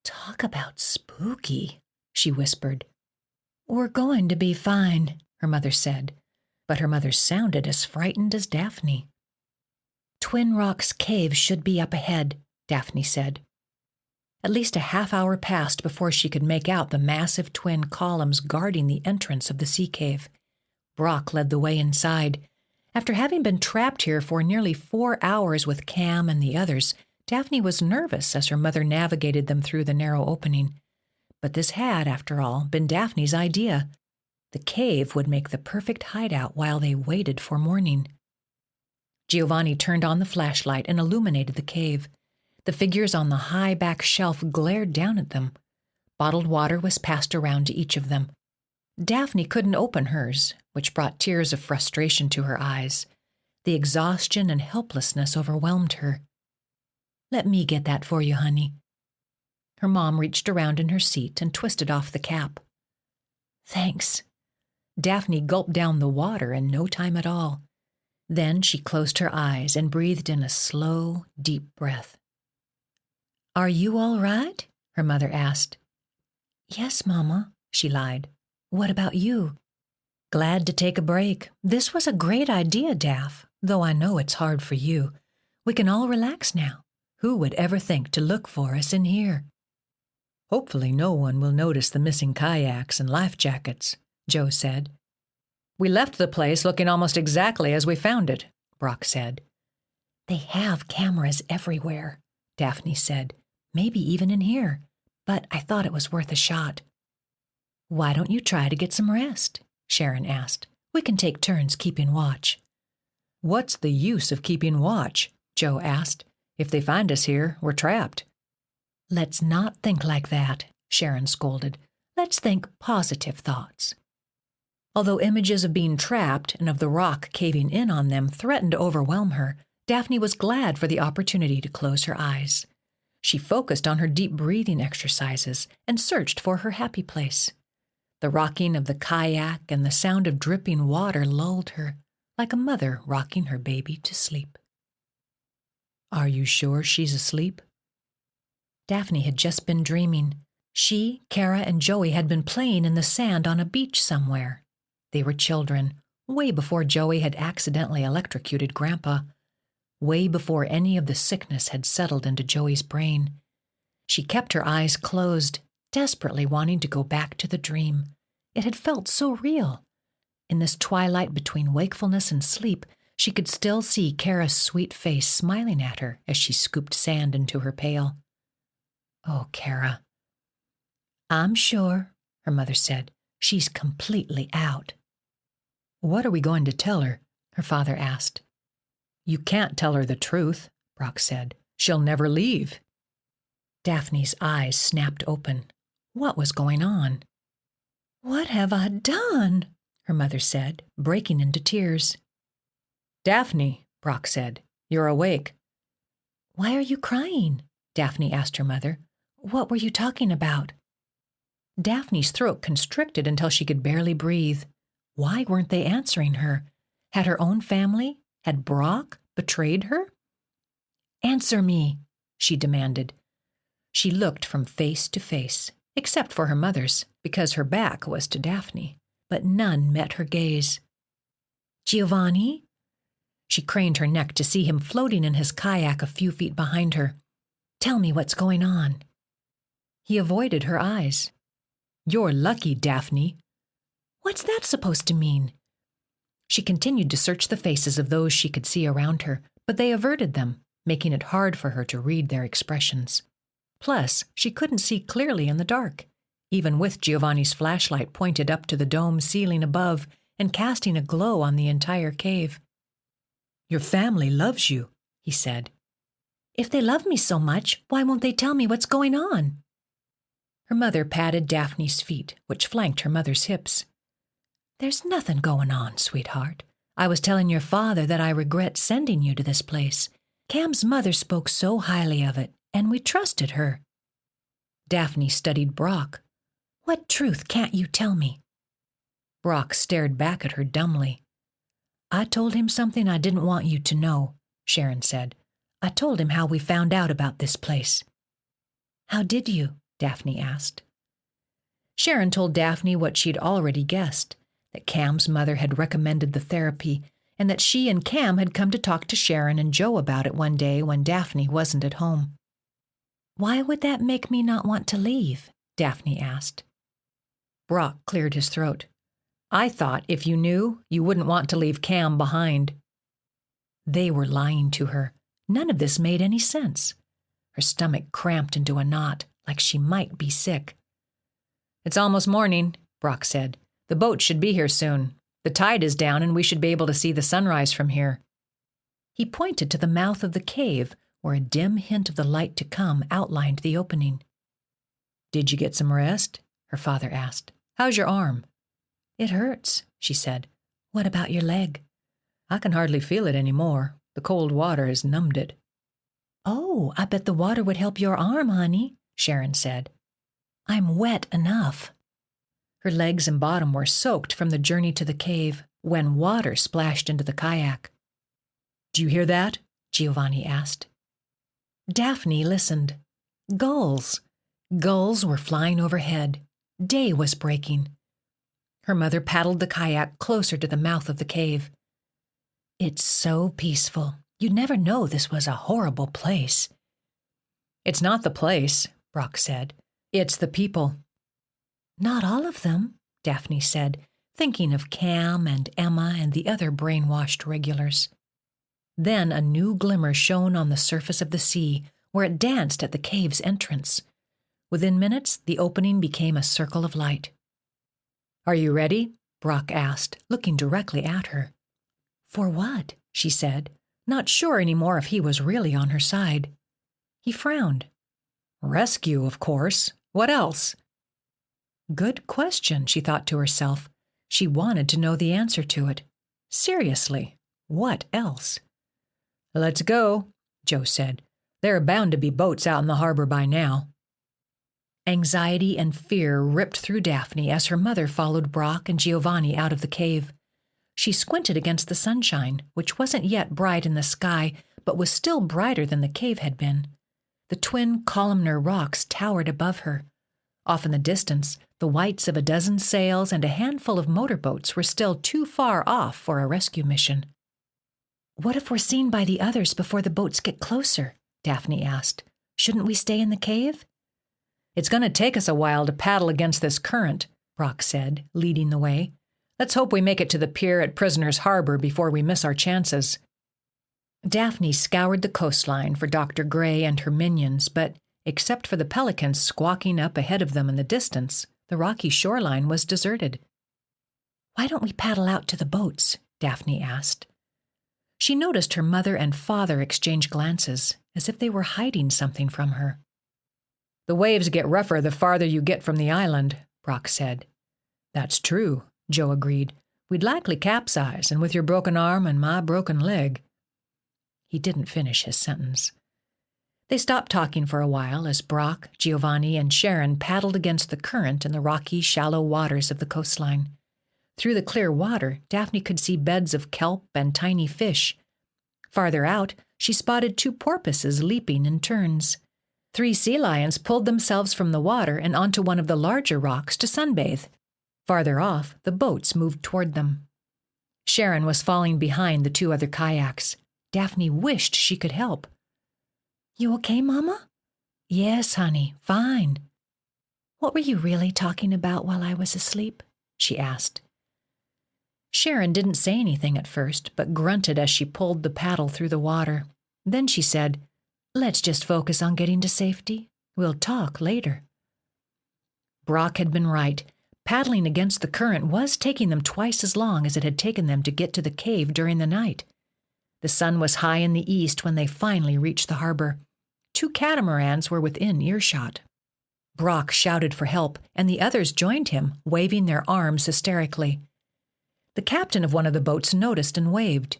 "Talk about spooky," she whispered. "We're going to be fine," her mother said, but her mother sounded as frightened as Daphne. Twin Rocks Cave should be up ahead, Daphne said. At least a half-hour passed before she could make out the massive twin columns guarding the entrance of the sea cave. Brock led the way inside. After having been trapped here for nearly 4 hours with Cam and the others, Daphne was nervous as her mother navigated them through the narrow opening. But this had, after all, been Daphne's idea. The cave would make the perfect hideout while they waited for morning. Giovanni turned on the flashlight and illuminated the cave. The figures on the high back shelf glared down at them. Bottled water was passed around to each of them. Daphne couldn't open hers, which brought tears of frustration to her eyes. The exhaustion and helplessness overwhelmed her. "Let me get that for you, honey." Her mom reached around in her seat and twisted off the cap. "Thanks." Daphne gulped down the water in no time at all. Then she closed her eyes and breathed in a slow, deep breath. "Are you all right?" her mother asked. "Yes, Mama," she lied. "What about you?" "Glad to take a break. This was a great idea, Daph, though I know it's hard for you. We can all relax now. Who would ever think to look for us in here?" "Hopefully no one will notice the missing kayaks and life jackets," Joe said. "We left the place looking almost exactly as we found it," Brock said. "They have cameras everywhere," Daphne said. "Maybe even in here. But I thought it was worth a shot." "Why don't you try to get some rest?" Sharon asked. "We can take turns keeping watch." "What's the use of keeping watch?" Joe asked. "If they find us here, we're trapped." "Let's not think like that," Sharon scolded. "Let's think positive thoughts." Although images of being trapped and of the rock caving in on them threatened to overwhelm her, Daphne was glad for the opportunity to close her eyes. She focused on her deep breathing exercises and searched for her happy place. The rocking of the kayak and the sound of dripping water lulled her, like a mother rocking her baby to sleep. "Are you sure she's asleep?" Daphne had just been dreaming. She, Kara, and Joey had been playing in the sand on a beach somewhere. They were children, way before Joey had accidentally electrocuted Grandpa, way before any of the sickness had settled into Joey's brain. She kept her eyes closed, desperately wanting to go back to the dream. It had felt so real. In this twilight between wakefulness and sleep, she could still see Kara's sweet face smiling at her as she scooped sand into her pail. "Oh, Kara." "I'm sure," her mother said. "She's completely out." "What are we going to tell her?" her father asked. "You can't tell her the truth," Brock said. "She'll never leave." Daphne's eyes snapped open. What was going on? "What have I done?" her mother said, breaking into tears. "Daphne," Brock said, "you're awake." "Why are you crying?" Daphne asked her mother. "What were you talking about?" Daphne's throat constricted until she could barely breathe. Why weren't they answering her? Had her own family, had Brock betrayed her? "Answer me," she demanded. She looked from face to face, except for her mother's, because her back was to Daphne, but none met her gaze. "Giovanni?" She craned her neck to see him floating in his kayak a few feet behind her. "Tell me what's going on." He avoided her eyes. "You're lucky, Daphne." "What's that supposed to mean?" She continued to search the faces of those she could see around her, but they averted them, making it hard for her to read their expressions. Plus, she couldn't see clearly in the dark, even with Giovanni's flashlight pointed up to the dome ceiling above and casting a glow on the entire cave. "Your family loves you," he said. "If they love me so much, why won't they tell me what's going on?" Her mother patted Daphne's feet, which flanked her mother's hips. "There's nothing going on, sweetheart. I was telling your father that I regret sending you to this place. Cam's mother spoke so highly of it, and we trusted her." Daphne studied Brock. "What truth can't you tell me?" Brock stared back at her dumbly. "I told him something I didn't want you to know," Sharon said. "I told him how we found out about this place." "How did you?" Daphne asked. Sharon told Daphne what she'd already guessed, that Cam's mother had recommended the therapy, and that she and Cam had come to talk to Sharon and Joe about it one day when Daphne wasn't at home. "Why would that make me not want to leave?" Daphne asked. Brock cleared his throat. "I thought if you knew, you wouldn't want to leave Cam behind." They were lying to her. None of this made any sense. Her stomach cramped into a knot, like she might be sick. "It's almost morning," Brock said. "The boat should be here soon. The tide is down and we should be able to see the sunrise from here." He pointed to the mouth of the cave, where a dim hint of the light to come outlined the opening. "Did you get some rest?" her father asked. "How's your arm?" "It hurts," she said. "What about your leg?" "I can hardly feel it anymore. The cold water has numbed it." "Oh, I bet the water would help your arm, honey," Sharon said. "I'm wet enough." Her legs and bottom were soaked from the journey to the cave when water splashed into the kayak. "Do you hear that?" Giovanni asked. Daphne listened. Gulls. Gulls were flying overhead. Day was breaking. Her mother paddled the kayak closer to the mouth of the cave. "It's so peaceful. You'd never know this was a horrible place." "It's not the place," Brock said. "It's the people." "Not all of them," Daphne said, thinking of Cam and Emma and the other brainwashed regulars. Then a new glimmer shone on the surface of the sea, where it danced at the cave's entrance. Within minutes, the opening became a circle of light. "Are you ready?" Brock asked, looking directly at her. "For what?" she said, not sure anymore if he was really on her side. He frowned. "Rescue, of course. What else?" Good question, she thought to herself. She wanted to know the answer to it. Seriously, what else? "Let's go," Joe said. "There are bound to be boats out in the harbor by now." Anxiety and fear ripped through Daphne as her mother followed Brock and Giovanni out of the cave. She squinted against the sunshine, which wasn't yet bright in the sky, but was still brighter than the cave had been. The twin columnar rocks towered above her. Off in the distance, the whites of a dozen sails and a handful of motorboats were still too far off for a rescue mission. "What if we're seen by the others before the boats get closer?" Daphne asked. "Shouldn't we stay in the cave?" "It's going to take us a while to paddle against this current," Brock said, leading the way. "Let's hope we make it to the pier at Prisoner's Harbor before we miss our chances." Daphne scoured the coastline for Dr. Gray and her minions, but except for the pelicans squawking up ahead of them in the distance, the rocky shoreline was deserted. "Why don't we paddle out to the boats?" Daphne asked. She noticed her mother and father exchange glances, as if they were hiding something from her. "The waves get rougher the farther you get from the island," Brock said. "That's true," Joe agreed. "We'd likely capsize, and with your broken arm and my broken leg." He didn't finish his sentence. They stopped talking for a while as Brock, Giovanni, and Sharon paddled against the current in the rocky, shallow waters of the coastline. Through the clear water, Daphne could see beds of kelp and tiny fish. Farther out, she spotted 2 porpoises leaping in turns. 3 sea lions pulled themselves from the water and onto one of the larger rocks to sunbathe. Farther off, the boats moved toward them. Sharon was falling behind the 2 other kayaks. Daphne wished she could help. "You okay, Mama?" "Yes, honey, fine." "What were you really talking about while I was asleep?" she asked. Sharon didn't say anything at first, but grunted as she pulled the paddle through the water. Then she said, "Let's just focus on getting to safety. We'll talk later." Brock had been right. Paddling against the current was taking them twice as long as it had taken them to get to the cave during the night. The sun was high in the east when they finally reached the harbor. 2 catamarans were within earshot. Brock shouted for help, and the others joined him, waving their arms hysterically. The captain of one of the boats noticed and waved.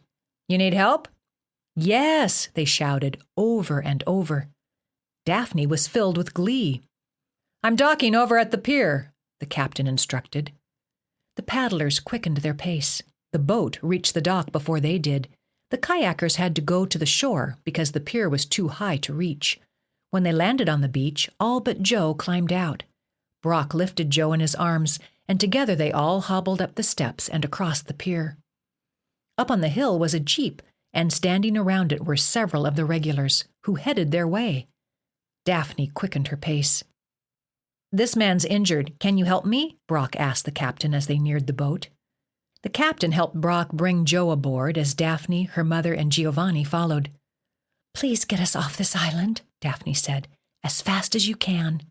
"You need help?" "Yes," they shouted, over and over. Daphne was filled with glee. "I'm docking over at the pier," the captain instructed. The paddlers quickened their pace. The boat reached the dock before they did. The kayakers had to go to the shore because the pier was too high to reach. When they landed on the beach, all but Joe climbed out. Brock lifted Joe in his arms, and together they all hobbled up the steps and across the pier. Up on the hill was a jeep, and standing around it were several of the regulars, who headed their way. Daphne quickened her pace. "This man's injured. Can you help me?" Brock asked the captain as they neared the boat. The captain helped Brock bring Joe aboard as Daphne, her mother, and Giovanni followed. "Please get us off this island," Daphne said, "as fast as you can."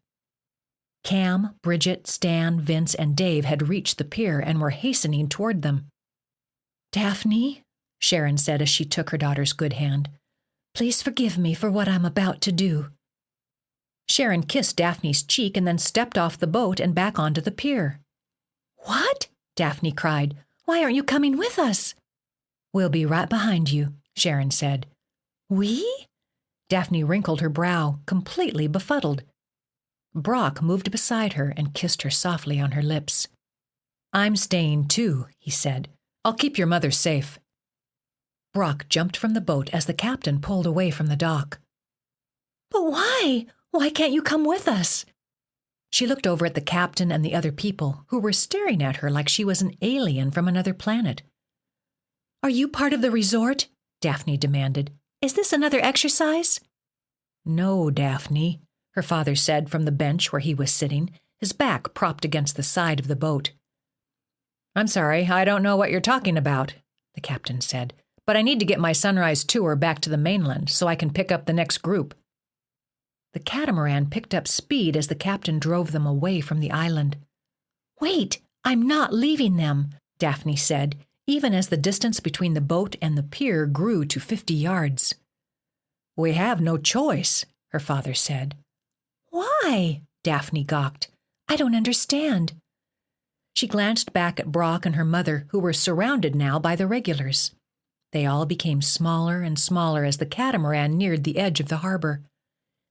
Cam, Bridget, Stan, Vince, and Dave had reached the pier and were hastening toward them. "Daphne," Sharon said as she took her daughter's good hand, "please forgive me for what I'm about to do." Sharon kissed Daphne's cheek and then stepped off the boat and back onto the pier. "What?" Daphne cried. "Why aren't you coming with us?" "We'll be right behind you," Sharon said. "We?" Daphne wrinkled her brow, completely befuddled. Brock moved beside her and kissed her softly on her lips. "I'm staying too," he said. "I'll keep your mother safe." Brock jumped from the boat as the captain pulled away from the dock. "But why? Why can't you come with us?" She looked over at the captain and the other people, who were staring at her like she was an alien from another planet. "Are you part of the resort?" Daphne demanded. "Is this another exercise?" "No, Daphne," her father said from the bench where he was sitting, his back propped against the side of the boat. "I'm sorry, I don't know what you're talking about," the captain said, "but I need to get my sunrise tour back to the mainland so I can pick up the next group." The catamaran picked up speed as the captain drove them away from the island. "Wait, I'm not leaving them," Daphne said, even as the distance between the boat and the pier grew to 50 yards. "We have no choice," her father said. "Why?" Daphne gawked. "I don't understand." She glanced back at Brock and her mother, who were surrounded now by the regulars. They all became smaller and smaller as the catamaran neared the edge of the harbor.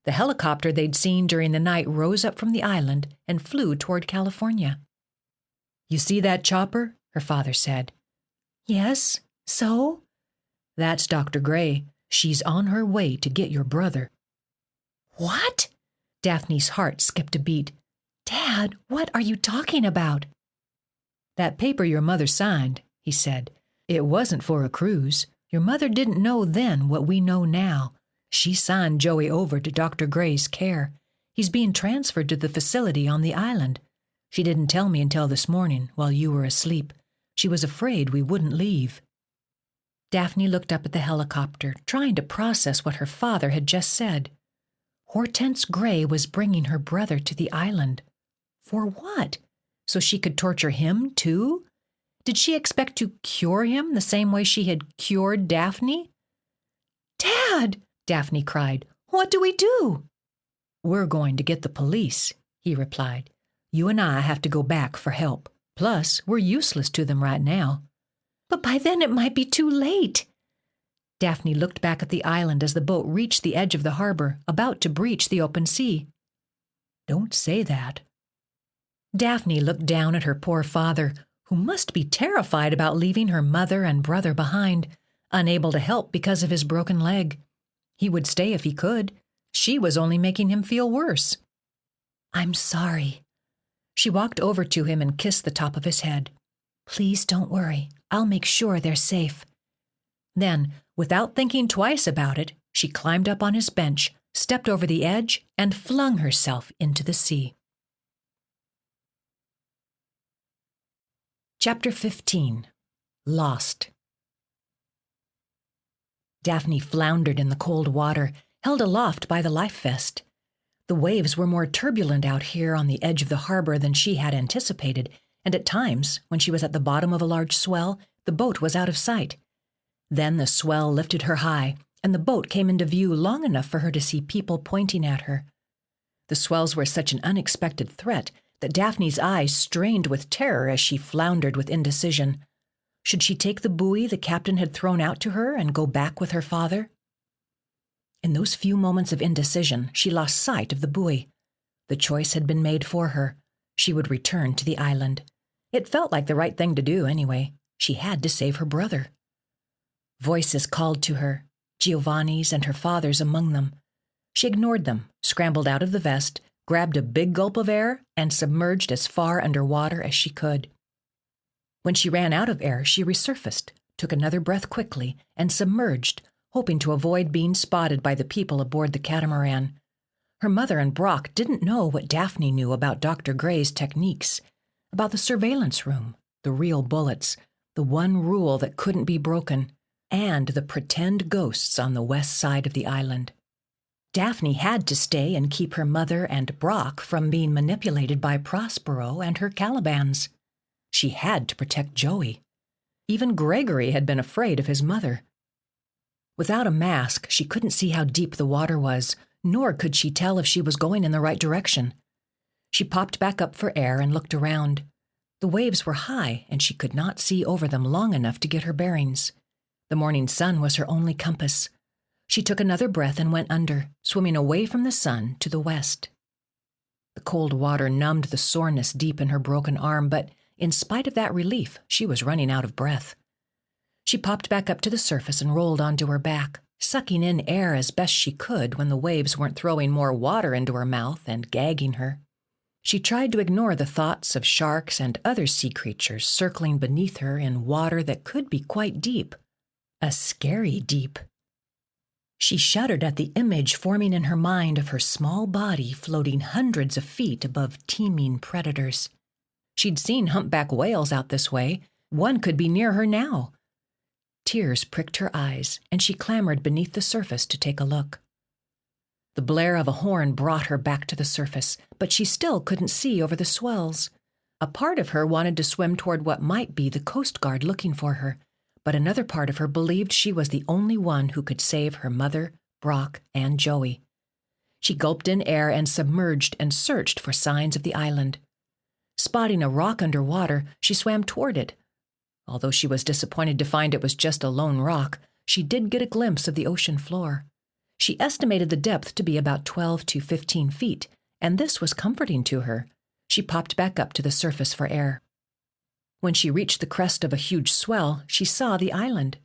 The helicopter they'd seen during the night rose up from the island and flew toward California. "You see that chopper?" her father said. "Yes, so?" "That's Dr. Gray. She's on her way to get your brother." "What?" Daphne's heart skipped a beat. "Dad, what are you talking about?" "That paper your mother signed," he said. "It wasn't for a cruise. Your mother didn't know then what we know now. She signed Joey over to Dr. Gray's care. He's being transferred to the facility on the island. She didn't tell me until this morning, while you were asleep. She was afraid we wouldn't leave." Daphne looked up at the helicopter, trying to process what her father had just said. Hortense Gray was bringing her brother to the island. For what? So she could torture him, too? Did she expect to cure him the same way she had cured Daphne? "Dad!" Daphne cried. "What do we do?" "We're going to get the police," he replied. "You and I have to go back for help. Plus, we're useless to them right now." "But by then it might be too late." Daphne looked back at the island as the boat reached the edge of the harbor, about to breach the open sea. "Don't say that." Daphne looked down at her poor father, who must be terrified about leaving her mother and brother behind, unable to help because of his broken leg. He would stay if he could. She was only making him feel worse. "I'm sorry." She walked over to him and kissed the top of his head. "Please don't worry. I'll make sure they're safe." Then, without thinking twice about it, she climbed up on his bench, stepped over the edge, and flung herself into the sea. Chapter 15. Lost. Daphne floundered in the cold water, held aloft by the life vest. The waves were more turbulent out here on the edge of the harbor than she had anticipated, and at times, when she was at the bottom of a large swell, the boat was out of sight. Then the swell lifted her high, and the boat came into view long enough for her to see people pointing at her. The swells were such an unexpected threat that Daphne's eyes strained with terror as she floundered with indecision. Should she take the buoy the captain had thrown out to her and go back with her father? In those few moments of indecision, she lost sight of the buoy. The choice had been made for her. She would return to the island. It felt like the right thing to do, anyway. She had to save her brother. Voices called to her, Giovanni's and her father's among them. She ignored them, scrambled out of the vest, grabbed a big gulp of air, and submerged as far underwater as she could. When she ran out of air, she resurfaced, took another breath quickly, and submerged, hoping to avoid being spotted by the people aboard the catamaran. Her mother and Brock didn't know what Daphne knew about Dr. Gray's techniques, about the surveillance room, the real bullets, the one rule that couldn't be broken, and the pretend ghosts on the west side of the island. Daphne had to stay and keep her mother and Brock from being manipulated by Prospero and her Calibans. She had to protect Joey. Even Gregory had been afraid of his mother. Without a mask, she couldn't see how deep the water was, nor could she tell if she was going in the right direction. She popped back up for air and looked around. The waves were high, and she could not see over them long enough to get her bearings. The morning sun was her only compass. She took another breath and went under, swimming away from the sun to the west. The cold water numbed the soreness deep in her broken arm, but in spite of that relief, she was running out of breath. She popped back up to the surface and rolled onto her back, sucking in air as best she could when the waves weren't throwing more water into her mouth and gagging her. She tried to ignore the thoughts of sharks and other sea creatures circling beneath her in water that could be quite deep. A scary deep. She shuddered at the image forming in her mind of her small body floating hundreds of feet above teeming predators. She'd seen humpback whales out this way. One could be near her now. Tears pricked her eyes, and she clambered beneath the surface to take a look. The blare of a horn brought her back to the surface, but she still couldn't see over the swells. A part of her wanted to swim toward what might be the Coast Guard looking for her, but another part of her believed she was the only one who could save her mother, Brock, and Joey. She gulped in air and submerged and searched for signs of the island. Spotting a rock underwater, she swam toward it. Although she was disappointed to find it was just a lone rock, she did get a glimpse of the ocean floor. She estimated the depth to be about 12 to 15 feet, and this was comforting to her. She popped back up to the surface for air. When she reached the crest of a huge swell, she saw the island.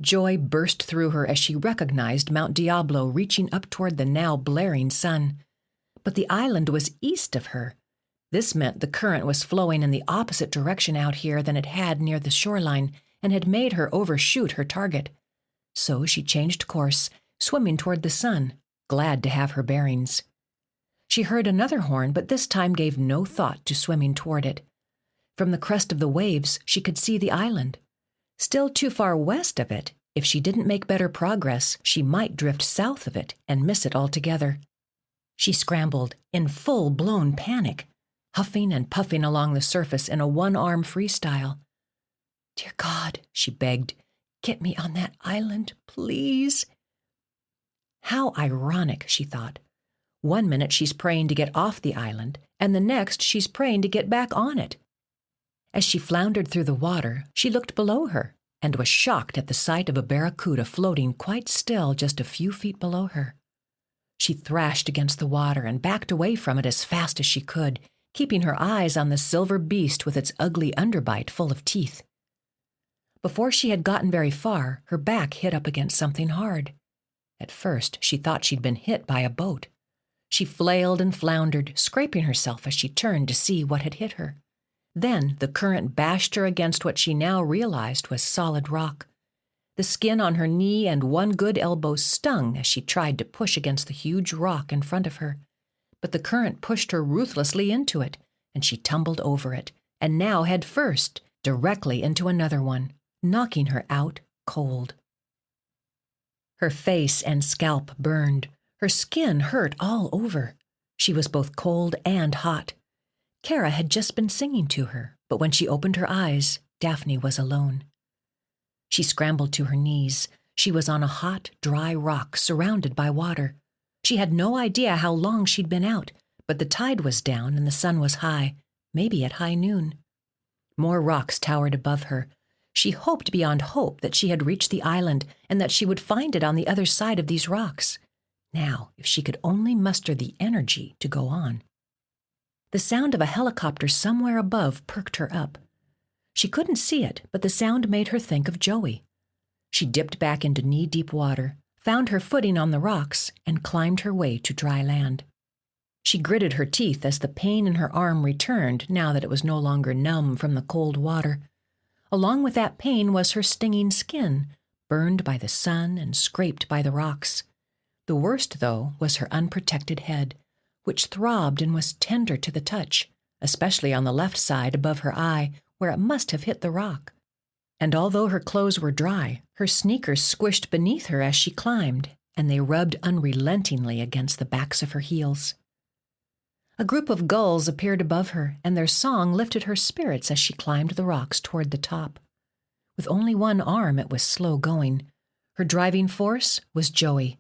Joy burst through her as she recognized Mount Diablo reaching up toward the now blaring sun. But the island was east of her. This meant the current was flowing in the opposite direction out here than it had near the shoreline and had made her overshoot her target. So she changed course, swimming toward the sun, glad to have her bearings. She heard another horn, but this time gave no thought to swimming toward it. From the crest of the waves, she could see the island. Still too far west of it, if she didn't make better progress, she might drift south of it and miss it altogether. She scrambled, in full-blown panic, huffing and puffing along the surface in a one-arm freestyle. "Dear God," she begged, "get me on that island, please." How ironic, she thought. One minute she's praying to get off the island, and the next she's praying to get back on it. As she floundered through the water, she looked below her and was shocked at the sight of a barracuda floating quite still just a few feet below her. She thrashed against the water and backed away from it as fast as she could, keeping her eyes on the silver beast with its ugly underbite full of teeth. Before she had gotten very far, her back hit up against something hard. At first, she thought she'd been hit by a boat. She flailed and floundered, scraping herself as she turned to see what had hit her. Then the current bashed her against what she now realized was solid rock. The skin on her knee and one good elbow stung as she tried to push against the huge rock in front of her. But the current pushed her ruthlessly into it, and she tumbled over it, and now head first, directly into another one, knocking her out cold. Her face and scalp burned. Her skin hurt all over. She was both cold and hot. Kara had just been singing to her, but when she opened her eyes, Daphne was alone. She scrambled to her knees. She was on a hot, dry rock surrounded by water. She had no idea how long she'd been out, but the tide was down and the sun was high, maybe at high noon. More rocks towered above her. She hoped beyond hope that she had reached the island and that she would find it on the other side of these rocks. Now, if she could only muster the energy to go on. The sound of a helicopter somewhere above perked her up. She couldn't see it, but the sound made her think of Joey. She dipped back into knee-deep water, found her footing on the rocks, and climbed her way to dry land. She gritted her teeth as the pain in her arm returned now that it was no longer numb from the cold water. Along with that pain was her stinging skin, burned by the sun and scraped by the rocks. The worst, though, was her unprotected head, which throbbed and was tender to the touch, especially on the left side above her eye, where it must have hit the rock. And although her clothes were dry, her sneakers squished beneath her as she climbed, and they rubbed unrelentingly against the backs of her heels. A group of gulls appeared above her, and their song lifted her spirits as she climbed the rocks toward the top. With only one arm, it was slow going. Her driving force was Joey.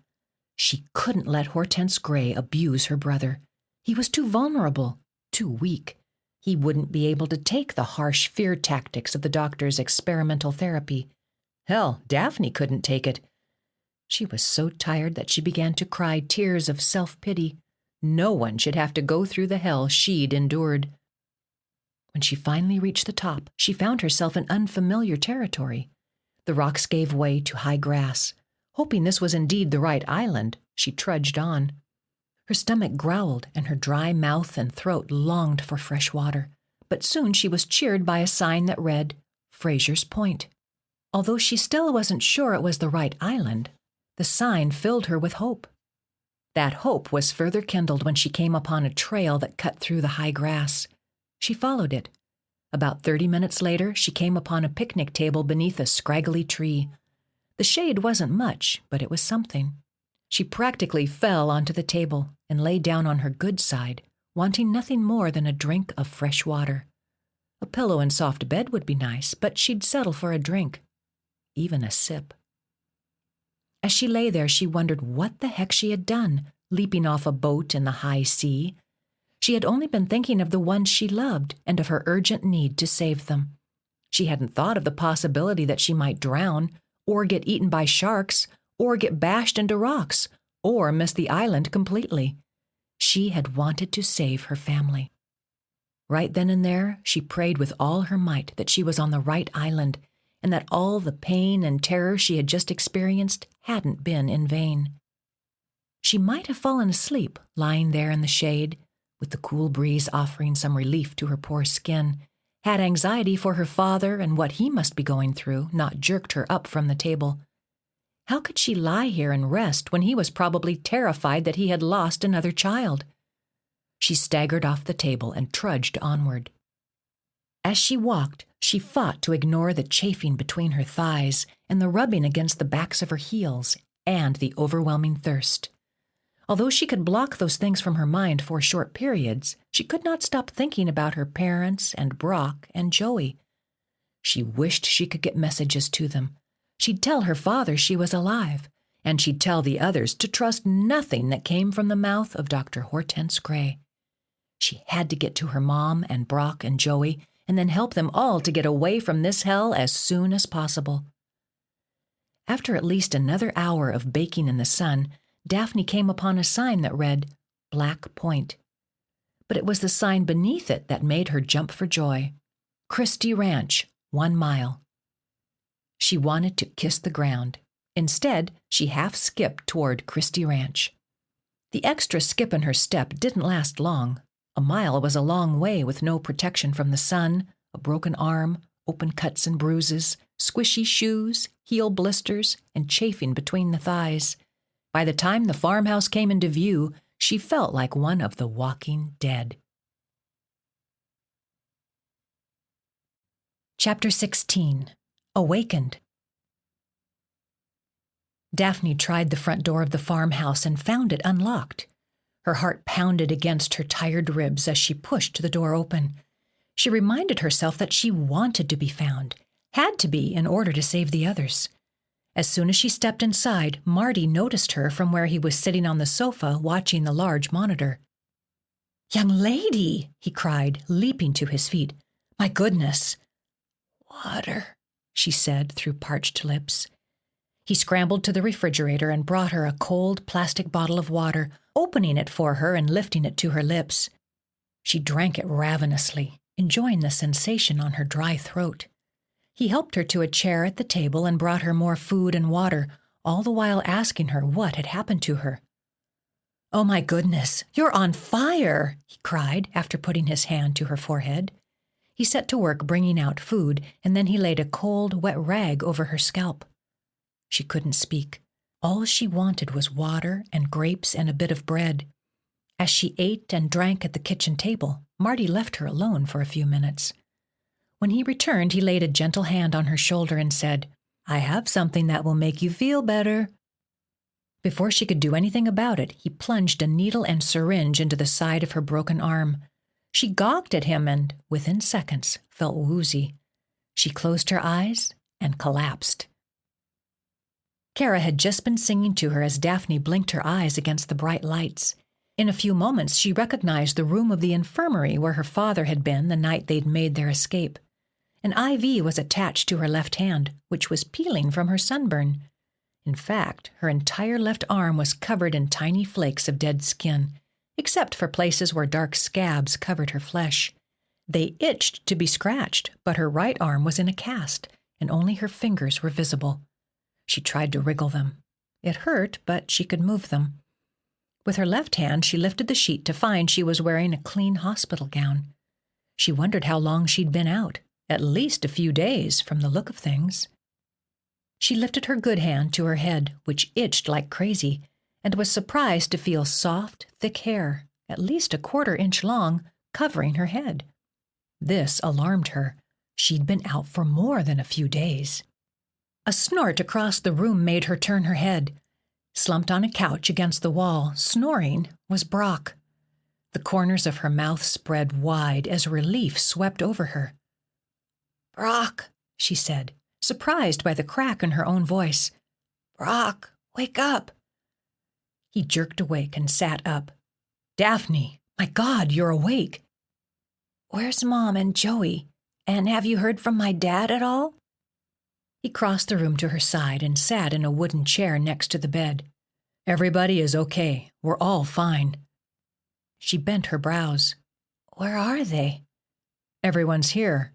She couldn't let Hortense Gray abuse her brother. He was too vulnerable, too weak. He wouldn't be able to take the harsh fear tactics of the doctor's experimental therapy. Hell, Daphne couldn't take it. She was so tired that she began to cry tears of self-pity. No one should have to go through the hell she'd endured. When she finally reached the top, she found herself in unfamiliar territory. The rocks gave way to high grass. Hoping this was indeed the right island, she trudged on. Her stomach growled, and her dry mouth and throat longed for fresh water. But soon she was cheered by a sign that read, Fraser's Point. Although she still wasn't sure it was the right island, the sign filled her with hope. That hope was further kindled when she came upon a trail that cut through the high grass. She followed it. About 30 minutes later, she came upon a picnic table beneath a scraggly tree. The shade wasn't much, but it was something. She practically fell onto the table and lay down on her good side, wanting nothing more than a drink of fresh water. A pillow and soft bed would be nice, but she'd settle for a drink, even a sip. As she lay there, she wondered what the heck she had done, leaping off a boat in the high sea. She had only been thinking of the ones she loved and of her urgent need to save them. She hadn't thought of the possibility that she might drown, or get eaten by sharks, or get bashed into rocks, or miss the island completely. She had wanted to save her family. Right then and there, she prayed with all her might that she was on the right island, and that all the pain and terror she had just experienced hadn't been in vain. She might have fallen asleep, lying there in the shade, with the cool breeze offering some relief to her poor skin, had anxiety for her father and what he must be going through not jerked her up from the table. How could she lie here and rest when he was probably terrified that he had lost another child? She staggered off the table and trudged onward. As she walked, she fought to ignore the chafing between her thighs and the rubbing against the backs of her heels and the overwhelming thirst. Although she could block those things from her mind for short periods, she could not stop thinking about her parents and Brock and Joey. She wished she could get messages to them. She'd tell her father she was alive, and she'd tell the others to trust nothing that came from the mouth of Dr. Hortense Gray. She had to get to her mom and Brock and Joey, and then help them all to get away from this hell as soon as possible. After at least another hour of baking in the sun, Daphne came upon a sign that read, Black Point. But it was the sign beneath it that made her jump for joy. Christie Ranch, 1 mile. She wanted to kiss the ground. Instead, she half-skipped toward Christie Ranch. The extra skip in her step didn't last long. A mile was a long way with no protection from the sun, a broken arm, open cuts and bruises, squishy shoes, heel blisters, and chafing between the thighs. By the time the farmhouse came into view, she felt like one of the walking dead. Chapter 16. Awakened. Daphne tried the front door of the farmhouse and found it unlocked. Her heart pounded against her tired ribs as she pushed the door open. She reminded herself that she wanted to be found, had to be in order to save the others. As soon as she stepped inside, Marty noticed her from where he was sitting on the sofa watching the large monitor. "Young lady," he cried, leaping to his feet. "My goodness." "Water," she said through parched lips. He scrambled to the refrigerator and brought her a cold plastic bottle of water, opening it for her and lifting it to her lips. She drank it ravenously, enjoying the sensation on her dry throat. He helped her to a chair at the table and brought her more food and water, all the while asking her what had happened to her. "Oh my goodness, you're on fire!" he cried after putting his hand to her forehead. He set to work bringing out food, and then he laid a cold, wet rag over her scalp. She couldn't speak. All she wanted was water and grapes and a bit of bread. As she ate and drank at the kitchen table, Marty left her alone for a few minutes. When he returned, he laid a gentle hand on her shoulder and said, "I have something that will make you feel better." Before she could do anything about it, he plunged a needle and syringe into the side of her broken arm. She gawked at him and, within seconds, felt woozy. She closed her eyes and collapsed. Kara had just been singing to her as Daphne blinked her eyes against the bright lights. In a few moments, she recognized the room of the infirmary where her father had been the night they'd made their escape. An IV was attached to her left hand, which was peeling from her sunburn. In fact, her entire left arm was covered in tiny flakes of dead skin, except for places where dark scabs covered her flesh. They itched to be scratched, but her right arm was in a cast, and only her fingers were visible. She tried to wriggle them. It hurt, but she could move them. With her left hand, she lifted the sheet to find she was wearing a clean hospital gown. She wondered how long she'd been out, at least a few days from the look of things. She lifted her good hand to her head, which itched like crazy, and was surprised to feel soft, thick hair, at least a 1/4 inch long, covering her head. This alarmed her. She'd been out for more than a few days. A snort across the room made her turn her head. Slumped on a couch against the wall, snoring, was Brock. The corners of her mouth spread wide as relief swept over her. "Brock," she said, surprised by the crack in her own voice. "Brock, wake up." He jerked awake and sat up. "Daphne, my God, you're awake." "Where's Mom and Joey? And have you heard from my dad at all?" He crossed the room to her side and sat in a wooden chair next to the bed. "Everybody is okay. We're all fine." She bent her brows. "Where are they?" "Everyone's here."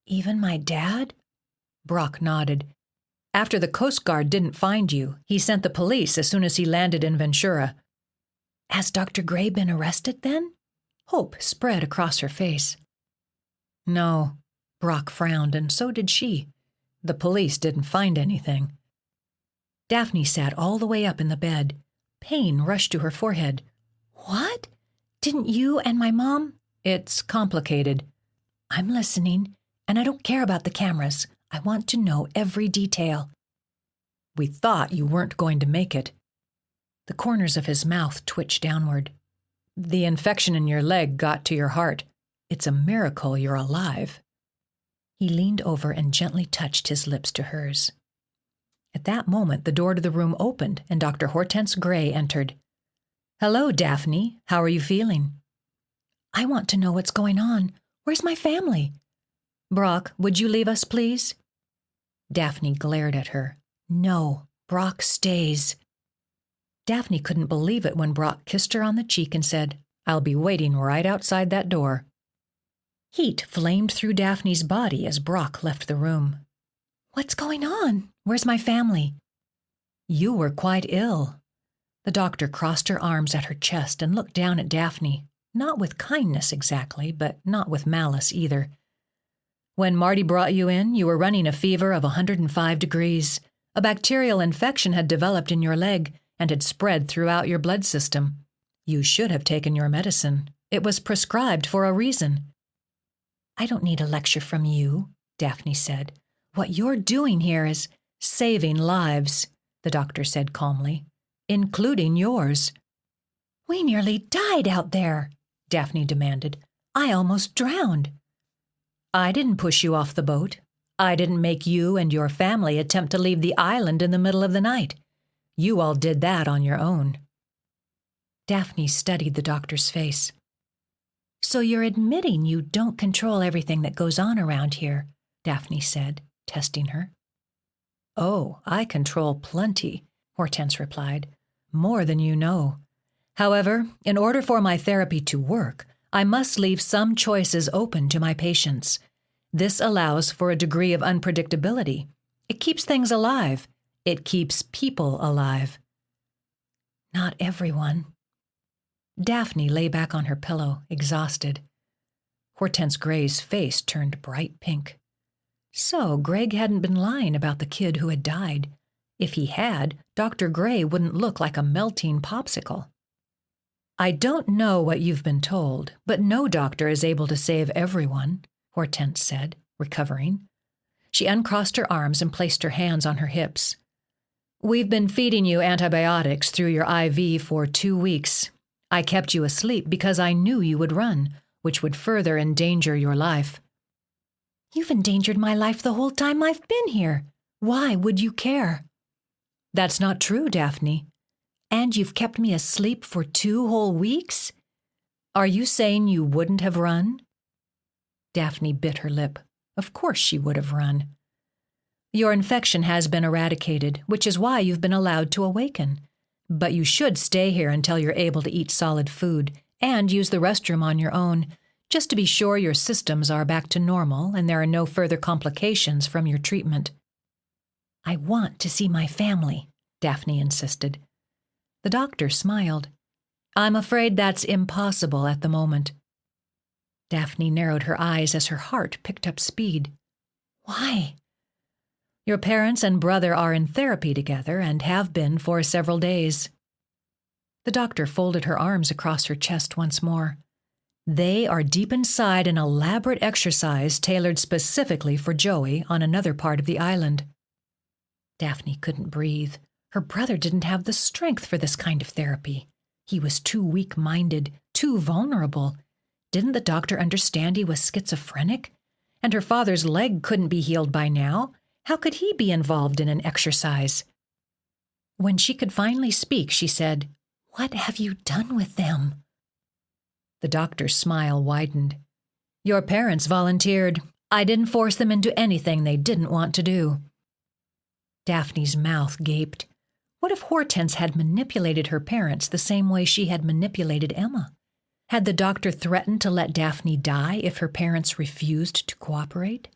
"Even my dad?" Brock nodded. "After the Coast Guard didn't find you, he sent the police as soon as he landed in Ventura." "Has Dr. Gray been arrested then?" Hope spread across her face. "No." Brock frowned, and so did she. "The police didn't find anything." Daphne sat all the way up in the bed. Pain rushed to her forehead. "What? Didn't you and my mom—" "It's complicated." "I'm listening, and I don't care about the cameras. I want to know every detail." "We thought you weren't going to make it." The corners of his mouth twitched downward. "The infection in your leg got to your heart. It's a miracle you're alive." He leaned over and gently touched his lips to hers. At that moment, the door to the room opened, and Dr. Hortense Gray entered. "Hello, Daphne. How are you feeling?" "I want to know what's going on. Where's my family?" "Brock, would you leave us, please?" Daphne glared at her. "No, Brock stays." Daphne couldn't believe it when Brock kissed her on the cheek and said, "I'll be waiting right outside that door." Heat flamed through Daphne's body as Brock left the room. "What's going on? Where's my family?" "You were quite ill." The doctor crossed her arms at her chest and looked down at Daphne, not with kindness exactly, but not with malice either. "When Marty brought you in, you were running a fever of 105 degrees. A bacterial infection had developed in your leg and had spread throughout your blood system. You should have taken your medicine. It was prescribed for a reason." "I don't need a lecture from you," Daphne said. "What you're doing here is—" "Saving lives," the doctor said calmly, "including yours." "We nearly died out there," Daphne demanded. "I almost drowned." "I didn't push you off the boat. I didn't make you and your family attempt to leave the island in the middle of the night. You all did that on your own." Daphne studied the doctor's face. "So you're admitting you don't control everything that goes on around here," Daphne said, testing her. "Oh, I control plenty," Hortense replied. "More than you know. However, in order for my therapy to work, I must leave some choices open to my patients. This allows for a degree of unpredictability. It keeps things alive. It keeps people alive." "Not everyone." Daphne lay back on her pillow, exhausted. Hortense Gray's face turned bright pink. So Greg hadn't been lying about the kid who had died. If he had, Dr. Gray wouldn't look like a melting popsicle. I don't know what you've been told, but no doctor is able to save everyone, Hortense said, recovering. She uncrossed her arms and placed her hands on her hips. We've been feeding you antibiotics through your IV for 2 weeks. I kept you asleep because I knew you would run, which would further endanger your life. You've endangered my life the whole time I've been here. Why would you care? That's not true, Daphne. And you've kept me asleep for 2 whole weeks? Are you saying you wouldn't have run? Daphne bit her lip. Of course she would have run. Your infection has been eradicated, which is why you've been allowed to awaken. But you should stay here until you're able to eat solid food and use the restroom on your own, just to be sure your systems are back to normal and there are no further complications from your treatment. I want to see my family, Daphne insisted. The doctor smiled. I'm afraid that's impossible at the moment. Daphne narrowed her eyes as her heart picked up speed. Why? Your parents and brother are in therapy together and have been for several days. The doctor folded her arms across her chest once more. They are deep inside an elaborate exercise tailored specifically for Joey on another part of the island. Daphne couldn't breathe. Her brother didn't have the strength for this kind of therapy. He was too weak-minded, too vulnerable. Didn't the doctor understand he was schizophrenic? And her father's leg couldn't be healed by now. How could he be involved in an exercise? When she could finally speak, she said, What have you done with them? The doctor's smile widened. Your parents volunteered. I didn't force them into anything they didn't want to do. Daphne's mouth gaped. What if Hortense had manipulated her parents the same way she had manipulated Emma? Had the doctor threatened to let Daphne die if her parents refused to cooperate?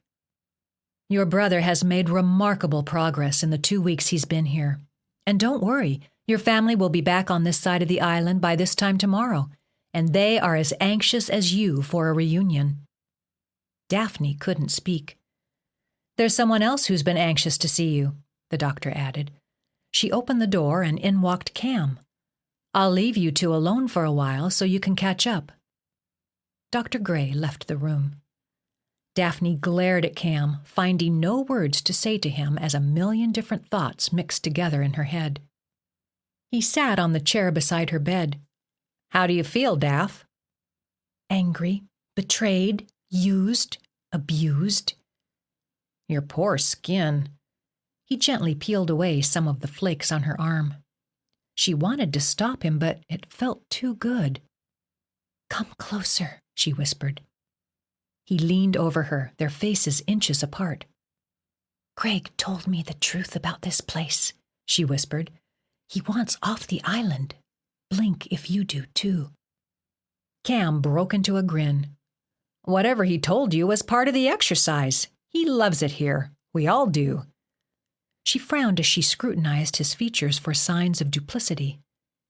Your brother has made remarkable progress in the 2 weeks he's been here. And don't worry, your family will be back on this side of the island by this time tomorrow, and they are as anxious as you for a reunion. Daphne couldn't speak. There's someone else who's been anxious to see you, the doctor added. She opened the door and in walked Cam. I'll leave you two alone for a while so you can catch up. Dr. Gray left the room. Daphne glared at Cam, finding no words to say to him as a million different thoughts mixed together in her head. He sat on the chair beside her bed. How do you feel, Daph? Angry, betrayed, used, abused. Your poor skin. He gently peeled away some of the flakes on her arm. She wanted to stop him, but it felt too good. Come closer, she whispered. He leaned over her, their faces inches apart. Greg told me the truth about this place, she whispered. He wants off the island. Blink if you do, too. Cam broke into a grin. Whatever he told you was part of the exercise. He loves it here. We all do. She frowned as she scrutinized his features for signs of duplicity.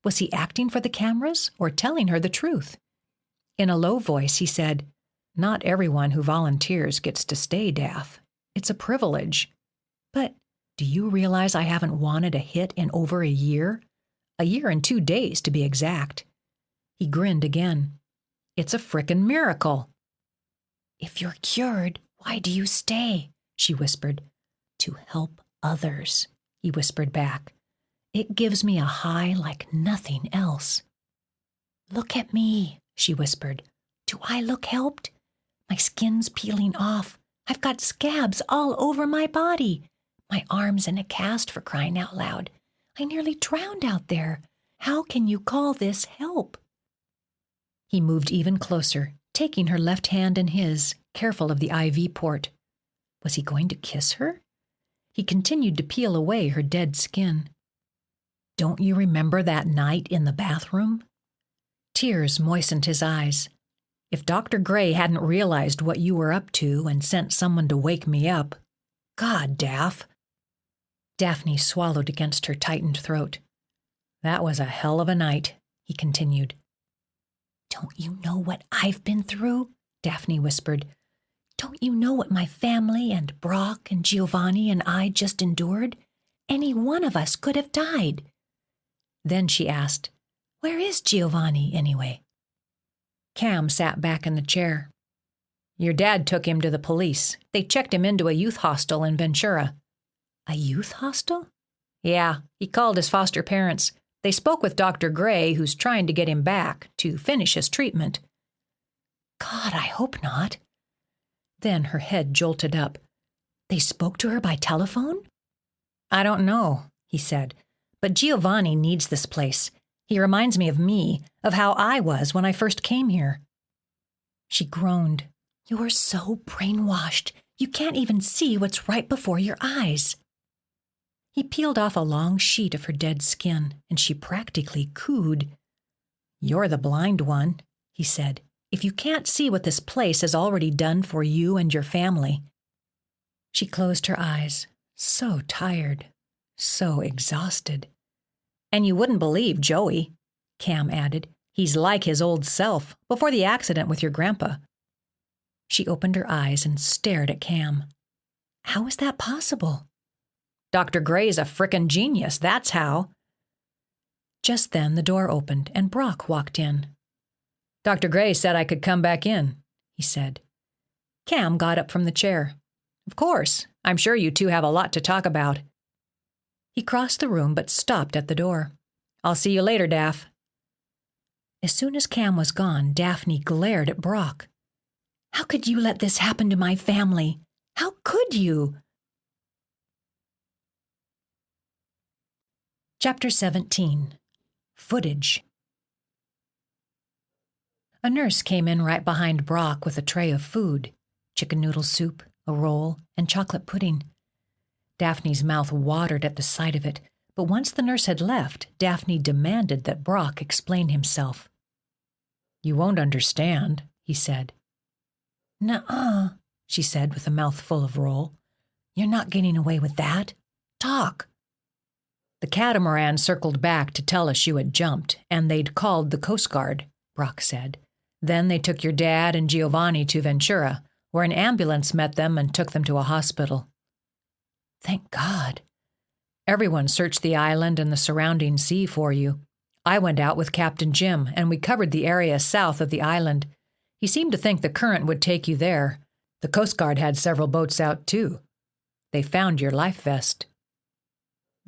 Was he acting for the cameras or telling her the truth? In a low voice, he said, Not everyone who volunteers gets to stay, Daph. It's a privilege. But do you realize I haven't wanted a hit in over a year? A year and 2 days, to be exact. He grinned again. It's a frickin' miracle. If you're cured, why do you stay? She whispered. To help others, he whispered back. It gives me a high like nothing else. Look at me, she whispered. Do I look helped? My skin's peeling off. I've got scabs all over my body. My arm's in a cast, for crying out loud. I nearly drowned out there. How can you call this help? He moved even closer, taking her left hand in his, careful of the IV port. Was he going to kiss her? He continued to peel away her dead skin. Don't you remember that night in the bathroom? Tears moistened his eyes. If Dr. Gray hadn't realized what you were up to and sent someone to wake me up. God, Daph. Daphne swallowed against her tightened throat. That was a hell of a night, he continued. Don't you know what I've been through? Daphne whispered. "Don't you know what my family and Brock and Giovanni and I just endured? Any one of us could have died." Then she asked, "Where is Giovanni, anyway?" Cam sat back in the chair. "Your dad took him to the police. They checked him into a youth hostel in Ventura." "A youth hostel?" "Yeah, he called his foster parents. They spoke with Dr. Gray, who's trying to get him back to finish his treatment." "God, I hope not." Then her head jolted up. "They spoke to her by telephone?" "I don't know," he said, "but Giovanni needs this place. He reminds me, of how I was when I first came here." She groaned. "You're so brainwashed. You can't even see what's right before your eyes." He peeled off a long sheet of her dead skin, and she practically cooed. "You're the blind one," he said, "if you can't see what this place has already done for you and your family." She closed her eyes, so tired, so exhausted. "And you wouldn't believe Joey," Cam added. "He's like his old self, before the accident with your grandpa." She opened her eyes and stared at Cam. "How is that possible?" "Dr. Gray's a frickin' genius, that's how." Just then the door opened and Brock walked in. "Dr. Gray said I could come back in," he said. Cam got up from the chair. "Of course. I'm sure you two have a lot to talk about." He crossed the room but stopped at the door. "I'll see you later, Daph." As soon as Cam was gone, Daphne glared at Brock. "How could you let this happen to my family? How could you?" Chapter 17. Footage. A nurse came in right behind Brock with a tray of food, chicken noodle soup, a roll, and chocolate pudding. Daphne's mouth watered at the sight of it, but once the nurse had left, Daphne demanded that Brock explain himself. "You won't understand," he said. "Nuh-uh," she said with a mouthful of roll. "You're not getting away with that. Talk." "The catamaran circled back to tell us you had jumped, and they'd called the Coast Guard," Brock said. "Then they took your dad and Giovanni to Ventura, where an ambulance met them and took them to a hospital." "Thank God." "Everyone searched the island and the surrounding sea for you. I went out with Captain Jim, and we covered the area south of the island. He seemed to think the current would take you there. The Coast Guard had several boats out, too. They found your life vest."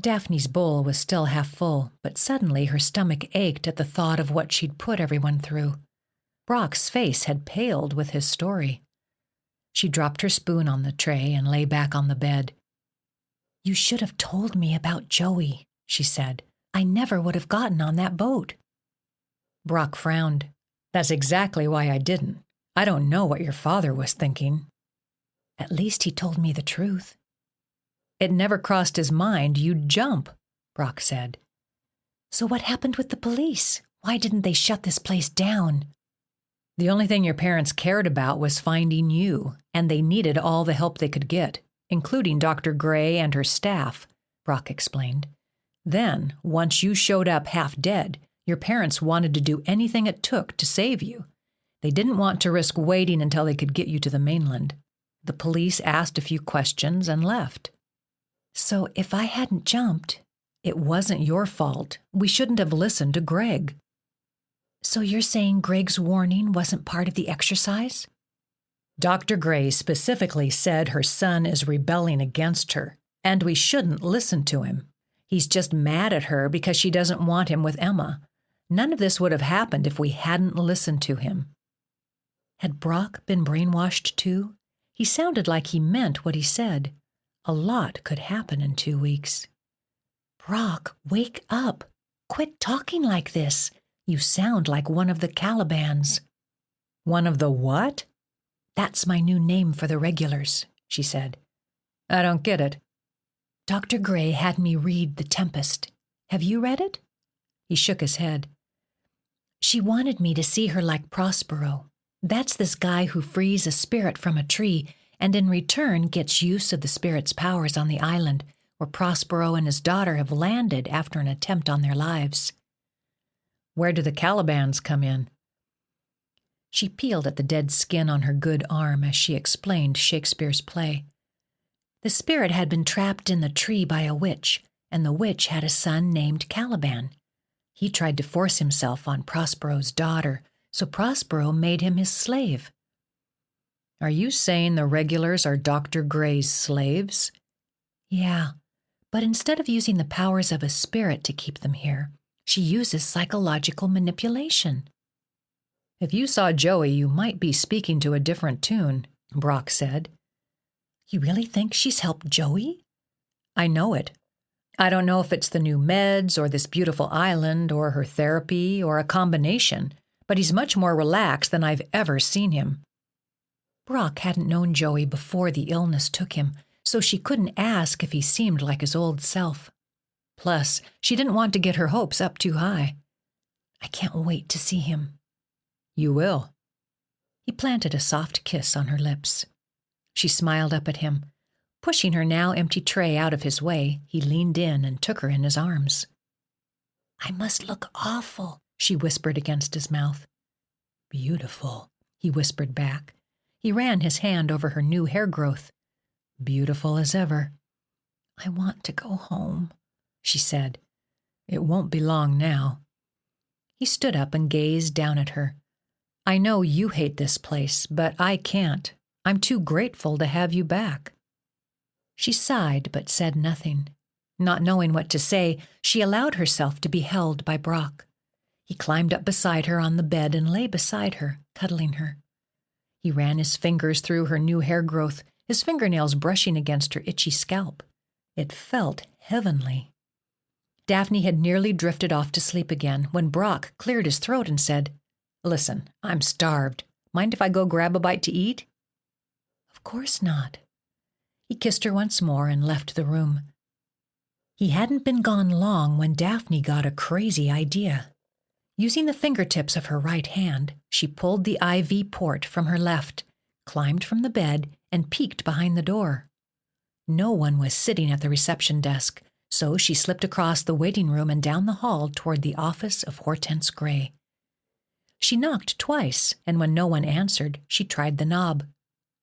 Daphne's bowl was still half full, but suddenly her stomach ached at the thought of what she'd put everyone through. Brock's face had paled with his story. She dropped her spoon on the tray and lay back on the bed. "You should have told me about Joey," she said. "I never would have gotten on that boat." Brock frowned. "That's exactly why I didn't. I don't know what your father was thinking." "At least he told me the truth." "It never crossed his mind you'd jump," Brock said. "So what happened with the police? Why didn't they shut this place down?" "The only thing your parents cared about was finding you, and they needed all the help they could get, including Dr. Gray and her staff," Brock explained. "Then, once you showed up half dead, your parents wanted to do anything it took to save you. They didn't want to risk waiting until they could get you to the mainland. The police asked a few questions and left." "So if I hadn't jumped..." "It wasn't your fault. We shouldn't have listened to Greg." "So you're saying Greg's warning wasn't part of the exercise?" "Dr. Gray specifically said her son is rebelling against her, and we shouldn't listen to him. He's just mad at her because she doesn't want him with Emma. None of this would have happened if we hadn't listened to him." Had Brock been brainwashed too? He sounded like he meant what he said. A lot could happen in 2 weeks. "Brock, wake up. Quit talking like this. You sound like one of the Calibans." "One of the what?" "That's my new name for the regulars," she said. "I don't get it." "Dr. Gray had me read The Tempest. Have you read it?" He shook his head. "She wanted me to see her like Prospero. That's this guy who frees a spirit from a tree and in return gets use of the spirit's powers on the island where Prospero and his daughter have landed after an attempt on their lives." "Where do the Calibans come in?" She peeled at the dead skin on her good arm as she explained Shakespeare's play. The spirit had been trapped in the tree by a witch, and the witch had a son named Caliban. He tried to force himself on Prospero's daughter, so Prospero made him his slave. Are you saying the regulars are Dr. Gray's slaves? Yeah, but instead of using the powers of a spirit to keep them here, she uses psychological manipulation. If you saw Joey, you might be speaking to a different tune, Brock said. You really think she's helped Joey? I know it. I don't know if it's the new meds or this beautiful island or her therapy or a combination, but he's much more relaxed than I've ever seen him. Brock hadn't known Joey before the illness took him, so she couldn't ask if he seemed like his old self. Plus, she didn't want to get her hopes up too high. I can't wait to see him. You will. He planted a soft kiss on her lips. She smiled up at him. Pushing her now empty tray out of his way, he leaned in and took her in his arms. I must look awful, she whispered against his mouth. Beautiful, he whispered back. He ran his hand over her new hair growth. Beautiful as ever. I want to go home, she said. It won't be long now. He stood up and gazed down at her. I know you hate this place, but I can't. I'm too grateful to have you back. She sighed but said nothing. Not knowing what to say, she allowed herself to be held by Brock. He climbed up beside her on the bed and lay beside her, cuddling her. He ran his fingers through her new hair growth, his fingernails brushing against her itchy scalp. It felt heavenly. Daphne had nearly drifted off to sleep again when Brock cleared his throat and said, Listen, I'm starved. Mind if I go grab a bite to eat? Of course not. He kissed her once more and left the room. He hadn't been gone long when Daphne got a crazy idea. Using the fingertips of her right hand, she pulled the IV port from her left, climbed from the bed, and peeked behind the door. No one was sitting at the reception desk, so she slipped across the waiting room and down the hall toward the office of Hortense Gray. She knocked twice, and when no one answered, she tried the knob.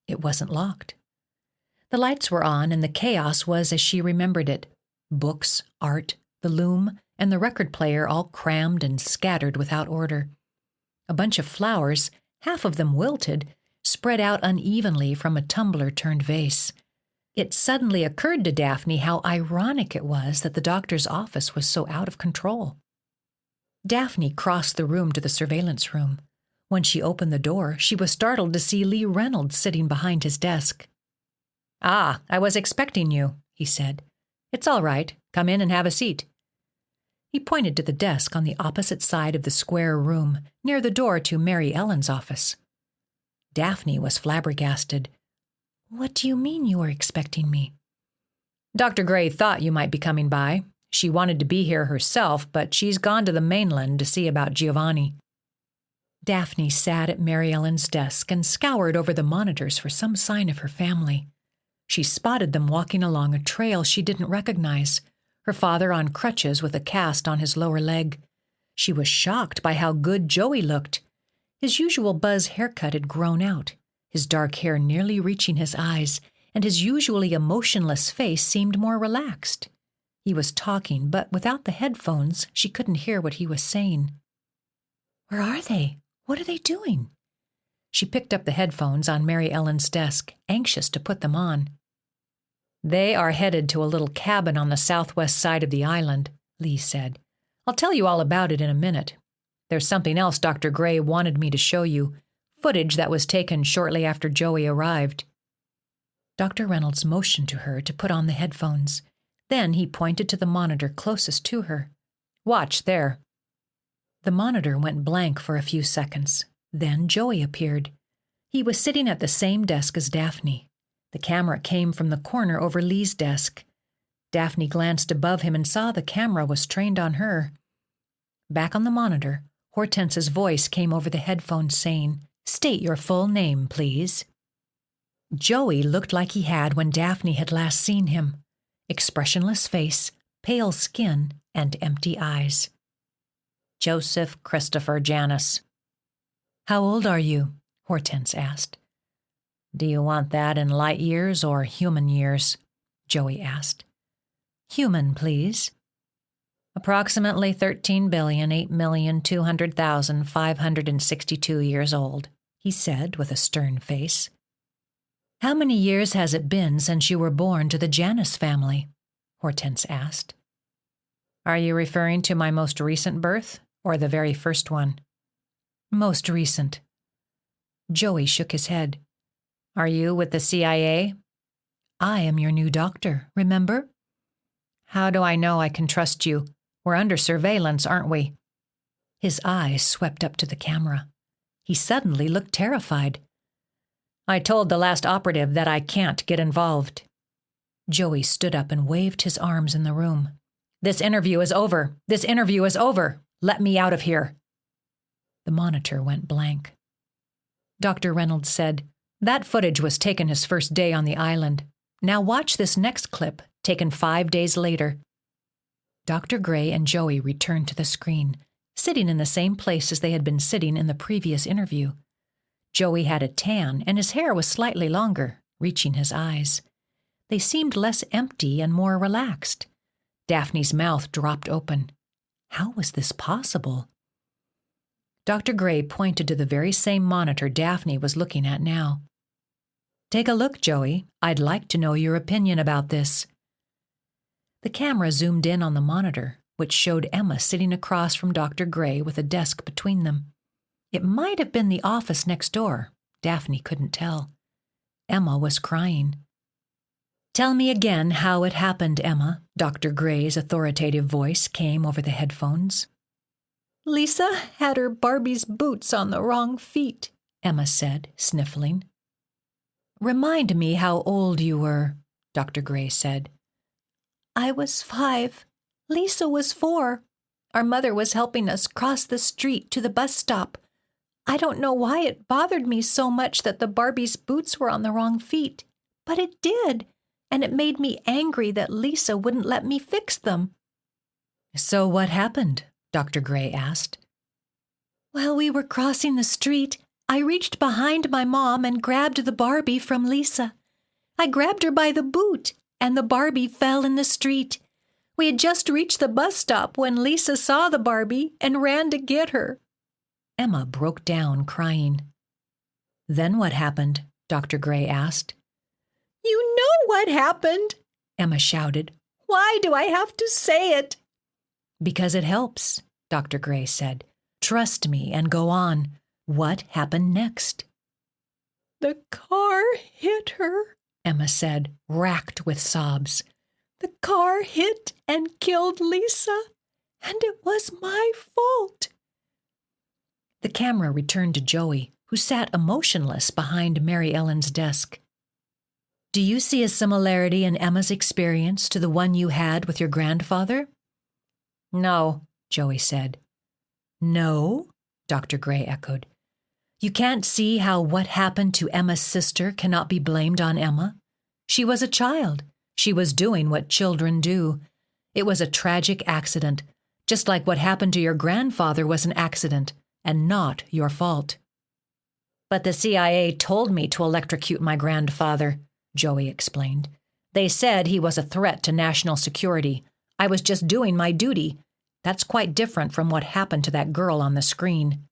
It wasn't locked. The lights were on, and the chaos was as she remembered it. Books, art, the loom, and the record player all crammed and scattered without order. A bunch of flowers, half of them wilted, spread out unevenly from a tumbler-turned vase. It suddenly occurred to Daphne how ironic it was that the doctor's office was so out of control. Daphne crossed the room to the surveillance room. When she opened the door, she was startled to see Lee Reynolds sitting behind his desk. Ah, I was expecting you, he said. It's all right. Come in and have a seat. He pointed to the desk on the opposite side of the square room, near the door to Mary Ellen's office. Daphne was flabbergasted. What do you mean you were expecting me? Dr. Gray thought you might be coming by. She wanted to be here herself, but she's gone to the mainland to see about Giovanni. Daphne sat at Mary Ellen's desk and scoured over the monitors for some sign of her family. She spotted them walking along a trail she didn't recognize, her father on crutches with a cast on his lower leg. She was shocked by how good Joey looked. His usual buzz haircut had grown out, his dark hair nearly reaching his eyes, and his usually emotionless face seemed more relaxed. He was talking, but without the headphones, she couldn't hear what he was saying. Where are they? What are they doing? She picked up the headphones on Mary Ellen's desk, anxious to put them on. They are headed to a little cabin on the southwest side of the island, Lee said. I'll tell you all about it in a minute. There's something else Dr. Gray wanted me to show you, footage that was taken shortly after Joey arrived. Dr. Reynolds motioned to her to put on the headphones. Then he pointed to the monitor closest to her. Watch there. The monitor went blank for a few seconds. Then Joey appeared. He was sitting at the same desk as Daphne. The camera came from the corner over Lee's desk. Daphne glanced above him and saw the camera was trained on her. Back on the monitor, Hortense's voice came over the headphones saying, State your full name, please. Joey looked like he had when Daphne had last seen him. Expressionless face, pale skin, and empty eyes. Joseph Christopher Janus. How old are you? Hortense asked. Do you want that in light years or human years? Joey asked. Human, please. Approximately 13,008,200,562 years old, he said with a stern face. How many years has it been since you were born to the Janus family? Hortense asked. Are you referring to my most recent birth or the very first one? Most recent. Joey shook his head. Are you with the CIA? I am your new doctor, remember? How do I know I can trust you? We're under surveillance, aren't we? His eyes swept up to the camera. He suddenly looked terrified. I told the last operative that I can't get involved. Joey stood up and waved his arms in the room. This interview is over. This interview is over. Let me out of here. The monitor went blank. Dr. Reynolds said, That footage was taken his first day on the island. Now watch this next clip, taken 5 days later. Dr. Gray and Joey returned to the screen, sitting in the same place as they had been sitting in the previous interview. Joey had a tan, and his hair was slightly longer, reaching his eyes. They seemed less empty and more relaxed. Daphne's mouth dropped open. How was this possible? Dr. Gray pointed to the very same monitor Daphne was looking at now. Take a look, Joey. I'd like to know your opinion about this. The camera zoomed in on the monitor, which showed Emma sitting across from Dr. Gray with a desk between them. It might have been the office next door. Daphne couldn't tell. Emma was crying. Tell me again how it happened, Emma. Dr. Gray's authoritative voice came over the headphones. Lisa had her Barbie's boots on the wrong feet, Emma said, sniffling. Remind me how old you were, Dr. Gray said. I was 5. Lisa was 4. Our mother was helping us cross the street to the bus stop. I don't know why it bothered me so much that the Barbie's boots were on the wrong feet, but it did, and it made me angry that Lisa wouldn't let me fix them. So what happened? Dr. Gray asked. While we were crossing the street, I reached behind my mom and grabbed the Barbie from Lisa. I grabbed her by the boot, and the Barbie fell in the street. We had just reached the bus stop when Lisa saw the Barbie and ran to get her. Emma broke down, crying. Then what happened? Dr. Gray asked. You know what happened, Emma shouted. Why do I have to say it? Because it helps, Dr. Gray said. Trust me and go on. What happened next? The car hit her, Emma said, racked with sobs. The car hit and killed Lisa, and it was my fault. The camera returned to Joey, who sat emotionless behind Mary Ellen's desk. Do you see a similarity in Emma's experience to the one you had with your grandfather? No, Joey said. No? Dr. Gray echoed. You can't see how what happened to Emma's sister cannot be blamed on Emma? She was a child. She was doing what children do. It was a tragic accident, just like what happened to your grandfather was an accident, and not your fault. But the CIA told me to electrocute my grandfather, Joey explained. They said he was a threat to national security. I was just doing my duty. That's quite different from what happened to that girl on the screen.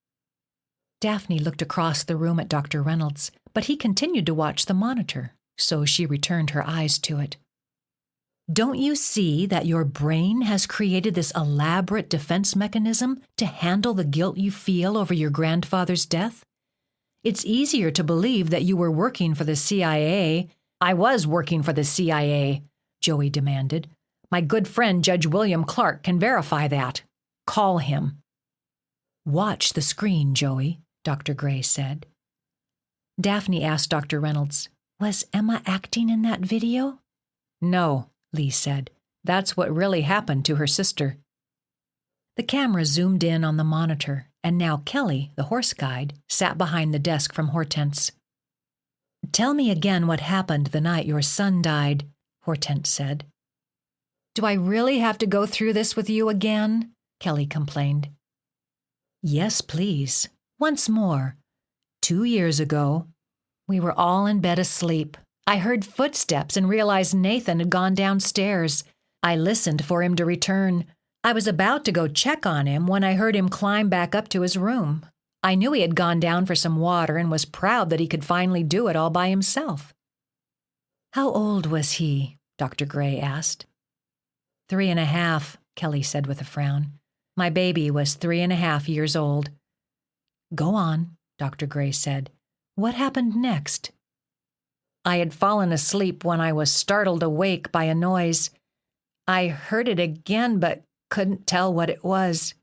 Daphne looked across the room at Dr. Reynolds, but he continued to watch the monitor, so she returned her eyes to it. Don't you see that your brain has created this elaborate defense mechanism to handle the guilt you feel over your grandfather's death? It's easier to believe that you were working for the CIA. I was working for the CIA, Joey demanded. My good friend Judge William Clark can verify that. Call him. Watch the screen, Joey, Dr. Gray said. Daphne asked Dr. Reynolds, Was Emma acting in that video? No, Lee said. That's what really happened to her sister. The camera zoomed in on the monitor, and now Kelly, the horse guide, sat behind the desk from Hortense. Tell me again what happened the night your son died, Hortense said. Do I really have to go through this with you again? Kelly complained. Yes, please. Once more. 2 years ago. We were all in bed asleep. I heard footsteps and realized Nathan had gone downstairs. I listened for him to return. I was about to go check on him when I heard him climb back up to his room. I knew he had gone down for some water and was proud that he could finally do it all by himself." "How old was he?" Dr. Gray asked. 3.5, Kelly said with a frown. "My baby was 3.5 years old." "Go on," Dr. Gray said. "What happened next?" "I had fallen asleep when I was startled awake by a noise. I heard it again but couldn't tell what it was.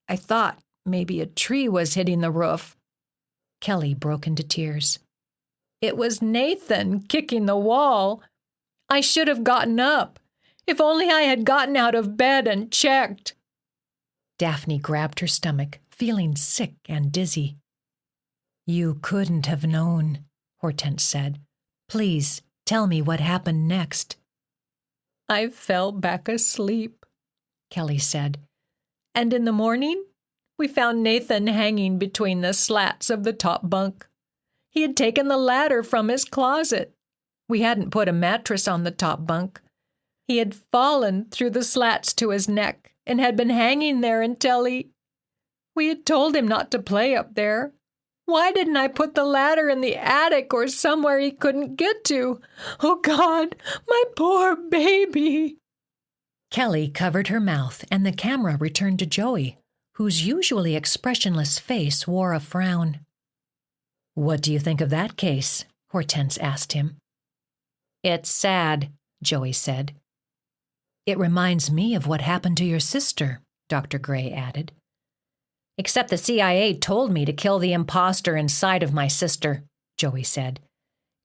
I thought maybe a tree was hitting the roof." Kelly broke into tears. "It was Nathan kicking the wall. I should have gotten up. If only I had gotten out of bed and checked." Daphne grabbed her stomach, feeling sick and dizzy. "You couldn't have known," Hortense said. "Please, tell me what happened next." "I fell back asleep," Kelly said. "And in the morning, we found Nathan hanging between the slats of the top bunk. He had taken the ladder from his closet. We hadn't put a mattress on the top bunk. He had fallen through the slats to his neck and had been hanging there until we had told him not to play up there. Why didn't I put the ladder in the attic or somewhere he couldn't get to? Oh, God, my poor baby." Kelly covered her mouth, and the camera returned to Joey, whose usually expressionless face wore a frown. "What do you think of that case?" Hortense asked him. "It's sad," Joey said. "It reminds me of what happened to your sister," Dr. Gray added. "Except the CIA told me to kill the imposter inside of my sister," Joey said.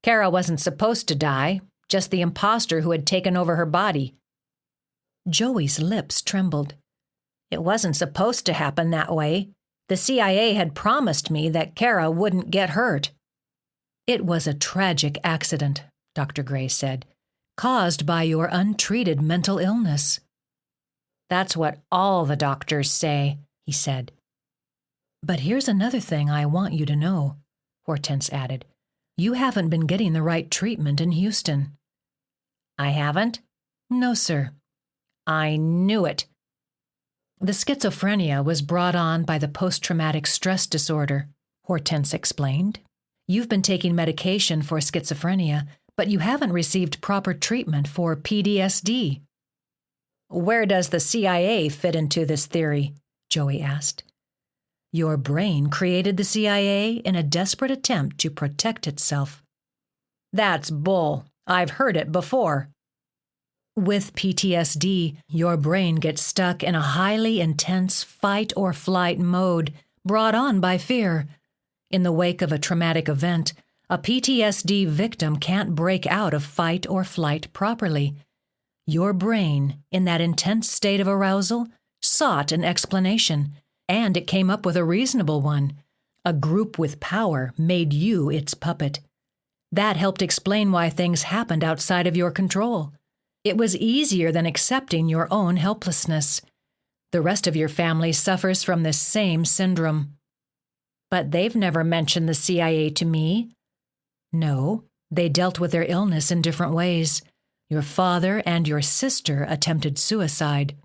"Kara wasn't supposed to die, just the imposter who had taken over her body." Joey's lips trembled. "It wasn't supposed to happen that way. The CIA had promised me that Kara wouldn't get hurt." "It was a tragic accident," Dr. Gray said, "caused by your untreated mental illness." "That's what all the doctors say," he said. "But here's another thing I want you to know," Hortense added. "You haven't been getting the right treatment in Houston." "I haven't?" "No, sir." "I knew it." "The schizophrenia was brought on by the post-traumatic stress disorder," Hortense explained. "You've been taking medication for schizophrenia, but you haven't received proper treatment for PTSD." "Where does the CIA fit into this theory?" Joey asked. "Your brain created the CIA in a desperate attempt to protect itself." "That's bull. I've heard it before." "With PTSD, your brain gets stuck in a highly intense fight-or-flight mode brought on by fear. In the wake of a traumatic event, a PTSD victim can't break out of fight or flight properly. Your brain, in that intense state of arousal, sought an explanation, and it came up with a reasonable one. A group with power made you its puppet. That helped explain why things happened outside of your control. It was easier than accepting your own helplessness. The rest of your family suffers from this same syndrome." "But they've never mentioned the CIA to me." "No, they dealt with their illness in different ways. Your father and your sister attempted suicide."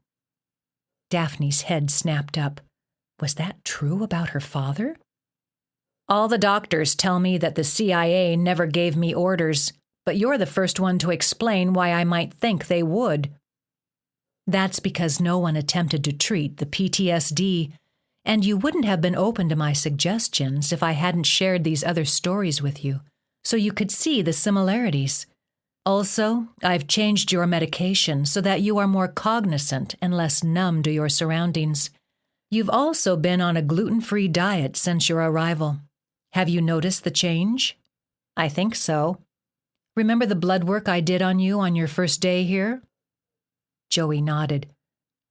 Daphne's head snapped up. Was that true about her father? "All the doctors tell me that the CIA never gave me orders, but you're the first one to explain why I might think they would." "That's because no one attempted to treat the PTSD, and you wouldn't have been open to my suggestions if I hadn't shared these other stories with you, so you could see the similarities. Also, I've changed your medication so that you are more cognizant and less numb to your surroundings. You've also been on a gluten-free diet since your arrival. Have you noticed the change?" "I think so." "Remember the blood work I did on you on your first day here?" Joey nodded.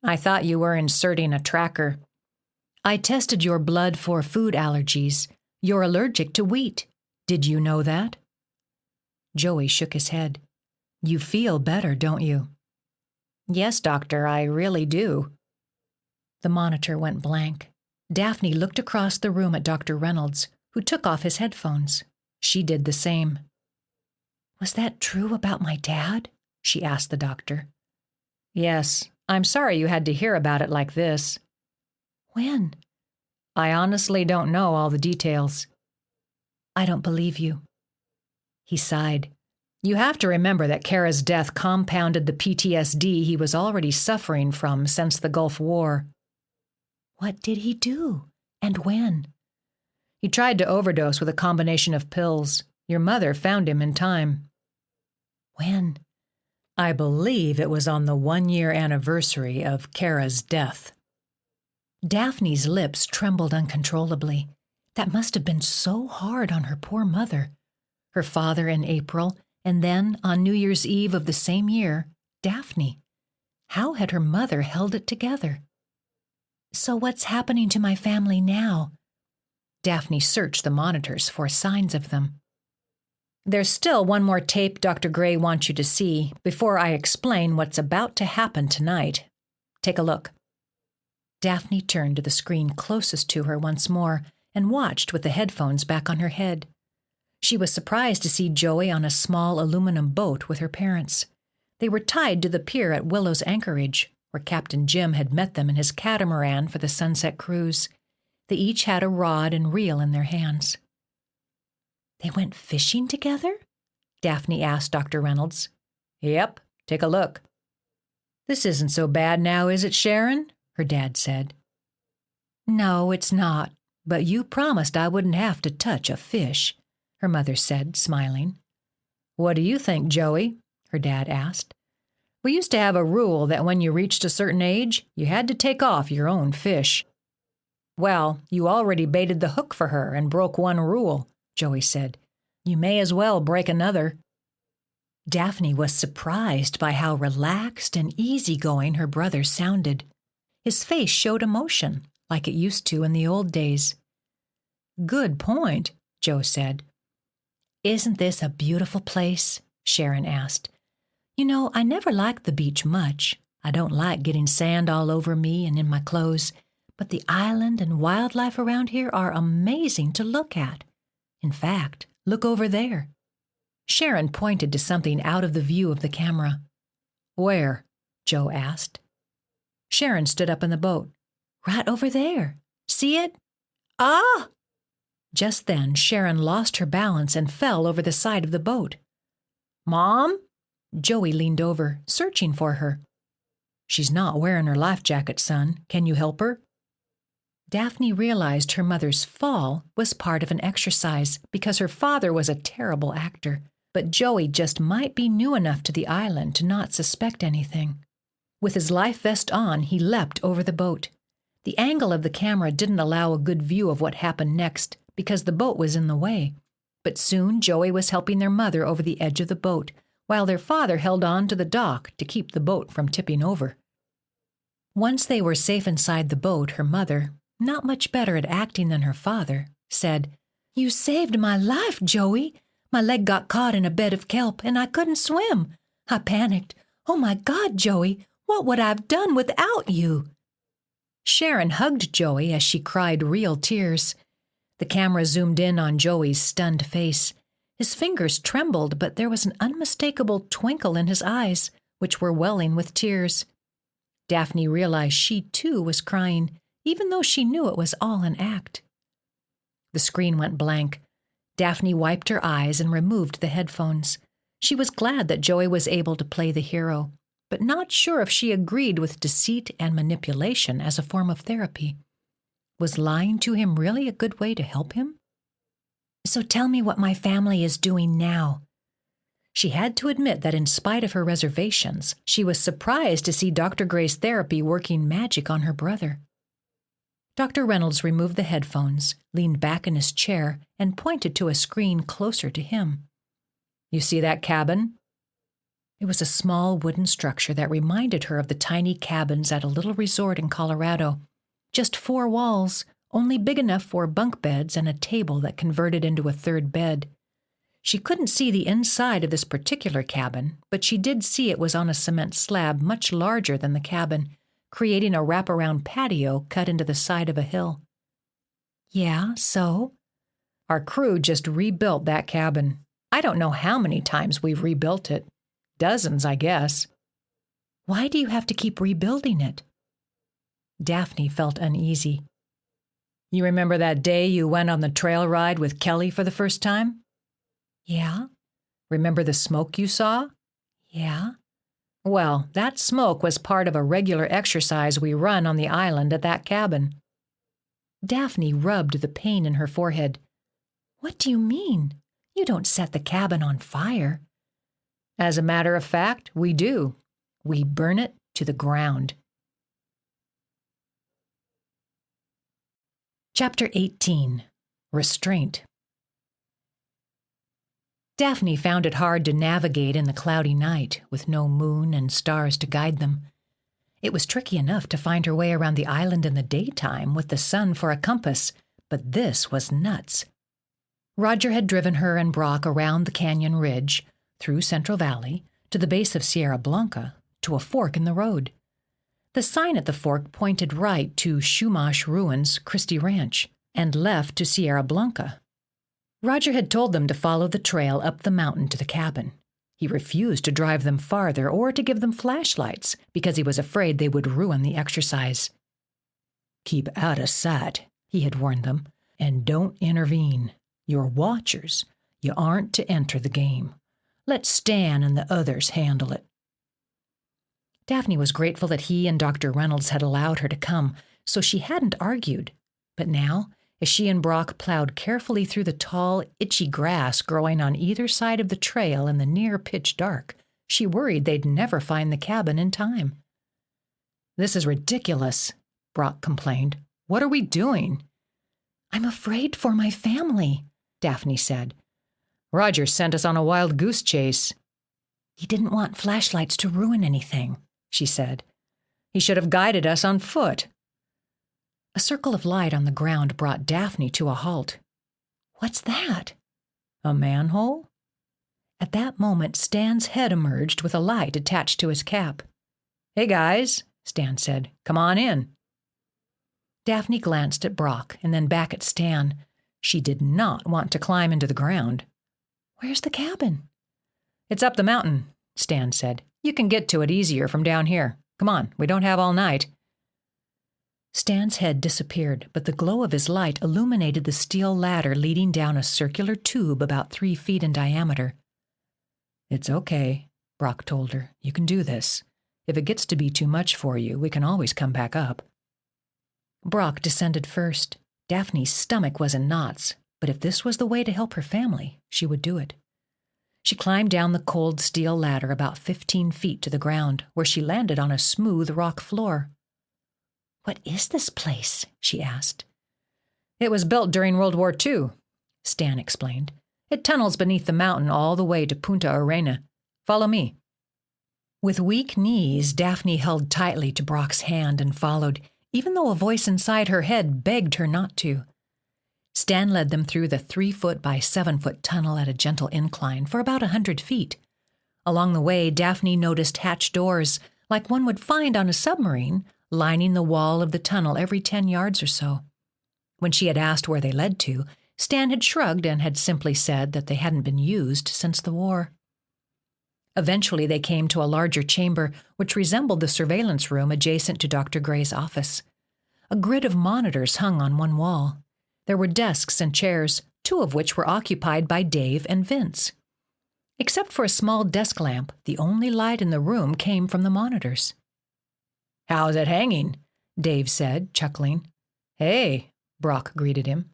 "I thought you were inserting a tracker." "I tested your blood for food allergies. You're allergic to wheat. Did you know that?" Joey shook his head. "You feel better, don't you?" "Yes, doctor, I really do." The monitor went blank. Daphne looked across the room at Dr. Reynolds, who took off his headphones. She did the same. "Was that true about my dad?" she asked the doctor. "Yes. I'm sorry you had to hear about it like this." "When?" "I honestly don't know all the details." "I don't believe you." He sighed. "You have to remember that Kara's death compounded the PTSD he was already suffering from since the Gulf War." "What did he do? And when?" "He tried to overdose with a combination of pills. Your mother found him in time." "When?" "I believe it was on the 1-year anniversary of Kara's death." Daphne's lips trembled uncontrollably. That must have been so hard on her poor mother. Her father in April, and then, on New Year's Eve of the same year, Daphne. How had her mother held it together? "So what's happening to my family now?" Daphne searched the monitors for signs of them. "There's still one more tape Dr. Gray wants you to see before I explain what's about to happen tonight. Take a look." Daphne turned to the screen closest to her once more and watched with the headphones back on her head. She was surprised to see Joey on a small aluminum boat with her parents. They were tied to the pier at Willow's anchorage, where Captain Jim had met them in his catamaran for the sunset cruise. They each had a rod and reel in their hands. "They went fishing together?" Daphne asked Dr. Reynolds. "Yep, take a look." "This isn't so bad now, is it, Sharon?" her dad said. "No, it's not, but you promised I wouldn't have to touch a fish," her mother said, smiling. "What do you think, Joey?" her dad asked. "We used to have a rule that when you reached a certain age, you had to take off your own fish." "Well, you already baited the hook for her and broke one rule," Joey said. "You may as well break another." Daphne was surprised by how relaxed and easygoing her brother sounded. His face showed emotion, like it used to in the old days. "Good point," Joe said. "Isn't this a beautiful place?" Sharon asked. "You know, I never liked the beach much. I don't like getting sand all over me and in my clothes, but the island and wildlife around here are amazing to look at. In fact, look over there." Sharon pointed to something out of the view of the camera. "Where?" Joe asked. Sharon stood up in the boat. "Right over there. See it? Ah!" Just then, Sharon lost her balance and fell over the side of the boat. "Mom?" Joey leaned over, searching for her. "She's not wearing her life jacket, son. Can you help her?" Daphne realized her mother's fall was part of an exercise because her father was a terrible actor, but Joey just might be new enough to the island to not suspect anything. With his life vest on, he leapt over the boat. The angle of the camera didn't allow a good view of what happened next because the boat was in the way, but soon Joey was helping their mother over the edge of the boat, while their father held on to the dock to keep the boat from tipping over. Once they were safe inside the boat, her mother, not much better at acting than her father, said, "You saved my life, Joey. My leg got caught in a bed of kelp and I couldn't swim. I panicked. Oh my God, Joey, what would I have done without you?" Sharon hugged Joey as she cried real tears. The camera zoomed in on Joey's stunned face. His fingers trembled, but there was an unmistakable twinkle in his eyes, which were welling with tears. Daphne realized she, too, was crying, even though she knew it was all an act. The screen went blank. Daphne wiped her eyes and removed the headphones. She was glad that Joey was able to play the hero, but not sure if she agreed with deceit and manipulation as a form of therapy. Was lying to him really a good way to help him? "So tell me what my family is doing now." She had to admit that in spite of her reservations, she was surprised to see Dr. Gray's therapy working magic on her brother. Dr. Reynolds removed the headphones, leaned back in his chair, and pointed to a screen closer to him. "You see that cabin?" It was a small wooden structure that reminded her of the tiny cabins at a little resort in Colorado. Just 4 walls, only big enough for bunk beds and a table that converted into a third bed. She couldn't see the inside of this particular cabin, but she did see it was on a cement slab much larger than the cabin, creating a wraparound patio cut into the side of a hill. "Yeah, so?" Our crew just rebuilt that cabin. I don't know how many times we've rebuilt it. Dozens, I guess. Why do you have to keep rebuilding it? Daphne felt uneasy. You remember that day you went on the trail ride with Kelly for the first time? Yeah. Remember the smoke you saw? Yeah. Well, that smoke was part of a regular exercise we run on the island at that cabin. Daphne rubbed the pain in her forehead. What do you mean? You don't set the cabin on fire. As a matter of fact, we do. We burn it to the ground. Chapter 18. Restraint. Daphne found it hard to navigate in the cloudy night with no moon and stars to guide them. It was tricky enough to find her way around the island in the daytime with the sun for a compass, but this was nuts. Roger had driven her and Brock around the canyon ridge, through Central Valley, to the base of Sierra Blanca, to a fork in the road. The sign at the fork pointed right to Chumash Ruins, Christie Ranch, and left to Sierra Blanca. Roger had told them to follow the trail up the mountain to the cabin. He refused to drive them farther or to give them flashlights because he was afraid they would ruin the exercise. Keep out of sight, he had warned them, and don't intervene. You're watchers. You aren't to enter the game. Let Stan and the others handle it. Daphne was grateful that he and Dr. Reynolds had allowed her to come, so she hadn't argued. But now, as she and Brock plowed carefully through the tall, itchy grass growing on either side of the trail in the near pitch dark, she worried they'd never find the cabin in time. This is ridiculous, Brock complained. What are we doing? I'm afraid for my family, Daphne said. Roger sent us on a wild goose chase. He didn't want flashlights to ruin anything, she said. He should have guided us on foot. A circle of light on the ground brought Daphne to a halt. What's that? A manhole? At that moment, Stan's head emerged with a light attached to his cap. Hey, guys, Stan said. Come on in. Daphne glanced at Brock and then back at Stan. She did not want to climb into the ground. Where's the cabin? It's up the mountain, Stan said. You can get to it easier from down here. Come on, we don't have all night. Stan's head disappeared, but the glow of his light illuminated the steel ladder leading down a circular tube about 3 feet in diameter. It's okay, Brock told her. You can do this. If it gets to be too much for you, we can always come back up. Brock descended first. Daphne's stomach was in knots, but if this was the way to help her family, she would do it. She climbed down the cold steel ladder about 15 feet to the ground, where she landed on a smooth rock floor. What is this place? She asked. It was built during World War II, Stan explained. It tunnels beneath the mountain all the way to Punta Arena. Follow me. With weak knees, Daphne held tightly to Brock's hand and followed, even though a voice inside her head begged her not to. Stan led them through the 3-foot by 7-foot tunnel at a gentle incline for about 100 feet. Along the way, Daphne noticed hatch doors, like one would find on a submarine, lining the wall of the tunnel every 10 yards or so. When she had asked where they led to, Stan had shrugged and had simply said that they hadn't been used since the war. Eventually, they came to a larger chamber which resembled the surveillance room adjacent to Dr. Gray's office. A grid of monitors hung on one wall. There were desks and chairs, 2 of which were occupied by Dave and Vince. Except for a small desk lamp, the only light in the room came from the monitors. How's it hanging? Dave said, chuckling. Hey, Brock greeted him.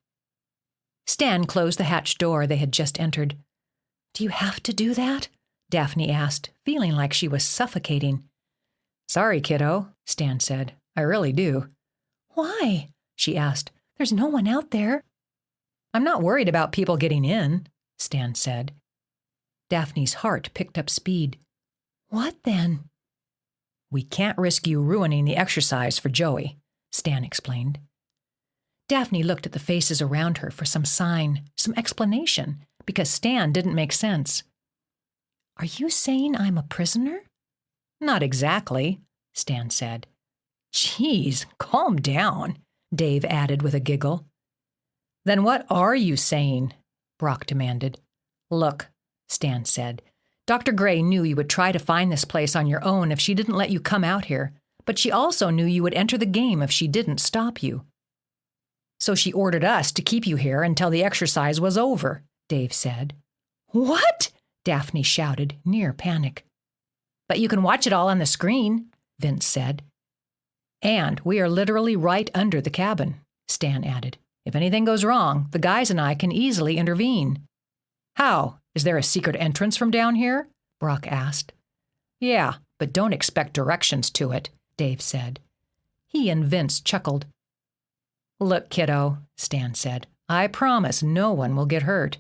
Stan closed the hatch door they had just entered. Do you have to do that? Daphne asked, feeling like she was suffocating. Sorry, kiddo, Stan said. I really do. Why? She asked. There's no one out there. I'm not worried about people getting in, Stan said. Daphne's heart picked up speed. What then? We can't risk you ruining the exercise for Joey, Stan explained. Daphne looked at the faces around her for some sign, some explanation, because Stan didn't make sense. Are you saying I'm a prisoner? Not exactly, Stan said. Geez, calm down, Dave added with a giggle. Then what are you saying? Brock demanded. Look, Stan said. Dr. Gray knew you would try to find this place on your own if she didn't let you come out here, but she also knew you would enter the game if she didn't stop you. So she ordered us to keep you here until the exercise was over, Dave said. What? Daphne shouted, near panic. But you can watch it all on the screen, Vince said. And we are literally right under the cabin, Stan added. If anything goes wrong, the guys and I can easily intervene. How? Is there a secret entrance from down here? Brock asked. Yeah, but don't expect directions to it, Dave said. He and Vince chuckled. Look, kiddo, Stan said. I promise no one will get hurt.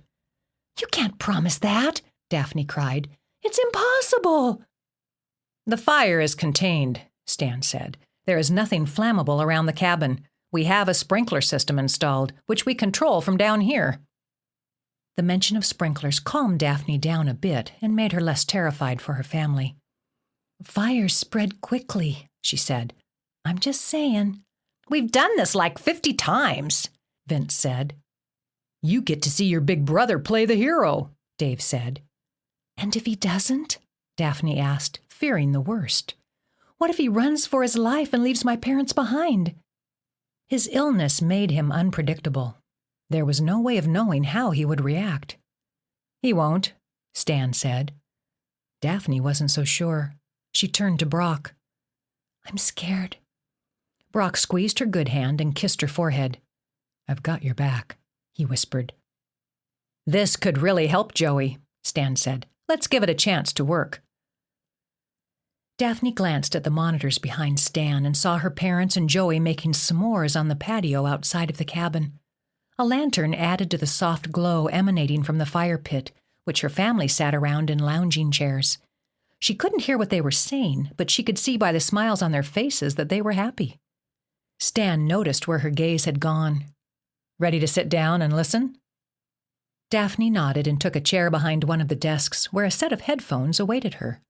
You can't promise that, Daphne cried. It's impossible. The fire is contained, Stan said. There is nothing flammable around the cabin. We have a sprinkler system installed, which we control from down here. The mention of sprinklers calmed Daphne down a bit and made her less terrified for her family. Fires spread quickly, she said. I'm just saying. We've done this like 50 times, Vince said. You get to see your big brother play the hero, Dave said. And if he doesn't? Daphne asked, fearing the worst. What if he runs for his life and leaves my parents behind? His illness made him unpredictable. There was no way of knowing how he would react. He won't, Stan said. Daphne wasn't so sure. She turned to Brock. I'm scared. Brock squeezed her good hand and kissed her forehead. I've got your back, he whispered. This could really help Joey, Stan said. Let's give it a chance to work. Daphne glanced at the monitors behind Stan and saw her parents and Joey making s'mores on the patio outside of the cabin. A lantern added to the soft glow emanating from the fire pit, which her family sat around in lounging chairs. She couldn't hear what they were saying, but she could see by the smiles on their faces that they were happy. Stan noticed where her gaze had gone. Ready to sit down and listen? Daphne nodded and took a chair behind one of the desks where a set of headphones awaited her.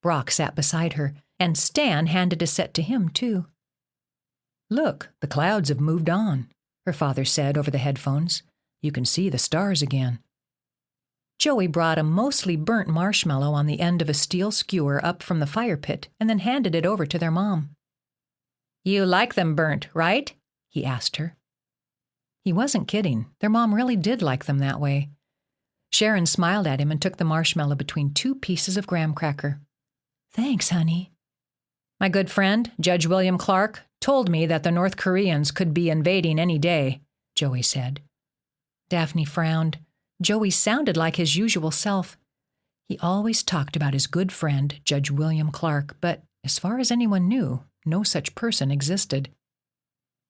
Brock sat beside her, and Stan handed a set to him, too. Look, the clouds have moved on, her father said over the headphones. You can see the stars again. Joey brought a mostly burnt marshmallow on the end of a steel skewer up from the fire pit and then handed it over to their mom. You like them burnt, right? He asked her. He wasn't kidding. Their mom really did like them that way. Sharon smiled at him and took the marshmallow between 2 pieces of graham cracker. Thanks, honey. My good friend, Judge William Clark, told me that the North Koreans could be invading any day, Joey said. Daphne frowned. Joey sounded like his usual self. He always talked about his good friend, Judge William Clark, but as far as anyone knew, no such person existed.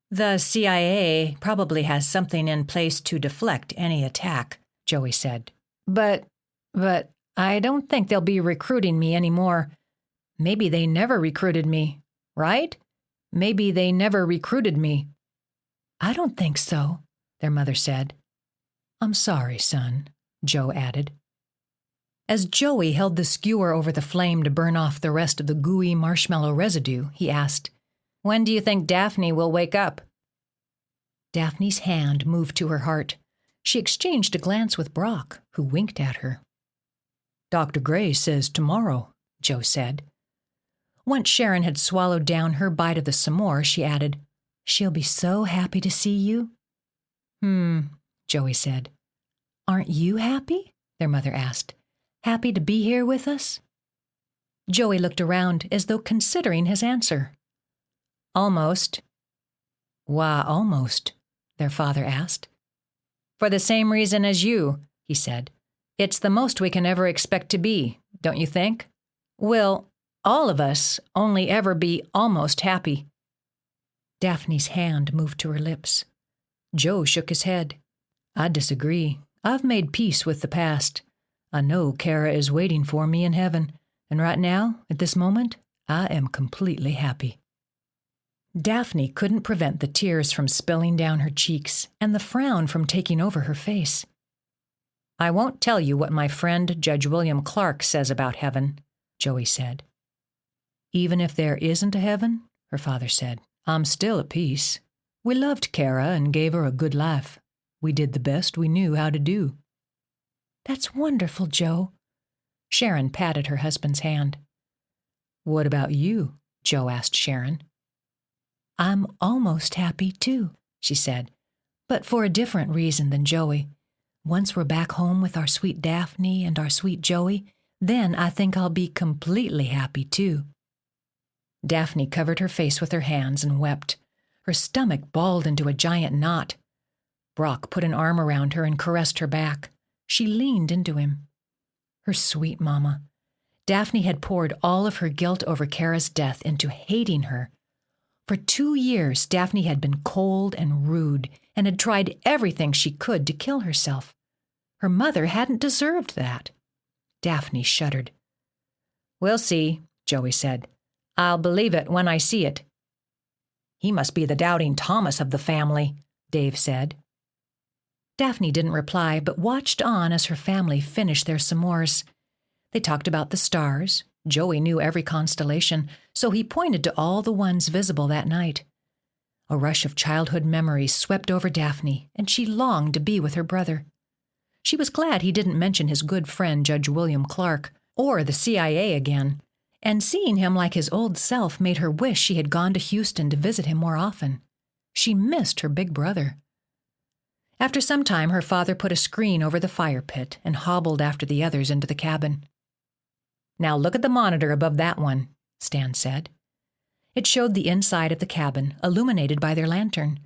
The CIA probably has something in place to deflect any attack, Joey said. But I don't think they'll be recruiting me anymore. Maybe they never recruited me, right? Maybe they never recruited me. I don't think so, their mother said. I'm sorry, son, Joe added. As Joey held the skewer over the flame to burn off the rest of the gooey marshmallow residue, he asked, When do you think Daphne will wake up? Daphne's hand moved to her heart. She exchanged a glance with Brock, who winked at her. Dr. Gray says tomorrow, Joe said. Once Sharon had swallowed down her bite of the s'more, she added, She'll be so happy to see you. Joey said. Aren't you happy? Their mother asked. Happy to be here with us? Joey looked around as though considering his answer. Almost. Why almost? Their father asked. For the same reason as you, he said. It's the most we can ever expect to be, don't you think? Will all of us only ever be almost happy? Daphne's hand moved to her lips. Joe shook his head. I disagree. I've made peace with the past. I know Kara is waiting for me in heaven, and right now, at this moment, I am completely happy. Daphne couldn't prevent the tears from spilling down her cheeks and the frown from taking over her face. I won't tell you what my friend Judge William Clark says about heaven, Joey said. Even if there isn't a heaven, her father said, I'm still at peace. We loved Kara and gave her a good life. We did the best we knew how to do." "That's wonderful, Joe." Sharon patted her husband's hand. "What about you?" Joe asked Sharon. "I'm almost happy, too," she said, "but for a different reason than Joey. Once we're back home with our sweet Daphne and our sweet Joey, then I think I'll be completely happy, too." Daphne covered her face with her hands and wept. Her stomach balled into a giant knot. Brock put an arm around her and caressed her back. She leaned into him. Her sweet mama. Daphne had poured all of her guilt over Kara's death into hating her. For 2 years, Daphne had been cold and rude and had tried everything she could to kill herself. Her mother hadn't deserved that. Daphne shuddered. "We'll see," Joey said. "I'll believe it when I see it." "He must be the doubting Thomas of the family," Dave said. Daphne didn't reply, but watched on as her family finished their s'mores. They talked about the stars. Joey knew every constellation, so he pointed to all the ones visible that night. A rush of childhood memories swept over Daphne, and she longed to be with her brother. She was glad he didn't mention his good friend Judge William Clark, or the CIA again, and seeing him like his old self made her wish she had gone to Houston to visit him more often. She missed her big brother. After some time, her father put a screen over the fire pit and hobbled after the others into the cabin. "Now look at the monitor above that one," Stan said. It showed the inside of the cabin, illuminated by their lantern.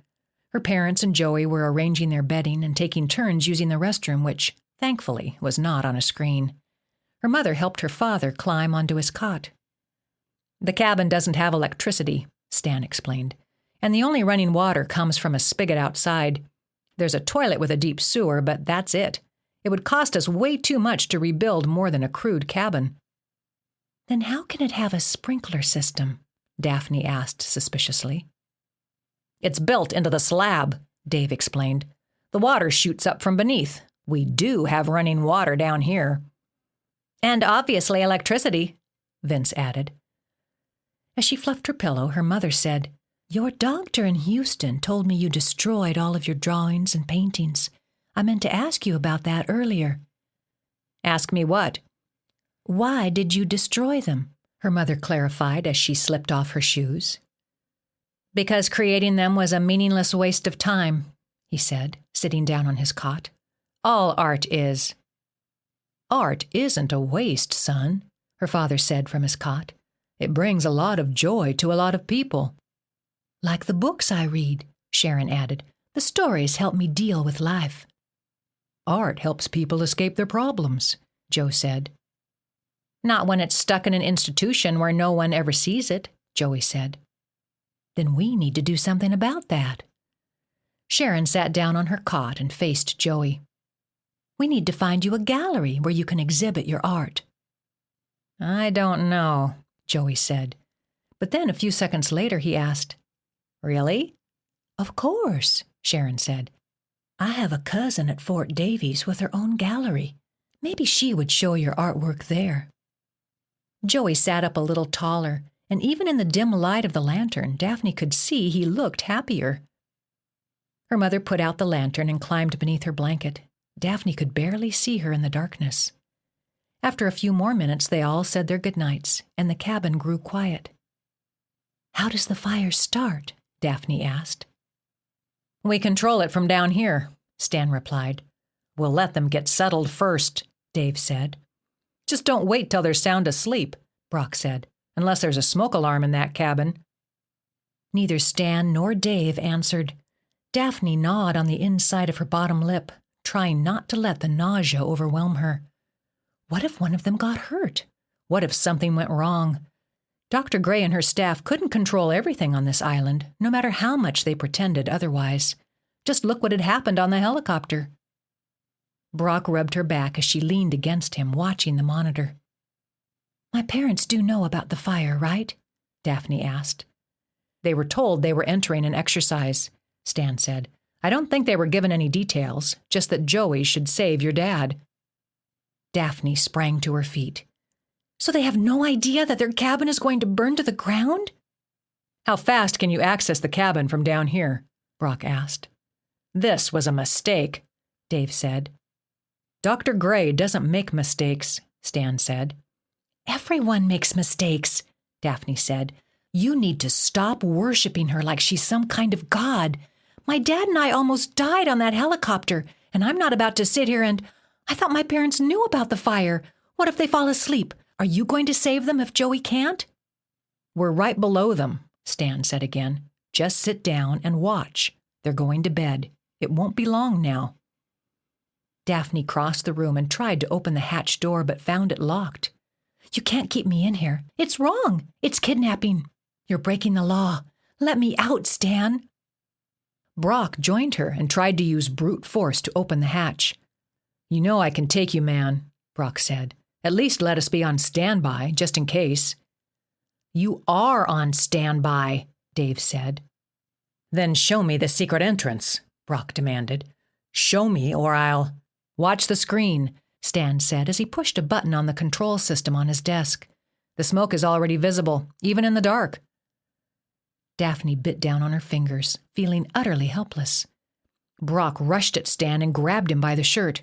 Her parents and Joey were arranging their bedding and taking turns using the restroom, which, thankfully, was not on a screen. Her mother helped her father climb onto his cot. "The cabin doesn't have electricity," Stan explained, "and the only running water comes from a spigot outside. There's a toilet with a deep sewer, but that's it. It would cost us way too much to rebuild more than a crude cabin." "Then how can it have a sprinkler system?" Daphne asked suspiciously. "It's built into the slab," Dave explained. "The water shoots up from beneath. We do have running water down here." "And obviously electricity," Vince added. As she fluffed her pillow, her mother said, "Your doctor in Houston told me you destroyed all of your drawings and paintings. I meant to ask you about that earlier." "Ask me what?" "Why did you destroy them?" her mother clarified as she slipped off her shoes. "Because creating them was a meaningless waste of time," he said, sitting down on his cot. "All art is." "Art isn't a waste, son," her father said from his cot. "It brings a lot of joy to a lot of people." "Like the books I read," Sharon added. "The stories help me deal with life." "Art helps people escape their problems," Joe said. "Not when it's stuck in an institution where no one ever sees it," Joey said. "Then we need to do something about that." Sharon sat down on her cot and faced Joey. "We need to find you a gallery where you can exhibit your art." "I don't know," Joey said. But then a few seconds later he asked, "Really?" "Of course," Sharon said. "I have a cousin at Fort Davies with her own gallery. Maybe she would show your artwork there." Joey sat up a little taller, and even in the dim light of the lantern, Daphne could see he looked happier. Her mother put out the lantern and climbed beneath her blanket. Daphne could barely see her in the darkness. After a few more minutes, they all said their goodnights, and the cabin grew quiet. "How does the fire start?" Daphne asked. "We control it from down here," Stan replied. "We'll let them get settled first," Dave said. "Just don't wait till they're sound asleep," Brock said, "unless there's a smoke alarm in that cabin." Neither Stan nor Dave answered. Daphne gnawed on the inside of her bottom lip, trying not to let the nausea overwhelm her. What if one of them got hurt? What if something went wrong? Dr. Gray and her staff couldn't control everything on this island, no matter how much they pretended otherwise. Just look what had happened on the helicopter. Brock rubbed her back as she leaned against him, watching the monitor. "My parents do know about the fire, right?" Daphne asked. "They were told they were entering an exercise," Stan said. "I don't think they were given any details, just that Joey should save your dad." Daphne sprang to her feet. "So they have no idea that their cabin is going to burn to the ground?" "How fast can you access the cabin from down here?" Brock asked. This was a mistake, Dave said. Dr. Gray doesn't make mistakes, Stan said. Everyone makes mistakes, Daphne said. You need to stop worshiping her like she's some kind of god. My dad and I almost died on that helicopter, and I'm not about to sit here and... I thought my parents knew about the fire. What if they fall asleep? Are you going to save them if Joey can't? We're right below them, Stan said again. Just sit down and watch. They're going to bed. It won't be long now. Daphne crossed the room and tried to open the hatch door but found it locked. You can't keep me in here. It's wrong. It's kidnapping. You're breaking the law. Let me out, Stan. Brock joined her and tried to use brute force to open the hatch. You know I can take you, man, Brock said. At least let us be on standby, just in case. You are on standby, Dave said. Then show me the secret entrance, Brock demanded. Show me or I'll... Watch the screen, Stan said as he pushed a button on the control system on his desk. The smoke is already visible, even in the dark. Daphne bit down on her fingers, feeling utterly helpless. Brock rushed at Stan and grabbed him by the shirt.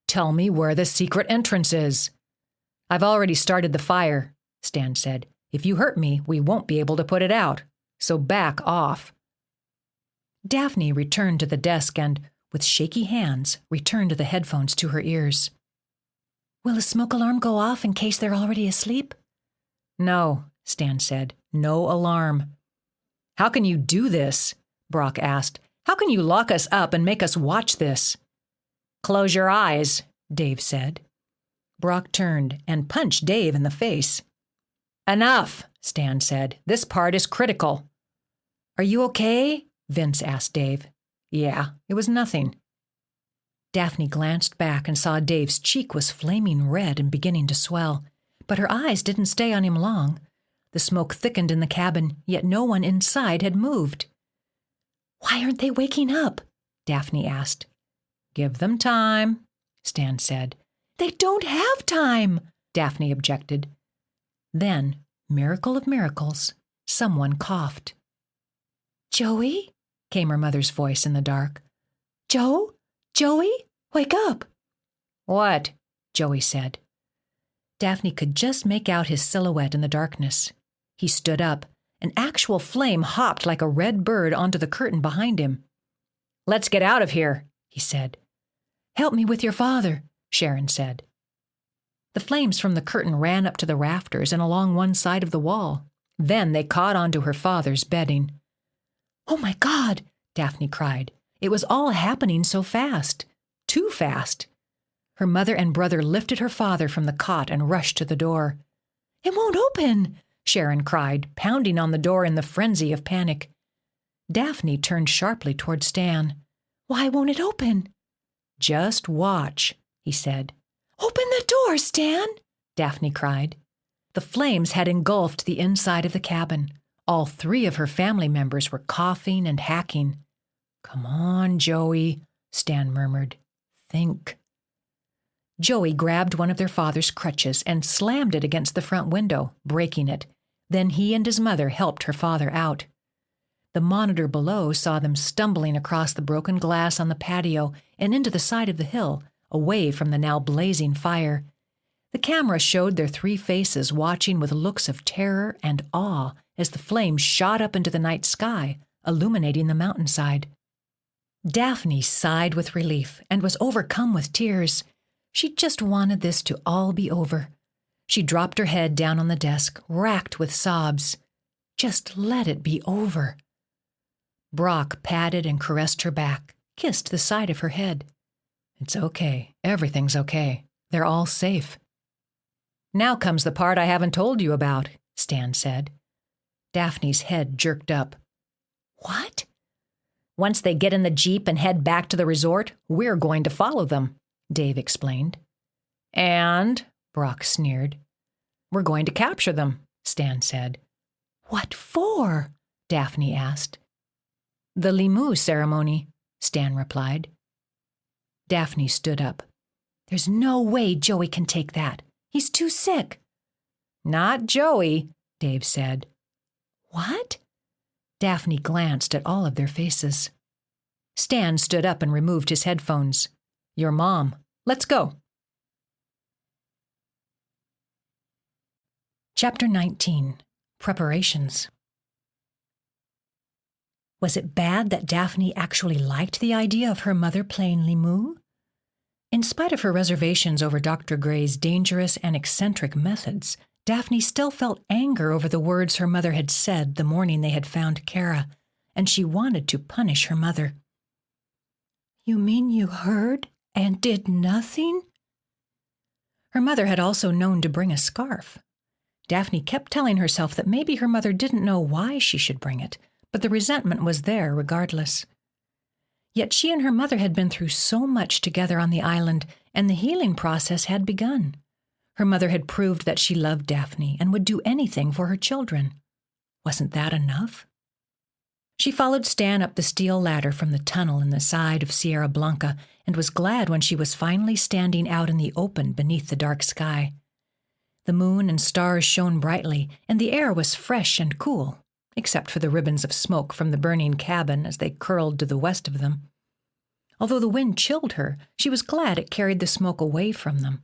Tell me where the secret entrance is. I've already started the fire, Stan said. If you hurt me, we won't be able to put it out. So back off. Daphne returned to the desk and, with shaky hands, returned the headphones to her ears. Will the smoke alarm go off in case they're already asleep? No, Stan said. No alarm. How can you do this? Brock asked. How can you lock us up and make us watch this? Close your eyes, Dave said. Brock turned and punched Dave in the face. Enough, Stan said. This part is critical. Are you okay? Vince asked Dave. Yeah, it was nothing. Daphne glanced back and saw Dave's cheek was flaming red and beginning to swell, but her eyes didn't stay on him long. The smoke thickened in the cabin, yet no one inside had moved. Why aren't they waking up? Daphne asked. Give them time, Stan said. They don't have time, Daphne objected. Then, miracle of miracles, someone coughed. Joey? Came her mother's voice in the dark. Joe? Joey? Wake up! What? Joey said. Daphne could just make out his silhouette in the darkness. He stood up. An actual flame hopped like a red bird onto the curtain behind him. Let's get out of here, he said. Help me with your father, Sharon said. The flames from the curtain ran up to the rafters and along one side of the wall. Then they caught onto her father's bedding. Oh my God, Daphne cried. It was all happening so fast. Too fast. Her mother and brother lifted her father from the cot and rushed to the door. It won't open, Sharon cried, pounding on the door in the frenzy of panic. Daphne turned sharply toward Stan. Why won't it open? Just watch, he said. Open the door, Stan, Daphne cried. The flames had engulfed the inside of the cabin. All three of her family members were coughing and hacking. Come on, Joey, Stan murmured. Think. Joey grabbed one of their father's crutches and slammed it against the front window, breaking it. Then he and his mother helped her father out. The monitor below saw them stumbling across the broken glass on the patio and into the side of the hill, away from the now blazing fire. The camera showed their three faces watching with looks of terror and awe as the flames shot up into the night sky, illuminating the mountainside. Daphne sighed with relief and was overcome with tears. She just wanted this to all be over. She dropped her head down on the desk, racked with sobs. Just let it be over. Brock patted and caressed her back, kissed the side of her head. It's okay. Everything's okay. They're all safe. Now comes the part I haven't told you about, Stan said. Daphne's head jerked up. What? Once they get in the Jeep and head back to the resort, we're going to follow them, Dave explained. And, Brock sneered. We're going to capture them, Stan said. What for? Daphne asked. The Limu ceremony, Stan replied. Daphne stood up. There's no way Joey can take that. He's too sick. Not Joey, Dave said. What? Daphne glanced at all of their faces. Stan stood up and removed his headphones. "Your mom. Let's go." Chapter 19. Preparations. Was it bad that Daphne actually liked the idea of her mother playing Limou? In spite of her reservations over Dr. Gray's dangerous and eccentric methods, Daphne still felt anger over the words her mother had said the morning they had found Kara, and she wanted to punish her mother. "You mean you heard and did nothing?" Her mother had also known to bring a scarf. Daphne kept telling herself that maybe her mother didn't know why she should bring it, but the resentment was there regardless. Yet she and her mother had been through so much together on the island, and the healing process had begun. Her mother had proved that she loved Daphne and would do anything for her children. Wasn't that enough? She followed Stan up the steel ladder from the tunnel in the side of Sierra Blanca and was glad when she was finally standing out in the open beneath the dark sky. The moon and stars shone brightly, and the air was fresh and cool, except for the ribbons of smoke from the burning cabin as they curled to the west of them. Although the wind chilled her, she was glad it carried the smoke away from them.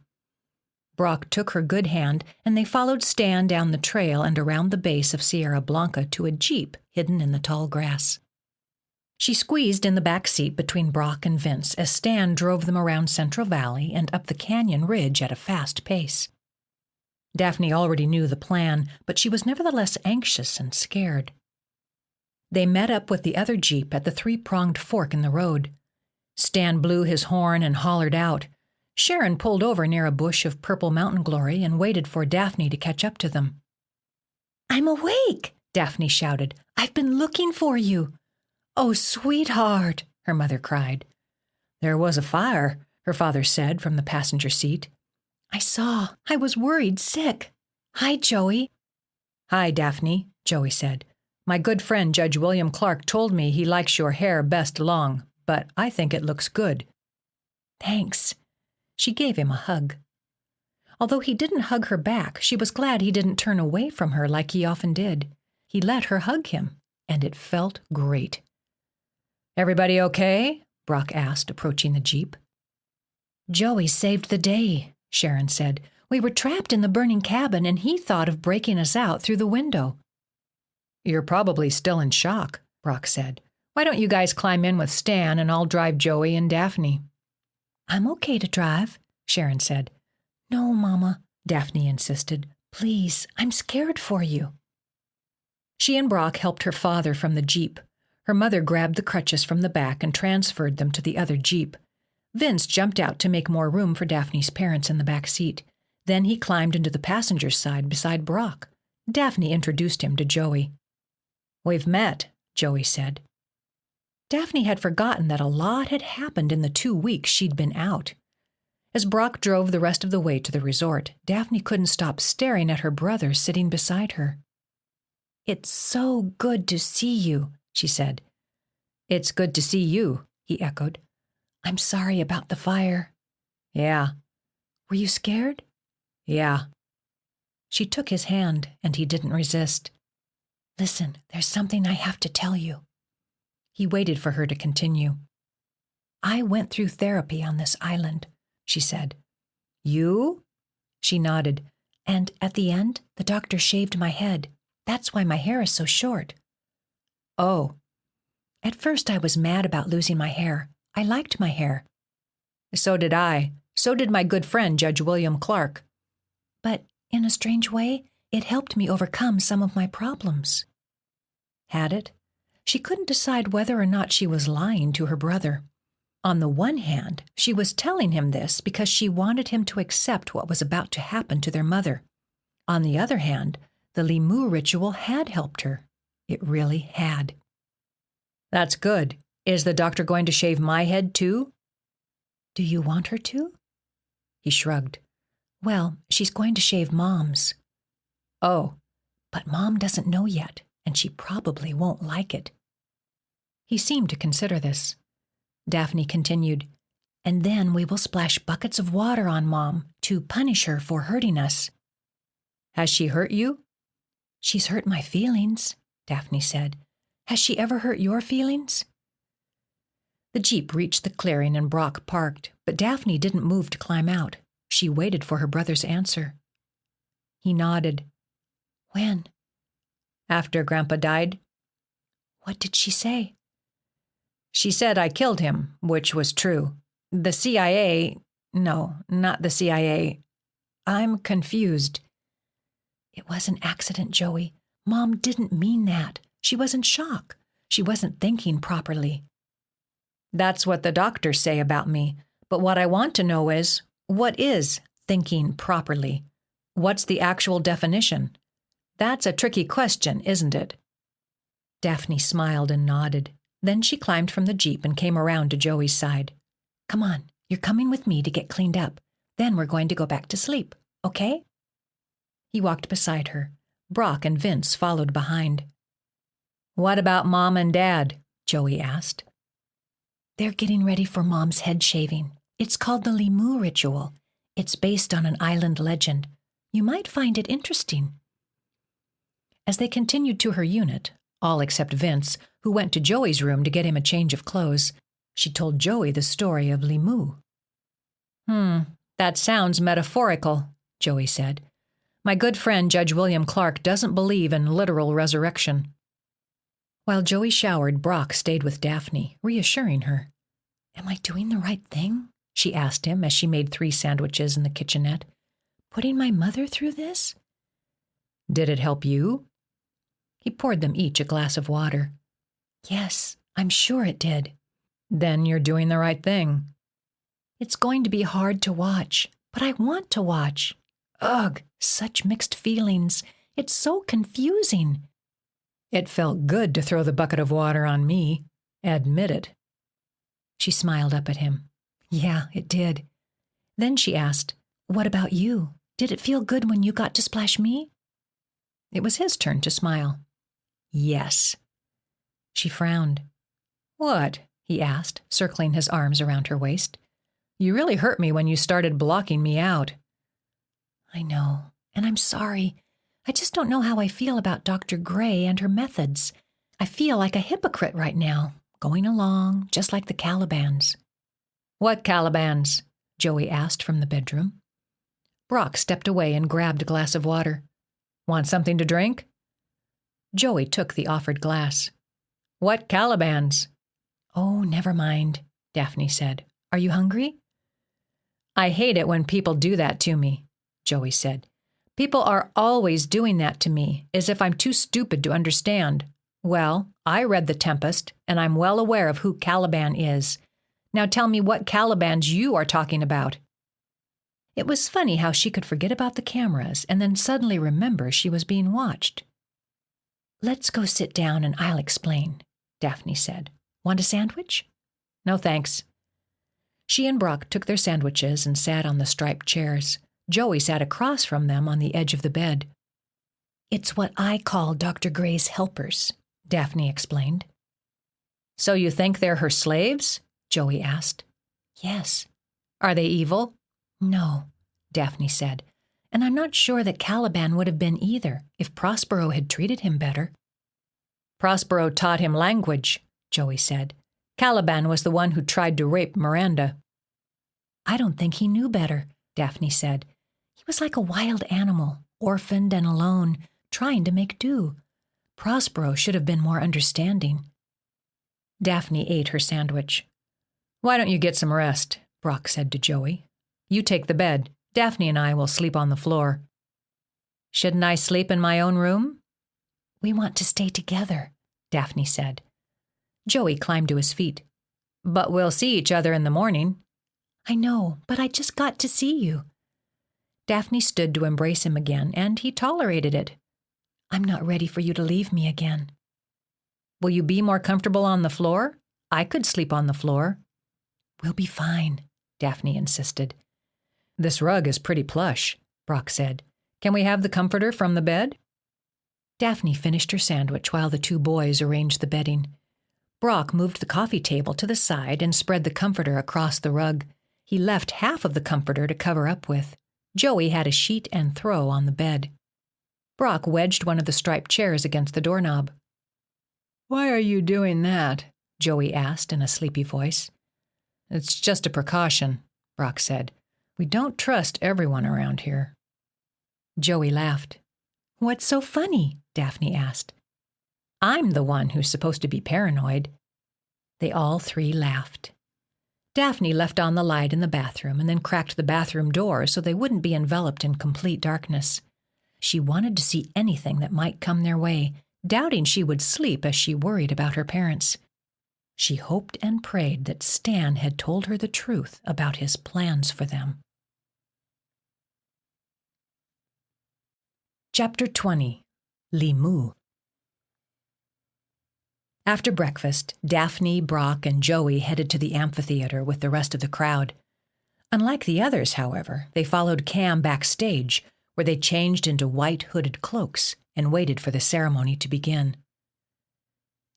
Brock took her good hand, and they followed Stan down the trail and around the base of Sierra Blanca to a jeep hidden in the tall grass. She squeezed in the back seat between Brock and Vince as Stan drove them around Central Valley and up the canyon ridge at a fast pace. Daphne already knew the plan, but she was nevertheless anxious and scared. They met up with the other jeep at the three-pronged fork in the road. Stan blew his horn and hollered out. Sharon pulled over near a bush of purple mountain glory and waited for Daphne to catch up to them. "I'm awake," Daphne shouted. "I've been looking for you." "Oh, sweetheart," her mother cried. "There was a fire," her father said from the passenger seat. "I saw. I was worried sick. Hi, Joey." "Hi, Daphne," Joey said. "My good friend Judge William Clark told me he likes your hair best long, but I think it looks good." "Thanks." She gave him a hug. Although he didn't hug her back, she was glad he didn't turn away from her like he often did. He let her hug him, and it felt great. "Everybody okay?" Brock asked, approaching the jeep. "Joey saved the day," Sharon said. "We were trapped in the burning cabin, and he thought of breaking us out through the window." "You're probably still in shock," Brock said. "Why don't you guys climb in with Stan, and I'll drive Joey and Daphne?" "I'm okay to drive," Sharon said. "No, Mama," Daphne insisted. "Please, I'm scared for you." She and Brock helped her father from the jeep. Her mother grabbed the crutches from the back and transferred them to the other jeep. Vince jumped out to make more room for Daphne's parents in the back seat. Then he climbed into the passenger's side beside Brock. Daphne introduced him to Joey. "We've met," Joey said. Daphne had forgotten that a lot had happened in the 2 weeks she'd been out. As Brock drove the rest of the way to the resort, Daphne couldn't stop staring at her brother sitting beside her. "It's so good to see you," she said. "It's good to see you," he echoed. "I'm sorry about the fire." "Yeah." "Were you scared?" "Yeah." She took his hand, and he didn't resist. "Listen, there's something I have to tell you." He waited for her to continue. "I went through therapy on this island," she said. "You?" She nodded. "And at the end, the doctor shaved my head. That's why my hair is so short." "Oh." "At first I was mad about losing my hair. I liked my hair." "So did I. So did my good friend, Judge William Clark." "But in a strange way, it helped me overcome some of my problems." Had it? She couldn't decide whether or not she was lying to her brother. On the one hand, she was telling him this because she wanted him to accept what was about to happen to their mother. On the other hand, the Limou ritual had helped her. It really had. "That's good. Is the doctor going to shave my head too?" "Do you want her to?" He shrugged. "Well, she's going to shave Mom's." "Oh." "But Mom doesn't know yet, and she probably won't like it." He seemed to consider this. Daphne continued, "And then we will splash buckets of water on Mom to punish her for hurting us." "Has she hurt you?" "She's hurt my feelings," Daphne said. "Has she ever hurt your feelings?" The Jeep reached the clearing and Brock parked, but Daphne didn't move to climb out. She waited for her brother's answer. He nodded. When? After Grandpa died. What did she say? She said I killed him, which was true. The CIA... No, not the CIA. I'm confused. It was an accident, Joey. Mom didn't mean that. She was in shock. She wasn't thinking properly. That's what the doctors say about me. But what I want to know is, what is thinking properly? What's the actual definition? That's a tricky question, isn't it? Daphne smiled and nodded. Then she climbed from the Jeep and came around to Joey's side. Come on, you're coming with me to get cleaned up. Then we're going to go back to sleep, okay? He walked beside her. Brock and Vince followed behind. What about Mom and Dad? Joey asked. They're getting ready for Mom's head shaving. It's called the Limu ritual. It's based on an island legend. You might find it interesting. As they continued to her unit, all except Vince, who went to Joey's room to get him a change of clothes, she told Joey the story of Limu. That sounds metaphorical, Joey said. My good friend Judge William Clark doesn't believe in literal resurrection. While Joey showered, Brock stayed with Daphne, reassuring her. Am I doing the right thing? She asked him as she made 3 sandwiches in the kitchenette. Putting my mother through this? Did it help you? He poured them each a glass of water. Yes, I'm sure it did. Then you're doing the right thing. It's going to be hard to watch, but I want to watch. Ugh, such mixed feelings. It's so confusing. It felt good to throw the bucket of water on me. Admit it. She smiled up at him. Yeah, it did. Then she asked, what about you? Did it feel good when you got to splash me? It was his turn to smile. Yes. She frowned. What? He asked, circling his arms around her waist. You really hurt me when you started blocking me out. I know, and I'm sorry. I just don't know how I feel about Dr. Gray and her methods. I feel like a hypocrite right now, going along just like the Calibans. What Calibans? Joey asked from the bedroom. Brock stepped away and grabbed a glass of water. Want something to drink? Joey took the offered glass. What Calibans? Oh, never mind, Daphne said. Are you hungry? I hate it when people do that to me, Joey said. People are always doing that to me, as if I'm too stupid to understand. Well, I read The Tempest, and I'm well aware of who Caliban is. Now tell me what Calibans you are talking about. It was funny how she could forget about the cameras and then suddenly remember she was being watched. Let's go sit down and I'll explain, Daphne said. Want a sandwich? No, thanks. She and Brock took their sandwiches and sat on the striped chairs. Joey sat across from them on the edge of the bed. It's what I call Dr. Gray's helpers, Daphne explained. So you think they're her slaves? Joey asked. Yes. Are they evil? No, Daphne said. And I'm not sure that Caliban would have been either if Prospero had treated him better. Prospero taught him language, Joey said. Caliban was the one who tried to rape Miranda. I don't think he knew better, Daphne said. He was like a wild animal, orphaned and alone, trying to make do. Prospero should have been more understanding. Daphne ate her sandwich. Why don't you get some rest? Brock said to Joey. You take the bed. Daphne and I will sleep on the floor. Shouldn't I sleep in my own room? We want to stay together, Daphne said. Joey climbed to his feet. But we'll see each other in the morning. I know, but I just got to see you. Daphne stood to embrace him again, and he tolerated it. I'm not ready for you to leave me again. Will you be more comfortable on the floor? I could sleep on the floor. We'll be fine, Daphne insisted. This rug is pretty plush, Brock said. Can we have the comforter from the bed? Daphne finished her sandwich while the 2 boys arranged the bedding. Brock moved the coffee table to the side and spread the comforter across the rug. He left half of the comforter to cover up with. Joey had a sheet and throw on the bed. Brock wedged one of the striped chairs against the doorknob. Why are you doing that? Joey asked in a sleepy voice. It's just a precaution, Brock said. We don't trust everyone around here. Joey laughed. What's so funny? Daphne asked. I'm the one who's supposed to be paranoid. They all three laughed. Daphne left on the light in the bathroom and then cracked the bathroom door so they wouldn't be enveloped in complete darkness. She wanted to see anything that might come their way, doubting she would sleep as she worried about her parents. She hoped and prayed that Stan had told her the truth about his plans for them. Chapter 20. Limu. After breakfast, Daphne, Brock, and Joey headed to the amphitheater with the rest of the crowd. Unlike the others, however, they followed Cam backstage, where they changed into white hooded cloaks and waited for the ceremony to begin.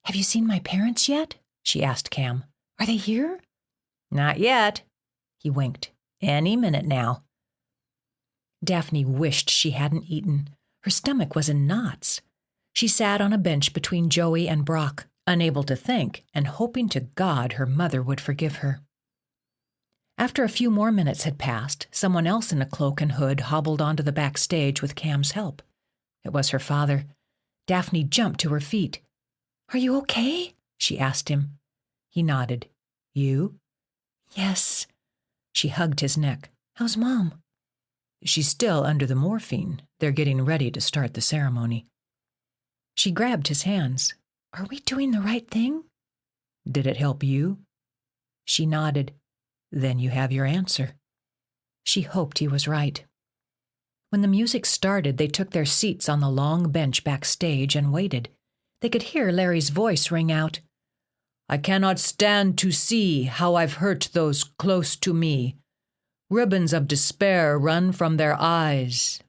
Have you seen my parents yet? She asked Cam. Are they here? Not yet. He winked. Any minute now. Daphne wished she hadn't eaten. Her stomach was in knots. She sat on a bench between Joey and Brock, unable to think and hoping to God her mother would forgive her. After a few more minutes had passed, someone else in a cloak and hood hobbled onto the backstage with Cam's help. It was her father. Daphne jumped to her feet. Are you okay? She asked him. He nodded. You? Yes. She hugged his neck. How's Mom? She's still under the morphine. They're getting ready to start the ceremony. She grabbed his hands. Are we doing the right thing? Did it help you? She nodded. Then you have your answer. She hoped he was right. When the music started, they took their seats on the long bench backstage and waited. They could hear Larry's voice ring out. I cannot stand to see how I've hurt those close to me. Ribbons of despair run from their eyes,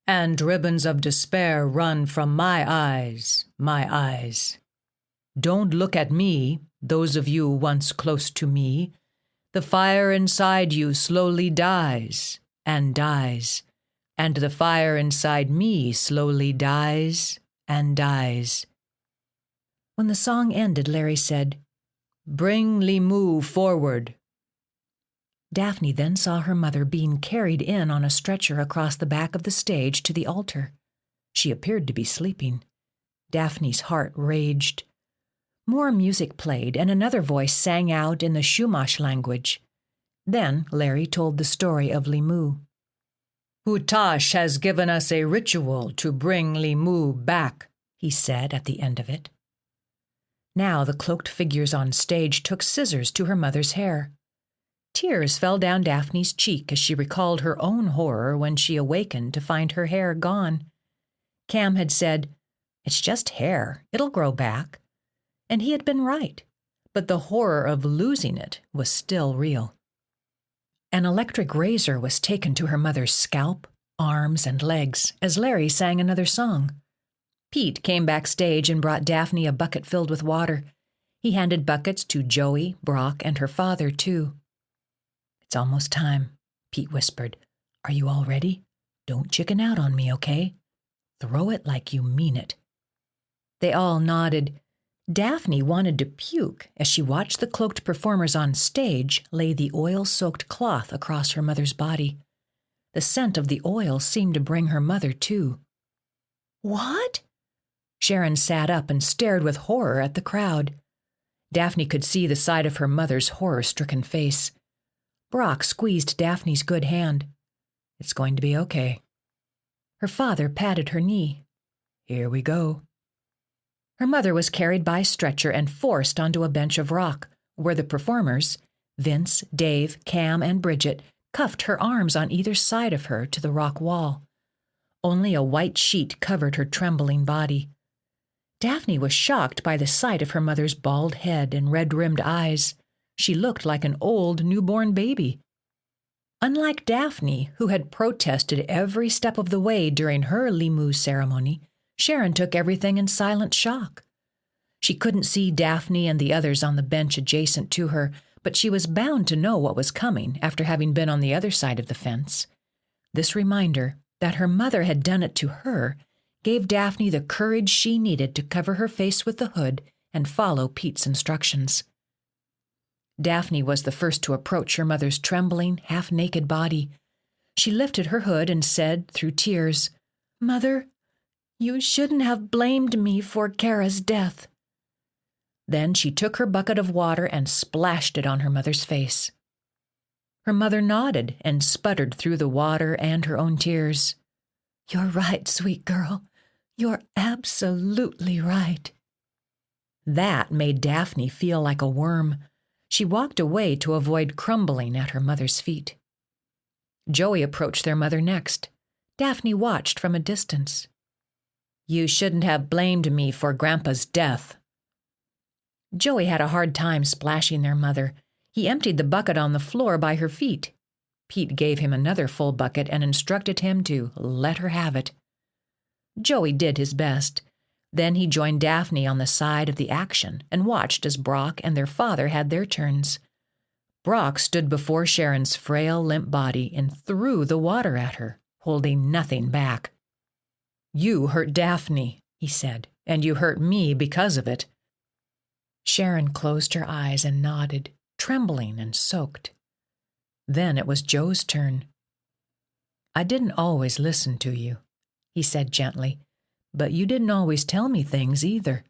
and ribbons of despair run from my eyes. Don't look at me, those of you once close to me. The fire inside you slowly dies, and the fire inside me slowly dies and dies. When the song ended, Larry said, Bring Limu forward. Daphne then saw her mother being carried in on a stretcher across the back of the stage to the altar. She appeared to be sleeping. Daphne's heart raged. More music played, and another voice sang out in the Chumash language. Then Larry told the story of Limu. Hutash has given us a ritual to bring Limu back, he said at the end of it. Now the cloaked figures on stage took scissors to her mother's hair. Tears fell down Daphne's cheek as she recalled her own horror when she awakened to find her hair gone. Cam had said, It's just hair, it'll grow back. And he had been right, but the horror of losing it was still real. An electric razor was taken to her mother's scalp, arms, and legs as Larry sang another song. Pete came backstage and brought Daphne a bucket filled with water. He handed buckets to Joey, Brock, and her father, too. It's almost time, Pete whispered. Are you all ready? Don't chicken out on me, okay? Throw it like you mean it. They all nodded. Daphne wanted to puke as she watched the cloaked performers on stage lay the oil-soaked cloth across her mother's body. The scent of the oil seemed to bring her mother, too. What? Sharon sat up and stared with horror at the crowd. Daphne could see the side of her mother's horror-stricken face. Brock squeezed Daphne's good hand. It's going to be okay. Her father patted her knee. Here we go. Her mother was carried by stretcher and forced onto a bench of rock, where the performers, Vince, Dave, Cam, and Bridget, cuffed her arms on either side of her to the rock wall. Only a white sheet covered her trembling body. Daphne was shocked by the sight of her mother's bald head and red-rimmed eyes. She looked like an old newborn baby. Unlike Daphne, who had protested every step of the way during her Limu ceremony, Sharon took everything in silent shock. She couldn't see Daphne and the others on the bench adjacent to her, but she was bound to know what was coming after having been on the other side of the fence. This reminder that her mother had done it to her gave Daphne the courage she needed to cover her face with the hood and follow Pete's instructions. Daphne was the first to approach her mother's trembling, half-naked body. She lifted her hood and said, through tears, "Mother, you shouldn't have blamed me for Kara's death." Then she took her bucket of water and splashed it on her mother's face. Her mother nodded and sputtered through the water and her own tears. "You're right, sweet girl. You're absolutely right." That made Daphne feel like a worm. She walked away to avoid crumbling at her mother's feet. Joey approached their mother next. Daphne watched from a distance. "You shouldn't have blamed me for Grandpa's death." Joey had a hard time splashing their mother. He emptied the bucket on the floor by her feet. Pete gave him another full bucket and instructed him to let her have it. Joey did his best. Then he joined Daphne on the side of the action and watched as Brock and their father had their turns. Brock stood before Sharon's frail, limp body and threw the water at her, holding nothing back. "You hurt Daphne," he said, "and you hurt me because of it." Sharon closed her eyes and nodded, trembling and soaked. Then it was Joe's turn. "I didn't always listen to you," he said gently, "but you didn't always tell me things either."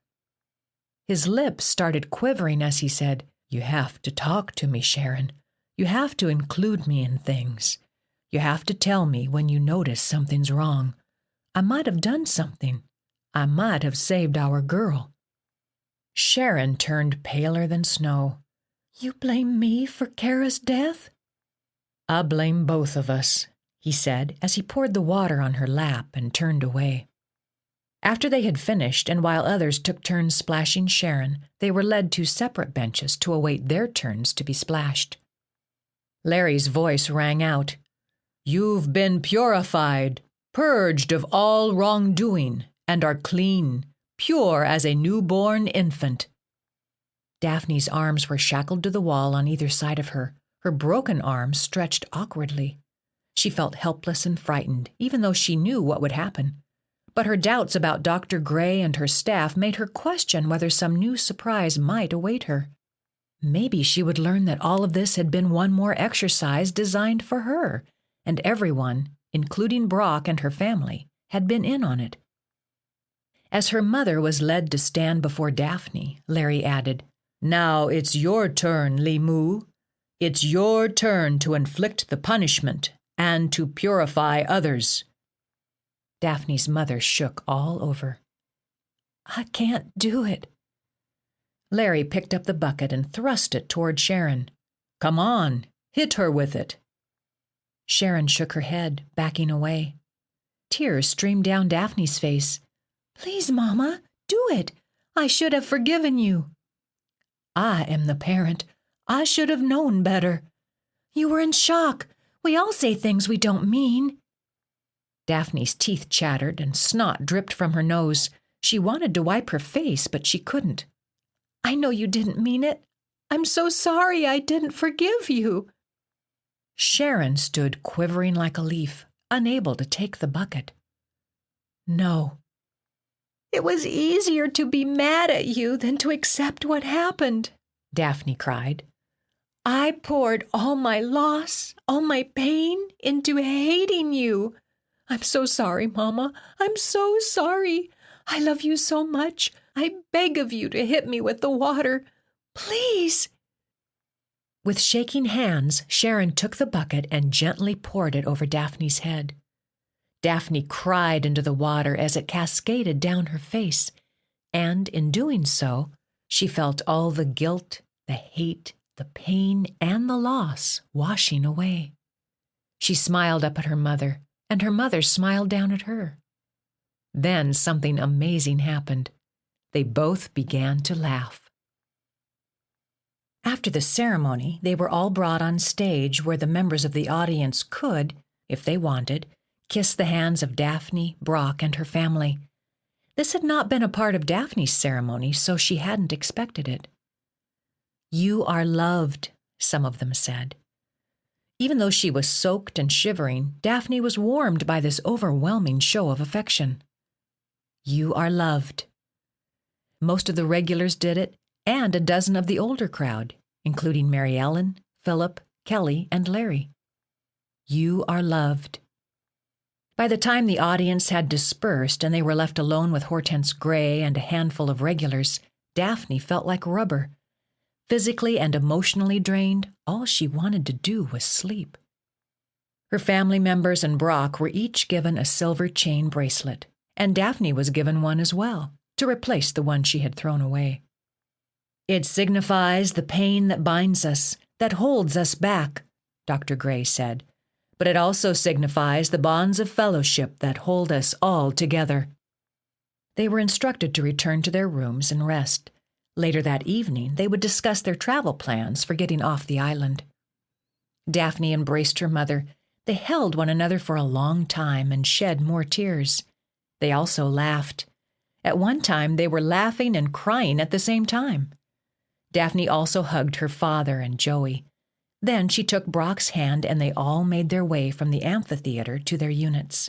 His lips started quivering as he said, "You have to talk to me, Sharon. You have to include me in things. You have to tell me when you notice something's wrong. I might have done something. I might have saved our girl." Sharon turned paler than snow. "You blame me for Kara's death?" "I blame both of us," he said as he poured the water on her lap and turned away. After they had finished, and while others took turns splashing Sharon, they were led to separate benches to await their turns to be splashed. Larry's voice rang out, "You've been purified, purged of all wrongdoing, and are clean, pure as a newborn infant." Daphne's arms were shackled to the wall on either side of her, her broken arms stretched awkwardly. She felt helpless and frightened, even though she knew what would happen. But her doubts about Dr. Gray and her staff made her question whether some new surprise might await her. Maybe she would learn that all of this had been one more exercise designed for her, and everyone, including Brock and her family, had been in on it. As her mother was led to stand before Daphne, Larry added, "Now it's your turn, Limu. It's your turn to inflict the punishment and to purify others." Daphne's mother shook all over. "I can't do it." Larry picked up the bucket and thrust it toward Sharon. "Come on, hit her with it." Sharon shook her head, backing away. Tears streamed down Daphne's face. "Please, Mama, do it. I should have forgiven you." "I am the parent. I should have known better." "You were in shock. We all say things we don't mean." Daphne's teeth chattered and snot dripped from her nose. She wanted to wipe her face, but she couldn't. "I know you didn't mean it. I'm so sorry I didn't forgive you." Sharon stood quivering like a leaf, unable to take the bucket. "No." "It was easier to be mad at you than to accept what happened," Daphne cried. "I poured all my loss, all my pain into hating you. I'm so sorry, Mama. I'm so sorry. I love you so much. I beg of you to hit me with the water. Please." With shaking hands, Sharon took the bucket and gently poured it over Daphne's head. Daphne cried into the water as it cascaded down her face, and in doing so, she felt all the guilt, the hate, the pain, and the loss washing away. She smiled up at her mother, and her mother smiled down at her. Then something amazing happened. They both began to laugh. After the ceremony, they were all brought on stage where the members of the audience could, if they wanted, kiss the hands of Daphne, Brock, and her family. This had not been a part of Daphne's ceremony, so she hadn't expected it. "You are loved," some of them said. Even though she was soaked and shivering, Daphne was warmed by this overwhelming show of affection. "You are loved." Most of the regulars did it, and a dozen of the older crowd, including Mary Ellen, Philip, Kelly, and Larry. You are loved. By the time the audience had dispersed and they were left alone with Hortense Gray and a handful of regulars, Daphne felt like rubber. Physically and emotionally drained, all she wanted to do was sleep. Her family members and Brock were each given a silver chain bracelet, and Daphne was given one as well, to replace the one she had thrown away. It signifies the pain that binds us, that holds us back, Dr. Gray said, but it also signifies the bonds of fellowship that hold us all together. They were instructed to return to their rooms and rest. Later that evening, they would discuss their travel plans for getting off the island. Daphne embraced her mother. They held one another for a long time and shed more tears. They also laughed. At one time, they were laughing and crying at the same time. Daphne also hugged her father and Joey. Then she took Brock's hand and they all made their way from the amphitheater to their units.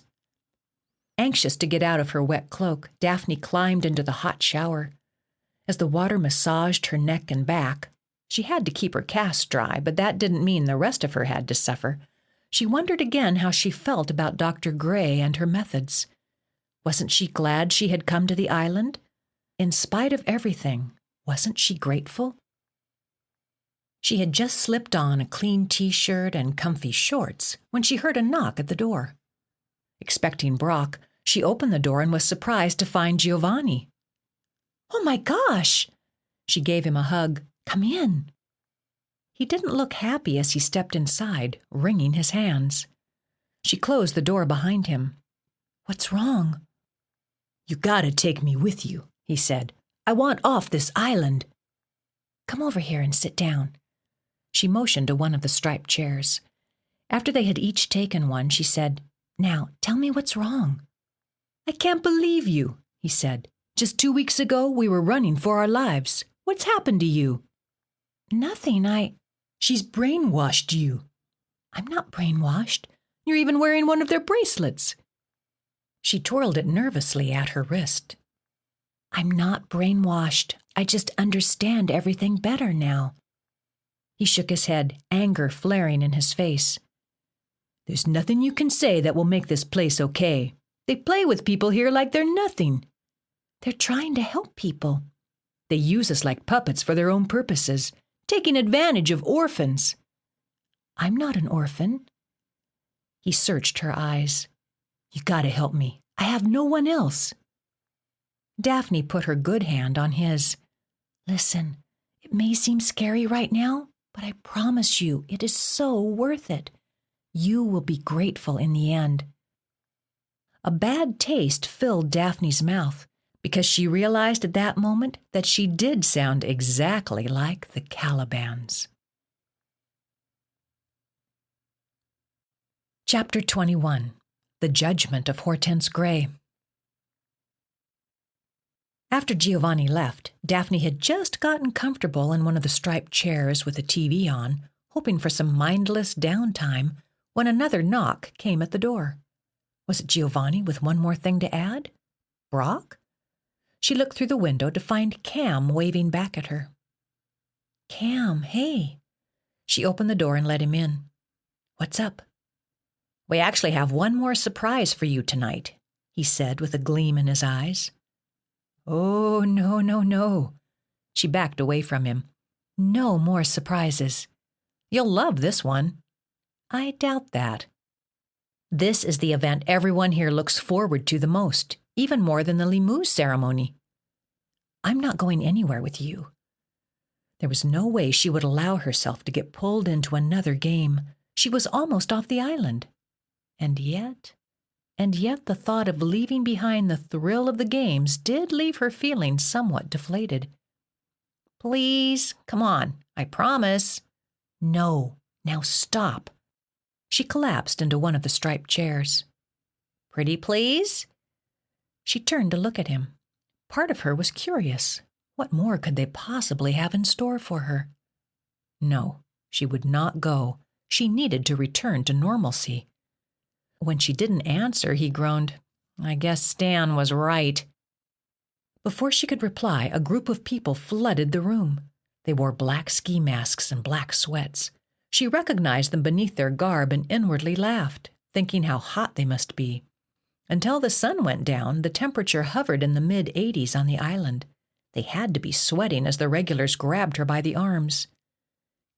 Anxious to get out of her wet cloak, Daphne climbed into the hot shower. As the water massaged her neck and back, she had to keep her cast dry, but that didn't mean the rest of her had to suffer. She wondered again how she felt about Dr. Gray and her methods. Wasn't she glad she had come to the island? In spite of everything, wasn't she grateful? She had just slipped on a clean t-shirt and comfy shorts when she heard a knock at the door. Expecting Brock, she opened the door and was surprised to find Giovanni. "Oh my gosh!" She gave him a hug. "Come in." He didn't look happy as he stepped inside, wringing his hands. She closed the door behind him. "What's wrong?" "You gotta take me with you," he said. "I want off this island." "Come over here and sit down." She motioned to one of the striped chairs. After they had each taken one, she said, "Now, tell me what's wrong." "I can't believe you," he said. "Just 2 weeks ago, we were running for our lives. What's happened to you?" "Nothing, She's brainwashed you." "I'm not brainwashed. You're even wearing one of their bracelets." She twirled it nervously at her wrist. "I'm not brainwashed. I just understand everything better now." He shook his head, anger flaring in his face. "There's nothing you can say that will make this place okay. They play with people here like they're nothing." "They're trying to help people." "They use us like puppets for their own purposes, taking advantage of orphans." "I'm not an orphan." He searched her eyes. "You gotta help me. I have no one else." Daphne put her good hand on his. "Listen, it may seem scary right now, but I promise you it is so worth it. You will be grateful in the end." A bad taste filled Daphne's mouth because she realized at that moment that she did sound exactly like the Calibans. Chapter 21. The Judgment of Hortense Gray. After Giovanni left, Daphne had just gotten comfortable in one of the striped chairs with the TV on, hoping for some mindless downtime, when another knock came at the door. Was it Giovanni with one more thing to add? Brock? She looked through the window to find Cam waving back at her. "Cam, hey." She opened the door and let him in. "What's up?" "We actually have one more surprise for you tonight," he said with a gleam in his eyes. "Oh, no, no, no." She backed away from him. "No more surprises." "You'll love this one." "I doubt that." "This is the event everyone here looks forward to the most, even more than the Limoux ceremony." "I'm not going anywhere with you." There was no way she would allow herself to get pulled into another game. She was almost off the island. And yet the thought of leaving behind the thrill of the games did leave her feeling somewhat deflated. "Please, come on, I promise." "No, now stop." She collapsed into one of the striped chairs. "Pretty please?" She turned to look at him. Part of her was curious. What more could they possibly have in store for her? No, she would not go. She needed to return to normalcy. When she didn't answer, he groaned, "I guess Stan was right." Before she could reply, a group of people flooded the room. They wore black ski masks and black sweats. She recognized them beneath their garb and inwardly laughed, thinking how hot they must be. Until the sun went down, the temperature hovered in the mid-80s on the island. They had to be sweating as the regulars grabbed her by the arms.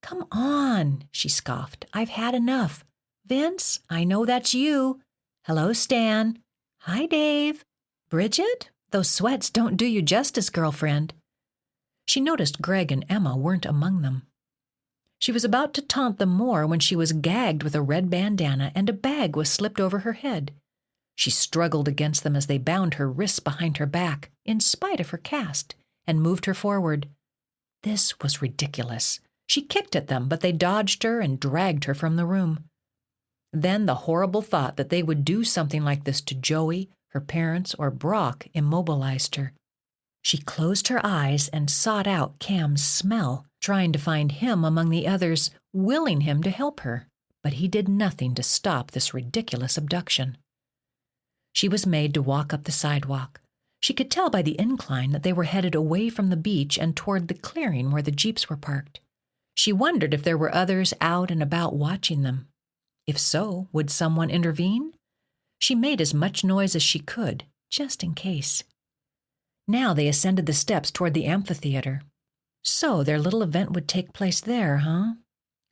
"Come on," she scoffed. "I've had enough. Vince, I know that's you. Hello, Stan. Hi, Dave. Bridget? Those sweats don't do you justice, girlfriend." She noticed Greg and Emma weren't among them. She was about to taunt them more when she was gagged with a red bandana and a bag was slipped over her head. She struggled against them as they bound her wrists behind her back, in spite of her cast, and moved her forward. This was ridiculous. She kicked at them, but they dodged her and dragged her from the room. Then the horrible thought that they would do something like this to Joey, her parents, or Brock immobilized her. She closed her eyes and sought out Cam's smell, trying to find him among the others, willing him to help her, but he did nothing to stop this ridiculous abduction. She was made to walk up the sidewalk. She could tell by the incline that they were headed away from the beach and toward the clearing where the jeeps were parked. She wondered if there were others out and about watching them. If so, would someone intervene? She made as much noise as she could, just in case. Now they ascended the steps toward the amphitheater. So their little event would take place there, huh?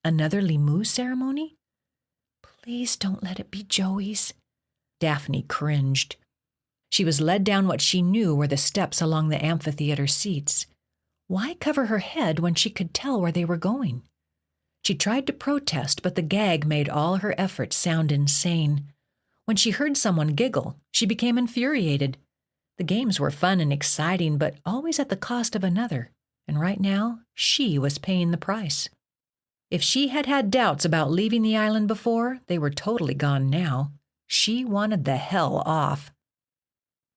Another Limu ceremony? Please don't let it be Joey's. Daphne cringed. She was led down what she knew were the steps along the amphitheater seats. Why cover her head when she could tell where they were going? She tried to protest, but the gag made all her efforts sound insane. When she heard someone giggle, she became infuriated. The games were fun and exciting, but always at the cost of another, and right now, she was paying the price. If she had had doubts about leaving the island before, they were totally gone now. She wanted the hell off.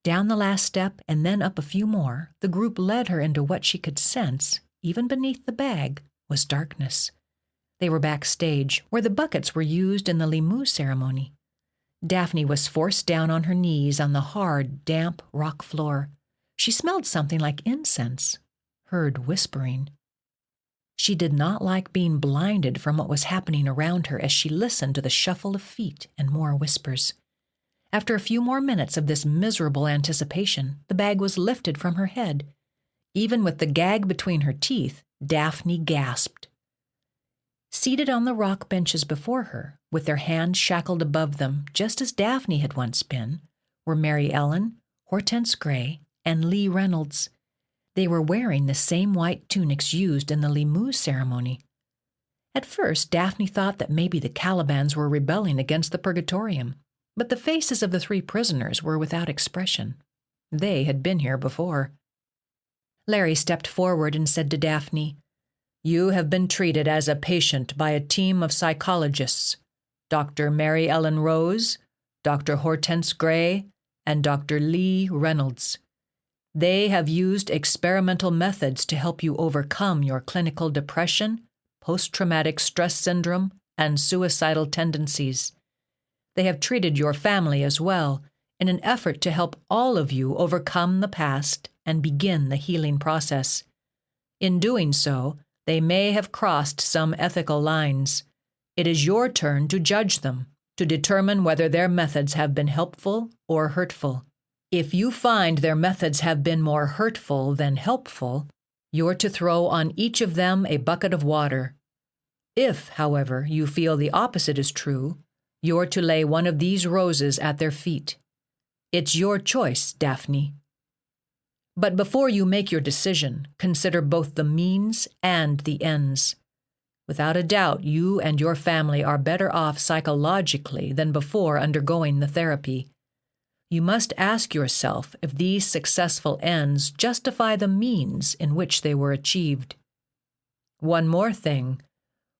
Down the last step and then up a few more, the group led her into what she could sense, even beneath the bag, was darkness. They were backstage, where the buckets were used in the Limu ceremony. Daphne was forced down on her knees on the hard, damp rock floor. She smelled something like incense, heard whispering. She did not like being blinded from what was happening around her as she listened to the shuffle of feet and more whispers. After a few more minutes of this miserable anticipation, the bag was lifted from her head. Even with the gag between her teeth, Daphne gasped. Seated on the rock benches before her, with their hands shackled above them, just as Daphne had once been, were Mary Ellen, Hortense Gray, and Lee Reynolds. They were wearing the same white tunics used in the Limu ceremony. At first, Daphne thought that maybe the Calibans were rebelling against the Purgatorium, but the faces of the three prisoners were without expression. They had been here before. Larry stepped forward and said to Daphne, "You have been treated as a patient by a team of psychologists, Dr. Mary Ellen Rose, Dr. Hortense Gray, and Dr. Lee Reynolds. They have used experimental methods to help you overcome your clinical depression, post-traumatic stress syndrome, and suicidal tendencies. They have treated your family as well, in an effort to help all of you overcome the past and begin the healing process. In doing so, they may have crossed some ethical lines. It is your turn to judge them, to determine whether their methods have been helpful or hurtful. If you find their methods have been more hurtful than helpful, you're to throw on each of them a bucket of water. If, however, you feel the opposite is true, you're to lay one of these roses at their feet. It's your choice, Daphne. But before you make your decision, consider both the means and the ends. Without a doubt, you and your family are better off psychologically than before undergoing the therapy. You must ask yourself if these successful ends justify the means in which they were achieved. One more thing.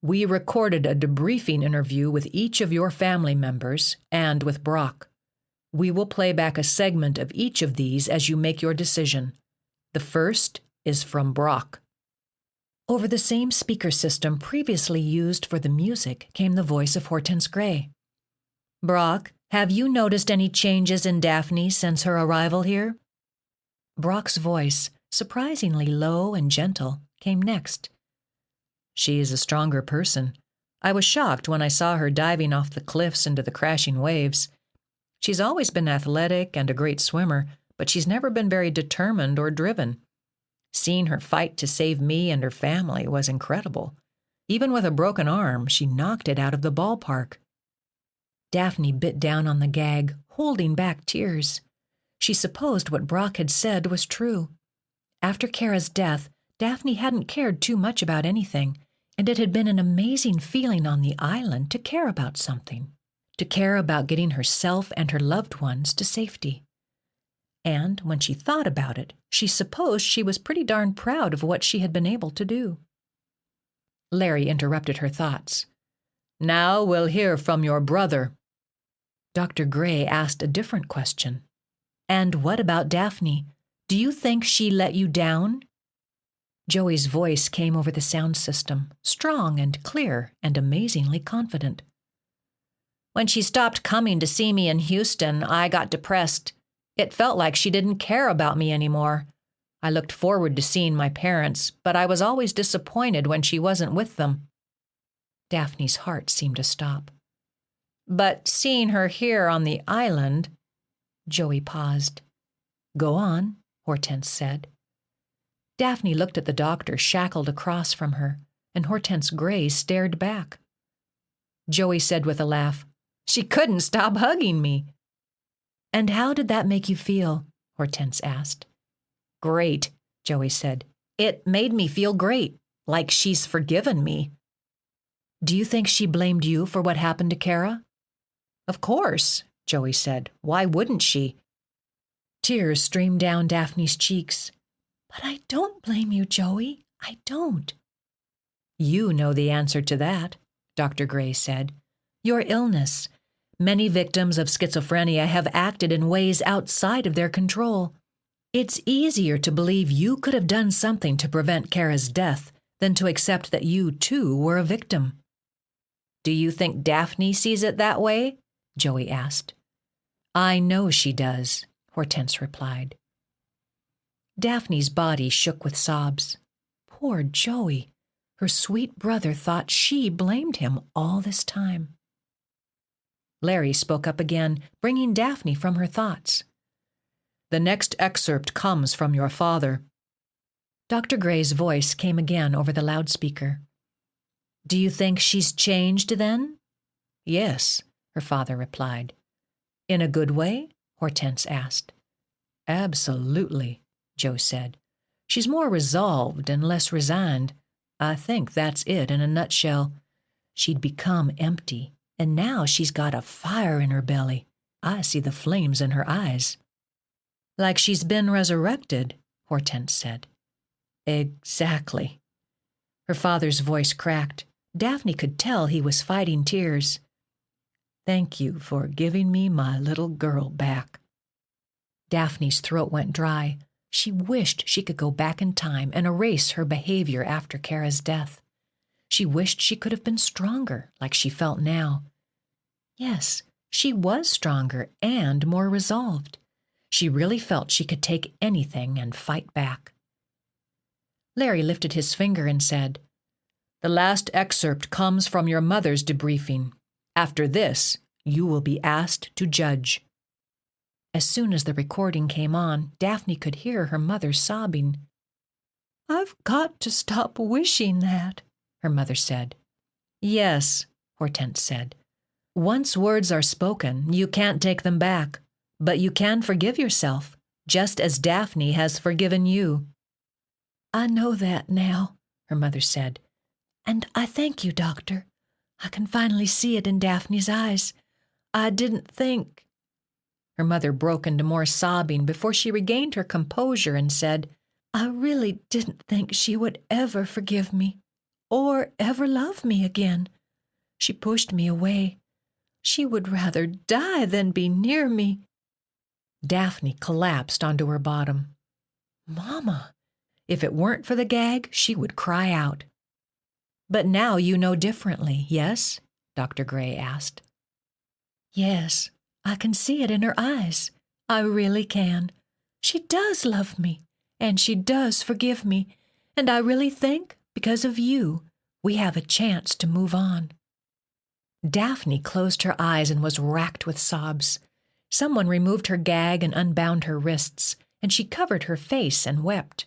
We recorded a debriefing interview with each of your family members and with Brock. We will play back a segment of each of these as you make your decision. The first is from Brock. Over the same speaker system previously used for the music came the voice of Hortense Gray. Brock, have you noticed any changes in Daphne since her arrival here? Brock's voice, surprisingly low and gentle, came next. She is a stronger person. I was shocked when I saw her diving off the cliffs into the crashing waves. She's always been athletic and a great swimmer, but she's never been very determined or driven. Seeing her fight to save me and her family was incredible. Even with a broken arm, she knocked it out of the ballpark. Daphne bit down on the gag, holding back tears. She supposed what Brock had said was true. After Kara's death, Daphne hadn't cared too much about anything, and it had been an amazing feeling on the island to care about something, to care about getting herself and her loved ones to safety. And when she thought about it, she supposed she was pretty darn proud of what she had been able to do. Larry interrupted her thoughts. Now we'll hear from your brother. Dr. Gray asked a different question. And what about Daphne? Do you think she let you down? Joey's voice came over the sound system, strong and clear and amazingly confident. When she stopped coming to see me in Houston, I got depressed. It felt like she didn't care about me anymore. I looked forward to seeing my parents, but I was always disappointed when she wasn't with them. Daphne's heart seemed to stop. But seeing her here on the island... Joey paused. Go on, Hortense said. Daphne looked at the doctor shackled across from her, and Hortense Gray stared back. Joey said with a laugh, She couldn't stop hugging me. And how did that make you feel? Hortense asked. Great, Joey said. It made me feel great, like she's forgiven me. Do you think she blamed you for what happened to Kara? Of course, Joey said. Why wouldn't she? Tears streamed down Daphne's cheeks. But I don't blame you, Joey. I don't. You know the answer to that, Dr. Gray said. Your illness. Many victims of schizophrenia have acted in ways outside of their control. It's easier to believe you could have done something to prevent Kara's death than to accept that you, too, were a victim. Do you think Daphne sees it that way? Joey asked. I know she does, Hortense replied. Daphne's body shook with sobs. Poor Joey. Her sweet brother thought she blamed him all this time. Larry spoke up again, bringing Daphne from her thoughts. The next excerpt comes from your father. Dr. Gray's voice came again over the loudspeaker. Do you think she's changed then? Yes, her father replied. In a good way? Hortense asked. Absolutely, Joe said. She's more resolved and less resigned. I think that's it in a nutshell. She'd become empty, and now she's got a fire in her belly. I see the flames in her eyes. Like she's been resurrected, Hortense said. Exactly. Her father's voice cracked. Daphne could tell he was fighting tears. Thank you for giving me my little girl back. Daphne's throat went dry. She wished she could go back in time and erase her behavior after Kara's death. She wished she could have been stronger, like she felt now. Yes, she was stronger and more resolved. She really felt she could take anything and fight back. Larry lifted his finger and said, The last excerpt comes from your mother's debriefing. After this, you will be asked to judge. As soon as the recording came on, Daphne could hear her mother sobbing. I've got to stop wishing that, her mother said. Yes, Hortense said. Once words are spoken, you can't take them back, but you can forgive yourself, just as Daphne has forgiven you. I know that now, her mother said. And I thank you, Doctor. I can finally see it in Daphne's eyes. I didn't think... Her mother broke into more sobbing before she regained her composure and said, I really didn't think she would ever forgive me or ever love me again. She pushed me away. She would rather die than be near me. Daphne collapsed onto her bottom. Mama, if it weren't for the gag, she would cry out. But now you know differently, yes? Dr. Gray asked. Yes, I can see it in her eyes. I really can. She does love me, and she does forgive me, and I really think, because of you, we have a chance to move on." Daphne closed her eyes and was racked with sobs. Someone removed her gag and unbound her wrists, and she covered her face and wept.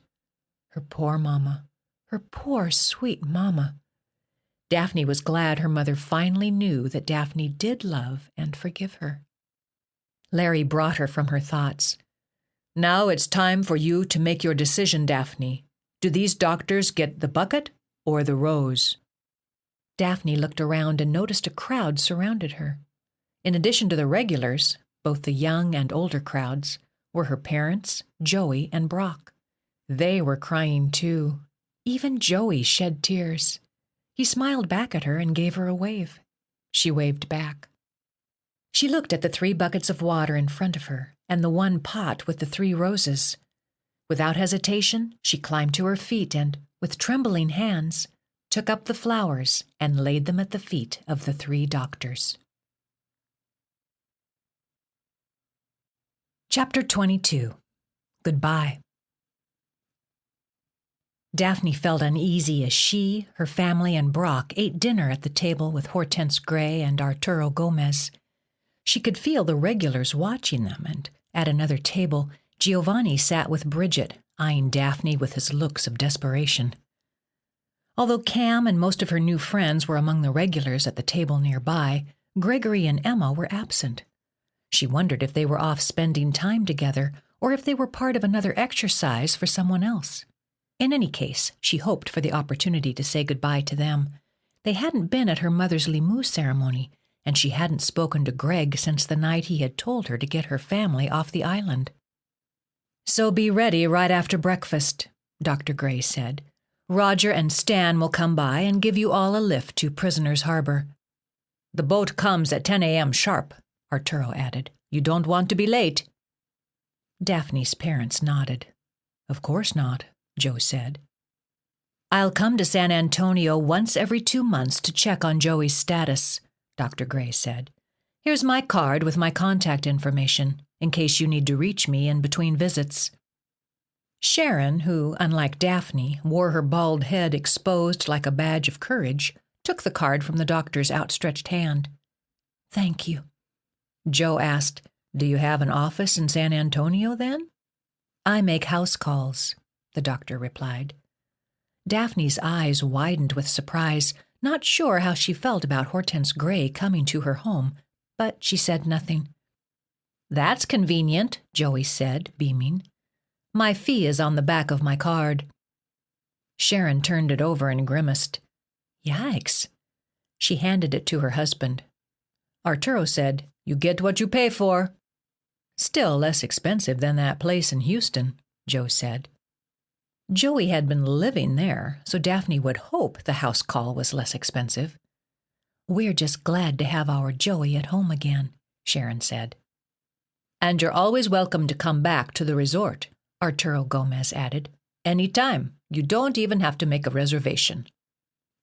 Her poor mama. Her poor, sweet mama. Daphne was glad her mother finally knew that Daphne did love and forgive her. Larry brought her from her thoughts. "Now it's time for you to make your decision, Daphne. Do these doctors get the bucket or the rose?" Daphne looked around and noticed a crowd surrounded her. In addition to the regulars, both the young and older crowds, were her parents, Joey and Brock. They were crying too. Even Joey shed tears. He smiled back at her and gave her a wave. She waved back. She looked at the 3 buckets of water in front of her and the 1 pot with the 3 roses. Without hesitation, she climbed to her feet and, with trembling hands, took up the flowers and laid them at the feet of the 3 doctors. Chapter 22. Goodbye. Daphne felt uneasy as she, her family, and Brock ate dinner at the table with Hortense Gray and Arturo Gomez. She could feel the regulars watching them, and at another table, Giovanni sat with Bridget, eyeing Daphne with his looks of desperation. Although Cam and most of her new friends were among the regulars at the table nearby, Gregory and Emma were absent. She wondered if they were off spending time together or if they were part of another exercise for someone else. In any case, she hoped for the opportunity to say goodbye to them. They hadn't been at her mother's Limoux ceremony, and she hadn't spoken to Greg since the night he had told her to get her family off the island. "So be ready right after breakfast," Dr. Gray said. "Roger and Stan will come by and give you all a lift to Prisoner's Harbor." "The boat comes at 10 a.m. sharp," Arturo added. "You don't want to be late." Daphne's parents nodded. "Of course not," Joe said. "I'll come to San Antonio once every 2 months to check on Joey's status," Dr. Gray said. "Here's my card with my contact information, in case you need to reach me in between visits." Sharon, who, unlike Daphne, wore her bald head exposed like a badge of courage, took the card from the doctor's outstretched hand. "Thank you." Joe asked, "Do you have an office in San Antonio, then?" "I make house calls," the doctor replied. Daphne's eyes widened with surprise, not sure how she felt about Hortense Gray coming to her home, but she said nothing. "That's convenient," Joey said, beaming. "My fee is on the back of my card." Sharon turned it over and grimaced. "Yikes." She handed it to her husband. Arturo said, "You get what you pay for." "Still less expensive than that place in Houston," Joe said. Joey had been living there, so Daphne would hope the house call was less expensive. "We're just glad to have our Joey at home again," Sharon said. "And you're always welcome to come back to the resort," Arturo Gomez added. "Any time. You don't even have to make a reservation."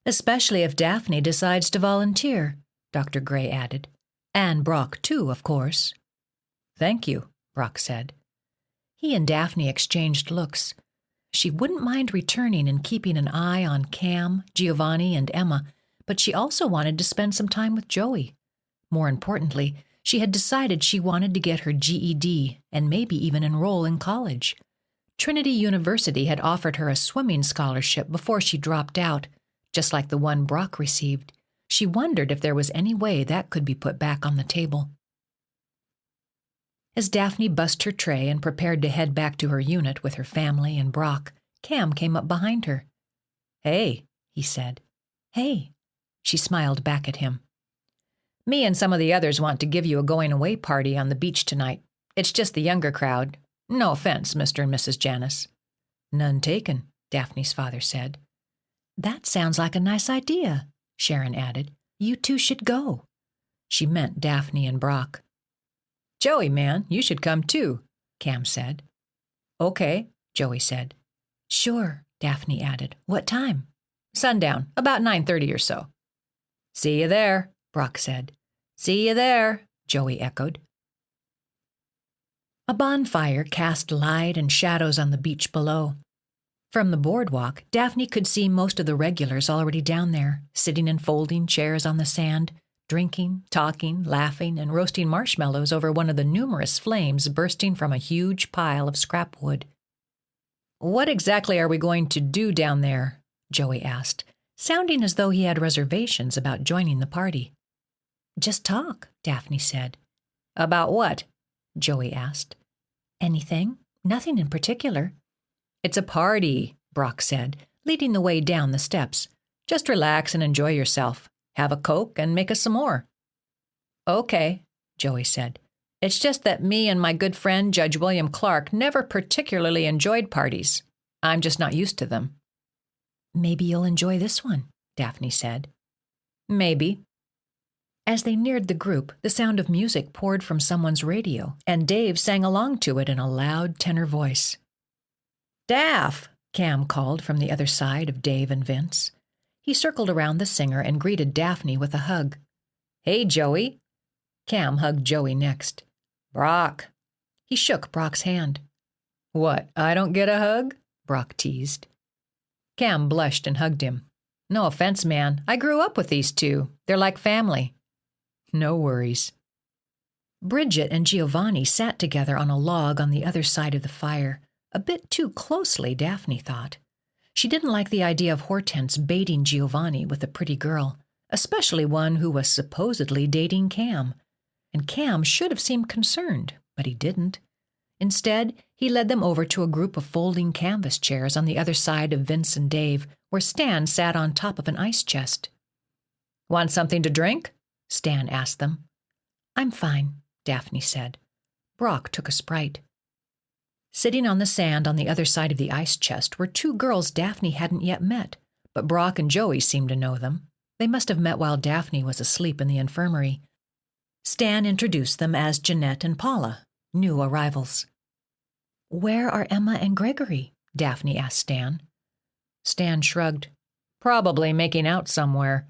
"Especially if Daphne decides to volunteer," Dr. Gray added. "And Brock, too, of course." "Thank you," Brock said. He and Daphne exchanged looks. She wouldn't mind returning and keeping an eye on Cam, Giovanni, and Emma, but she also wanted to spend some time with Joey. More importantly, she had decided she wanted to get her GED and maybe even enroll in college. Trinity University had offered her a swimming scholarship before she dropped out, just like the one Brock received. She wondered if there was any way that could be put back on the table. As Daphne bussed her tray and prepared to head back to her unit with her family and Brock, Cam came up behind her. "Hey," he said. "Hey." She smiled back at him. "Me and some of the others want to give you a going-away party on the beach tonight. It's just the younger crowd. No offense, Mr. and Mrs. Janice." "None taken," Daphne's father said. "That sounds like a nice idea," Sharon added. "You two should go." She meant Daphne and Brock. "Joey, man, you should come too," Cam said. "Okay," Joey said. "Sure," Daphne added. "What time?" "Sundown, about 9:30 or so." "See you there," Brock said. "See you there," Joey echoed. A bonfire cast light and shadows on the beach below. From the boardwalk, Daphne could see most of the regulars already down there, sitting in folding chairs on the sand, drinking, talking, laughing, and roasting marshmallows over one of the numerous flames bursting from a huge pile of scrap wood. "What exactly are we going to do down there?" Joey asked, sounding as though he had reservations about joining the party. "Just talk," Daphne said. "About what?" Joey asked. "Anything. Nothing in particular." "It's a party," Brock said, leading the way down the steps. "Just relax and enjoy yourself. Have a Coke and make us some more." "Okay," Joey said. "It's just that me and my good friend Judge William Clark never particularly enjoyed parties. I'm just not used to them." "Maybe you'll enjoy this one," Daphne said. "Maybe." As they neared the group, the sound of music poured from someone's radio, and Dave sang along to it in a loud tenor voice. "Daph!" Cam called from the other side of Dave and Vince. He circled around the singer and greeted Daphne with a hug. "Hey, Joey." Cam hugged Joey next. "Brock." He shook Brock's hand. "What, I don't get a hug?" Brock teased. Cam blushed and hugged him. "No offense, man. I grew up with these two. They're like family." "No worries." Bridget and Giovanni sat together on a log on the other side of the fire, a bit too closely, Daphne thought. She didn't like the idea of Hortense baiting Giovanni with a pretty girl, especially one who was supposedly dating Cam. And Cam should have seemed concerned, but he didn't. Instead, he led them over to a group of folding canvas chairs on the other side of Vince and Dave, where Stan sat on top of an ice chest. "Want something to drink?" Stan asked them. "I'm fine," Daphne said. Brock took a Sprite. Sitting on the sand on the other side of the ice chest were two girls Daphne hadn't yet met, but Brock and Joey seemed to know them. They must have met while Daphne was asleep in the infirmary. Stan introduced them as Jeanette and Paula, new arrivals. "Where are Emma and Gregory?" Daphne asked Stan. Stan shrugged. "Probably making out somewhere."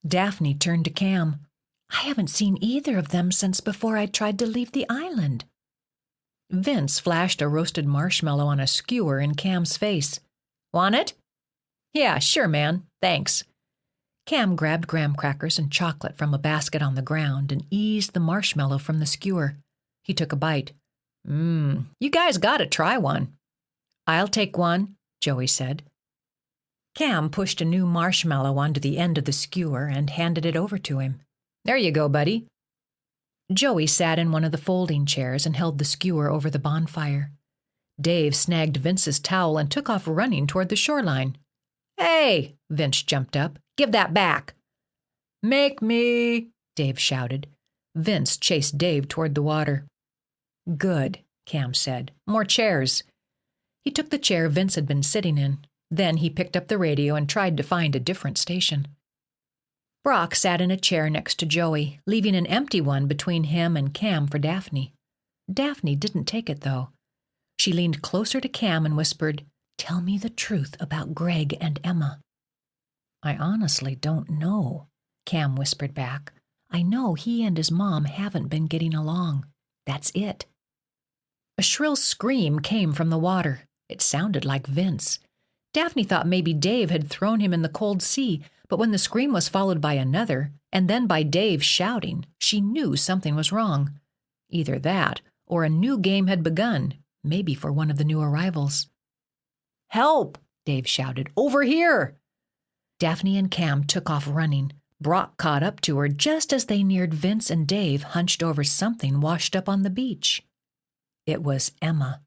Daphne turned to Cam. "I haven't seen either of them since before I tried to leave the island." Vince flashed a roasted marshmallow on a skewer in Cam's face. "Want it?" "Yeah, sure, man. Thanks." Cam grabbed graham crackers and chocolate from a basket on the ground and eased the marshmallow from the skewer. He took a bite. You guys gotta try one." "I'll take one," Joey said. Cam pushed a new marshmallow onto the end of the skewer and handed it over to him. "There you go, buddy." Joey sat in one of the folding chairs and held the skewer over the bonfire. Dave snagged Vince's towel and took off running toward the shoreline. "Hey!" Vince jumped up. "Give that back!" "Make me!" Dave shouted. Vince chased Dave toward the water. "Good," Cam said. "More chairs." He took the chair Vince had been sitting in. Then he picked up the radio and tried to find a different station. Brock sat in a chair next to Joey, leaving an empty one between him and Cam for Daphne. Daphne didn't take it, though. She leaned closer to Cam and whispered, "Tell me the truth about Greg and Emma." "I honestly don't know," Cam whispered back. "I know he and his mom haven't been getting along. That's it." A shrill scream came from the water. It sounded like Vince. Daphne thought maybe Dave had thrown him in the cold sea, but when the scream was followed by another, and then by Dave shouting, she knew something was wrong. Either that, or a new game had begun, maybe for one of the new arrivals. "Help!" Dave shouted. "Over here!" Daphne and Cam took off running. Brock caught up to her just as they neared Vince and Dave, hunched over something washed up on the beach. It was Emma.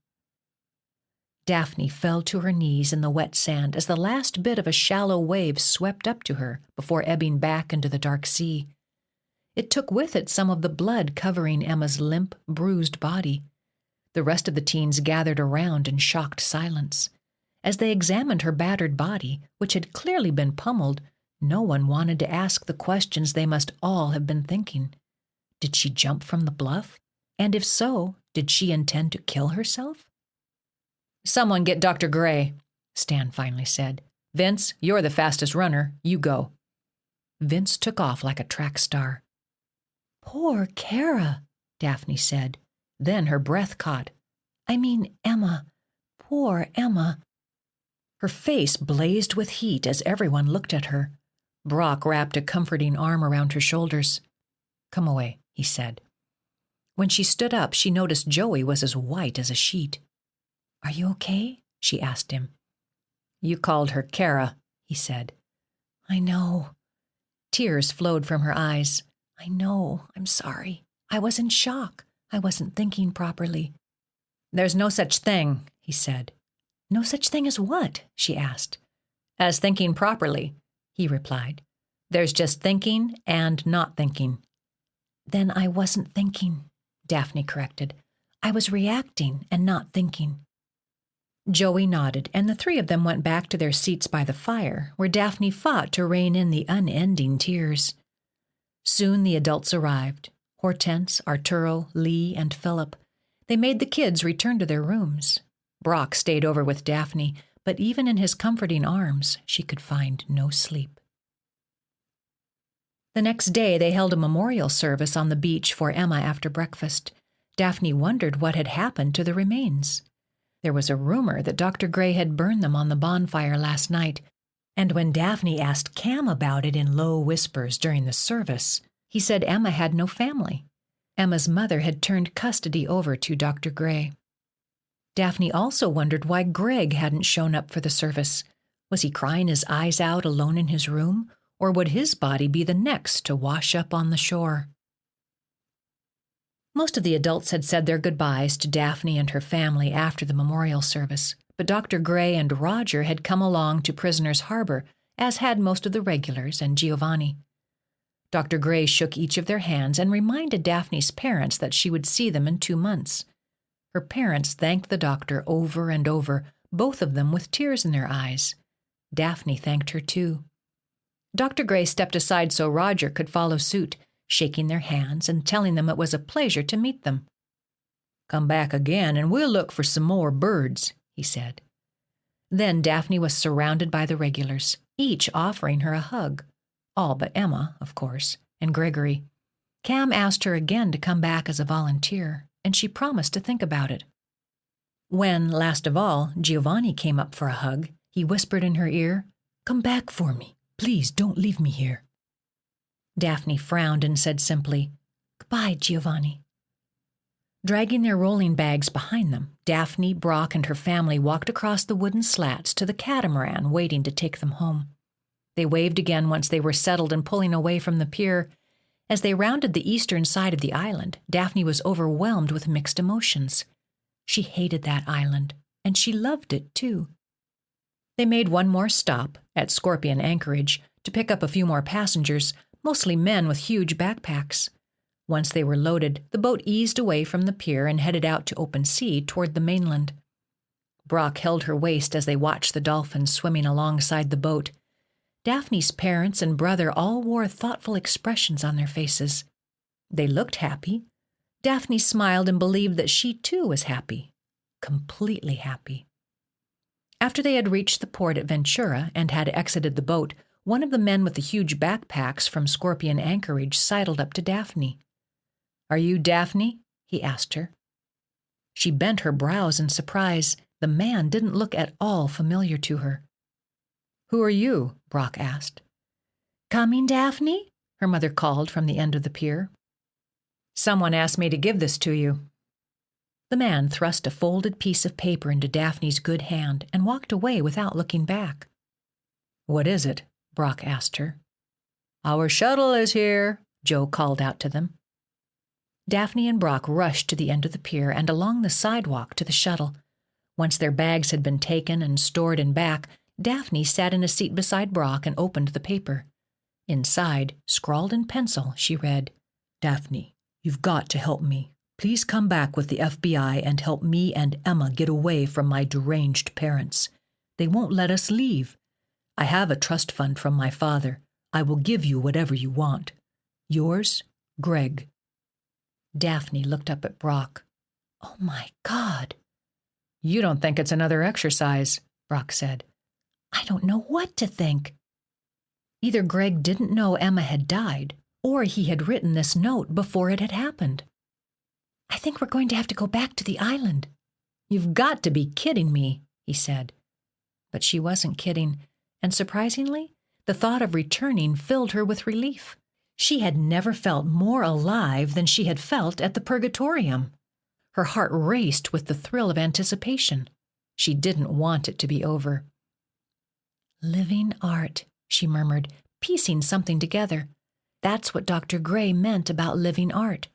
Daphne fell to her knees in the wet sand as the last bit of a shallow wave swept up to her before ebbing back into the dark sea. It took with it some of the blood covering Emma's limp, bruised body. The rest of the teens gathered around in shocked silence. As they examined her battered body, which had clearly been pummeled, no one wanted to ask the questions they must all have been thinking. Did she jump from the bluff? And if so, did she intend to kill herself? "Someone get Dr. Gray," Stan finally said. "Vince, you're the fastest runner. You go." Vince took off like a track star. "Poor Kara," Daphne said. Then her breath caught. "I mean, Emma. Poor Emma." Her face blazed with heat as everyone looked at her. Brock wrapped a comforting arm around her shoulders. "Come away," he said. When she stood up, she noticed Joey was as white as a sheet. "Are you okay?" she asked him. "You called her Kara," he said. "I know." Tears flowed from her eyes. "I know. I'm sorry. I was in shock. I wasn't thinking properly." "There's no such thing," he said. "No such thing as what?" she asked. "As thinking properly," he replied. "There's just thinking and not thinking." "Then I wasn't thinking," Daphne corrected. "I was reacting and not thinking." Joey nodded, and the three of them went back to their seats by the fire, where Daphne fought to rein in the unending tears. Soon the adults arrived: Hortense, Arturo, Lee, and Philip. They made the kids return to their rooms. Brock stayed over with Daphne, but even in his comforting arms, she could find no sleep. The next day they held a memorial service on the beach for Emma after breakfast. Daphne wondered what had happened to the remains. There was a rumor that Dr. Gray had burned them on the bonfire last night, and when Daphne asked Cam about it in low whispers during the service, he said Emma had no family. Emma's mother had turned custody over to Dr. Gray. Daphne also wondered why Greg hadn't shown up for the service. Was he crying his eyes out alone in his room, or would his body be the next to wash up on the shore? Most of the adults had said their goodbyes to Daphne and her family after the memorial service, but Dr. Gray and Roger had come along to Prisoners Harbor, as had most of the regulars and Giovanni. Dr. Gray shook each of their hands and reminded Daphne's parents that she would see them in 2 months. Her parents thanked the doctor over and over, both of them with tears in their eyes. Daphne thanked her too. Dr. Gray stepped aside so Roger could follow suit, shaking their hands and telling them it was a pleasure to meet them. "Come back again and we'll look for some more birds," he said. Then Daphne was surrounded by the regulars, each offering her a hug. All but Emma, of course, and Gregory. Cam asked her again to come back as a volunteer, and she promised to think about it. When, last of all, Giovanni came up for a hug, he whispered in her ear, "Come back for me. Please don't leave me here." Daphne frowned and said simply, "Goodbye, Giovanni." Dragging their rolling bags behind them, Daphne, Brock, and her family walked across the wooden slats to the catamaran waiting to take them home. They waved again once they were settled and pulling away from the pier. As they rounded the eastern side of the island, Daphne was overwhelmed with mixed emotions. She hated that island, and she loved it too. They made one more stop, at Scorpion Anchorage, to pick up a few more passengers, mostly men with huge backpacks. Once they were loaded, the boat eased away from the pier and headed out to open sea toward the mainland. Brock held her waist as they watched the dolphins swimming alongside the boat. Daphne's parents and brother all wore thoughtful expressions on their faces. They looked happy. Daphne smiled and believed that she too was happy, completely happy. After they had reached the port at Ventura and had exited the boat, one of the men with the huge backpacks from Scorpion Anchorage sidled up to Daphne. "Are you Daphne?" he asked her. She bent her brows in surprise. The man didn't look at all familiar to her. "Who are you?" Brock asked. "Coming, Daphne?" her mother called from the end of the pier. "Someone asked me to give this to you." The man thrust a folded piece of paper into Daphne's good hand and walked away without looking back. "What is it?" Brock asked her. "Our shuttle is here," Joe called out to them. Daphne and Brock rushed to the end of the pier and along the sidewalk to the shuttle. Once their bags had been taken and stored in back, Daphne sat in a seat beside Brock and opened the paper. Inside, scrawled in pencil, she read, "Daphne, you've got to help me. Please come back with the FBI and help me and Emma get away from my deranged parents. They won't let us leave. I have a trust fund from my father. I will give you whatever you want. Yours, Greg." Daphne looked up at Brock. "Oh my God." "You don't think it's another exercise," Brock said. "I don't know what to think." Either Greg didn't know Emma had died, or he had written this note before it had happened. "I think we're going to have to go back to the island. You've got to be kidding me, he said. But she wasn't kidding, and surprisingly, the thought of returning filled her with relief. She had never felt more alive than she had felt at the Purgatorium. Her heart raced with the thrill of anticipation. She didn't want it to be over. Living art, she murmured, piecing something together. That's what Dr. Gray meant about living art.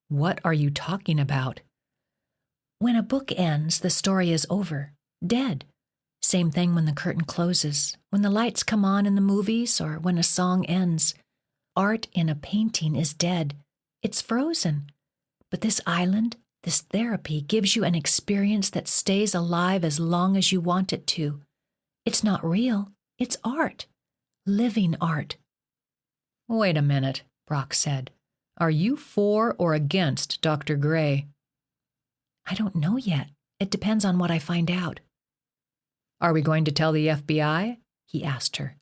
What are you talking about? When a book ends, the story is over, dead. Same thing when the curtain closes, when the lights come on in the movies, or when a song ends. Art in a painting is dead. It's frozen. But this island, this therapy, gives you an experience that stays alive as long as you want it to. It's not real. It's art. Living art. Wait a minute, Brock said. Are you for or against Dr. Gray? I don't know yet. It depends on what I find out. Are we going to tell the FBI? He asked her.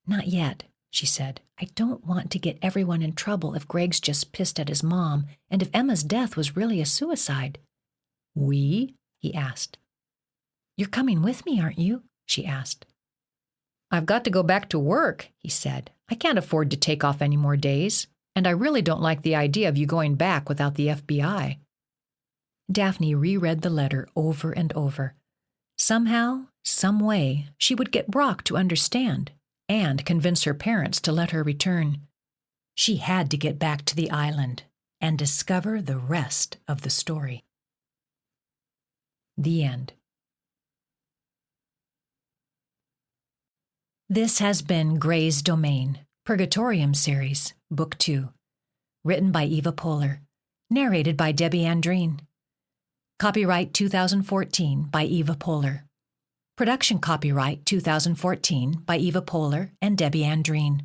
Not yet, she said. I don't want to get everyone in trouble if Greg's just pissed at his mom and if Emma's death was really a suicide. We? He asked. You're coming with me, aren't you? She asked. I've got to go back to work, he said. I can't afford to take off any more days, and I really don't like the idea of you going back without the FBI. Daphne reread the letter over and over. Somehow, some way, she would get Brock to understand and convince her parents to let her return. She had to get back to the island and discover the rest of the story. The end. This has been Gray's Domain, Purgatorium Series, Book 2. Written by Eva Pohler. Narrated by Debbie Andreen. Copyright 2014 by Eva Pohler. Production copyright 2014 by Eva Pohler and Debbie Andreen.